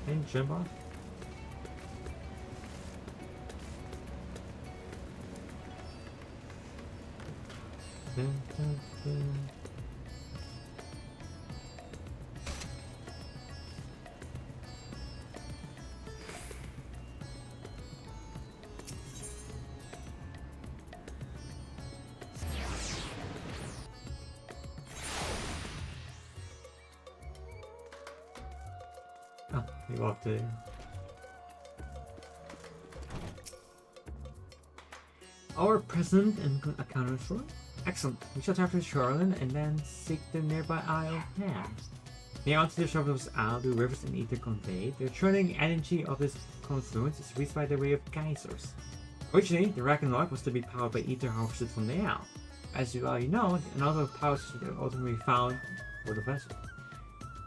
[SPEAKER 1] And jump off. Dun, dun, dun. You go up there. Our present and accounted for? Excellent. We shall travel to Charlotte and then seek the nearby Isle of Ham. Near onto the shore of this isle, the rivers and ether conveyed. The churning energy of this confluence is reached by the way of geysers. Originally, the Ragnarok was to be powered by ether harvested from the isle. As you already know, another power station ultimately found for the vessel.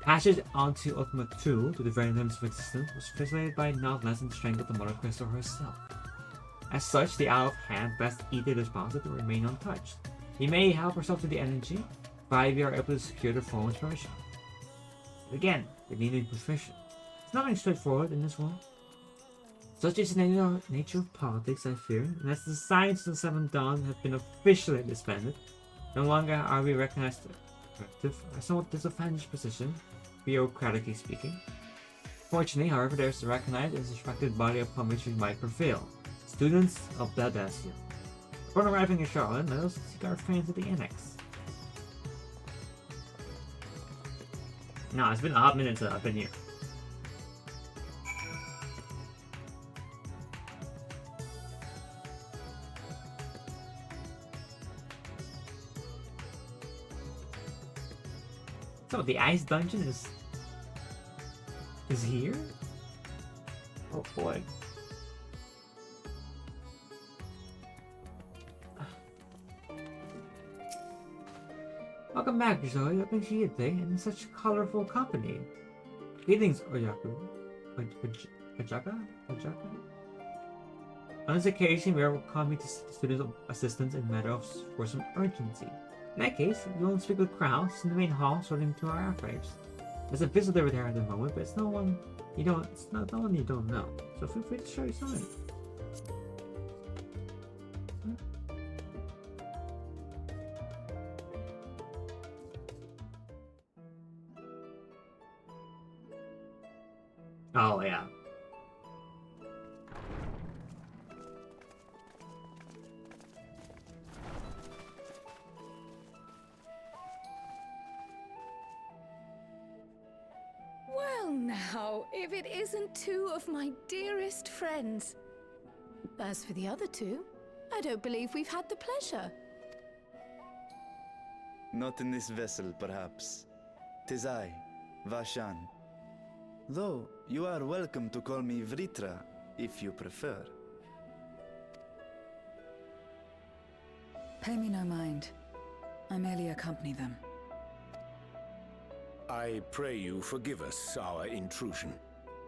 [SPEAKER 1] Passage onto Ultima 2 to the very limits of existence was facilitated by not less than the strength of the Mother Crystal herself. As such, the Isle of Hand best ether deposit to remain untouched. We may help ourselves to the energy, provided we are able to secure the phone's permission. But again, we need to be proficient. It's nothing straightforward in this world. Such is the nature of politics, I fear, and as the science of the Seventh Dawn have been officially disbanded, no longer are we recognized effective, a somewhat disadvantaged position, bureaucratically speaking. Fortunately, however, there is a recognized and respected body upon which we might prevail. Students of the Dacia. Upon arriving in Charlotte, let us seek our friends at the Annex. No, it's been a hot minute since I've been here. So the ice dungeon is here? Oh boy. Welcome back, Zoe. What brings you here today in such colorful company? Greetings, Oyaku. Ojaka? On this occasion, we are coming to students' assistance in matter of for some urgency. In that case, you will speak with Kraus in the main hall sorting to our affairs. There's a visitor there at the moment, but it's no one you don't know. So feel free to show your sign. Oh yeah.
[SPEAKER 13] Well now, if it isn't two of my dearest friends. As for the other two, I don't believe we've had the pleasure.
[SPEAKER 7] Not in this vessel, perhaps. 'Tis I, Vashan. Though, you are welcome to call me Vritra, if you prefer.
[SPEAKER 2] Pay me no mind. I merely accompany them.
[SPEAKER 19] I pray you forgive us our intrusion.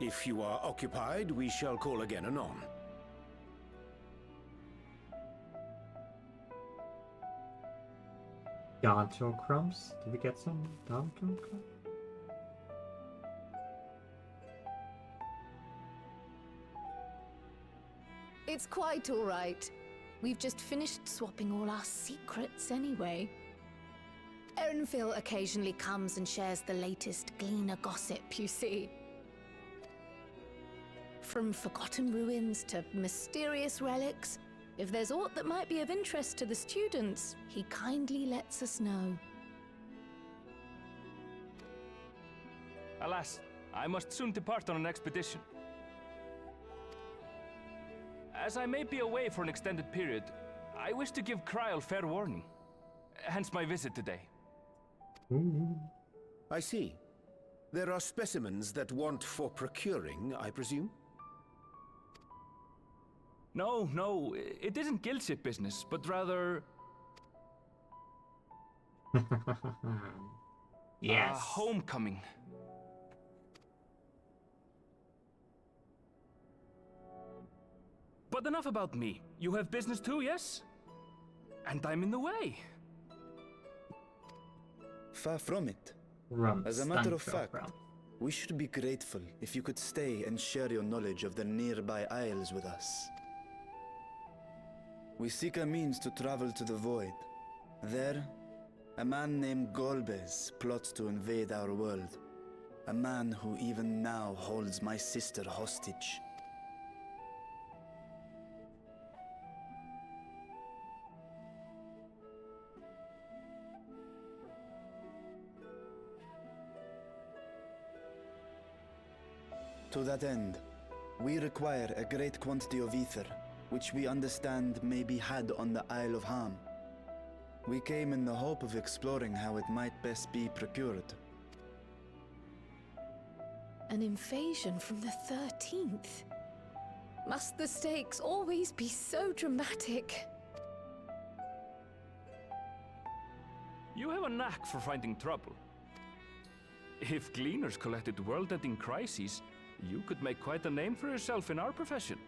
[SPEAKER 19] If you are occupied, we shall call again anon.
[SPEAKER 1] Yanto crumbs? Did we get some Yanto crumbs?
[SPEAKER 13] It's quite all right. We've just finished swapping all our secrets anyway. Erenville occasionally comes and shares the latest Gleaner gossip, you see. From forgotten ruins to mysterious relics, if there's aught that might be of interest to the students, he kindly lets us know.
[SPEAKER 20] Alas, I must soon depart on an expedition. As I may be away for an extended period, I wish to give Kryl fair warning. Hence my visit today.
[SPEAKER 19] I see. There are specimens that want for procuring, I presume?
[SPEAKER 20] No, it isn't guildship business, but rather...
[SPEAKER 1] Yes.
[SPEAKER 20] Homecoming. But enough about me. You have business too, yes? And I'm in the way.
[SPEAKER 7] Far from it.
[SPEAKER 1] Rum.
[SPEAKER 7] As a matter of fact, we should be grateful if you could stay and share your knowledge of the nearby isles with us. We seek a means to travel to the Void. There, a man named Golbez plots to invade our world. A man who even now holds my sister hostage. To that end, we require a great quantity of ether, which we understand may be had on the Isle of Ham. We came in the hope of exploring how it might best be procured.
[SPEAKER 13] An invasion from the 13th? Must the stakes always be so dramatic?
[SPEAKER 20] You have a knack for finding trouble. If Gleaners collected world-ending crises, you could make quite a name for yourself in our profession.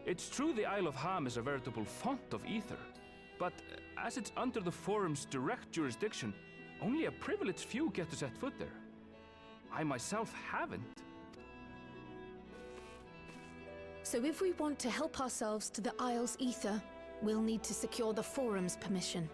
[SPEAKER 20] It's true the Isle of Ham is a veritable font of ether, but as it's under the Forum's direct jurisdiction, only a privileged few get to set foot there. I myself haven't.
[SPEAKER 13] So if we want to help ourselves to the Isle's ether, we'll need to secure the Forum's permission.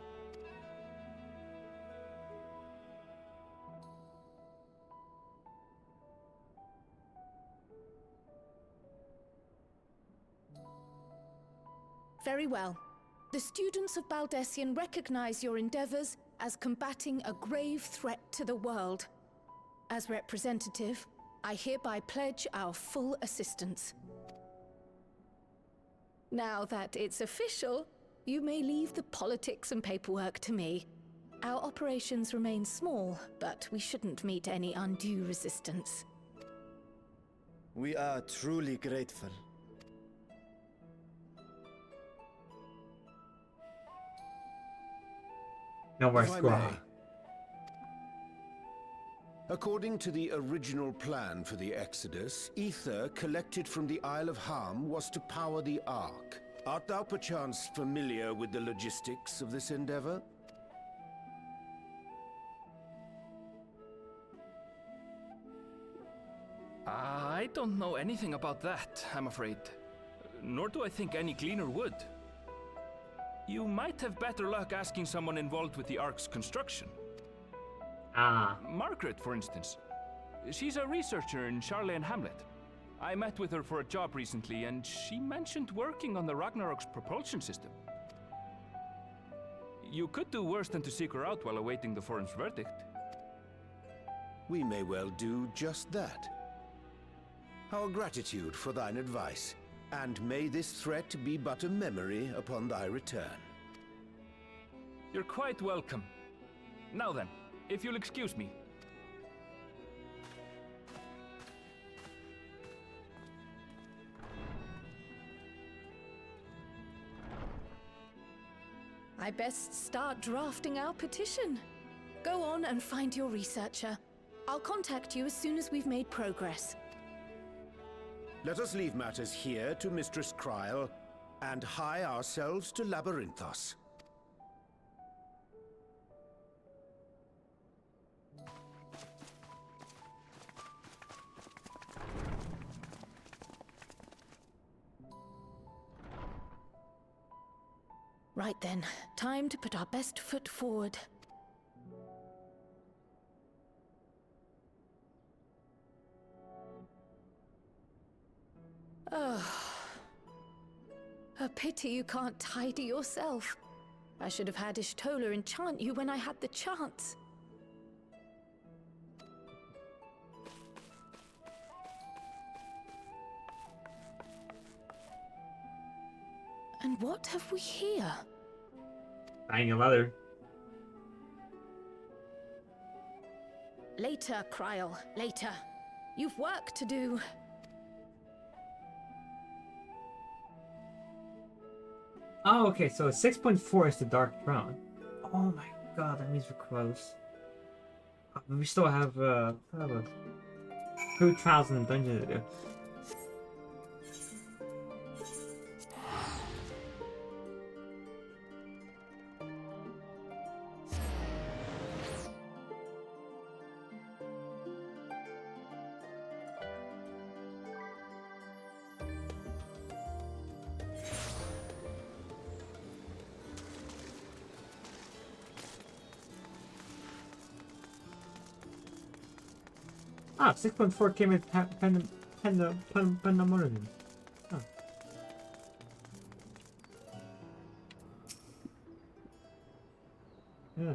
[SPEAKER 13] Very well. The students of Baldessian recognize your endeavors as combating a grave threat to the world. As representative, I hereby pledge our full assistance. Now that it's official, you may leave the politics and paperwork to me. Our operations remain small, but we shouldn't meet any undue resistance.
[SPEAKER 7] We are truly grateful.
[SPEAKER 1] No more
[SPEAKER 19] If I
[SPEAKER 1] squaw.
[SPEAKER 19] may. According to the original plan for the Exodus, ether collected from the Isle of Harm was to power the Ark. Art thou perchance familiar with the logistics of this endeavor?
[SPEAKER 20] I don't know anything about that, I'm afraid. Nor do I think any cleaner would. You might have better luck asking someone involved with the Ark's construction.
[SPEAKER 1] Ah.
[SPEAKER 20] Margaret, for instance. She's a researcher in Charley and Hamlet. I met with her for a job recently, and she mentioned working on the Ragnarok's propulsion system. You could do worse than to seek her out while awaiting the forum's verdict.
[SPEAKER 19] We may well do just that. Our gratitude for thine advice, and may this threat be but a memory upon thy return.
[SPEAKER 20] You're quite welcome. Now then, if you'll excuse me.
[SPEAKER 13] I best start drafting our petition. Go on and find your researcher. I'll contact you as soon as we've made progress.
[SPEAKER 19] Let us leave matters here to Mistress Kryl, and hie ourselves to Labyrinthos.
[SPEAKER 13] Right then, time to put our best foot forward. Oh. A pity you can't tidy yourself. I should have had Ishtola enchant you when I had the chance. And what have we here?
[SPEAKER 1] Buying a leather.
[SPEAKER 13] Later, Kryl, later. You've work to do.
[SPEAKER 1] Oh, okay, so 6.4 is the Dark Throne. Oh my god, that means we're close. We still have 2 trials in the dungeon to do. Ah, 6.4 came in Pandemonium. Oh. Yeah.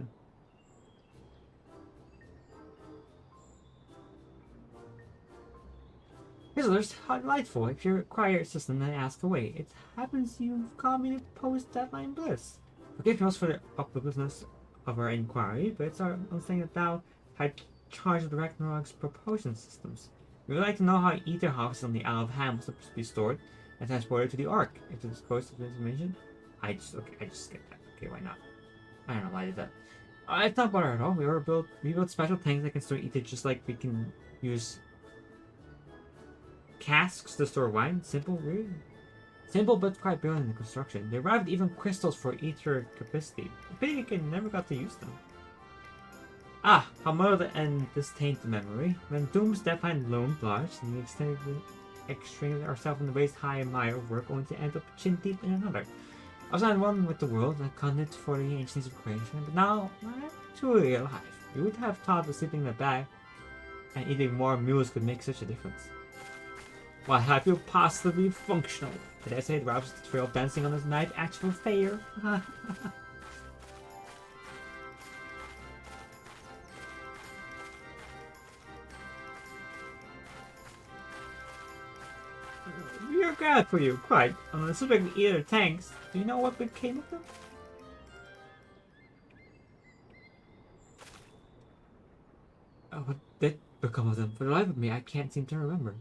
[SPEAKER 1] Visitors, how delightful. If you require your assistance, then ask away. It happens you've called me to post-deadline bliss. Forgive us for the uselessness of our inquiry, but it's our understanding that thou had charge of the Ragnarok's propulsion systems. We would like to know how ether houses on the Isle of Ham was supposed to be stored and transported to the Ark. If to disclose the information, I just skipped that. Okay, why not? I don't know why I did that. It's not bother at all. We built special tanks that can store ether just like we can use casks to store wine. Simple, really. Simple but quite brilliant in the construction. They arrived even crystals for ether capacity. Pity we never got to use them. Ah, how muddled and disdained the memory. When Doom's deadline loomed large, and we extended ourselves in the waist-high mire of work only to end up chin-deep in another. I was on one with the world, and content for the ancients of creation, but now I'm truly alive. You would have thought that sleeping in a bag and eating more meals could make such a difference. Why have you possibly functional? Did I say it robs the trail dancing on this night actual fair? We are glad for you, quite. On the subject of either tanks, do you know what became of them? Oh, what did become of them? For the life of me, I can't seem to remember.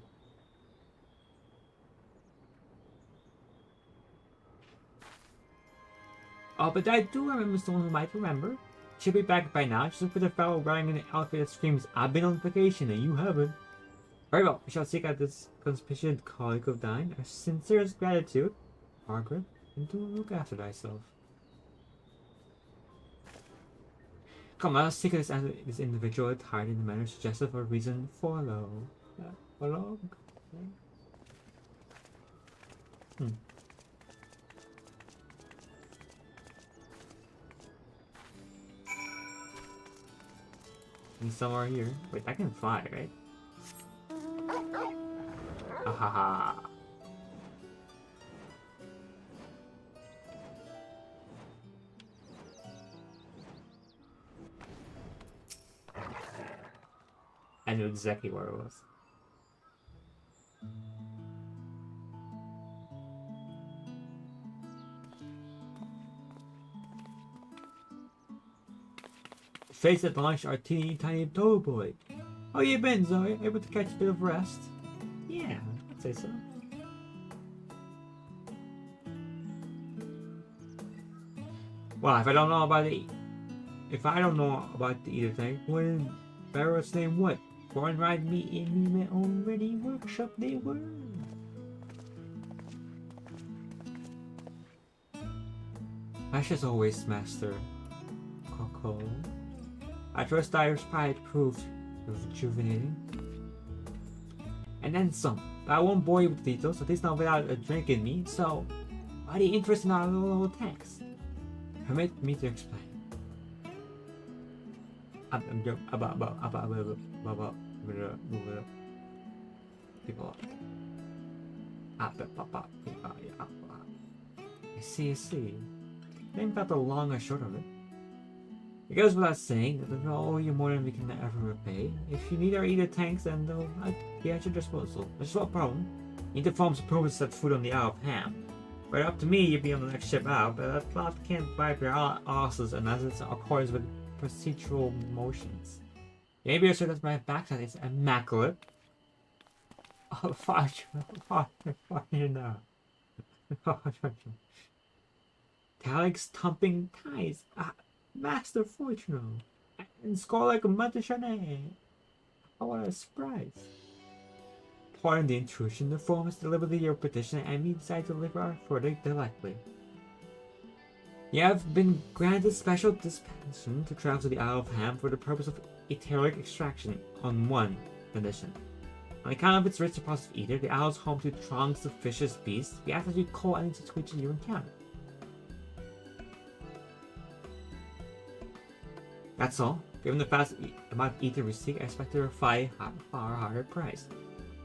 [SPEAKER 1] Oh, but I do remember someone who might remember. should be back by now. Just look for the fellow wearing an outfit that screams, "I've been on vacation and you haven't." Very well, we shall seek out this conspicuous colleague of thine. Our sincerest gratitude, Margaret, and do look after thyself. Come, let us seek this individual attired in a manner suggestive of reason follow. Follow? And somewhere here. Wait, I can fly, right? Ahaha. I knew exactly where it was. Face at lunch, our teeny tiny toe boy. How you been, Zoe? Able to catch a bit of rest? Yeah, I'd say so. Well, if I don't know about the either thing, when Barrett's name what? Born ride me in me already workshop they were. Ashes always master. Coco. I trust Dyer's pride proved rejuvenating. And then some. But I won't bore you with details, at least not without a drink in me, so why the interest in our little tanks? Permit me to explain. People. I see. Think about the long and short of it. It goes without saying that they'll owe you more than we can ever repay. If you need our eater tanks, then they'll be at your disposal. There's no problem. You need to form some purpose to set foot on the Isle of Ham. But up to me, you'd be on the next ship out, but that plot can't wipe your asses unless it's in accordance with procedural motions. Maybe you're sure that my backside is immaculate. Oh, fudge. You know. Talik's thumping ties. Master Fortuno. And score like a Montechanet. Oh, what a surprise. Pardon the intrusion. The form has delivered your petition and we decide to deliver our verdict directly. You have been granted special dispensation to travel to the Isle of Ham for the purpose of etheric extraction on one condition. On account of its rich deposit of ether, the isle is home to throngs of vicious beasts. We ask that you call any such creature you encounter. That's all. Given the fast amount of ether we seek, I expect to refine a far higher price.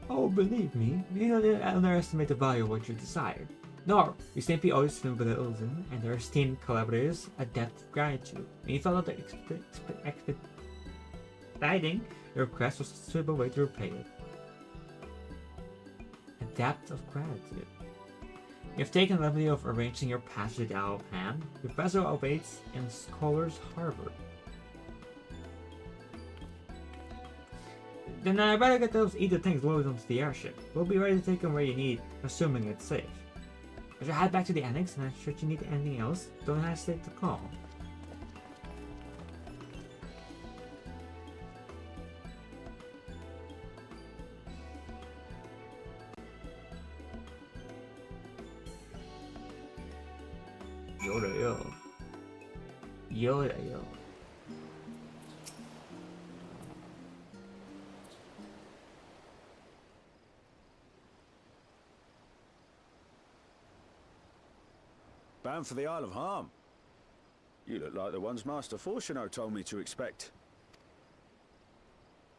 [SPEAKER 1] Oh, believe me, we don't underestimate the value of what you desire. Nor, we simply owe Svinbelzen and their esteemed collaborators a debt of gratitude. When you felt that expediting your request was a suitable way to repay it. A debt of gratitude. You have taken the liberty of arranging your passage to the Isle of Ham. Your vessel awaits in Scholar's Harbor. Then I better get those ether tanks loaded onto the airship. We'll be ready to take them where you need, assuming it's safe. I shall head back to the annex, and should you need anything else, don't hesitate to call. Yoda yo.
[SPEAKER 8] Bound for the Isle of Harm. You look like the ones Master Fortuno told me to expect.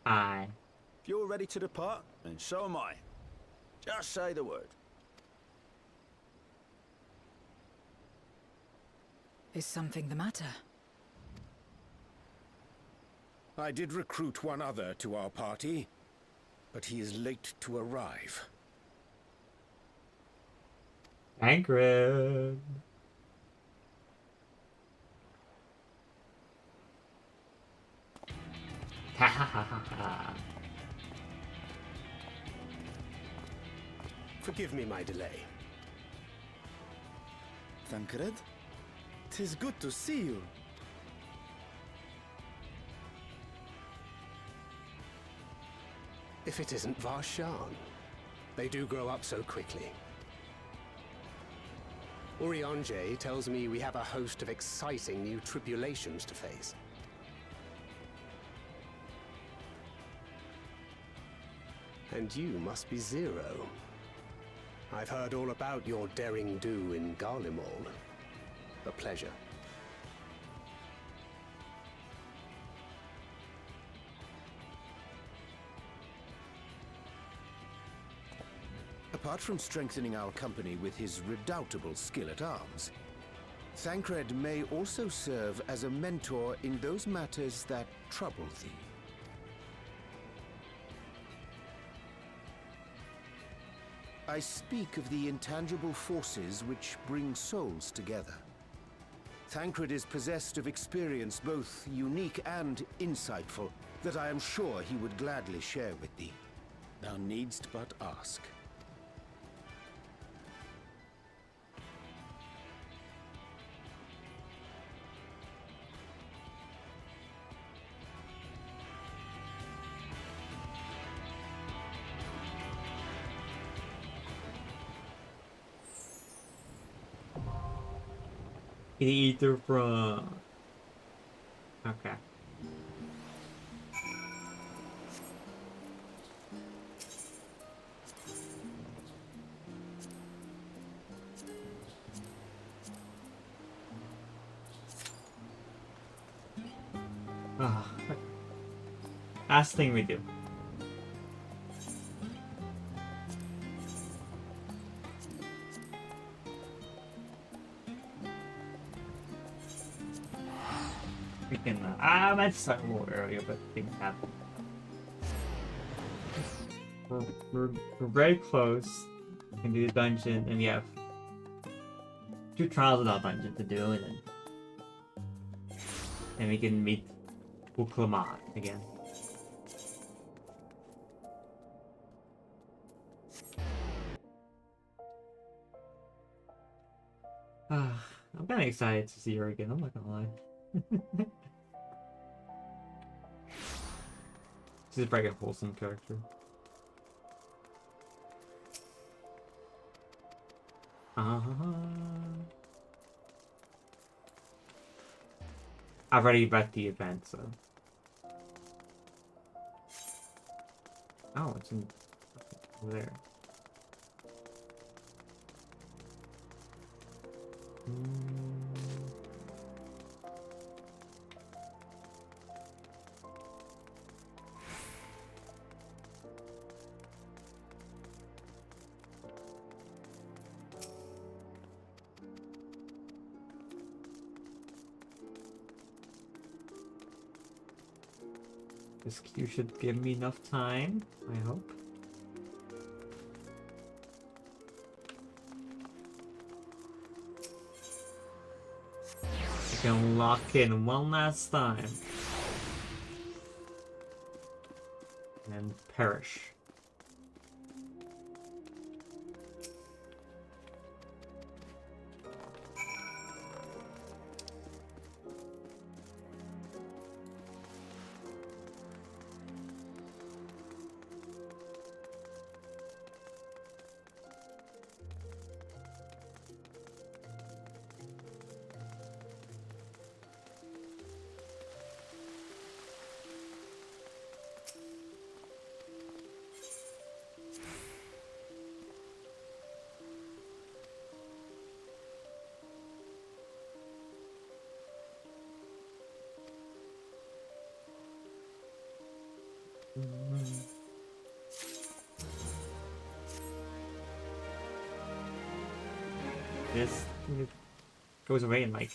[SPEAKER 1] Aye.
[SPEAKER 8] If you're ready to depart, then so am I. Just say the word.
[SPEAKER 2] Is something the matter?
[SPEAKER 19] I did recruit one other to our party, but he is late to arrive.
[SPEAKER 1] Tancred. Ha ha ha ha ha.
[SPEAKER 17] Forgive me my delay.
[SPEAKER 7] Tancred? 'Tis good to see you.
[SPEAKER 21] if it isn't Varshan. They do grow up so quickly. Urianger tells me we have a host of exciting new tribulations to face. And you must be Zero. I've heard all about your daring do in Garlemald. A pleasure.
[SPEAKER 19] Apart from strengthening our company with his redoubtable skill at arms, Thancred may also serve as a mentor in those matters that trouble thee. I speak of the intangible forces which bring souls together. Thancred is possessed of experience both unique and insightful that I am sure he would gladly share with thee. Thou needst but ask.
[SPEAKER 1] Either from... Okay. Last thing we do. We can, I might start a little earlier, but things happen. We're very close. We can do the dungeon, and we have 2 trials without dungeon to do, and we can meet Uklamat again. I'm kind of excited to see her again, I'm not gonna lie. She's a very wholesome character. I've already read the event, so... Oh, it's in... over there. This queue should give me enough time, I hope. I can lock in one last time. And then perish. This goes away in like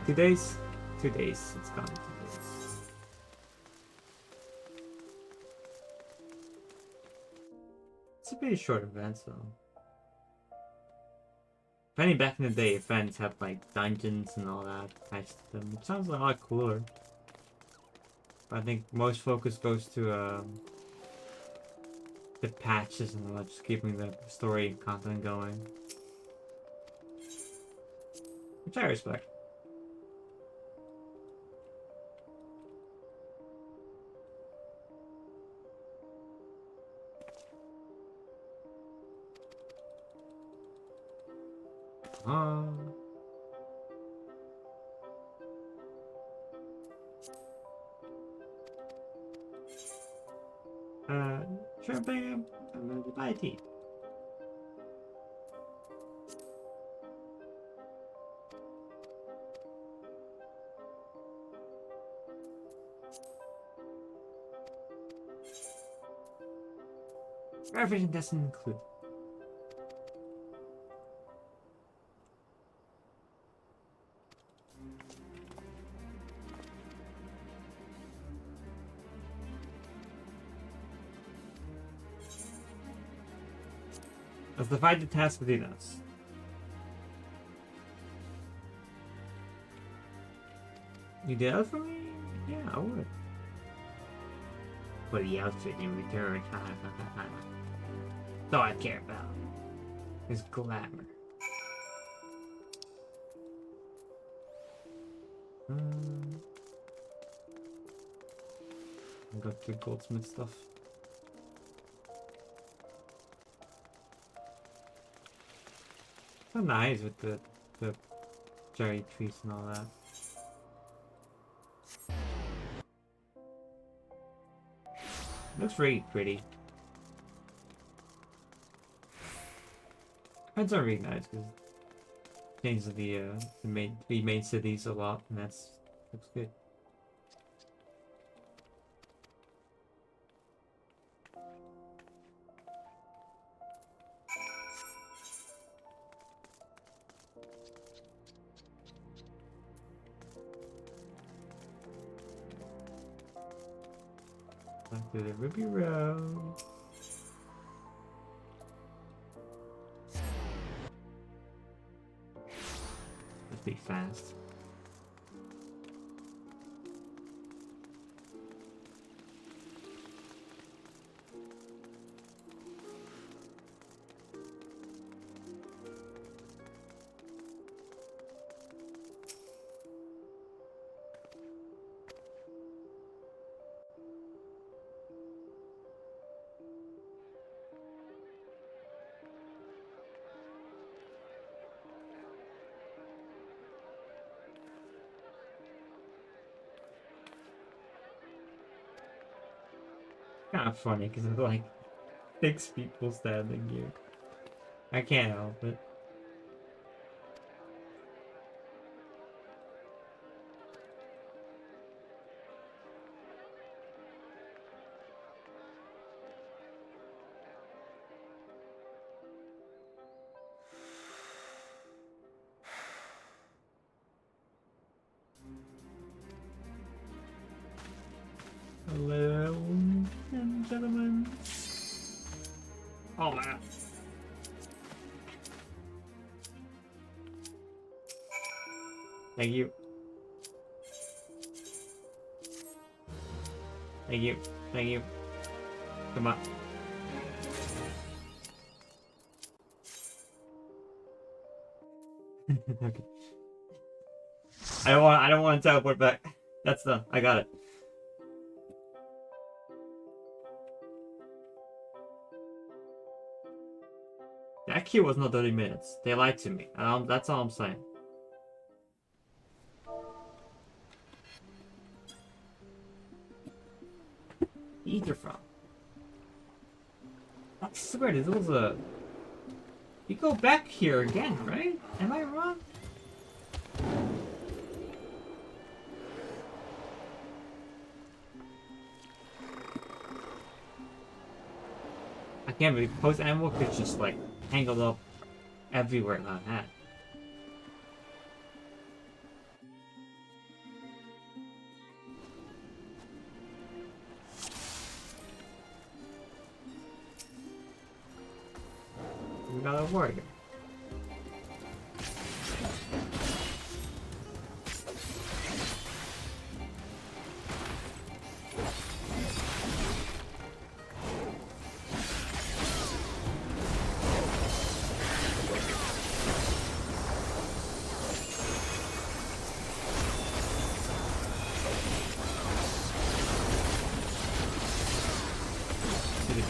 [SPEAKER 1] 2 days? 2 days, it's gone in 2 days. It's a pretty short event, so... Apparently back in the day, events have like dungeons and all that attached to them, which sounds a lot cooler. But I think most focus goes to the patches and all that, just keeping the story and content going. Which I respect. Sure, I'm gonna buy a tea. Everything doesn't include. Let's divide the task within us. You did that for me? Yeah, I would. For the outfit in return. That's all I care about is glamour. I got good goldsmith stuff. So nice with the cherry trees and all that. Looks really pretty. Heads are really nice because it changes the main cities a lot, and looks good. Back to the Ruby Road. Let's be fast. Kind of funny because it's like 6 people standing here. I can't help it. Hello, ladies and gentlemen. Oh man. Thank you. Thank you. Thank you. Come on. Okay. I don't want to teleport back. That's done. I got it. That queue was not 30 minutes. They lied to me. That's all I'm saying. Ether from. I swear this was a. You go back here again, right? Am I wrong? I can't believe post-endwalker is just like tangled up everywhere like that. We got a warrior.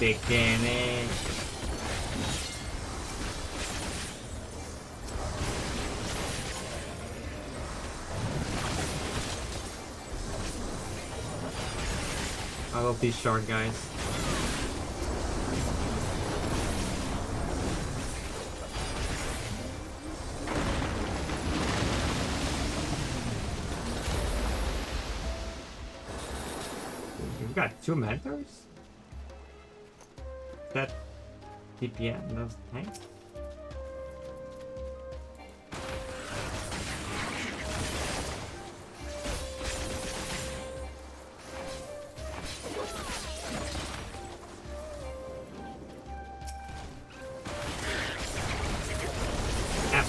[SPEAKER 1] Big damage. I love these short guys. We've got 2 mentors? That DPM, those tanks?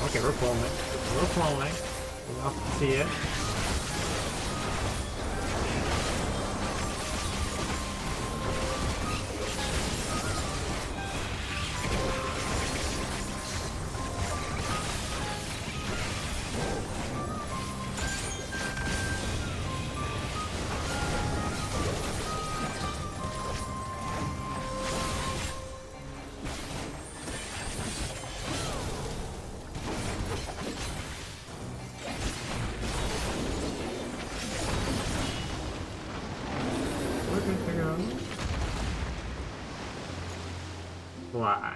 [SPEAKER 1] Okay, we're falling. We're falling. We'll have to see it. Fly.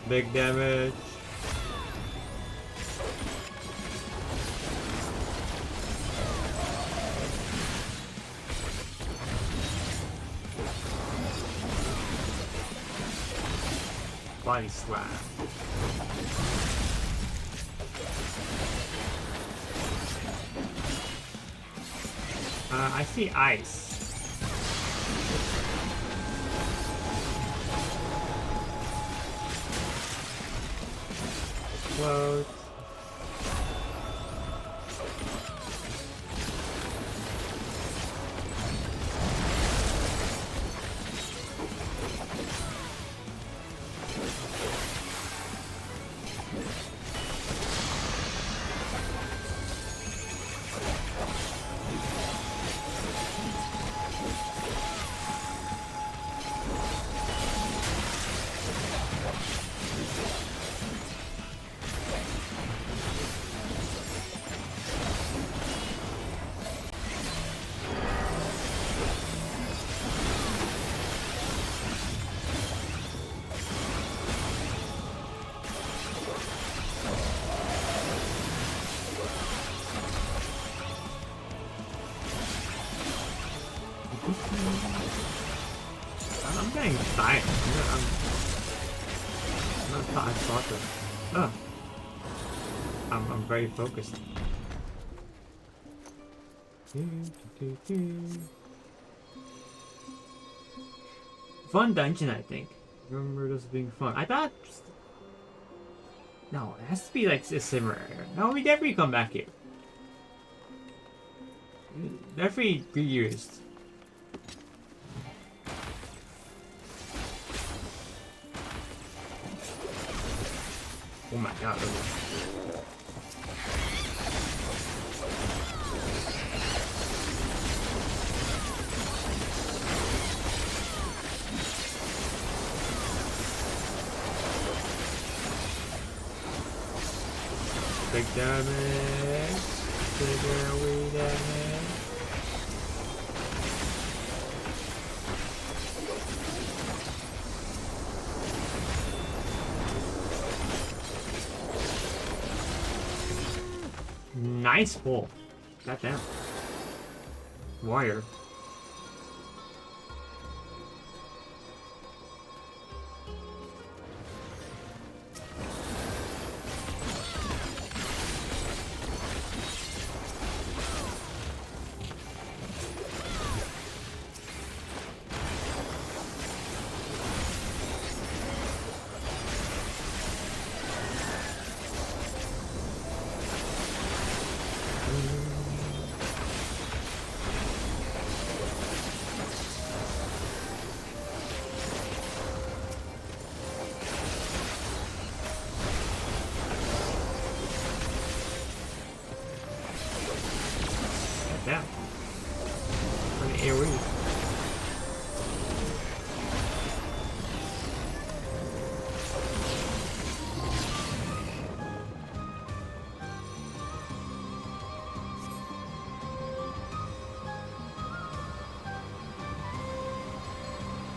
[SPEAKER 1] Big damage. Body slap. I see ice. Float. I'm getting tired. I'm not thought that. Oh. I'm very focused. Fun dungeon, I think. Remember this being fun. I thought. No, it has to be like a simmer area. No, we definitely come back here. Every 3 years. Oh my god. Big damage. Bigger wee damage. Nice pull. Goddamn. Wire. Damn. An AoE.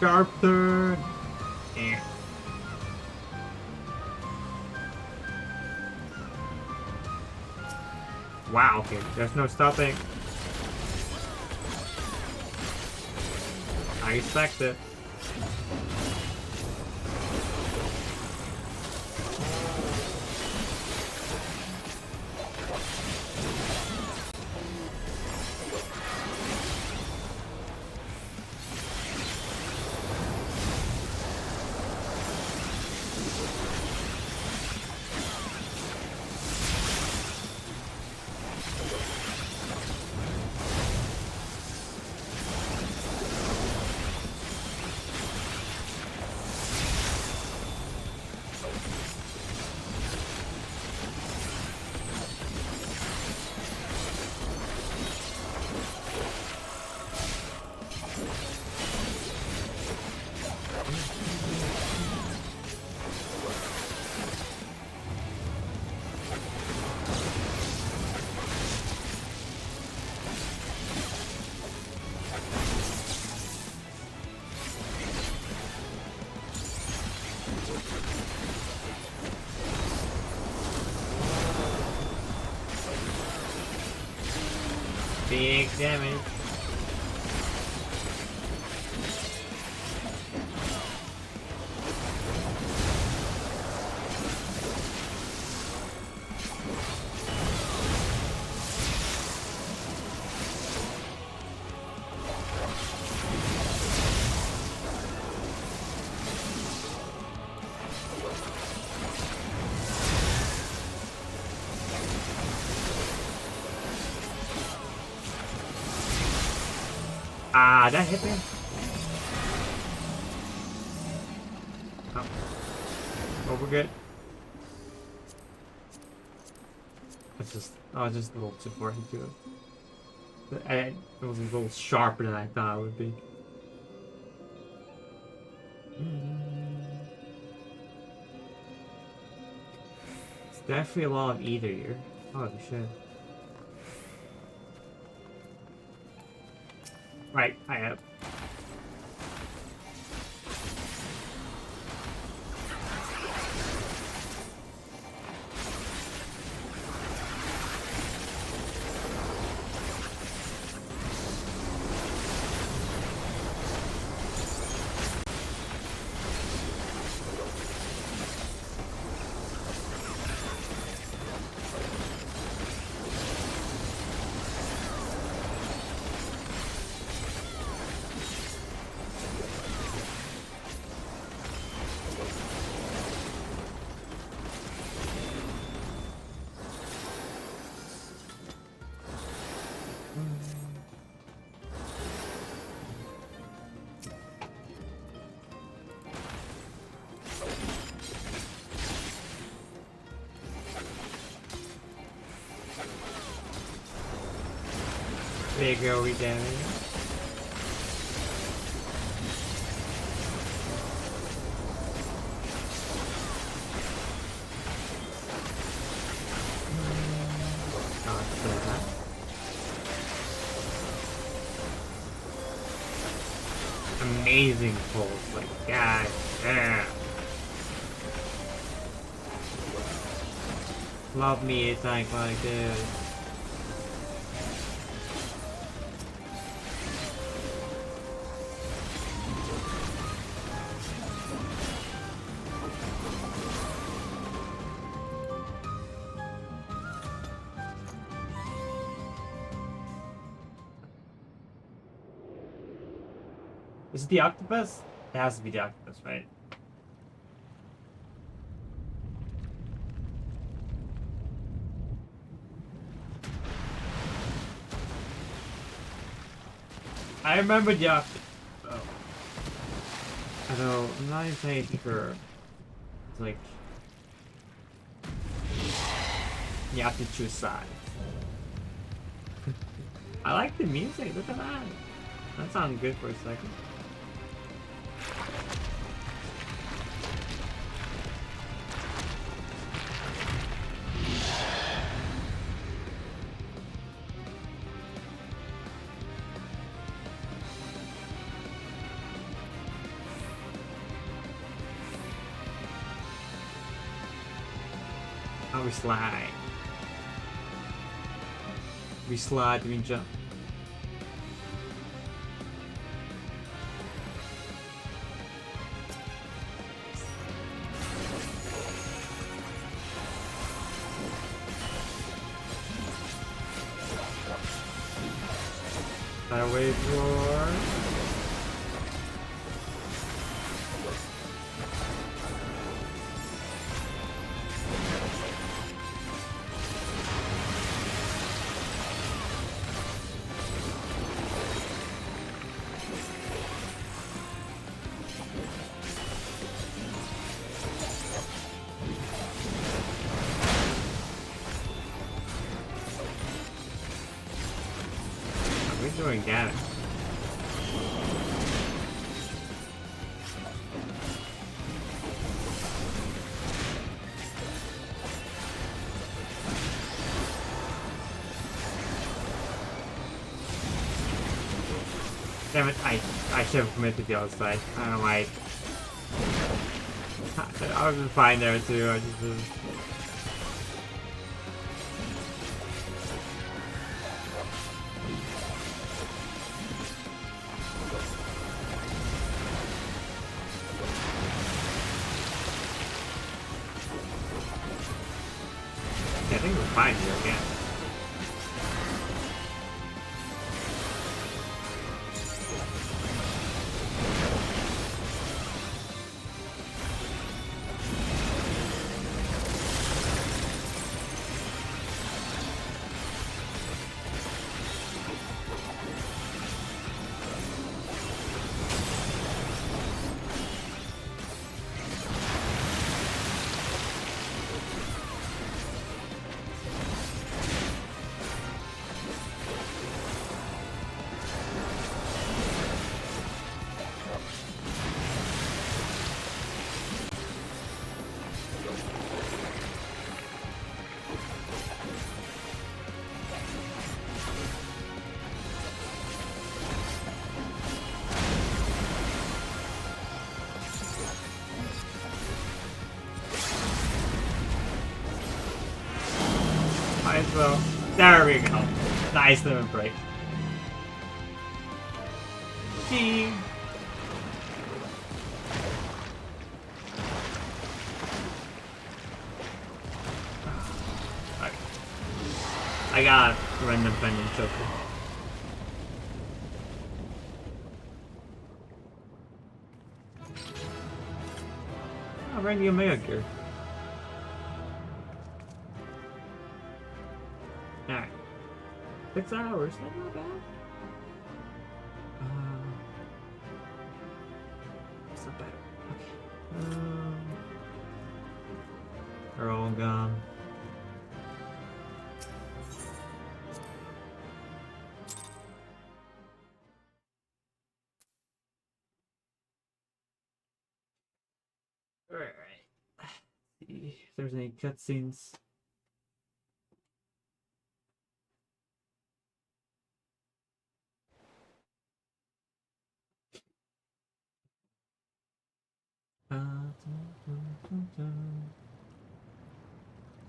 [SPEAKER 1] Sharp turn. Eh. Wow, okay, there's no stopping. I expect it. Big damage. Ah, that hit me. Oh, we're good. I was just a little too far into it. It was a little sharper than I thought it would be. It's definitely a lot of either here. Holy shit. Right, I have. Big AoE damage. Amazing pulls, like god damn. Love me a tank like this. Is it the octopus? It has to be the octopus, right? I remember the octopus. Oh. Although, I'm not entirely sure. It's like... You have to choose sides. I like the music. Look at that. That sounds good for a second. Oh, we slide. We slide, we jump. Wave roar. We're doing damage. Damn it, I should have committed to the other side. I don't know why. I was fine there too. I just I think we're fine here again. Might as well. There we go. Nice limit break. Gee. Okay. I got random pendant choker. Oh, Randy Omega gear. Alright. 6 hours, that's not bad. It's not bad. Okay. They're all gone. Alright. See if there's any cutscenes.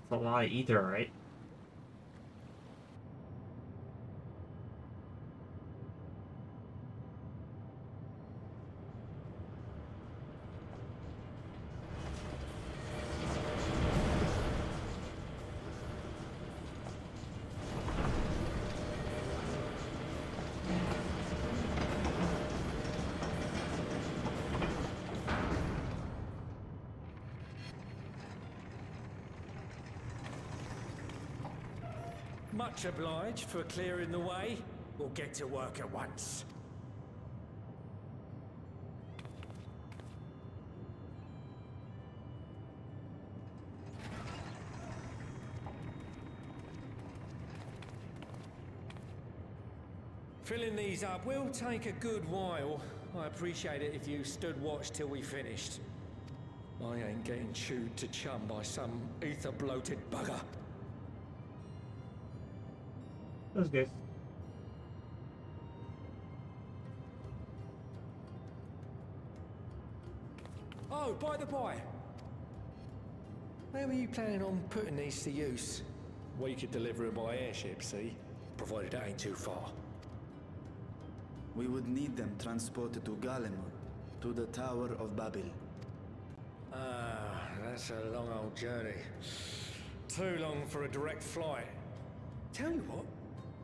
[SPEAKER 1] It's a lot of ether, right?
[SPEAKER 9] Much obliged for clearing the way. We'll get to work at once. Filling these up will take a good while. I appreciate it if you stood watch till we finished. I ain't getting chewed to chum by some ether-bloated bugger.
[SPEAKER 1] That's good.
[SPEAKER 9] Oh, by the by, where were you planning on putting these to use? We could deliver them by airship, see? Provided it ain't too far.
[SPEAKER 7] We would need them transported to Galemur, to the Tower of Babel.
[SPEAKER 9] Ah, that's a long old journey. Too long for a direct flight. Tell you what,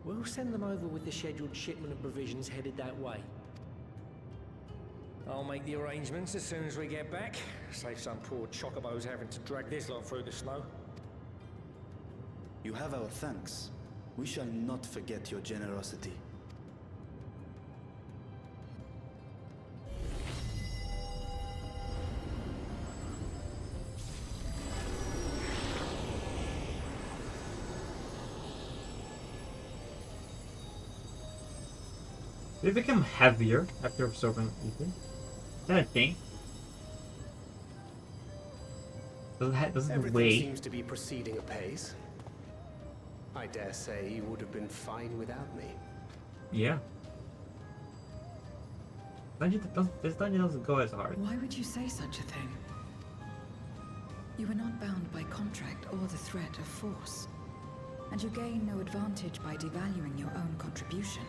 [SPEAKER 9] we'll send them over with the scheduled shipment of provisions headed that way. I'll make the arrangements as soon as we get back. Save some poor chocobos having to drag this lot through the snow.
[SPEAKER 7] You have our thanks. We shall not forget your generosity.
[SPEAKER 1] They become heavier after absorbing ether. Is that a thing? Doesn't
[SPEAKER 21] Everything
[SPEAKER 1] weigh?
[SPEAKER 21] seems to be proceeding apace. I dare say you would have been fine without me.
[SPEAKER 1] Yeah. This dungeon doesn't go as hard.
[SPEAKER 2] Why would you say such a thing? You are not bound by contract or the threat of force, and you gain no advantage by devaluing your own contribution.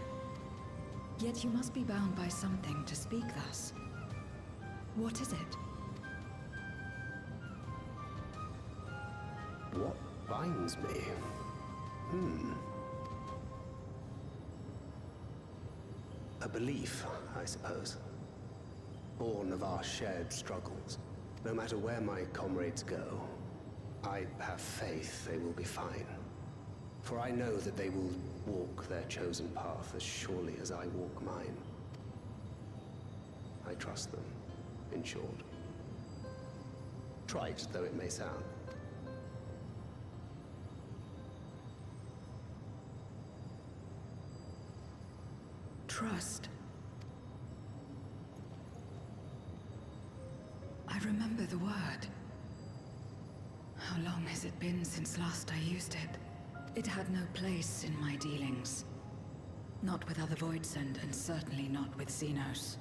[SPEAKER 2] Yet you must be bound by something to speak thus. What is it?
[SPEAKER 21] What binds me? A belief, I suppose. Born of our shared struggles. No matter where my comrades go, I have faith they will be fine. For I know that they will walk their chosen path as surely as I walk mine. I trust them, in short. Trite though it may sound.
[SPEAKER 2] Trust. I remember the word. How long has it been since last I used it? It had no place in my dealings. Not with other Voidsend, and certainly not with Xenos.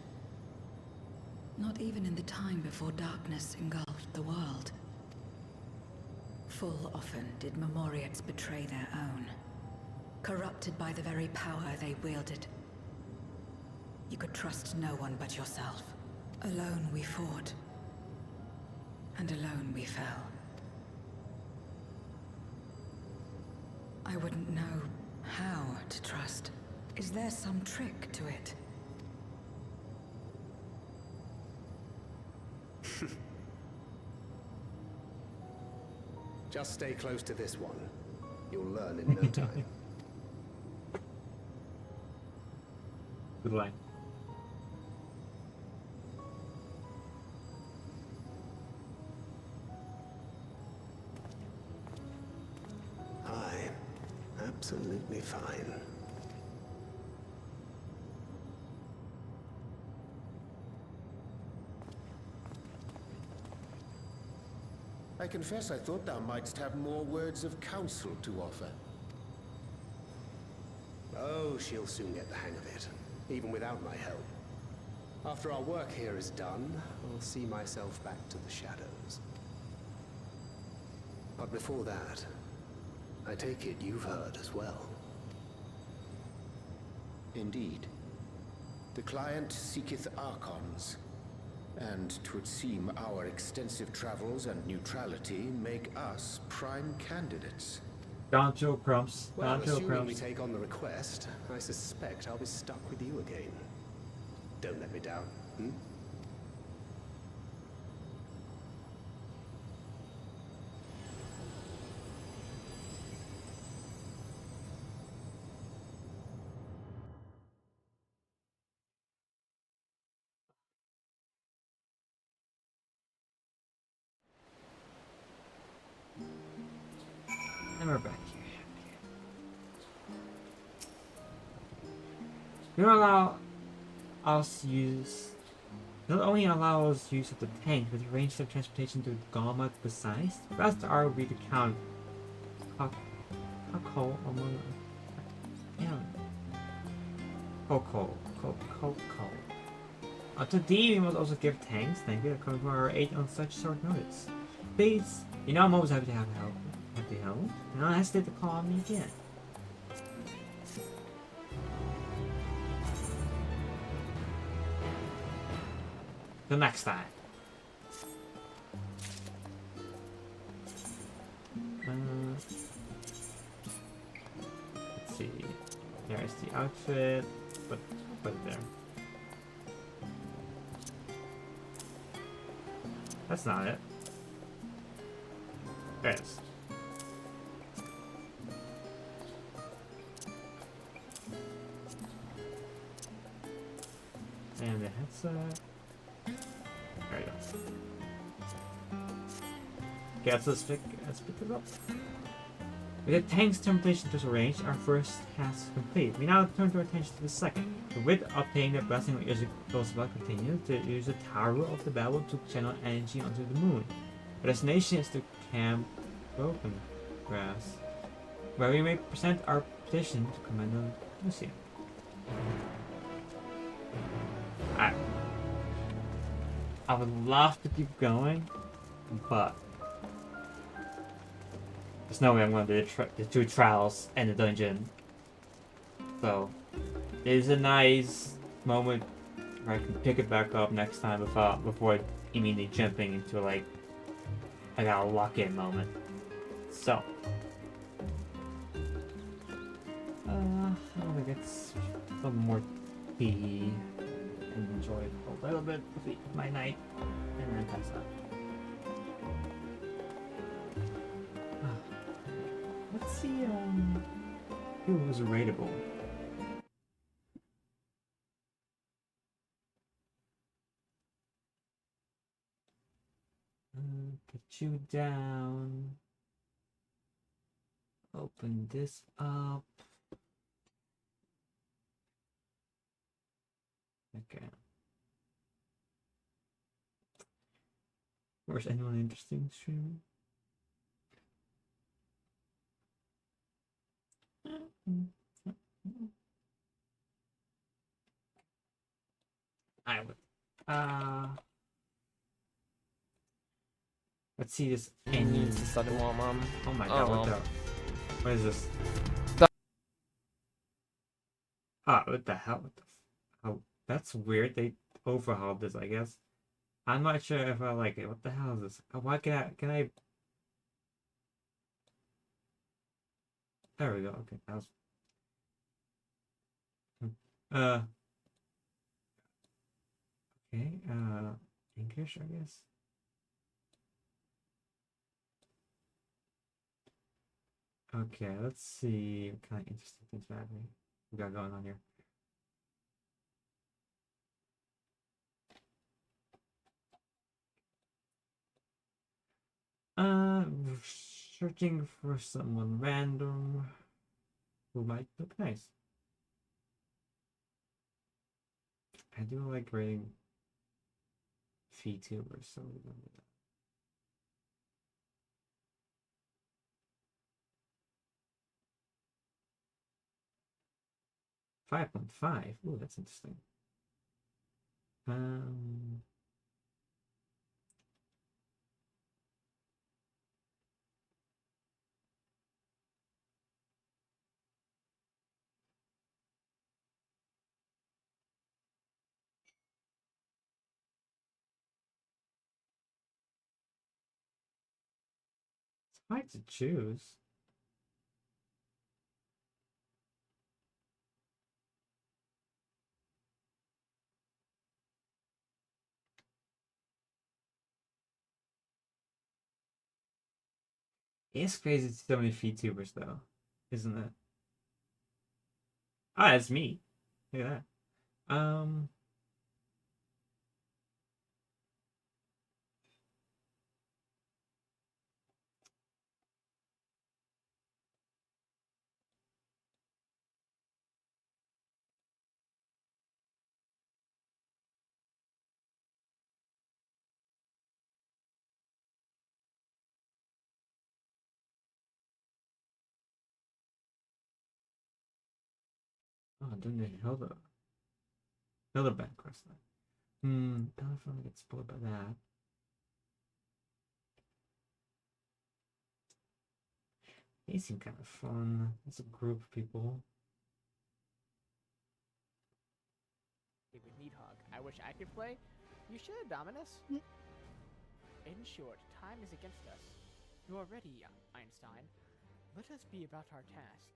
[SPEAKER 2] Not even in the time before darkness engulfed the world. Full often did Memoriates betray their own, corrupted by the very power they wielded. You could trust no one but yourself. Alone we fought, and alone we fell. I wouldn't know how to trust. Is there some trick to it?
[SPEAKER 21] Just stay close to this one. You'll learn in no time.
[SPEAKER 1] Good line.
[SPEAKER 21] Absolutely fine.
[SPEAKER 19] I confess I thought thou mightst have more words of counsel to offer.
[SPEAKER 21] Oh, she'll soon get the hang of it, even without my help. After our work here is done, I'll see myself back to the shadows. But before that, I take it you've heard as well.
[SPEAKER 19] Indeed. The client seeketh Archons, and 'twould seem our extensive travels and neutrality make us prime candidates.
[SPEAKER 1] Down to crumbs.
[SPEAKER 21] Well,
[SPEAKER 1] Down to
[SPEAKER 21] assuming we
[SPEAKER 1] crumbs.
[SPEAKER 21] take on the request, I suspect I'll be stuck with you again. Don't let me down, hmm?
[SPEAKER 1] And we're back here. They don't allow us use. Not only allow us use of the tank, but arrange their transportation to Gama besides. The rest are we to count. Coco among. Yeah. Coco. To D, we must also give thanks. Thank you for coming for our aid on such short notice. Please, you know I'm always happy to have help. Happy help. And don't hesitate to call on me again. Till next time. Let's see. There's the outfit. Put it there. That's not it. There it is. And the headset. There you go. Okay, let's pick this up. With the tank's temptation to arrange, our first task is complete. We now turn our attention to the second. With obtaining the blessing of Roosevelt continue to use the Tower of the Babel to channel energy onto the moon. Our destination is to Camp Broken Grass, where we may present our petition to Commander Lucia. I would love to keep going, but there's no way I'm going to do the two trials and the dungeon. So, it is a nice moment where I can pick it back up next time before immediately jumping into like I got a lock-in moment. So, I think it's a little more tea and enjoy a little bit of my night and then pass out. Let's see who was rateable. Put you down. Open this up. Okay. Where's anyone interesting streaming? I would. Let's see this. Any. Oh my god! What is this? What the hell? Oh, that's weird. They overhauled this, I guess. I'm not sure if I like it. What the hell is this? Why can I? There we go. Okay, that was. Okay. English, I guess. Okay, let's see what kind of interesting things we got going on here. Searching for someone random who might look nice. I do like rating VTubers, so we're gonna do that. 5.5. Ooh, that's interesting. It's hard to choose. It's crazy to see so many VTubers though, isn't it? Ah, it's me. Look at that. Oh, doing the Hildebrand quest line. Don't know if I'm gonna get spoiled by that. They seem kind of fun. It's a group of people.
[SPEAKER 16] With Needhog. I wish I could play. You should, Dominus. In short, time is against us. You are ready, Einstein. Let us be about our task.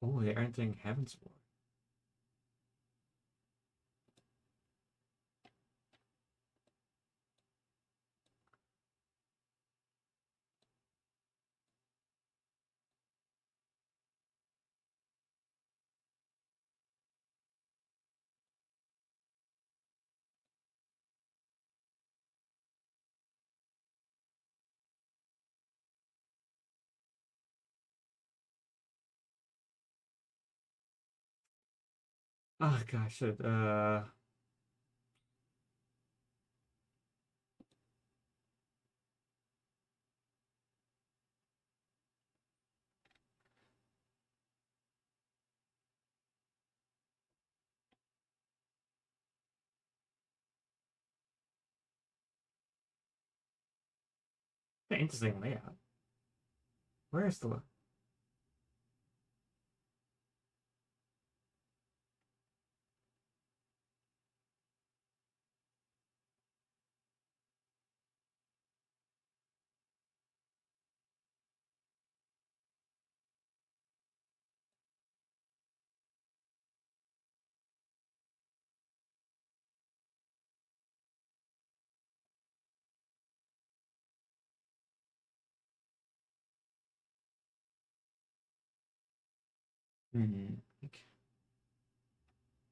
[SPEAKER 1] Oh, they're entering Heaven's War. Oh gosh, interesting layout. Where's the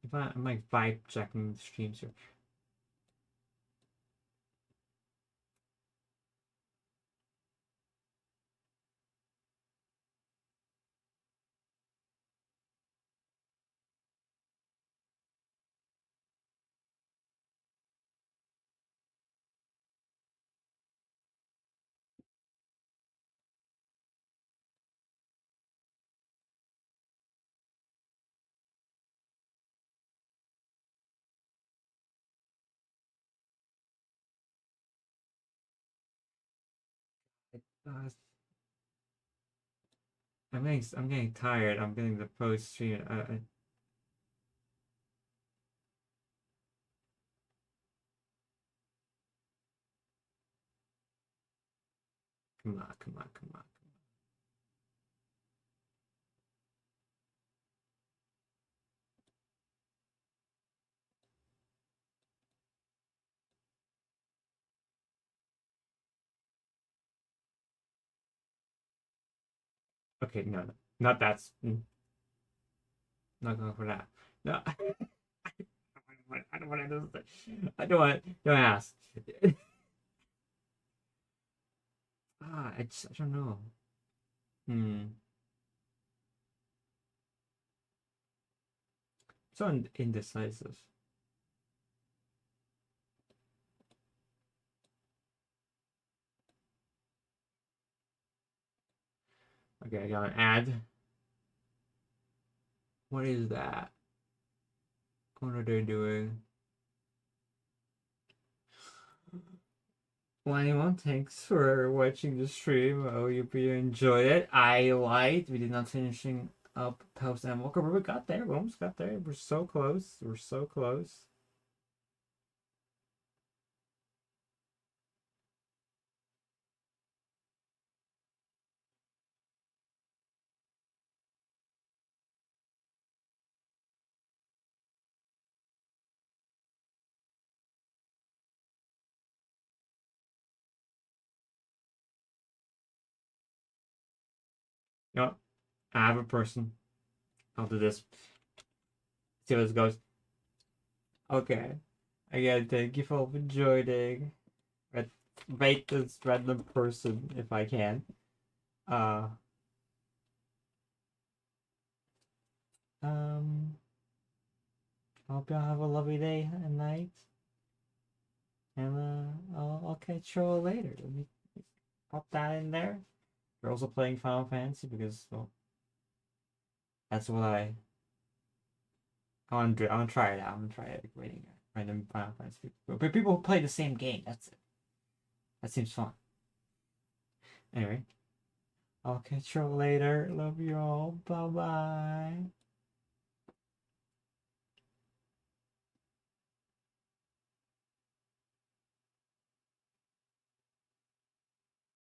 [SPEAKER 1] If I'm like vibe checking the streams here. Uh, I'm getting tired. I'm getting the post stream. Come on, come on, come on. Okay, no, not that. Not going for that. No, I don't want to do this. I don't want. Don't ask. I don't know. So indecisive. Okay, I got an ad. What is that? What are they doing? Well, anyone, thanks for watching the stream. I hope you enjoyed it. I lied. We did not finishing up post-endwalker, but we got there. We almost got there. We're so close. We're so close. You know what? I have a person. I'll do this. See how this goes. Okay. Again, thank you for joining. Rate this random person if I can. I hope y'all have a lovely day and night. And I'll catch you all later. Let me pop that in there. You're also playing Final Fantasy because, well, that's what I want to do. I'm gonna try it out. I'm gonna try it rating random Final Fantasy people. But people who play the same game. That's it. That seems fun. Anyway, I'll catch you later. Love you all. Bye bye.